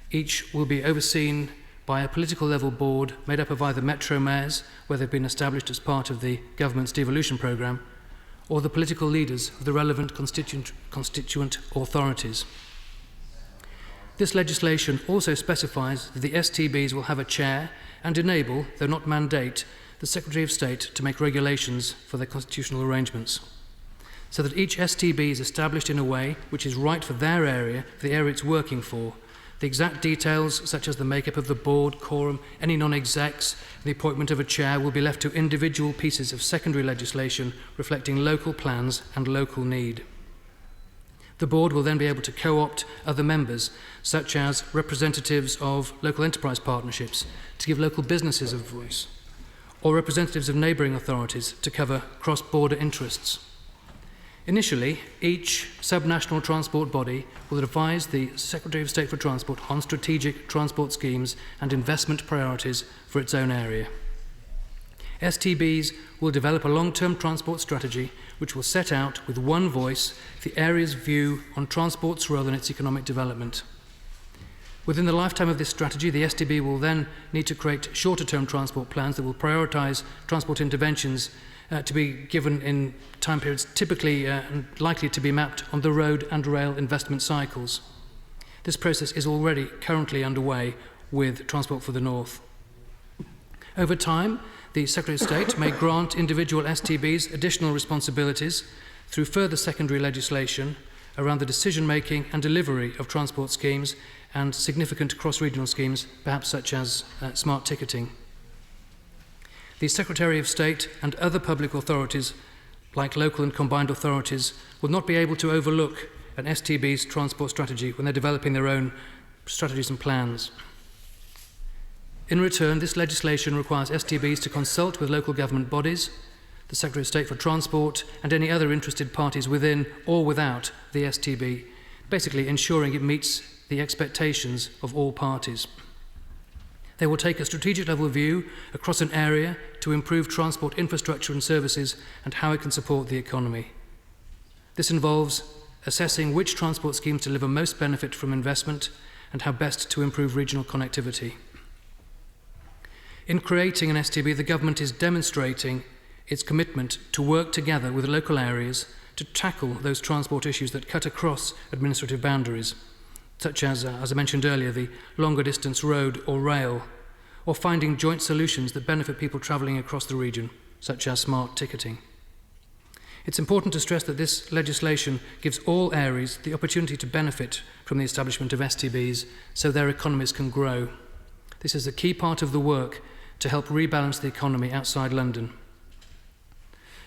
each will be overseen by a political level board made up of either metro mayors, where they've been established as part of the government's devolution programme, or the political leaders of the relevant constituent authorities. This legislation also specifies that the STBs will have a chair and enable, though not mandate, the Secretary of State to make regulations for their constitutional arrangements, so that each STB is established in a way which is right for their area, for the area it's working for. The exact details, such as the makeup of the board, quorum, any non-execs, the appointment of a chair, will be left to individual pieces of secondary legislation reflecting local plans and local need. The board will then be able to co-opt other members, such as representatives of local enterprise partnerships, to give local businesses a voice, or representatives of neighbouring authorities to cover cross-border interests. Initially, each subnational transport body will advise the Secretary of State for Transport on strategic transport schemes and investment priorities for its own area. STBs will develop a long-term transport strategy which will set out with one voice the area's view on transport's role in its economic development. Within the lifetime of this strategy, the STB will then need to create shorter-term transport plans that will prioritise transport interventions to be given in time periods typically and likely to be mapped on the road and rail investment cycles. This process is already currently underway with Transport for the North. Over time, the Secretary of State may grant individual STBs additional responsibilities through further secondary legislation around the decision-making and delivery of transport schemes and significant cross-regional schemes, perhaps such as smart ticketing. The Secretary of State and other public authorities, like local and combined authorities, will not be able to overlook an STB's transport strategy when they're developing their own strategies and plans. In return, this legislation requires STBs to consult with local government bodies, the Secretary of State for Transport, and any other interested parties within or without the STB, basically ensuring it meets the expectations of all parties. They will take a strategic level view across an area to improve transport infrastructure and services and how it can support the economy. This involves assessing which transport schemes deliver most benefit from investment and how best to improve regional connectivity. In creating an STB, the government is demonstrating its commitment to work together with local areas to tackle those transport issues that cut across administrative boundaries, such as I mentioned earlier, the longer distance road or rail, or finding joint solutions that benefit people travelling across the region, such as smart ticketing. It's important to stress that this legislation gives all areas the opportunity to benefit from the establishment of STBs so their economies can grow. This is a key part of the work to help rebalance the economy outside London.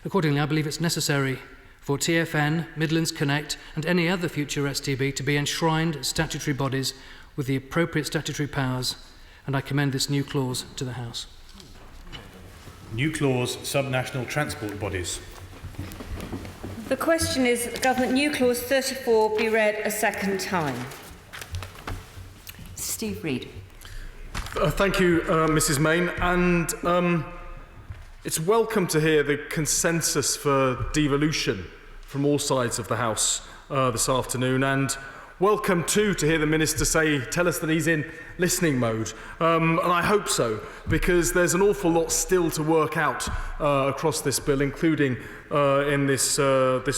Accordingly, I believe it's necessary for TfN, Midlands Connect and any other future STB to be enshrined as statutory bodies with the appropriate statutory powers, and I commend this new clause to the House. New clause, subnational transport bodies. The question is that the Government new clause 34 be read a second time. Steve Reid. Thank you, Mrs Main, and it's welcome to hear the consensus for devolution from all sides of the House this afternoon, and welcome too to hear the Minister tell us that he's in listening mode, and I hope so, because there's an awful lot still to work out across this bill, including in this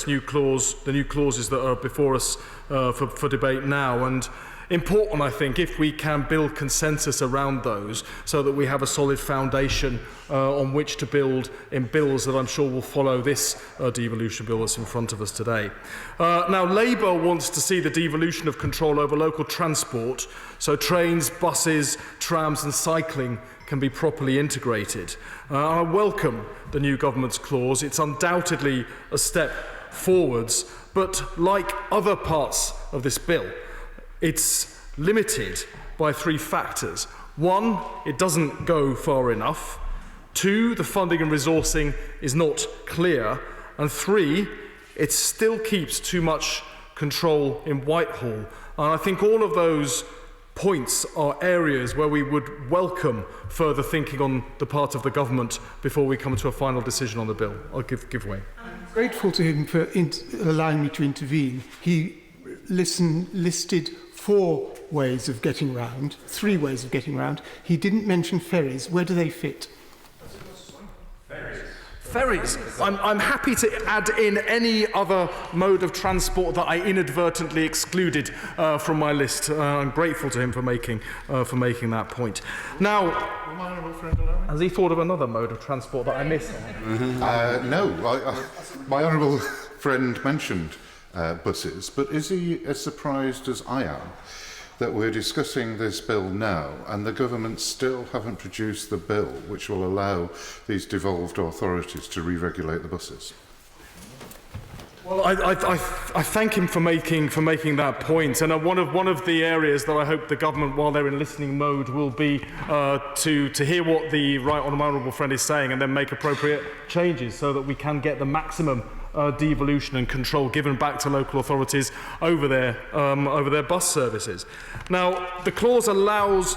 new clause, the new clauses that are before us for debate now, and important, I think, if we can build consensus around those so that we have a solid foundation on which to build in bills that I'm sure will follow this devolution bill that's in front of us today. Now, Labour wants to see the devolution of control over local transport so trains, buses, trams and cycling can be properly integrated. I welcome the new government's clause. It's undoubtedly a step forwards, but like other parts of this bill, it's limited by three factors. One, it doesn't go far enough. Two, the funding and resourcing is not clear. And three, it still keeps too much control in Whitehall. And I think all of those points are areas where we would welcome further thinking on the part of the government before we come to a final decision on the bill. I'll give way. I'm grateful to him for allowing me to intervene. He listed 4 ways of getting round, 3 ways of getting round. He didn't mention ferries. Where do they fit? Ferries. I'm happy to add in any other mode of transport that I inadvertently excluded from my list. I'm grateful to him for making that point. Now, has he thought of another mode of transport that I missed? No, my honourable friend mentioned buses, but is he as surprised as I am that we're discussing this bill now and the government still haven't produced the bill which will allow these devolved authorities to re-regulate the buses? Well, I thank him for making that point, and one of the areas that I hope the government, while they're in listening mode, will be to hear what the right honourable friend is saying and then make appropriate changes so that we can get the maximum devolution and control given back to local authorities over their bus services. Now, the clause allows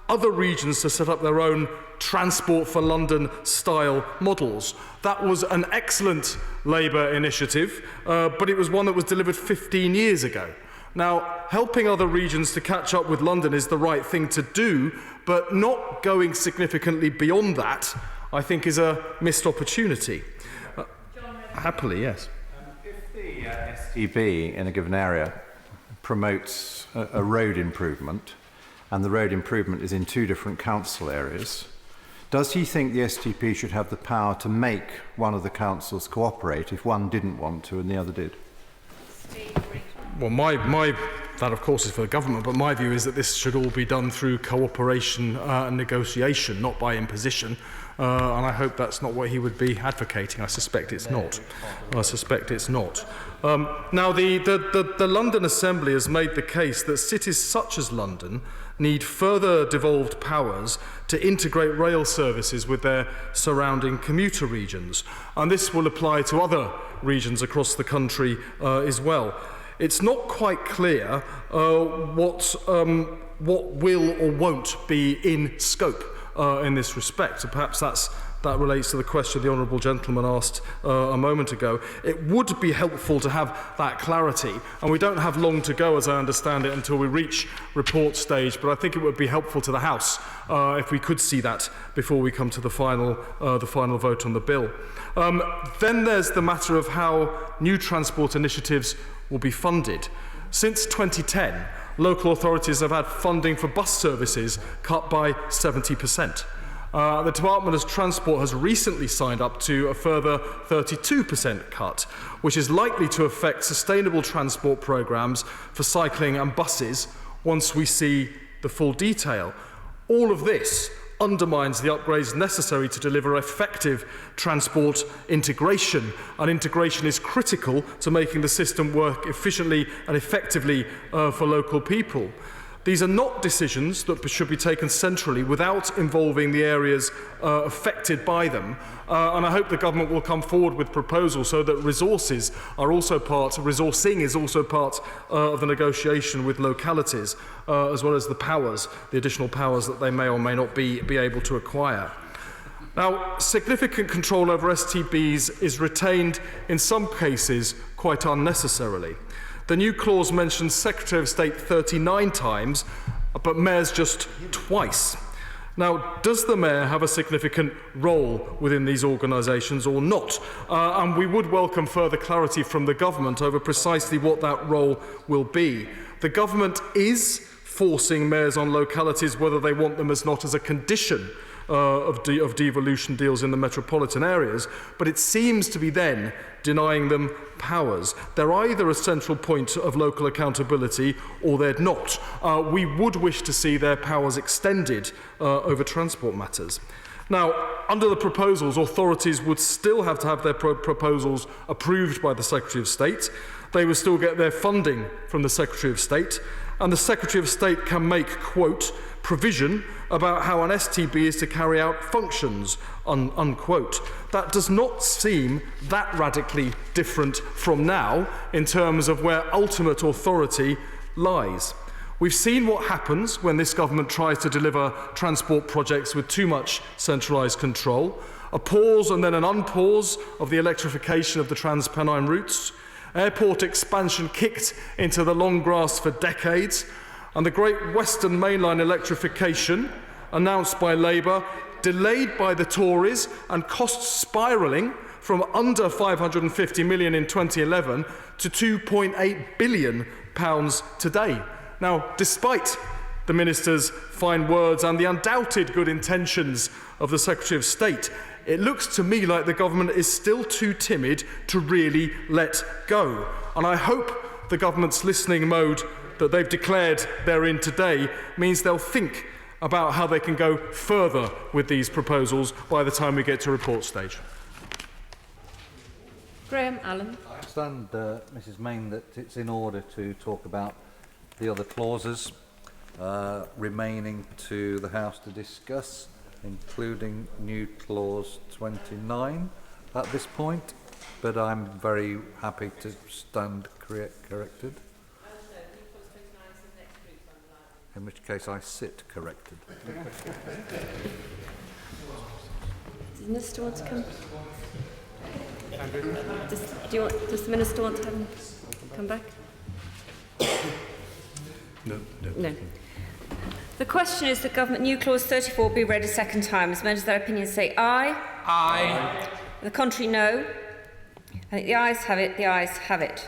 other regions to set up their own Transport for London style models. That was an excellent Labour initiative, but it was one that was delivered 15 years ago. Now, helping other regions to catch up with London is the right thing to do, but not going significantly beyond that, I think, is a missed opportunity. Happily, yes. If the STB in a given area promotes a road improvement, and the road improvement is in 2 different council areas, does he think the STP should have the power to make one of the councils cooperate if one didn't want to and the other did? Well, that of course is for the government, but my view is that this should all be done through cooperation and negotiation, not by imposition. And I hope that's not what he would be advocating. I suspect it's not. Now, the London Assembly has made the case that cities such as London need further devolved powers to integrate rail services with their surrounding commuter regions. And this will apply to other regions across the country as well. It's not quite clear what will or won't be in scope in this respect. And perhaps that relates to the question the honourable gentleman asked a moment ago. It would be helpful to have that clarity, and we don't have long to go, as I understand it, until we reach report stage, but I think it would be helpful to the House if we could see that before we come to the final vote on the bill. Then there's the matter of how new transport initiatives will be funded. Since 2010, local authorities have had funding for bus services cut by 70%. The Department of Transport has recently signed up to a further 32% cut, which is likely to affect sustainable transport programmes for cycling and buses once we see the full detail. All of this undermines the upgrades necessary to deliver effective transport integration, and integration is critical to making the system work efficiently and effectively for local people. These are not decisions that should be taken centrally without involving the areas affected by them. And I hope the government will come forward with proposals so that resourcing is also part of the negotiation with localities, as well as the additional powers that they may or may not be able to acquire. Now, significant control over STBs is retained in some cases quite unnecessarily. The new clause mentions Secretary of State 39 times, but mayors just twice. Now, does the mayor have a significant role within these organisations or not? And we would welcome further clarity from the government over precisely what that role will be. The government is forcing mayors on localities, whether they want them as not, as a condition of devolution deals in the metropolitan areas, but it seems to be then denying them powers. They're either a central point of local accountability or they're not. We would wish to see their powers extended over transport matters. Now, under the proposals, authorities would still have to have their proposals approved by the Secretary of State. They would still get their funding from the Secretary of State, and the Secretary of State can make, quote, provision about how an STB is to carry out functions, unquote. That does not seem that radically different from now in terms of where ultimate authority lies. We've seen what happens when this government tries to deliver transport projects with too much centralised control. A pause and then an unpause of the electrification of the TransPennine routes. Airport expansion kicked into the long grass for decades. And the Great Western Mainline electrification, announced by Labour, delayed by the Tories and costs spiralling from under 550 million in 2011 to £2.8 billion today. Now, despite the Minister's fine words and the undoubted good intentions of the Secretary of State, it looks to me like the government is still too timid to really let go. And I hope the government's listening mode that they've declared they're in today means they'll think about how they can go further with these proposals by the time we get to report stage. Graham Allen. I understand, Mrs Main, that it's in order to talk about the other clauses remaining to the House to discuss, including new clause 29 at this point, but I'm very happy to stand corrected. In which case I sit corrected. Does the Minister want to come? Does the Minister want to have him come back? No. The question is that Government New Clause 34 be read a second time. As members of their opinion say aye. Aye. The contrary, no. I think the ayes have it. The ayes have it.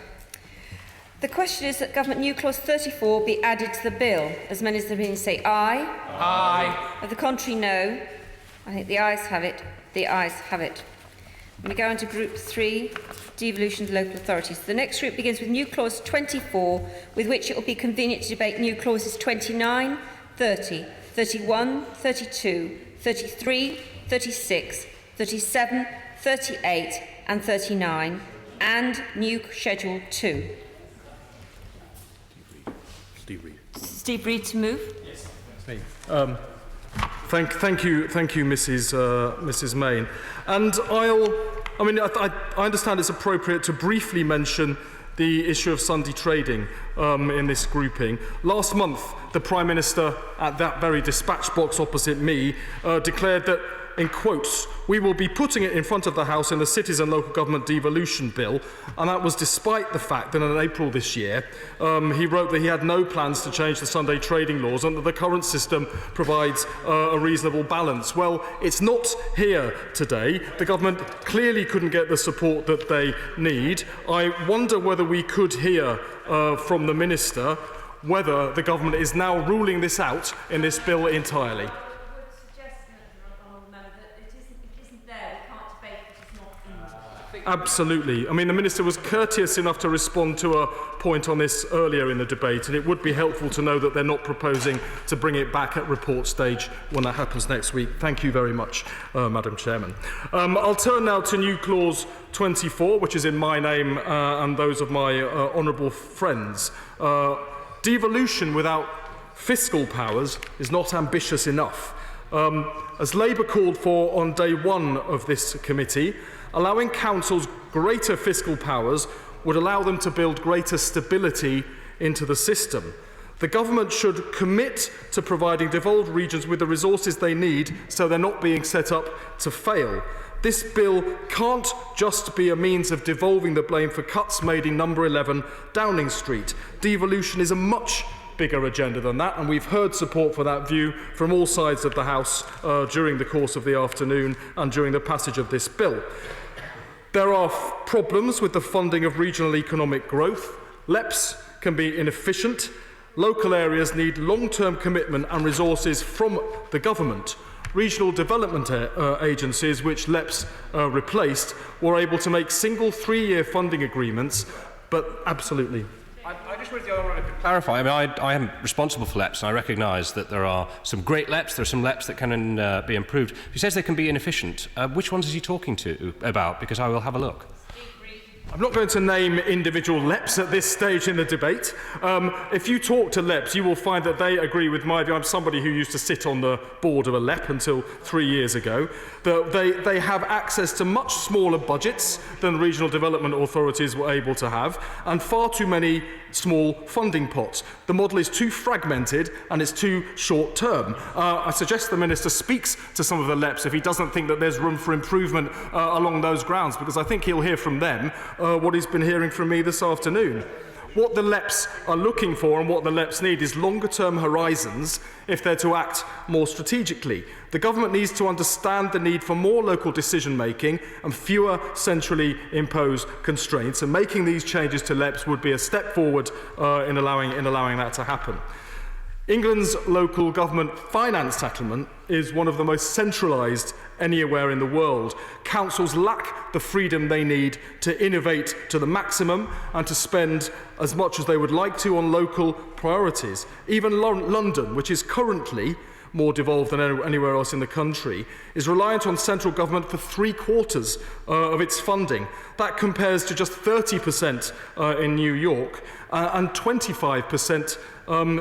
The question is that Government New Clause 34 be added to the bill. As many as the opinion say aye. Aye. Of the contrary, no. I think the ayes have it. The ayes have it. We go on to Group 3, devolution to local authorities. The next group begins with New Clause 24, with which it will be convenient to debate New Clauses 29, 30, 31, 32, 33, 36, 37, 38 and 39, and New Schedule 2. Steve Reid to move. Yes, me. Thank you, Mrs. Main. And I understand it's appropriate to briefly mention the issue of Sunday trading in this grouping. Last month, the Prime Minister, at that very dispatch box opposite me, declared that, in quotes, we will be putting it in front of the House in the Cities and Local Government Devolution Bill, and that was despite the fact that in April this year he wrote that he had no plans to change the Sunday trading laws and that the current system provides a reasonable balance. Well, it's not here today. The government clearly couldn't get the support that they need. I wonder whether we could hear from the Minister whether the government is now ruling this out in this bill entirely. Absolutely. I mean, the Minister was courteous enough to respond to a point on this earlier in the debate, and it would be helpful to know that they're not proposing to bring it back at report stage when that happens next week. Thank you very much, Madam Chairman. I'll turn now to New Clause 24, which is in my name and those of my honourable friends. Devolution without fiscal powers is not ambitious enough. As Labour called for on day one of this committee, allowing councils greater fiscal powers would allow them to build greater stability into the system. The government should commit to providing devolved regions with the resources they need so they're not being set up to fail. This bill can't just be a means of devolving the blame for cuts made in number 11 Downing Street. Devolution is a much bigger agenda than that, and we've heard support for that view from all sides of the House during the course of the afternoon and during the passage of this bill. There are problems with the funding of regional economic growth. LEPs can be inefficient. Local areas need long-term commitment and resources from the government. Regional development agencies, which LEPs replaced, were able to make single 3-year funding agreements, but absolutely. I just wanted to clarify. I mean, I am responsible for LEPs, and I recognise that there are some great LEPs. There are some LEPs that can be improved. He says they can be inefficient. Which ones is he talking about? Because I will have a look. I'm not going to name individual LEPs at this stage in the debate. If you talk to LEPs, you will find that they agree with my view. I'm somebody who used to sit on the board of a LEP until 3 years ago. They have access to much smaller budgets than regional development authorities were able to have, and far too many small funding pots. The model is too fragmented and it's too short term. I suggest the Minister speaks to some of the LEPs if he doesn't think that there's room for improvement along those grounds, because I think he'll hear from them what he's been hearing from me this afternoon. What the LEPs are looking for and what the LEPs need is longer-term horizons if they're to act more strategically. The government needs to understand the need for more local decision-making and fewer centrally imposed constraints, and making these changes to LEPs would be a step forward in allowing that to happen. England's local government finance settlement is one of the most centralised anywhere in the world. Councils lack the freedom they need to innovate to the maximum and to spend as much as they would like to on local priorities. Even London, which is currently more devolved than anywhere else in the country, is reliant on central government for 3/4 of its funding. That compares to just 30% in New York and 25%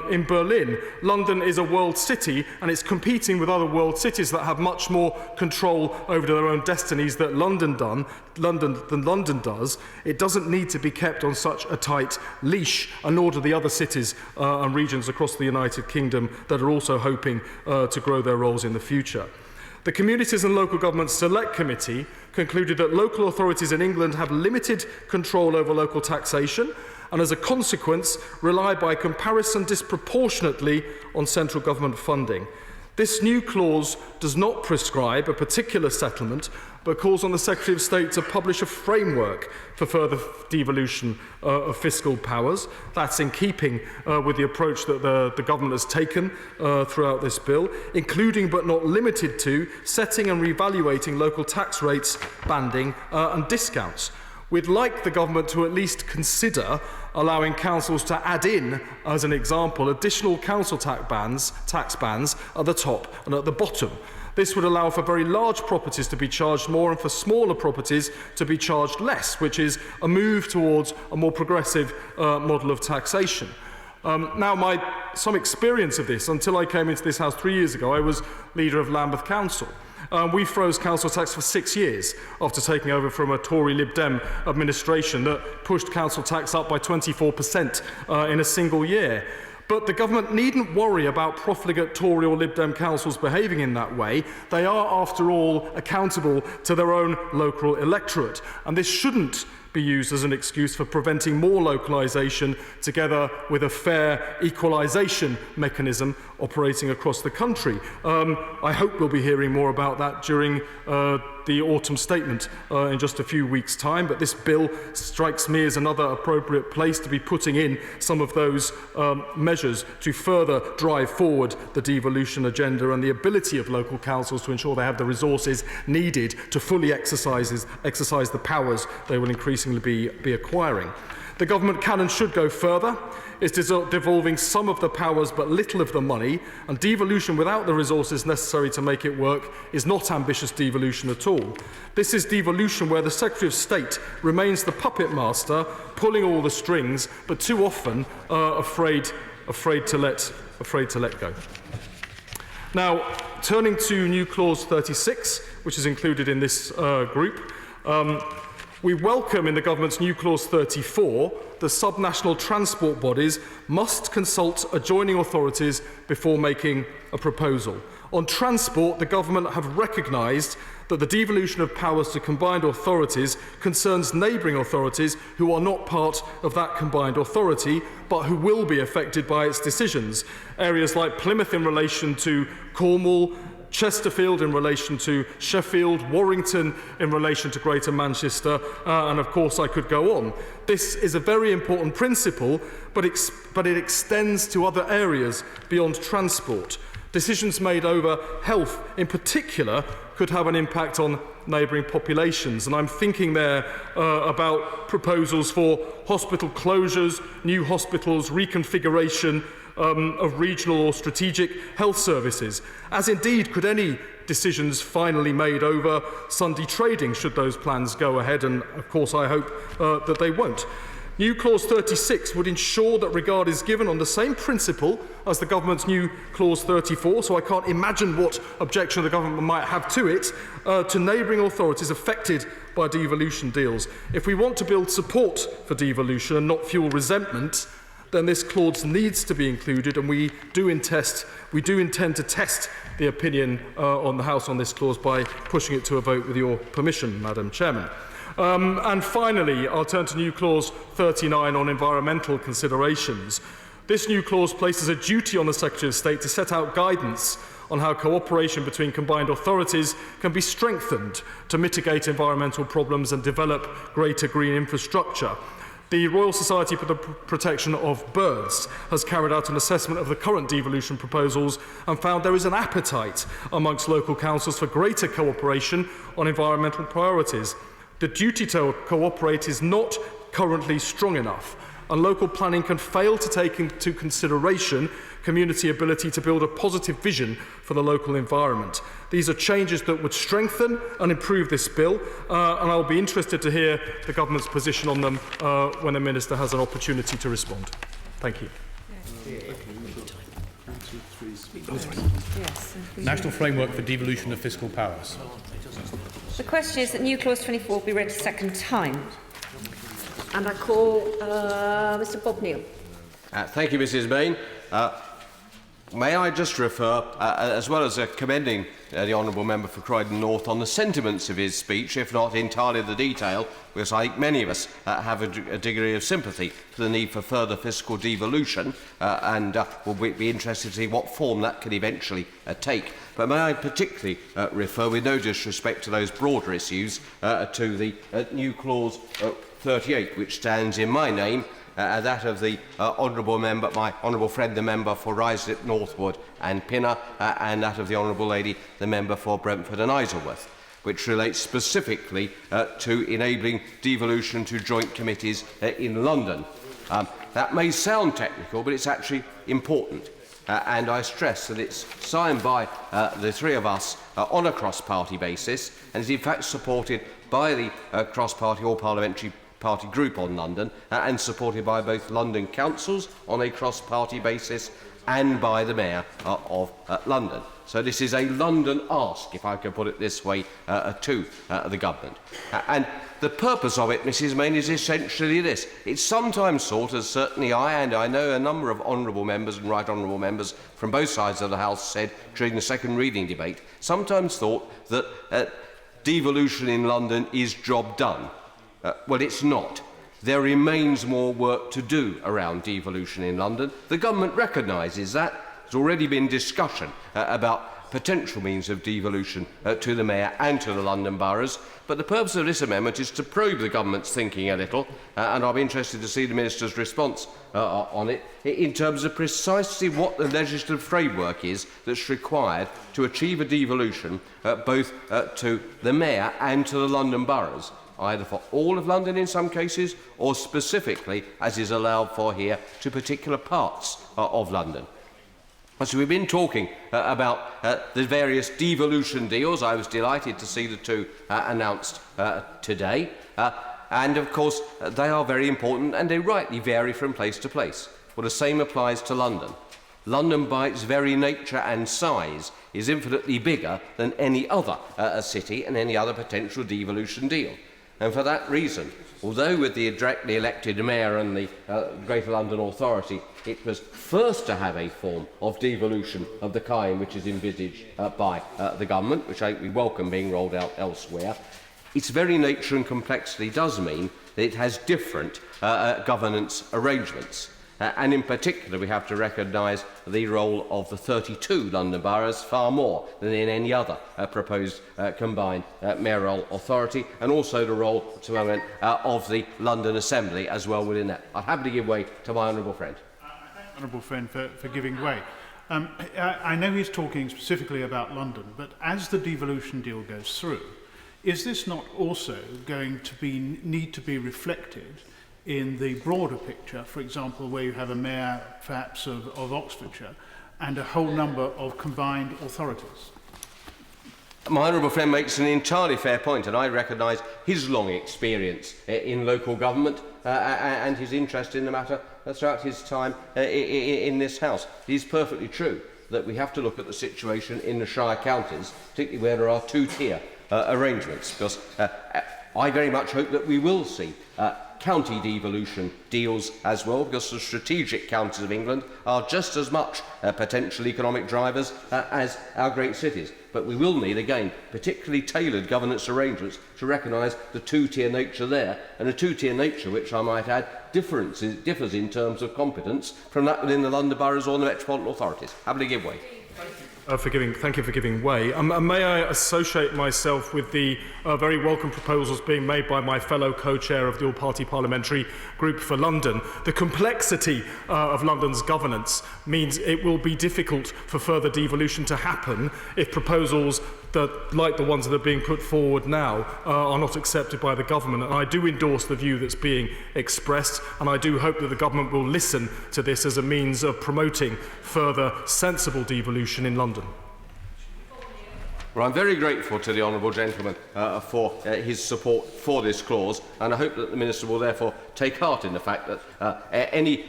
in Berlin. London is a world city, and it's competing with other world cities that have much more control over their own destinies than London does. It doesn't need to be kept on such a tight leash, and nor do the other cities and regions across the United Kingdom that are also hoping to grow their roles in the future. The Communities and Local Government Select Committee concluded that local authorities in England have limited control over local taxation, and as a consequence rely by comparison disproportionately on central government funding. This new clause does not prescribe a particular settlement, but calls on the Secretary of State to publish a framework for further devolution of fiscal powers. That's in keeping with the approach that the government has taken throughout this bill, including but not limited to setting and reevaluating local tax rates, banding and discounts. We'd like the government to at least consider allowing councils to add in, as an example, additional council tax bands at the top and at the bottom. This would allow for very large properties to be charged more and for smaller properties to be charged less, which is a move towards a more progressive model of taxation. Now, some experience of this, until I came into this House 3 years ago, I was leader of Lambeth Council. We froze council tax for 6 years after taking over from a Tory Lib Dem administration that pushed council tax up by 24% in a single year. But the government needn't worry about profligate Tory or Lib Dem councils behaving in that way. They are, after all, accountable to their own local electorate, and this shouldn't be used as an excuse for preventing more localisation, together with a fair equalisation mechanism operating across the country. I hope we'll be hearing more about that during the autumn statement in just a few weeks' time, but this bill strikes me as another appropriate place to be putting in some of those measures to further drive forward the devolution agenda and the ability of local councils to ensure they have the resources needed to fully exercise the powers they will increasingly be acquiring. The government can and should go further. It's devolving some of the powers but little of the money, and devolution without the resources necessary to make it work is not ambitious devolution at all. This is devolution where the Secretary of State remains the puppet master, pulling all the strings, but too often afraid to let go. Now, turning to new clause 36, which is included in this group, we welcome in the government's new clause 34 the subnational transport bodies must consult adjoining authorities before making a proposal. On transport, the government have recognised that the devolution of powers to combined authorities concerns neighbouring authorities who are not part of that combined authority, but who will be affected by its decisions. Areas like Plymouth in relation to Cornwall, Chesterfield in relation to Sheffield, Warrington in relation to Greater Manchester, and of course I could go on. This is a very important principle, but it extends to other areas beyond transport. Decisions made over health in particular could have an impact on neighbouring populations, and I'm thinking there about proposals for hospital closures, new hospitals, reconfiguration, of regional or strategic health services, as indeed could any decisions finally made over Sunday trading should those plans go ahead, and of course I hope that they won't. New Clause 36 would ensure that regard is given on the same principle as the government's new Clause 34, so I can't imagine what objection the government might have to it, to neighbouring authorities affected by devolution deals. If we want to build support for devolution and not fuel resentment, then this clause needs to be included, and we do intend to test the opinion on the House on this clause by pushing it to a vote with your permission, Madam Chairman. And finally, I'll turn to new clause 39 on environmental considerations. This new clause places a duty on the Secretary of State to set out guidance on how cooperation between combined authorities can be strengthened to mitigate environmental problems and develop greater green infrastructure. The Royal Society for the Protection of Birds has carried out an assessment of the current devolution proposals and found there is an appetite amongst local councils for greater cooperation on environmental priorities. The duty to cooperate is not currently strong enough, and local planning can fail to take into consideration community ability to build a positive vision for the local environment. These are changes that would strengthen and improve this bill, and I'll be interested to hear the government's position on them when the Minister has an opportunity to respond. Thank you. National Framework for Devolution of Fiscal Powers. The question is that new clause 24 be read a second time. And I call Mr Bob Neal. Thank you, Mrs Main. May I just refer, as well as commending the Honourable Member for Croydon North on the sentiments of his speech, if not entirely the detail, because I think many of us have a degree of sympathy for the need for further fiscal devolution, and will be interested to see what form that can eventually take. But may I particularly refer, with no disrespect to those broader issues, to the new clause 38, which stands in my name, that of the honourable member, my honourable friend, the member for Ruislip, Northwood and Pinner, and that of the honourable lady, the member for Brentford and Isleworth, which relates specifically to enabling devolution to joint committees in London. That may sound technical, but it's actually important. And I stress that it's signed by the three of us on a cross-party basis, and is in fact supported by the cross-party all-parliamentary party group on London, and supported by both London councils on a cross-party basis and by the Mayor of London. So this is a London ask, if I can put it this way, to the government. And the purpose of it, Mrs Main, is essentially this. It's sometimes thought, as certainly I, and I know a number of honourable members and right honourable members from both sides of the House said during the second reading debate, sometimes thought that devolution in London is job done. Well, it's not. There remains more work to do around devolution in London. The government recognises that. There's already been discussion about potential means of devolution to the Mayor and to the London boroughs. But the purpose of this amendment is to probe the government's thinking a little, and I'll be interested to see the Minister's response on it, in terms of precisely what the legislative framework is that's required to achieve a devolution both to the Mayor and to the London boroughs, either for all of London in some cases, or specifically, as is allowed for here, to particular parts of London. So we've been talking about the various devolution deals. I was delighted to see the two announced today. And of course, they are very important, and they rightly vary from place to place. Well, the same applies to London. London, by its very nature and size, is infinitely bigger than any other city and any other potential devolution deal. And for that reason, although with the directly elected Mayor and the Greater London Authority, it was first to have a form of devolution of the kind which is envisaged by the government, which I think we welcome being rolled out elsewhere, its very nature and complexity does mean that it has different governance arrangements. And in particular, we have to recognise the role of the 32 London boroughs far more than in any other proposed combined mayoral authority, and also the role, to the moment, of the London Assembly as well within that. I'll happily give way to my honourable friend. Honourable friend for giving way. I know he's talking specifically about London, but as the devolution deal goes through, is this not also going to need to be reflected in the broader picture, for example, where you have a mayor perhaps of Oxfordshire and a whole number of combined authorities? My honourable friend makes an entirely fair point, and I recognise his long experience in local government and his interest in the matter throughout his time in this House. It is perfectly true that we have to look at the situation in the Shire counties, particularly where there are two-tier arrangements, because I very much hope that we will see county devolution deals as well, because the strategic counties of England are just as much potential economic drivers as our great cities. But we will need, again, particularly tailored governance arrangements to recognise the two-tier nature there, and a two-tier nature which, I might add, differs in terms of competence from that within the London boroughs or the metropolitan authorities. Happily give way. Thank you for giving way. May I associate myself with the very welcome proposals being made by my fellow co-chair of the all-party parliamentary group for London. The complexity of London's governance means it will be difficult for further devolution to happen if proposals that, like the ones that are being put forward now, are not accepted by the government. And I do endorse the view that's being expressed, and I do hope that the government will listen to this as a means of promoting further sensible devolution in London. Well, I'm very grateful to the honourable gentleman for his support for this clause, and I hope that the Minister will therefore take heart in the fact that any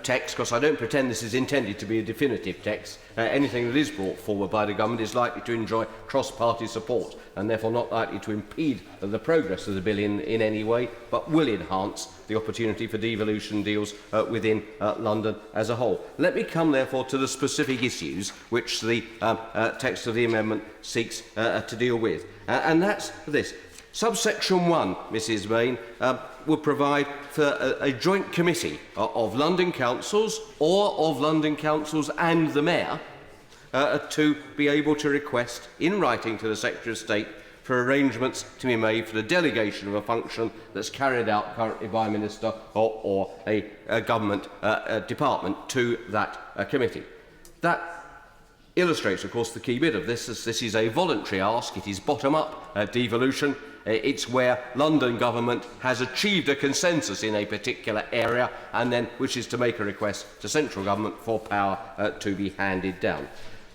text, because I don't pretend this is intended to be a definitive text, anything that is brought forward by the government is likely to enjoy cross-party support and therefore not likely to impede the progress of the bill in any way, but will enhance the opportunity for devolution deals within London as a whole. Let me come therefore to the specific issues which the text of the amendment seeks to deal with. And that's this. Subsection 1, Mrs Bain, would provide for a joint committee of London councils or of London councils and the mayor to be able to request in writing to the Secretary of State for arrangements to be made for the delegation of a function that's carried out currently by a minister or a government department to that committee. That illustrates, of course, the key bit of this. This is a voluntary ask. It is bottom-up devolution. It's where London government has achieved a consensus in a particular area and then wishes to make a request to central government for power to be handed down.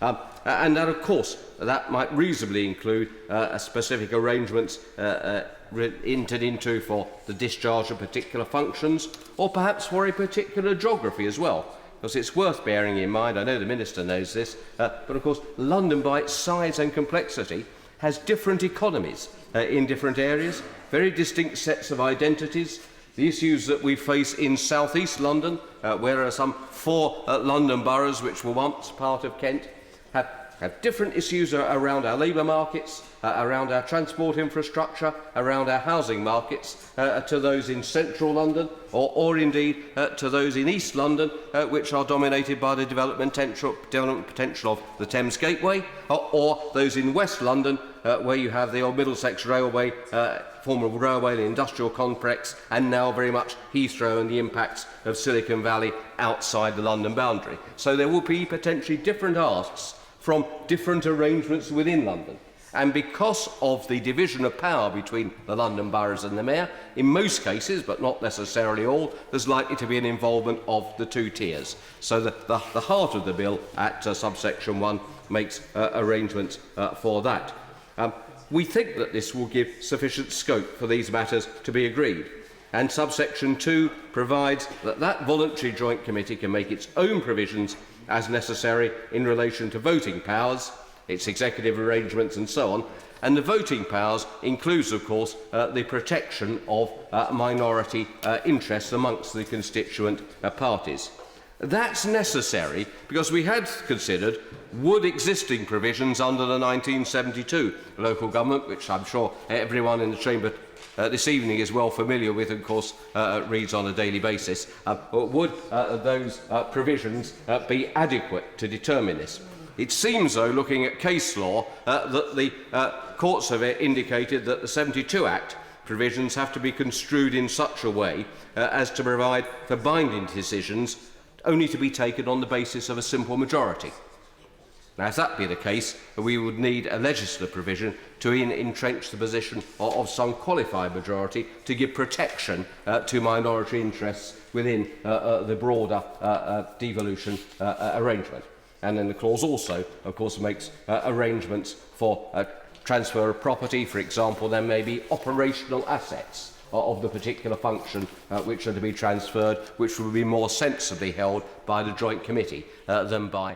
And that, of course, that might reasonably include specific arrangements entered into for the discharge of particular functions, or perhaps for a particular geography as well. Because it's worth bearing in mind, I know the Minister knows this, but of course London by its size and complexity has different economies in different areas, very distinct sets of identities. The issues that we face in South East London, where there are some 4 London boroughs which were once part of Kent, have different issues around our labour markets, around our transport infrastructure, around our housing markets, to those in central London, or indeed to those in East London, which are dominated by the development potential of the Thames Gateway, or those in West London, where you have the old Middlesex Railway, former railway, the industrial complex, and now very much Heathrow and the impacts of Silicon Valley outside the London boundary. So there will be potentially different asks from different arrangements within London. And because of the division of power between the London boroughs and the mayor, in most cases, but not necessarily all, there's likely to be an involvement of the 2 tiers. So the heart of the bill at subsection 1 makes arrangements for that. We think that this will give sufficient scope for these matters to be agreed. And subsection 2 provides that that voluntary joint committee can make its own provisions as necessary in relation to voting powers, its executive arrangements and so on, and the voting powers includes, of course, the protection of minority interests amongst the constituent parties. That's necessary because we had considered would existing provisions under the 1972 local government, which I'm sure everyone in the chamber this evening is well familiar with and, of course, reads on a daily basis, would those provisions be adequate to determine this? It seems, though, looking at case law, that the courts have indicated that the 72 Act provisions have to be construed in such a way as to provide for binding decisions only to be taken on the basis of a simple majority. Now, if that be the case, we would need a legislative provision to entrench the position of some qualified majority to give protection to minority interests within the broader devolution arrangement. And then the clause also, of course, makes arrangements for transfer of property. For example, there may be operational assets of the particular function which are to be transferred, which will be more sensibly held by the Joint Committee than by